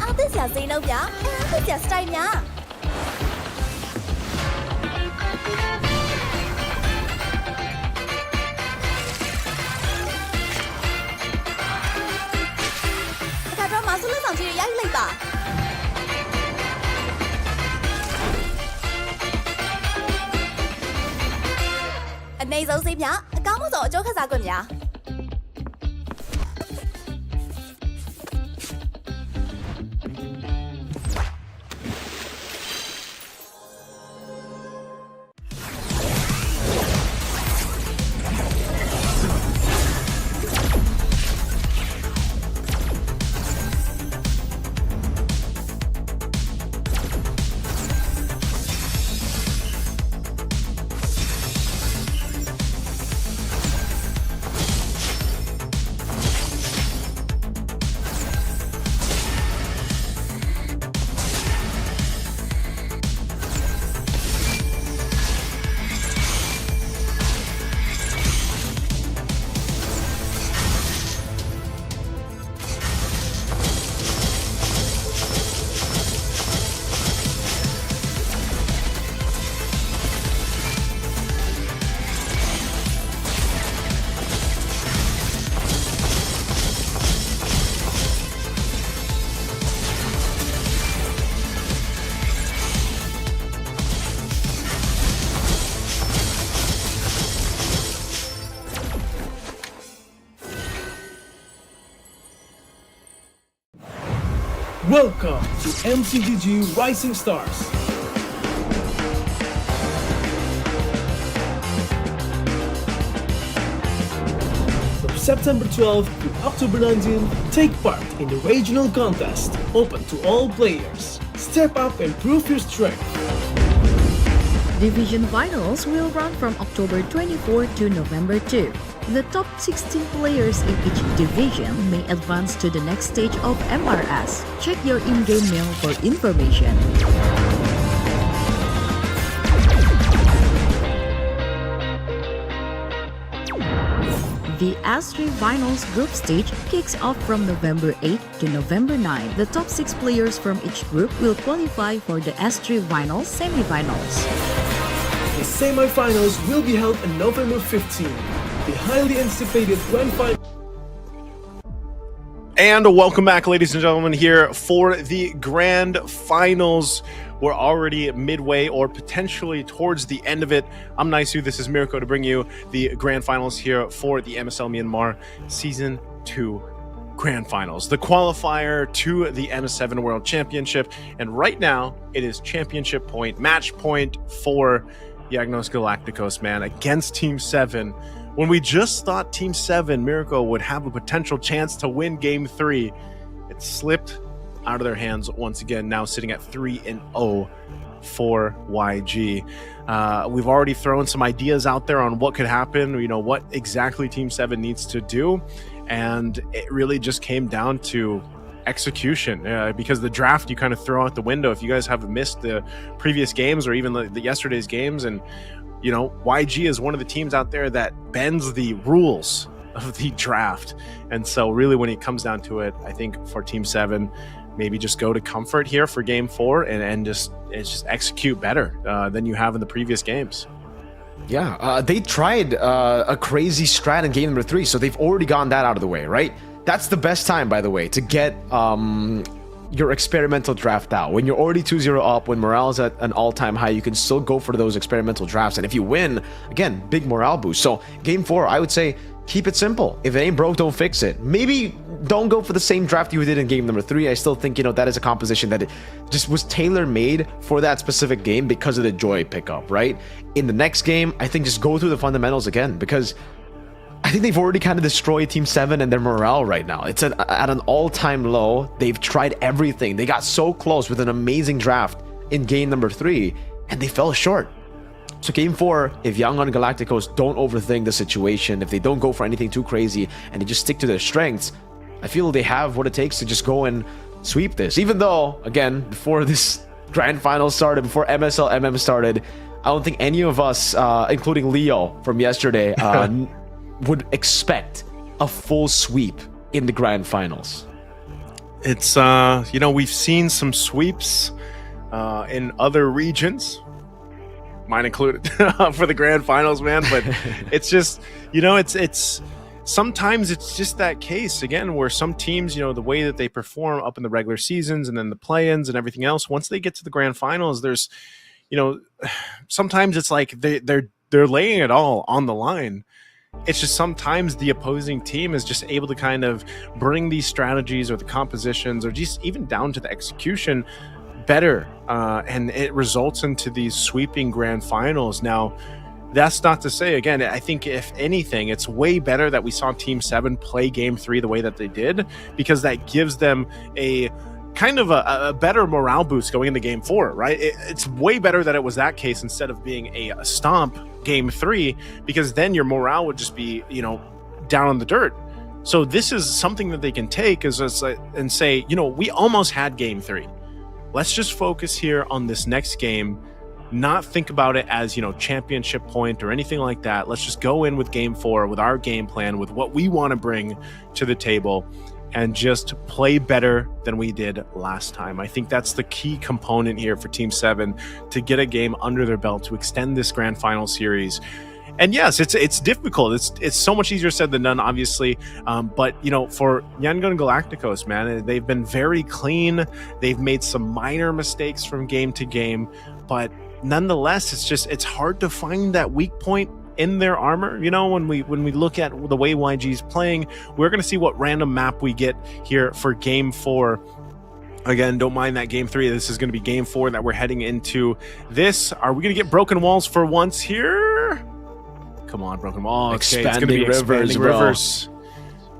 အားသစ်စရာစိမ်းတော့ဗျာအားသစ်စရာစတိုင်များ马苏勒长期压力累吧？နေစုံစိများအကောင်းဆုံးအကျိုးခစားခွင့်များ Welcome to MCGG Rising Stars. From September 12th to October 19th, take part in the regional contest, open to all players. Step up and prove your strength. Division finals will run from October 24 to November 2. The top 16 players in each division may advance to the next stage of MRS. Check your in-game mail for information. The S3 Finals group stage kicks off from November 8 to November 9. The top 6 players from each group will qualify for the S3 Finals semifinals. The semifinals will be held on November 15. The highly anticipated grand final. And welcome back, ladies and gentlemen, here for the grand finals. We're already midway or potentially towards the end of it. I'm Naisu, this is Mirko to bring you the grand finals here for the MSL Myanmar Season 2 Grand Finals. The qualifier to the MS7 World Championship. And right now, it is championship point, match point for Yagnos Galacticos, man, against Team 7. When we just thought Team 7, Mirko, would have a potential chance to win Game 3, it slipped out of their hands once again, now sitting at 3-0 for YG. We've already thrown some ideas out there on what could happen, you know, what exactly Team 7 needs to do, and it really just came down to execution, because the draft you kind of throw out the window if you guys have missed the previous games or even the yesterday's games. And you know, YG is one of the teams out there that bends the rules of the draft. And so really when it comes down to it, I think for Team 7, maybe just go to comfort here for Game 4 and just execute better than you have in the previous games. Yeah, they tried a crazy strat in game number 3, so they've already gotten that out of the way, right? That's the best time, by the way, to get your experimental draft out. When you're already 2-0 up, when morale's at an all-time high, you can still go for those experimental drafts. And if you win, again, big morale boost. So game 4, I would say, keep it simple. If it ain't broke, don't fix it. Maybe don't go for the same draft you did in game number 3. I still think, you know, that is a composition that it just was tailor-made for that specific game because of the joy pickup, right? In the next game, I think just go through the fundamentals again, because I think they've already kind of destroyed Team 7 and their morale right now. It's at an all-time low. They've tried everything. They got so close with an amazing draft in game number 3, and they fell short. So game 4, if Yangon Galacticos don't overthink the situation, if they don't go for anything too crazy, and they just stick to their strengths, I feel they have what it takes to just go and sweep this. Even though, again, before this grand final started, before MSL MM started, I don't think any of us, including Leo from yesterday, would expect a full sweep in the grand finals. It's you know, we've seen some sweeps in other regions, mine included, for the grand finals, man. But it's just, you know, it's sometimes it's just that case again where some teams, you know, the way that they perform up in the regular seasons and then the play-ins and everything else, once they get to the grand finals, there's, you know, sometimes it's like they're laying it all on the line. It's just sometimes the opposing team is just able to kind of bring these strategies or the compositions or just even down to the execution better, and it results into these sweeping grand finals. Now, that's not to say, again, I think if anything, it's way better that we saw Team 7 play Game 3 the way that they did, because that gives them a kind of a better morale boost going into Game 4, right? It's way better that it was that case instead of being a stomp Game 3, because then your morale would just be, you know, down on the dirt. So this is something that they can take and say, you know, we almost had Game 3. Let's just focus here on this next game, not think about it as, you know, championship point or anything like that. Let's just go in with Game 4 with our game plan, with what we want to bring to the table, and just play better than we did last time. I think that's the key component here for Team 7 to get a game under their belt to extend this grand final series. And yes, it's difficult. It's so much easier said than done, obviously. But, you know, for Yangon Galacticos, man, they've been very clean. They've made some minor mistakes from game to game. But nonetheless, it's hard to find that weak point in their armor. You know, when we look at the way YG is playing, we're going to see what random map we get here for Game 4 Again, don't mind that game 3. This is going to be game 4 that we're heading into. This, are we going to get broken walls for once here? Come on, broken walls. Okay, it's going to be expanding rivers.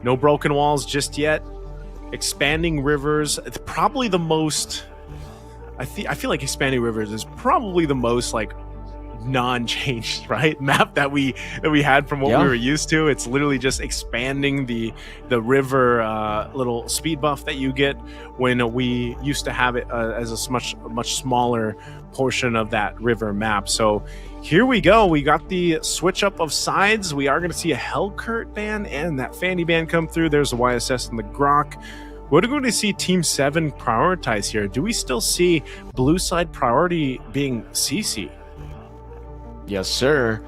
No broken walls just yet. Expanding rivers. It's probably the most... I feel like expanding rivers is probably the most like non-changed, right, map that we had from what we were used to. It's literally just expanding the river little speed buff that you get when we used to have it as a much smaller portion of that river map. So here we go. We got the switch up of sides. We are going to see a Hellcurt ban and that Fanny ban come through. There's the YSS and the Grok. What are we going to see Team 7 prioritize here? Do we still see blue side priority being CC? Yes, sir.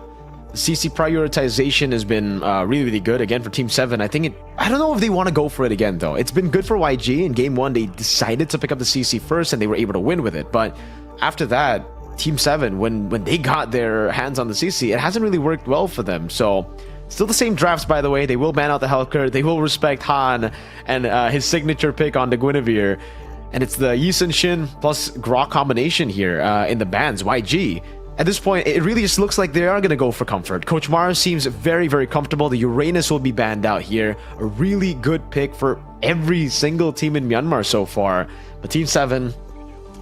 The CC prioritization has been really, really good again for Team 7. I don't know if they want to go for it again, though. It's been good for YG. In Game 1, they decided to pick up the CC first, and they were able to win with it. But after that, Team 7, when they got their hands on the CC, it hasn't really worked well for them. So, still the same drafts, by the way. They will ban out the Hellcurt. They will respect Han and his signature pick on the Guinevere. And it's the Yi Sun Shin plus Grok combination here in the bans, YG. At this point, it really just looks like they are going to go for comfort. Coach Mara seems very, very comfortable. The Uranus will be banned out here. A really good pick for every single team in Myanmar so far. But Team 7,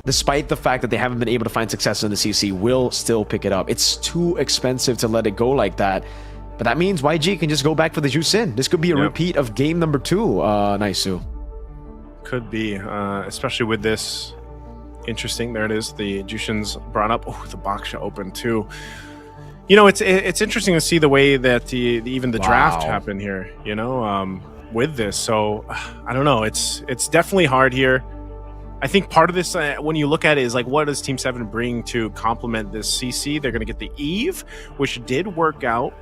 despite the fact that they haven't been able to find success in the CC, will still pick it up. It's too expensive to let it go like that. But that means YG can just go back for the Jusin. This could be a repeat of game number 2, Naisu. Could be, especially with this. Interesting. There it is. The Jushin's brought up. Oh, the Baksha open too. You know, it's interesting to see the way that even the draft happened here. You know, with this. So I don't know. It's definitely hard here. I think part of this, when you look at it, is like, what does Team 7 bring to complement this CC? They're going to get the Eve, which did work out.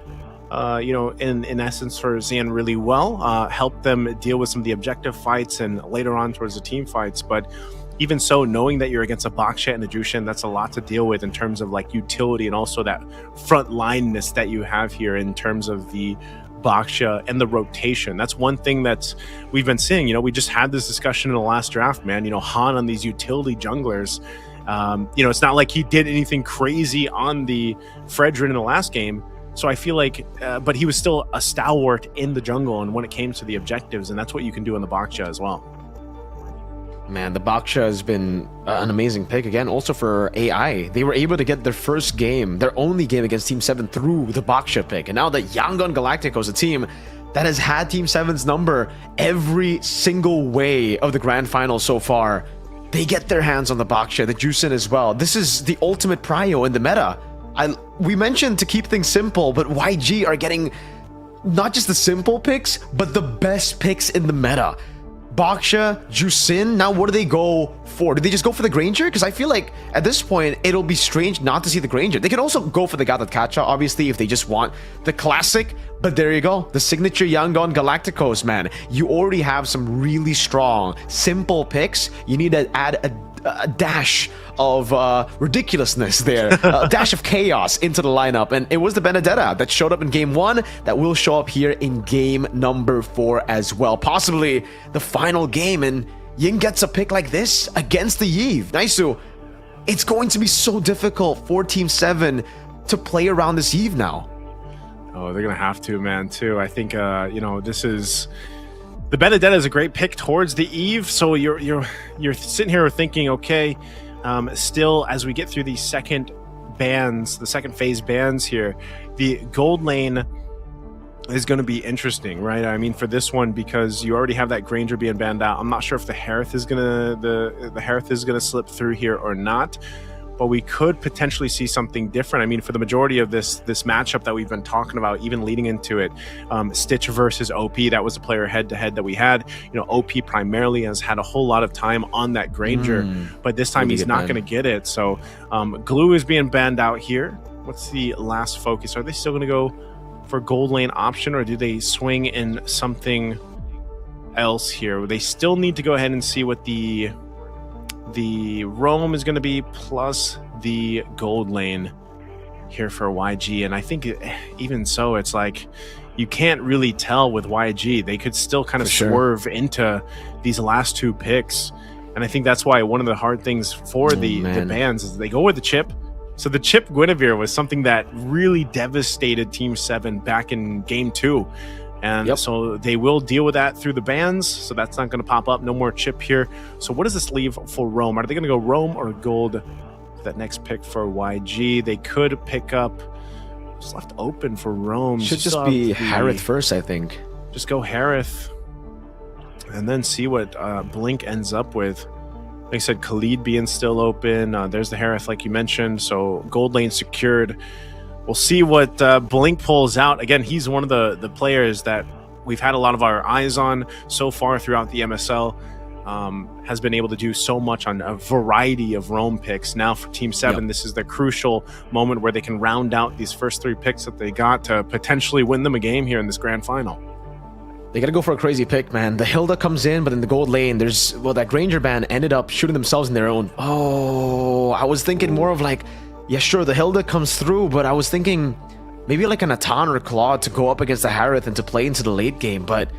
You know, in essence for Xian really well. Helped them deal with some of the objective fights and later on towards the team fights, but. Even so, knowing that you're against a Baksha and a Jushin, that's a lot to deal with in terms of like utility and also that front lineness that you have here in terms of the Baksha and the rotation. That's one thing that we've been seeing. You know, we just had this discussion in the last draft, man. You know, Han on these utility junglers. You know, it's not like he did anything crazy on the Fredrin in the last game. So I feel like, but he was still a stalwart in the jungle and when it came to the objectives, and that's what you can do on the Baksha as well. Man, the Baksha has been an amazing pick again. Also for AI, they were able to get their first game, their only game against Team 7 through the Baksha pick. And now that Yangon Galacticos, a team that has had Team 7's number every single way of the grand final so far, they get their hands on the Baksha, the Jusin as well. This is the ultimate prio in the meta. We mentioned to keep things simple, but YG are getting not just the simple picks, but the best picks in the meta. Baksha, Jusin, now what do they go for? Do they just go for the Granger? Because I feel like at this point, it'll be strange not to see the Granger. They can also go for the Gatot Kacha, obviously, if they just want the classic. But there you go. The signature Yangon Galacticos, man. You already have some really strong, simple picks. You need to add a dash of ridiculousness there, a dash of chaos into the lineup, and it was the Benedetta that showed up in game 1 that will show up here in game number 4 as well, possibly the final game, and Ying gets a pick like this against the Eve. Naisu, it's going to be so difficult for Team 7 to play around this Eve now. Oh, they're gonna have to, man, too. I think you know, this is the Benedetta is a great pick towards the Eve, so you're sitting here thinking, okay, still as we get through these second bans, the second phase bans here, the gold lane is going to be interesting, right? I mean, for this one, because you already have that Granger being banned out. I'm not sure if the Harith is gonna the Harith is gonna slip through here or not, but we could potentially see something different. I mean, for the majority of this matchup that we've been talking about, even leading into it, Stitch versus OP, that was a player head-to-head that we had. You know, OP primarily has had a whole lot of time on that Granger, but this time he's not going to get it. So Glue is being banned out here. What's the last focus? Are they still going to go for gold lane option, or do they swing in something else here? They still need to go ahead and see what the roam is going to be plus the gold lane here for YG. And I think even so, it's like you can't really tell with YG. They could still kind of swerve into these last two picks And I think that's why one of the hard things for the bans is they go with the chip. So the chip Guinevere was something that really devastated Team 7 back in Game 2. And so they will deal with that through the bans. So that's not going to pop up. No more chip here. So what does this leave for Rome? Are they going to go Rome or gold? That next pick for YG. They could pick up. It's left open for Rome. Should just be Harith first, I think. Just go Harith. And then see what Blink ends up with. Like I said, Khalid being still open. There's the Harith, like you mentioned. So gold lane secured. We'll see what Blink pulls out. Again, he's one of the players that we've had a lot of our eyes on so far throughout the MSL. Has been able to do so much on a variety of Rome picks. Now for Team 7, this is the crucial moment where they can round out these first 3 picks that they got to potentially win them a game here in this grand final. They gotta go for a crazy pick, man. The Hilda comes in, but in the gold lane, there's, well, that Granger band ended up shooting themselves in their own. Oh, I was thinking more of like, yeah, sure, the Hilda comes through, but I was thinking maybe like a Natan or Claude to go up against the Harith and to play into the late game, but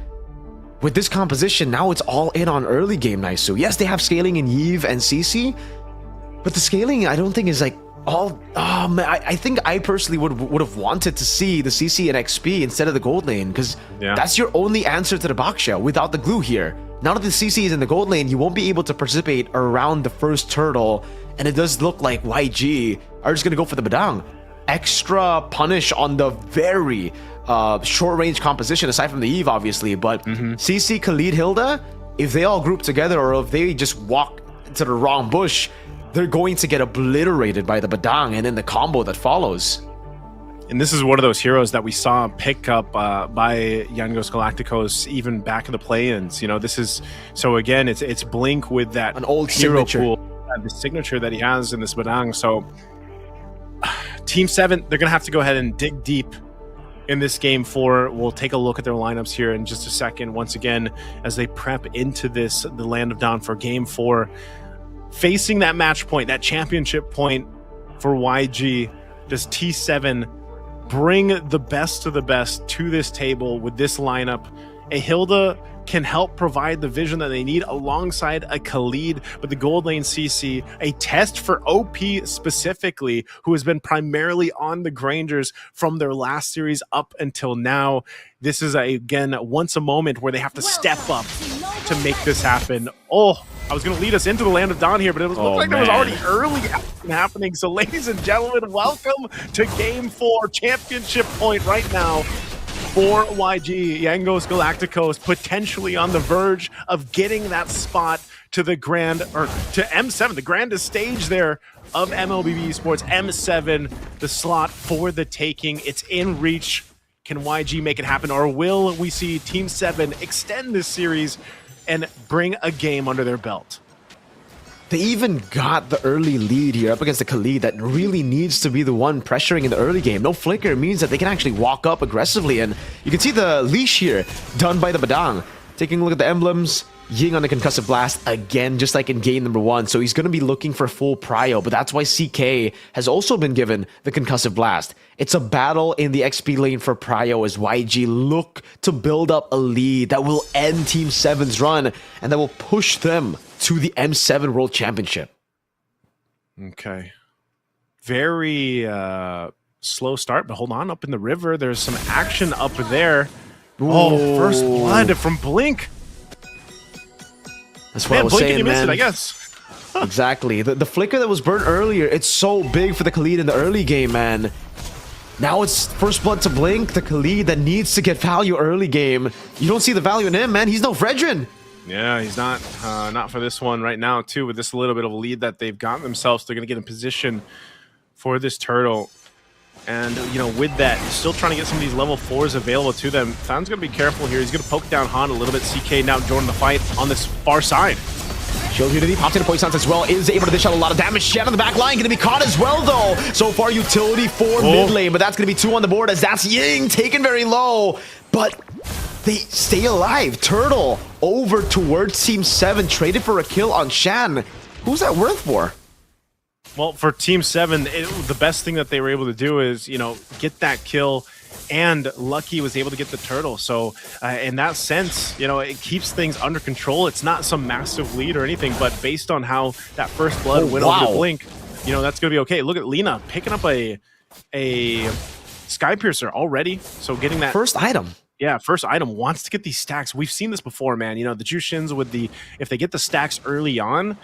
with this composition, now it's all in on early game Naisu. Yes, they have scaling in Yves and CC, but the scaling I don't think is like all... Oh, man, I think I personally would have wanted to see the CC and XP instead of the gold lane, because that's your only answer to the Baksha without the glue here. Now that the CC is in the gold lane, you won't be able to participate around the first turtle, and it does look like YG are just going to go for the Badang. Extra punish on the very... short range composition aside from the Eve, obviously, but CC, Khalid, Hilda, if they all group together or if they just walk to the wrong bush, they're going to get obliterated by the Badang and then the combo that follows. And this is one of those heroes that we saw pick up by Yangos Galacticos even back in the play-ins. You know, this is, so again, it's Blink with that an old hero signature pool, the signature that he has in this Badang. So Team 7, they're gonna have to go ahead and dig deep in this Game 4. We'll take a look at their lineups here in just a second. Once again, as they prep into this, the Land of Dawn for Game 4, facing that match point, that championship point for YG. Does T7 bring the best of the best to this table with this lineup? A Hilda can help provide the vision that they need alongside a Khalid, but the gold lane CC, a test for OP specifically, who has been primarily on the Grangers from their last series up until now. This is, again, once a moment where they have to step up to make this happen. Oh, I was going to lead us into the Land of Dawn here, but it was looked like there was already early action happening. So ladies and gentlemen, welcome to Game 4, championship point right now for YG. Yangos Galacticos potentially on the verge of getting that spot to the grand, or to M7, the grandest stage there of MLBB Esports. M7, the slot for the taking. It's in reach. Can YG make it happen, or will we see Team 7 extend this series and bring a game under their belt? They even got the early lead here up against the Khalid that really needs to be the one pressuring in the early game. No flicker means that they can actually walk up aggressively, and you can see the leash here done by the Badang. Taking a look at the emblems, Ying on the concussive blast again, just like in game number 1. So he's going to be looking for full prio, but that's why CK has also been given the concussive blast. It's a battle in the XP lane for prio as YG look to build up a lead that will end Team 7's run and that will push them to the M7 World Championship. Okay. Very slow start, but hold on. Up in the river, there's some action up there. Ooh. Oh, first blood from Blink. That's what I was saying, you missed man. it, I guess. Exactly. The flicker that was burned earlier, it's so big for the Khalid in the early game, man. Now it's first blood to Blink, the Khalid that needs to get value early game. You don't see the value in him, man. He's no Fredrin. Yeah, he's not for this one right now, too. With this little bit of a lead that they've gotten themselves, they're going to get in position for this turtle. And, you know, with that, still trying to get some of these level 4s available to them. Fan's going to be careful here. He's going to poke down Han a little bit. CK now joining the fight on this far side. Shield Unity pops into poison as well, is able to dish out a lot of damage. Shen on the back line, going to be caught as well, though. So far, utility for mid lane, but that's going to be 2 on the board as that's Ying taken very low. But they stay alive. Turtle over towards Team 7, traded for a kill on Shan. Who's that worth for? Well, for Team 7, the best thing that they were able to do is, you know, get that kill and Lucky was able to get the turtle. So in that sense, you know, it keeps things under control. It's not some massive lead or anything, but based on how that first blood went over to Blink, you know, that's going to be okay. Look at Lina picking up a Sky Piercer already. So getting that first item. Yeah, first item, wants to get these stacks. We've seen this before, man. You know, the Jushins with if they get the stacks early on,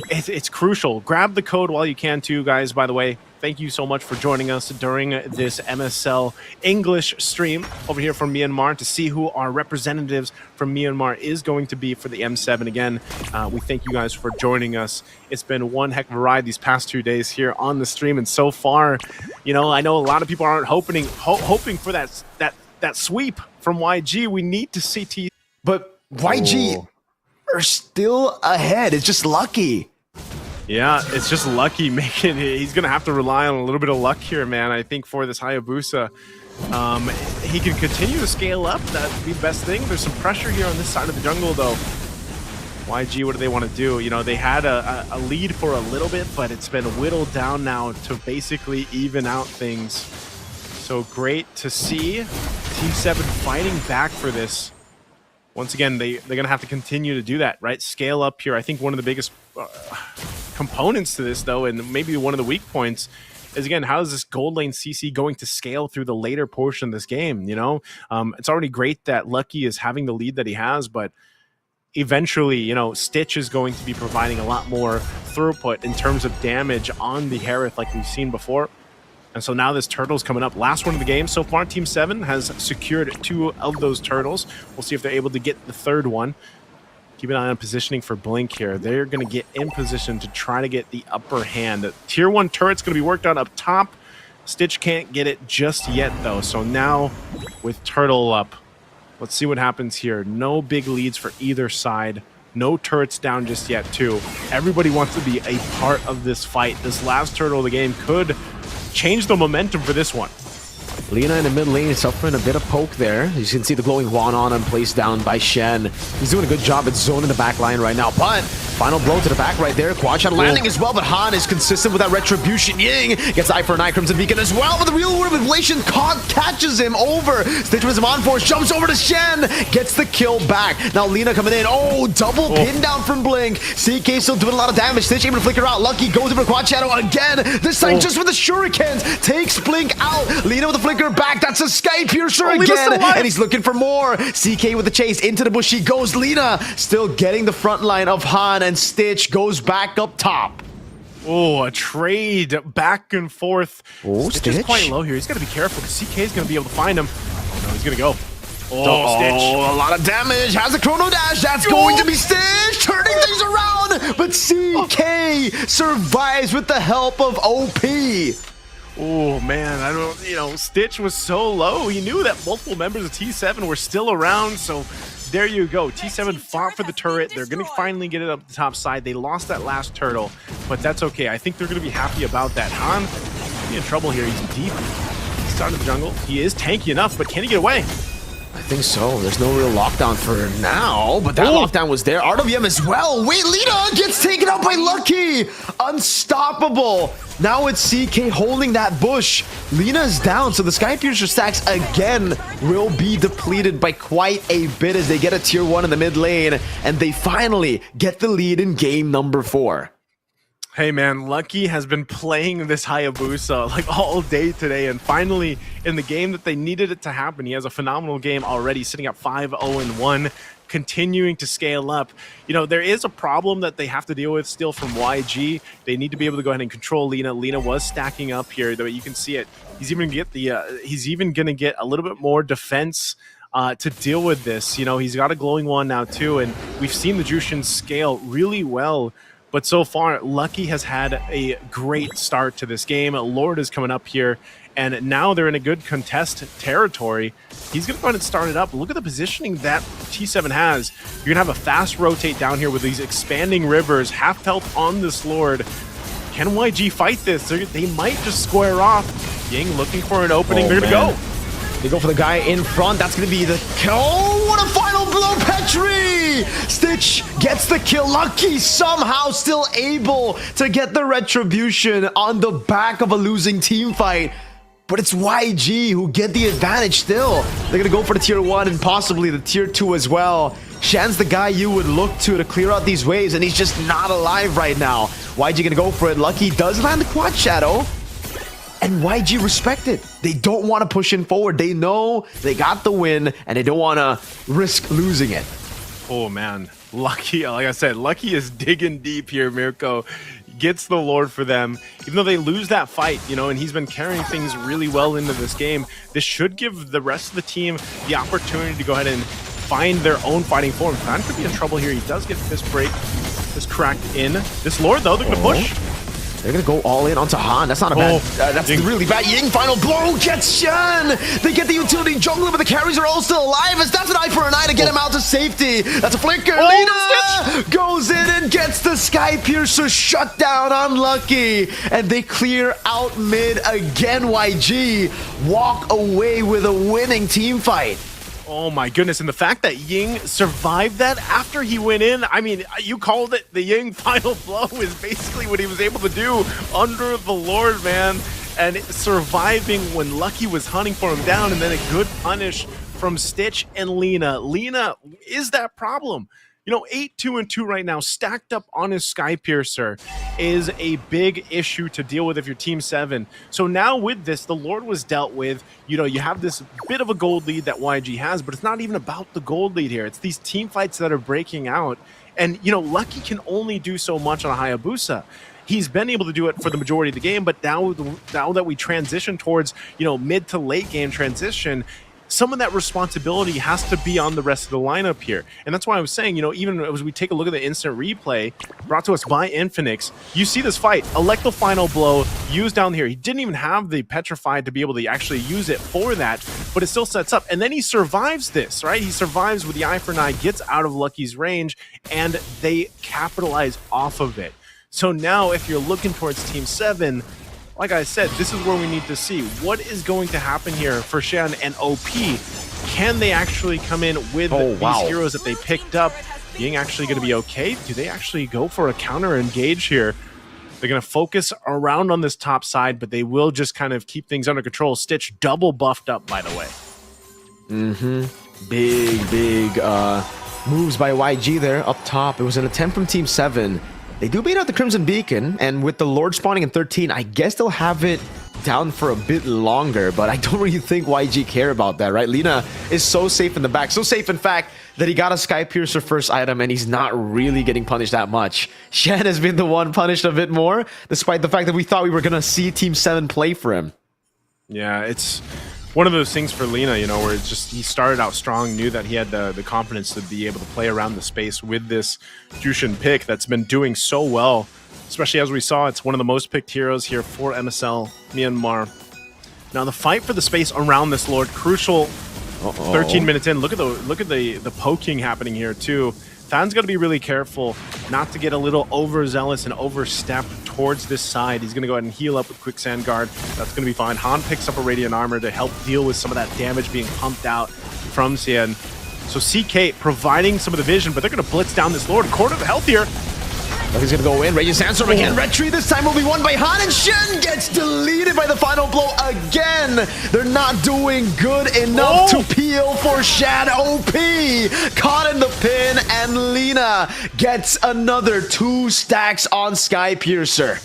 it's crucial. Grab the code while you can too, guys. By the way, thank you so much for joining us during this MSL English stream over here from Myanmar to see who our representatives from Myanmar is going to be for the M7. Again, we thank you guys for joining us. It's been one heck of a ride these past 2 days here on the stream, and so far, you know, I know a lot of people aren't hoping for that sweep from YG. We need to see T. But YG are still ahead. It's just Lucky. Yeah, it's just Lucky making it. He's going to have to rely on a little bit of luck here, man, I think, for this Hayabusa. He can continue to scale up. That would be the best thing. There's some pressure here on this side of the jungle, though. YG, what do they want to do? You know, they had a lead for a little bit, but it's been whittled down now to basically even out things. So great to see Team 7 fighting back for this. Once again, they're going to have to continue to do that, right? Scale up here. I think one of the biggest components to this, though, and maybe one of the weak points, is, again, how is this gold lane CC going to scale through the later portion of this game, you know? It's already great that Lucky is having the lead that he has, but eventually, you know, Stitch is going to be providing a lot more throughput in terms of damage on the Harith like we've seen before. And so now this turtle's coming up. Last one of the game. So far, Team 7 has secured 2 of those turtles. We'll see if they're able to get the third one. Keep an eye on positioning for Blink here. They're going to get in position to try to get the upper hand. The Tier 1 turret's going to be worked on up top. Stitch can't get it just yet, though. So now with Turtle up, let's see what happens here. No big leads for either side. No turrets down just yet, too. Everybody wants to be a part of this fight. This last turtle of the game could change the momentum for this one. Lina in the mid lane is suffering a bit of poke there. You can see the glowing wand on and placed down by Shen. He's doing a good job at zoning the back line right now, but final blow to the back right there. Quad shot landing as well, but Han is consistent with that retribution. Ying gets eye for an eye, Crimson Beacon as well, but the real word of inflation catches him over. Stitch with him on force, jumps over to Shen, gets the kill back. Now Lina coming in. Oh, double pin down from Blink. CK still doing a lot of damage. Stitch able to flicker out. Lucky goes over Quad Shadow again. This time just with the shurikens. Takes Blink out. Lina with the flicker back. That's a Sky Piercer again. And he's looking for more. CK with the chase. Into the bush she goes. Lina still getting the front line of Han, and Stitch goes back up top. Oh, a trade back and forth. Oh, Stitch is quite low here. He's got to be careful because CK is going to be able to find him. Oh, no, he's going to go. Oh, Stitch. A lot of damage. Has a chrono dash. That's going to be Stitch. Turning things around. But CK survives with the help of OP. Oh, man. I don't, you know, Stitch was so low. He knew that multiple members of T7 were still around. So there you go. T7 fought for the turret. They're going to finally get it up the top side. They lost that last turtle, but that's okay. I think they're going to be happy about that. Han is in trouble here. He's deep. He's started the jungle. He is tanky enough, but can he get away? I think so. There's no real lockdown for now, but that lockdown was there. RWM as well. Wait, Lina gets taken out by Lucky. Unstoppable. Now it's CK holding that bush. Lina's down, so the Sky Piercer stacks again will be depleted by quite a bit as they get a tier 1 in the mid lane, and they finally get the lead in game number 4. Hey man, Lucky has been playing this Hayabusa like all day today, and finally in the game that they needed it to happen, he has a phenomenal game already, sitting at 5-0-1, continuing to scale up. You know, there is a problem that they have to deal with still from YG. They need to be able to go ahead and control Lina. Lina was stacking up here, though you can see it. He's even gonna get a little bit more defense to deal with this. You know, he's got a glowing wand now too, and we've seen the Jushin scale really well. But so far, Lucky has had a great start to this game. Lord is coming up here, and now they're in a good contest territory. He's going to go ahead and start it up. Look at the positioning that T7 has. You're going to have a fast rotate down here with these expanding rivers, half health on this Lord. Can YG fight this? They might just square off. Ying looking for an opening. They're going to go. They go for the guy in front. That's going to be the kill. Oh, what a final blow, Petri! Stitch gets the kill. Lucky somehow still able to get the retribution on the back of a losing team fight. but it's YG who get the advantage still. They're gonna go for the tier 1 and possibly the tier 2 as well. Shan's the guy you would look to clear out these waves, and he's just not alive right now. YG gonna go for it. Lucky does land the quad shadow, and YG respect it. They don't want to push in forward. They know they got the win, and they don't want to risk losing it. Oh man, Lucky, like I said, Lucky is digging deep here. Mirko gets the Lord for them. Even though they lose that fight, you know, and he's been carrying things really well into this game, this should give the rest of the team the opportunity to go ahead and find their own fighting form. Fan could be in trouble here. He does get this break, this cracked in. This Lord, though, they're going to push. They're going to go all in onto Han. That's not a bad... that's really bad. Ying, final blow, gets Shan. They get the utility jungler, but the carries are all still alive. As that's an eye for an eye to get him out to safety. That's a flicker. Lina goes in and gets the Sky Piercer shut down. Unlucky. And they clear out mid again. YG walk away with a winning team fight. Oh my goodness, and the fact that Ying survived that after he went in, I mean, you called it. The Ying final blow is basically what he was able to do under the Lord, man. And surviving when Lucky was hunting for him down, and then a good punish from Stitch and Lina. Lina is that problem. You know, 8-2-2 right now, stacked up on his Sky Piercer, is a big issue to deal with if you're Team 7. So now with this, the Lord was dealt with. You know, you have this bit of a gold lead that YG has, but it's not even about the gold lead here. It's these team fights that are breaking out. And, you know, Lucky can only do so much on a Hayabusa. He's been able to do it for the majority of the game, but now that we transition towards, you know, mid to late game transition, some of that responsibility has to be on the rest of the lineup here. And that's why I was saying, you know, even as we take a look at the instant replay brought to us by Infinix, you see this fight, Electro final blow used down here. He didn't even have the Petrified to be able to actually use it for that, but it still sets up. And then he survives this, right? He survives with the eye for an eye, gets out of Lucky's range, and they capitalize off of it. So now if you're looking towards Team 7, like I said, this is where we need to see what is going to happen here for Shan and OP. Can they actually come in with these heroes that they picked up? Being actually going to be okay? Do they actually go for a counter engage here? They're going to focus around on this top side, but they will just kind of keep things under control. Stitch double buffed up, by the way. Big moves by YG there up top. It was an attempt from Team 7. They do beat out the Crimson Beacon, and with the Lord spawning in 13, I guess they'll have it down for a bit longer, but I don't really think YG care about that, right? Lina is so safe in the back, so safe in fact that he got a Sky Piercer first item and he's not really getting punished that much. Shan has been the one punished a bit more, despite the fact that we thought we were going to see Team 7 play for him. Yeah, it's one of those things for Lina, you know, where it's just he started out strong, knew that he had the confidence to be able to play around the space with this Jushin pick that's been doing so well, especially as we saw, it's one of the most picked heroes here for MSL Myanmar. Now the fight for the space around this Lord, crucial. 13 minutes in, look at the poking happening here too. Fan's got to be really careful not to get a little overzealous and overstep towards this side. He's going to go ahead and heal up with Quicksand Guard. That's going to be fine. Han picks up a Radiant Armor to help deal with some of that damage being pumped out from Xian. So CK providing some of the vision, but they're going to blitz down this Lord. Quarter of health here. He's gonna go in. Radiant Sandstorm again. Red Tree this time will be won by Han, and Shen gets deleted by the final blow again. They're not doing good enough to peel for Shan. OP caught in the pin, and Lina gets another 2 stacks on Sky Piercer.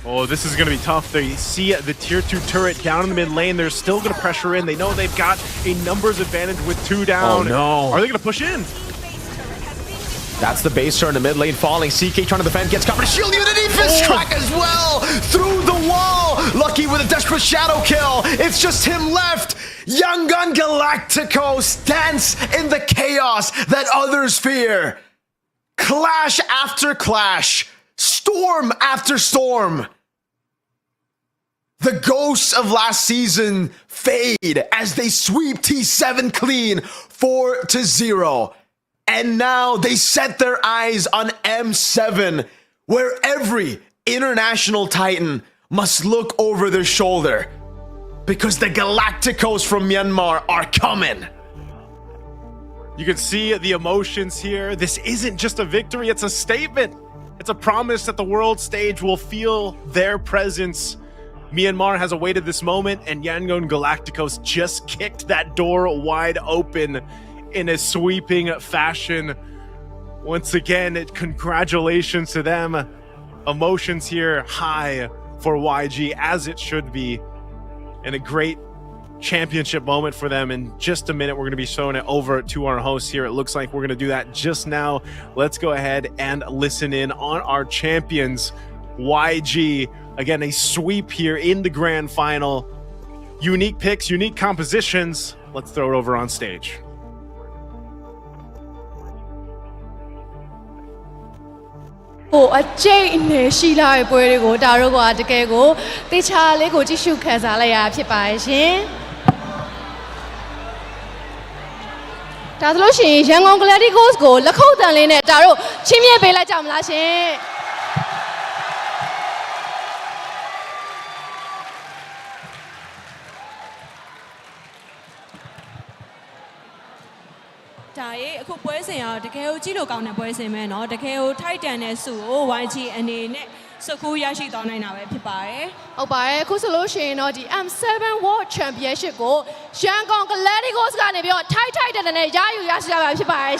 Oh, this is going to be tough. They see the tier 2 turret down in the mid lane. They're still going to pressure in. They know they've got a numbers advantage with 2 down. Oh no. Are they going to push in? That's the base turn, the mid lane falling. CK trying to defend, gets covered. Shield unit defense track as well through the wall. Lucky with a desperate shadow kill. It's just him left. Young Gun Galacticos dance in the chaos that others fear. Clash after clash, storm after storm. The ghosts of last season fade as they sweep T7 clean 4-0. And now they set their eyes on M7, where every international titan must look over their shoulder, because the Galacticos from Myanmar are coming. You can see the emotions here. This isn't just a victory, it's a statement. It's a promise that the world stage will feel their presence. Myanmar has awaited this moment, and Yangon Galacticos just kicked that door wide open in a sweeping fashion. Once again, congratulations to them. Emotions here high for YG, as it should be, and a great championship moment for them. In just a minute, we're going to be showing it over to our hosts here. It looks like we're going to do that just now. Let's go ahead and listen in on our champions, YG. Again, a sweep here in the grand final. Unique picks, unique compositions. Let's throw it over on stage. A chain, Sheila, Puerto, Daroga, the Kego, the Charlie, go to shoot Kazalaya, Pipaishin. Tazloshi, young uncle Gladigo's go, Lakota Lene, Daro, Chimia Bella Jamlashe. Tie, who poison out the KO Chilo County poison man or the KO Titan as Su, YG and in Sokuyashi Donna in our Pipae. Oh, by a Kusolution or the M7 World Championship go, Shangon Galacticos gonna be Titan and a Yayu Yasha Pipae.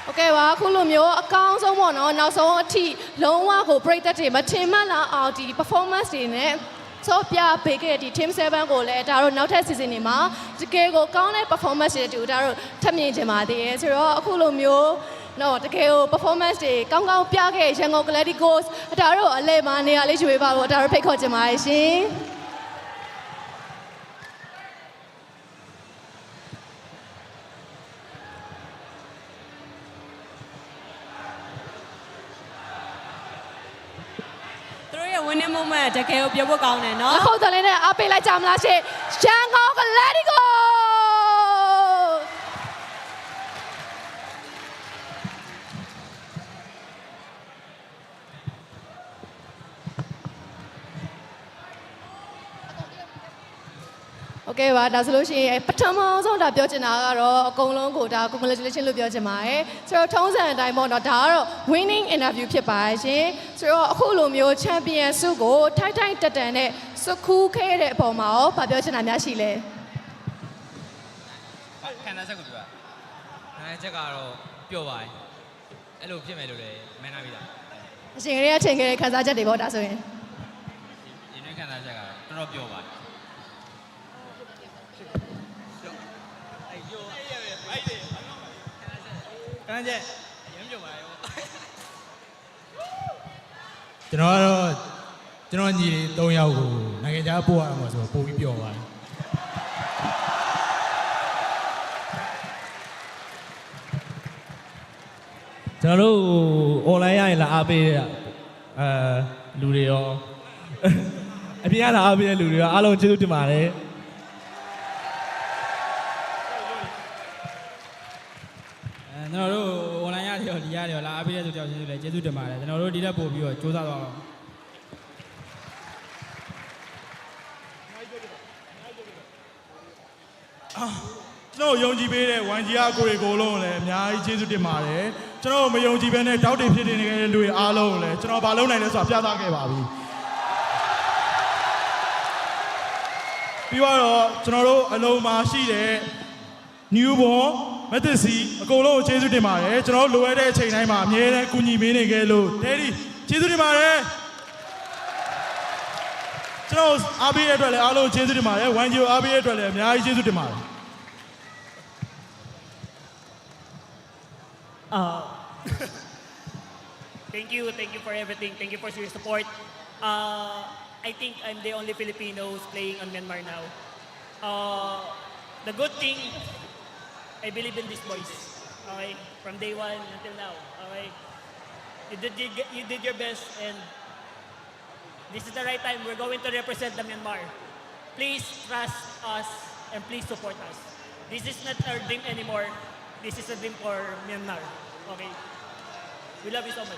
Okay, well, Kulumio accounts of one on now so tea, long go break the team, a team out the performance in it. So, Pia Piggy, Team 7 goal at our notice is in Ima, the Kego County performance to our Tammy Jamadi, Zero, Kulumio, no, the KO performance day, Kanga Piake, Jango Gladigoes, Taro, Alemania, Lijueva, what our Pico Jamaishi. Winning moment, the KO Piabo County, no? Hold on, I'll be like Jamlashi, Jango Gladigoes. Okay, well, that's Lucy. Patamo on the Biotinaro, Golong Goda, congratulations, Lubiojamae. So, Towns and Diamond Daro, winning interview Pipashi. So, Holomio champion Sugo, Titan Tatane, so cool Kate Pomao, Pabiotinamashile. Can I say good? I check out Pio. Hello, Pimelo, Manavida. Singing, taking Kazaja de Bodas. You can drop your wife. Can I say? You know, you don't know. I get up one was a poor pure one. All I am Ludio. If you are Ludio, I'll do to my. No, when I had your Yadio, I'll be able to tell you to the matter. And already that will be a choose out. No, young Gibe, one year go alone, and I change the matter. General Mayon Gibe, doubt if you didn't do it alone. General Balone, and that's what Piazza. You are General Aloma, she newborn. Matesi, a colo, Jesu de Mare, General Loade, Chainama, Yere, Kuni, Menegelo, Teddy, Jesu de Mare. General Abiatrale, Alo, Jesu de Mare, when you Abiatrale, I Jesu de Mare. Thank you for everything. Thank you for your support. I think I'm the only Filipinos playing on Myanmar now. The good thing, I believe in these boys, okay? From day one until now, okay? You did your best, and this is the right time. We're going to represent the Myanmar. Please trust us, and please support us. This is not our dream anymore. This is a dream for Myanmar, okay? We love you so much.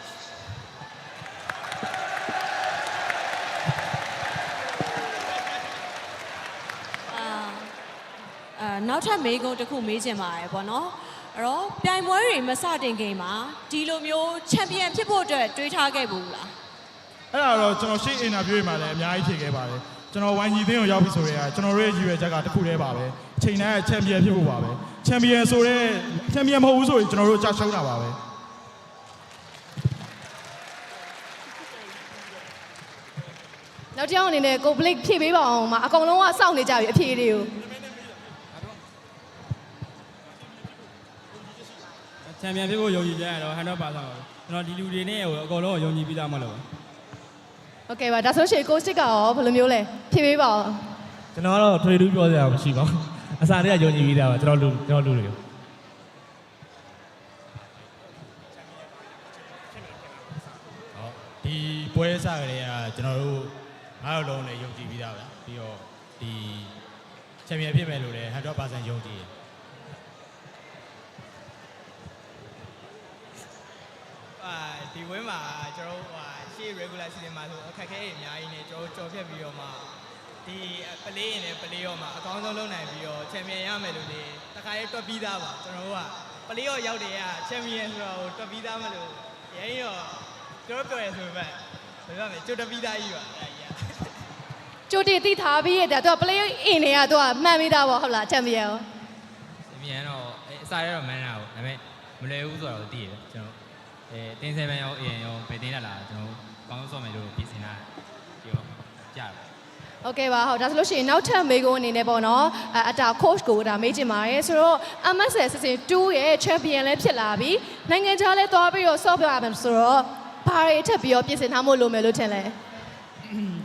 Now time may go to Kumijima, Bono, or Piamori Masadin game, Dilomio, champion people to Target Bula. အဲ့ဒါတော့ကျွန်တော်ရှေ့ interview မှာလည်းအများကြီးဖြေခဲ့ပါတယ်ကျွန်တော် YG သင်းကိုရောက်ပြီဆိုရင်ကျွန်တော်တို့ရဲ့ရည်ရွယ်ချက်ကတစ်ခုတည်းပါပဲအချိန်တိုင်းချန်ပီယံဖြစ်ဖို့ပါပဲချန်ပီယံဆိုတဲ့ချန်ပီယံမဟုတ်ဘူးဆိုရင်ကျွန်တော်တို့ကြာရှုံးတာပါပဲနောက်တစ်ယောက်အနေနဲ့ကိုဘလိတ်ဖြည့်ပေးပါအောင်မှာအကုန်လုံးကစောင့်နေကြပြီအဖြေတွေကိုချန်ပီယံဖြစ်ဖို့ယုံကြည်ကြရတော့100%ပါကျွန်တော်ဒီလူတွေနဲ့အကုန်လုံးကိုယုံကြည်ပြီးသားမလို့โอเคပါဒါဆိုရှင်ကိုစစ်ကရောဘယ်လိုမျိုးလဲဖြည့်ပေးပါအောင်ကျွန်တော်ကတော့ထွေထူးပြောစရာမရှိပါဘူးအစားတည်းကယုံကြည်ပြီးသားပါကျွန်တော်လူတွေဒီပွဲစားကလေးကကျွန်တော်တို့အားလုံးလည်းယုံကြည်ပြီးသားပဲပြီးတော့ဒီချန်ပီယံဖြစ်မယ်လို့လည်း100%ယုံကြည်ဒီဝင်းမှာကျွန်တော်ရှေ့ regular season မှာဆိုအခက်အခဲတွေအများကြီးနေကျွန်တော်ကြော်ဖြတ်ပြီးတော့မှဒီပလေးရင်လည်းပလေးရောမှာအကောင်းဆုံးလုပ်နိုင်ပြီးတော့ချန်ပီယံရမယ်လို့လေတခါရေးတွက်ပြီးသားပါကျွန်တော်တို့ကပလေးရောရောက်တယ်ကချန်ပီယံဆိုတော့တွက်ပြီးသားမလို့ရရင်ရောကျွန်တော်ပြောရဆိုပေမဲ့ဘယ်လိုလဲကျွတ်တွက်ပြီးသားကြီးပါကျိုတီတိထားပြီးရတယ်သူက play in တွေကသူကမှန်ပြီးသားပေါ့ဟုတ်လားချန်ပီယံရောချန်ပီယံတော့အစားရတော့မှန်းတာပေါ့ဒါပေမဲ့မလွယ်ဘူးဆိုတော့သိရတယ်ကျွန်တော်တင်း7ရောအရင်ရောဘယ်တင်းတက်လာကျွန်တော်ကောင်းစောမယ်လို့ပြင်ဆင်တာဒီတော့ကြားပါโอเคပါဟုတ်ဒါဆိုလို့ရှိရင်နောက်ထပ်မေးခွန်းအနေနဲ့ပေါ့နော်အတာ coach ကိုဒါမေးချင်ပါတယ်ဆိုတော့ MSL season 2ရဲ့ champion လည်းဖြစ်လာပြီနိုင်ငံခြားလည်းသွားပြီးတော့ solve ရမယ်ဆိုတော့ဘာတွေထပ်ပြီးတော့ပြင်ဆင်ထားမို့လို့မယ်လို့ထင်လဲ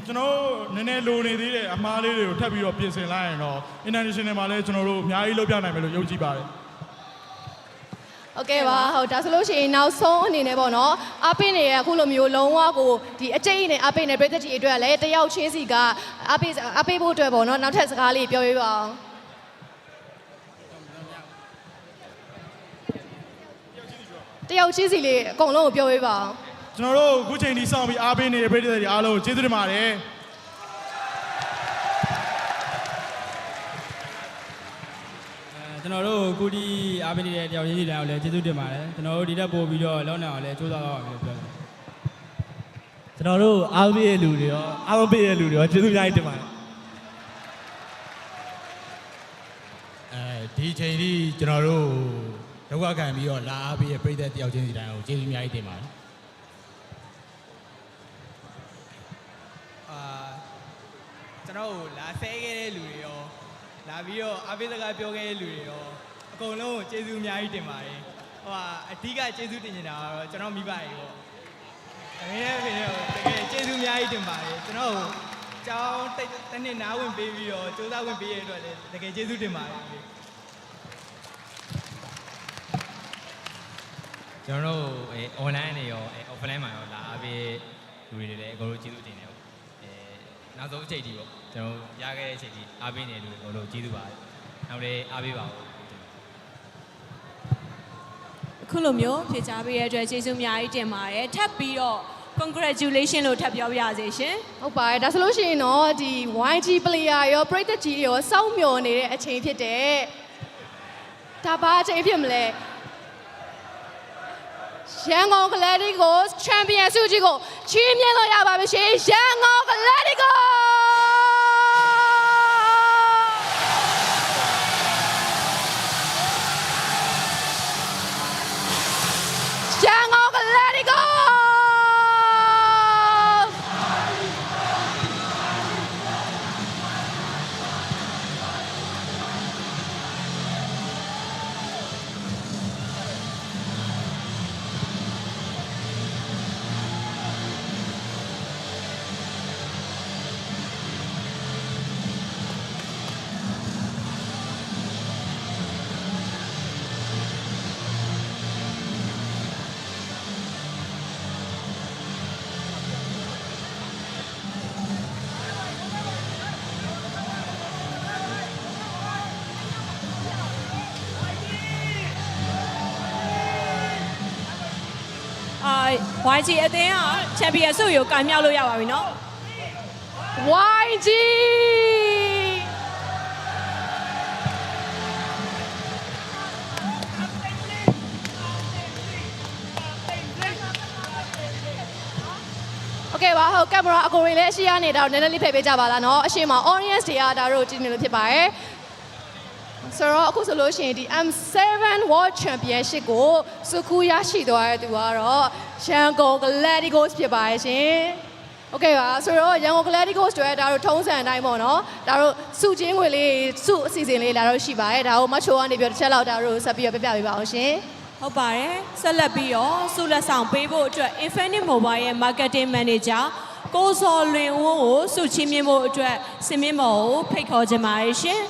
ကျွန်တော်နည်းနည်းလိုနေသေးတယ်အမားလေးတွေကိုထပ်ပြီးတော့ပြင်ဆင်လိုက်ရင်တော့ international မှာလည်းကျွန်တော်တို့အများကြီးလုပ်ပြနိုင်မယ်လို့ယုံကြည်ပါတယ်โอเคပါဟုတ်ဒါဆိုလို့ရှိရင်နောက်ဆုံးအနေနဲ့ပေါ့နော်အပိနေရအခုလိုမျိုးလုံးဝကိုဒီအကျိတ်နဲ့အပိနဲ့ပြည်သက်ကြီးအတွက်လည်းတယောက်ချင်းစီကအပိဖို့အတွက်ပေါ့နော်နောက်ထပ်စကားလေးပြောပြပါအောင်တယောက်ချင်းစီလေးအကုန်လုံးကိုပြောပြပါအောင်ကျွန်တော်တို့အခုချိန်ဒီစောင့်ပြီးအားပေးနေတဲ့ပြည်သက်ကြီးအားလုံးကိုကျေးဇူးတင်ပါတယ်ကျွန်တော်တို့ကိုဒီအားပေးနေတဲ့တယောက်ချင်းစီတိုင်းကိုလည်းကျေးဇူးတင်ပါတယ်ကျွန်တော်တို့ဒီတက်ပို့ပြီးတော့လောက်နိုင်အောင်လည်းစူးစမ်းတော့အောင်လို့ပြောတယ်ကျွန်တော်တို့အားပေးတဲ့လူတွေရောအားမပေးတဲ့လူတွေရောကျေးဇူးများကြီးတင်ပါတယ်ဒီချိန်ဒီကျွန်တော်တို့ဒုက္ခခံပြီးတော့လာအားပေးတဲ့ပြည်သက်တယောက်ချင်းစီတိုင်းကိုကျေးဇူးများကြီးတင်ပါတယ်ကျွန်တော်လာဆဲခဲ့တဲ့လူတွေရောလာပြီးတော့အပိစကားပြောခဲ့တဲ့လူတွေရောအကုန်လုံးကိုကျေးဇူးအများကြီးတင်ပါတယ်အဓိကကျေးဇူးတင်နေတာကတော့ကျွန်တော်မိဘတွေပေါ့ဒါနဲ့ပြင်တော့တကယ်ကျေးဇူးအများကြီးတင်ပါတယ်ကျွန်တော်ကျောင်းတစ်နှစ်နားဝင်ပေးပြီးတော့စူးစမ်းဝင်ပေးရတဲ့အတွက်လည်းတကယ်ကျေးဇူးတင်ပါတယ်ကျွန်တော်တို့online နဲ့ရော offline မှာရောလာအားပေးလူတွေလည်းအကုန်လုံးကျေးဇူးတင်တယ်ပေါ့နောက်ဆုံးအချိန်ဒီပေါ့ကျွန်တော်ရခဲ့တဲ့အချိန်ဒီအားပေးနေလူတွေအကုန်လုံးကျေးဇူးပါတယ်နောက်လည်းအားပေးပါဦးအခုလိုမျိုးဖြေချပေးရတဲ့အတွက်ကျေးဇူးအများကြီးတင်ပါတယ်ထပ်ပြီးတော့ congratulation လို့ထပ်ပြောပြရစေရှင်ဟုတ်ပါတယ်ဒါဆိုလို့ရှိရင်တော့ဒီ YG player ရောပရိသတ်ကြီးတွေရောစောင့်မျှော်နေတဲ့အချိန်ဖြစ်တဲ့ဒါဘာအချိန်ဖြစ်မလဲရန်ကုန် Galactico Champion ဆုကြီးကိုချီးမြှင့်လို့ရပါပြီရှင်ရန်ကုန် Galactico YG အသင်းကချန်ပီယံဆုကိုကင်မြောက်လို့ရပါပြီနော် YGโอเค Okay ပါဟုတ်ကင်မရာအကိုတွေလည်းရှိရနေတော့နည်းနည်းလေးဖိတ်ပေးကြပါလားနော်အရှိမ audience တွေကဒါတို့ကြည့်နေလို့ဖြစ်ပါတယ်ဆိုတော့အခုဆိုလို့ရှိရင်ဒီ M7 World Championship ကိုစုခုရရှိသွားတဲ့သူကတော့ရန်ကုန် Gladiators ဖြစ်ပါတယ်ရှင်โอเคပါဆိုတော့ရန်ကုန် Gladiators တွေဒါတို့ထုံးစံအတိုင်းပေါ့နော်ဒါတို့စုချင်းငွေလေးစုအစီအစဉ်လေးလာတော့ရှိပါတယ်ဒါကိုမချိုကနေပြီးတစ်ချက်လောက်ဒါတို့ဆက်ပြီးပြပြပေးပါအောင်ရှင်ဟုတ်ပါတယ်ဆက်လက်ပြီးတော့စုလက်ဆောင်ပေးဖို့အတွက် Infinite Mobile ရဲ့ Marketing Manager ကိုစော်လွင်ဝန်းကိုစုချင်းမြင့်ဖို့အတွက်စင်မြင့်မော်ကိုဖိတ်ခေါ်ချင်ပါတယ်ရှင်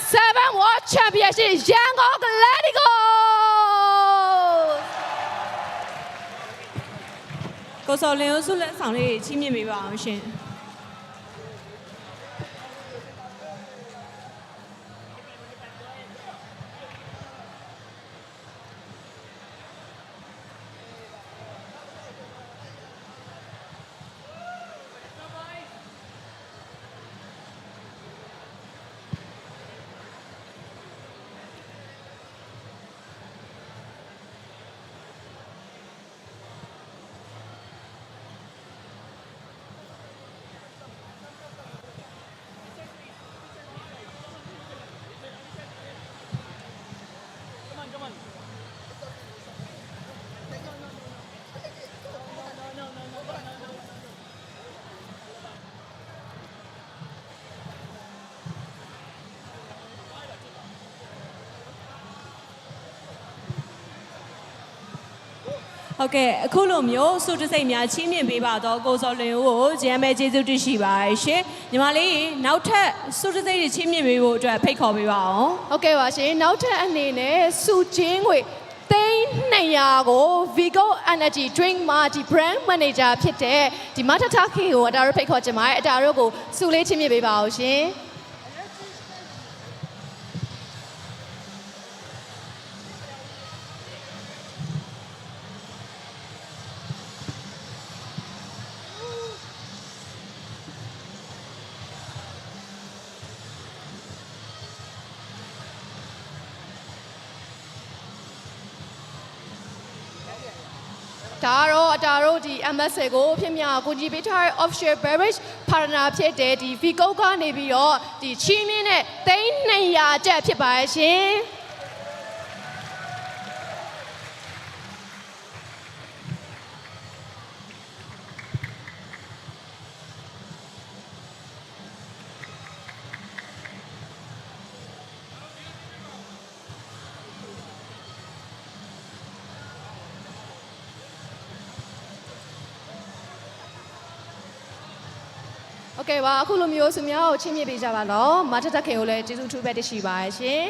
7 World Championship ရန်ကုန် Gladiators ကိုစော်လင်းကိုစုလက်ဆောင်လေးချီးမြှင့်ပေးပါအောင်ရှင်ဟုတ်ကဲ့အခုလိုမျိုးစုတစိတ်များချင်းမြင့်ပေးပါတော့ကိုစော်လင်ကိုဂျမ်မဲကျေးဇူးတင်ရှိပါတယ်ရှင်ညီမလေးနောက်ထပ်စုတစိတ်ချင်းမြင့်ပေးဖို့အတွက်ဖိတ်ခေါ်ပေးပါအောင်ဟုတ်ကဲ့ပါရှင်နောက်ထပ်အနေနဲ့စုချင်းငွေ200ကို Vigo Energy Drink မှာဒီ brand manager ဖြစ်တဲ့ဒီမထထခေကိုအတားတို့ဖိတ်ခေါ်ချင်ပါတယ်အတားတို့ကိုစုလေးချင်းမြင့်ပေးပါအောင်ရှင်ဒါတော့အတားတို့ဒီ MSL ကိုဖြစ်မြကိုကြီးပေးထားတဲ့ offshore beverage partner ဖြစ်တဲ့ဒီ Vigo ကနေပြီးတော့ဒီချီးမြှင့်တဲ့200ကျပ်ဖြစ်ပါရဲ့ရှင်โอเคပါအခုလိုမျိုးစုများကိုချင်းမြင့်ပေးကြပါတော့မထထခင်ကိုလည်းကျေးဇူးထူးပဲတရှိပါရှင်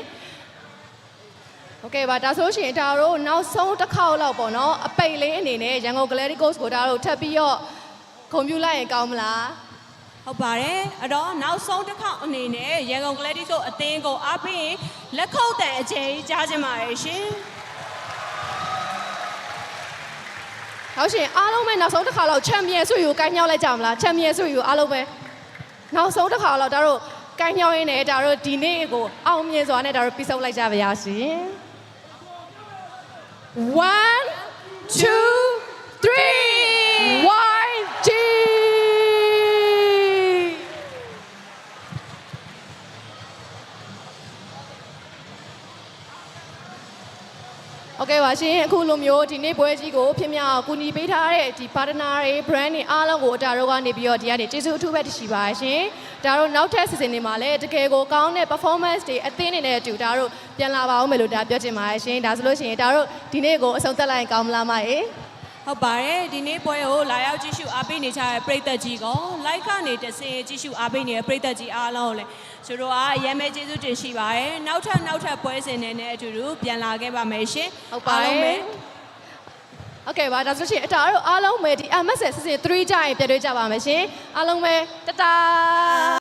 โอเคပါဒါဆိုရှင်ဒါတို့နောက်ဆုံးတစ်ခေါက်လောက်ပေါ့နော်အပိတ်လေးအနေနဲ့ရန်ကုန် Gladiators ကိုဒါတို့ထပ်ပြီးတော့ဂုဏ်ပြုလိုက်ရင်ကောင်းမလားဟုတ်ပါတယ်အဲ့တော့နောက်ဆုံးတစ်ခေါက်အနေနဲ့ရန်ကုန် Gladiators အသင်းကိုအားပေးလက်ခုပ်တန်အကျယ်ကြီးကြားချင်ပါတယ်ရှင်ဟုတ်ရှင်အားလုံးပဲနောက်ဆုံးတစ်ခါလောက်ချန်ပီယံဆွေကိုကိုင်းညှောက်လိုက်ကြမလားချန်ပီယံဆွေကိုအားလုံးပဲနောက်ဆုံးတစ်ခါလောက်ဒါတို့ကိုင်းညှောက်ရင်းနဲ့ဒါတို့ဒီနေ့ကိုအောင်မြင်စွာနဲ့ဒါတို့ပြီးဆုံးလိုက်ကြပါရစေ1 2 3 YGโอเคပါရှင်အခုလိုမျိုးဒီနေ့ပွဲကြီးကိုဖြစ်မြောက်ကူညီပေးထားတဲ့ဒီ partner တွေ brand တွေအားလုံးကိုဒါတို့ကနေပြီးတော့ဒီကနေကျေးဇူးအထူးပဲတရှိပါရှင်ဒါတို့နောက်ထပ် season တွေမှာလည်းတကယ်ကိုကောင်းတဲ့ performance တွေအသင်းတွေနဲ့အတူဒါတို့ပြန်လာပါအောင်မယ်လို့ဒါပြောချင်ပါတယ်ရှင်ဒါဆိုလို့ရှိရင်ဒါတို့ဒီနေ့ကိုအဆုံးသတ်လိုက်ရင်ကောင်းမလားမရေဟုတ်ပါတယ်ဒီနေ့ပွဲကိုလာရောက်ကြည့်ရှုအားပေးနေကြတဲ့ပရိသတ်ကြီးကို like ကနေတဆင်ကြည့်ရှုအားပေးနေတဲ့ပရိသတ်ကြီးအားလုံးကိုလည်းကျတို့ကအရင်ပဲကျေးဇူးတင်ရှိပါတယ်နောက်ထပ်ပွဲစဉ်တွေနဲ့အတူတူပြန်လာခဲ့ပါမယ်ရှင်ဟုတ်ပါတယ်โอเคပါဒါဆိုရှင်အတားတို့အားလုံးပဲဒီ MSL season 3ကြရင်ပြန်တွေ့ကြပါမယ်ရှင်အားလုံးပဲတတာ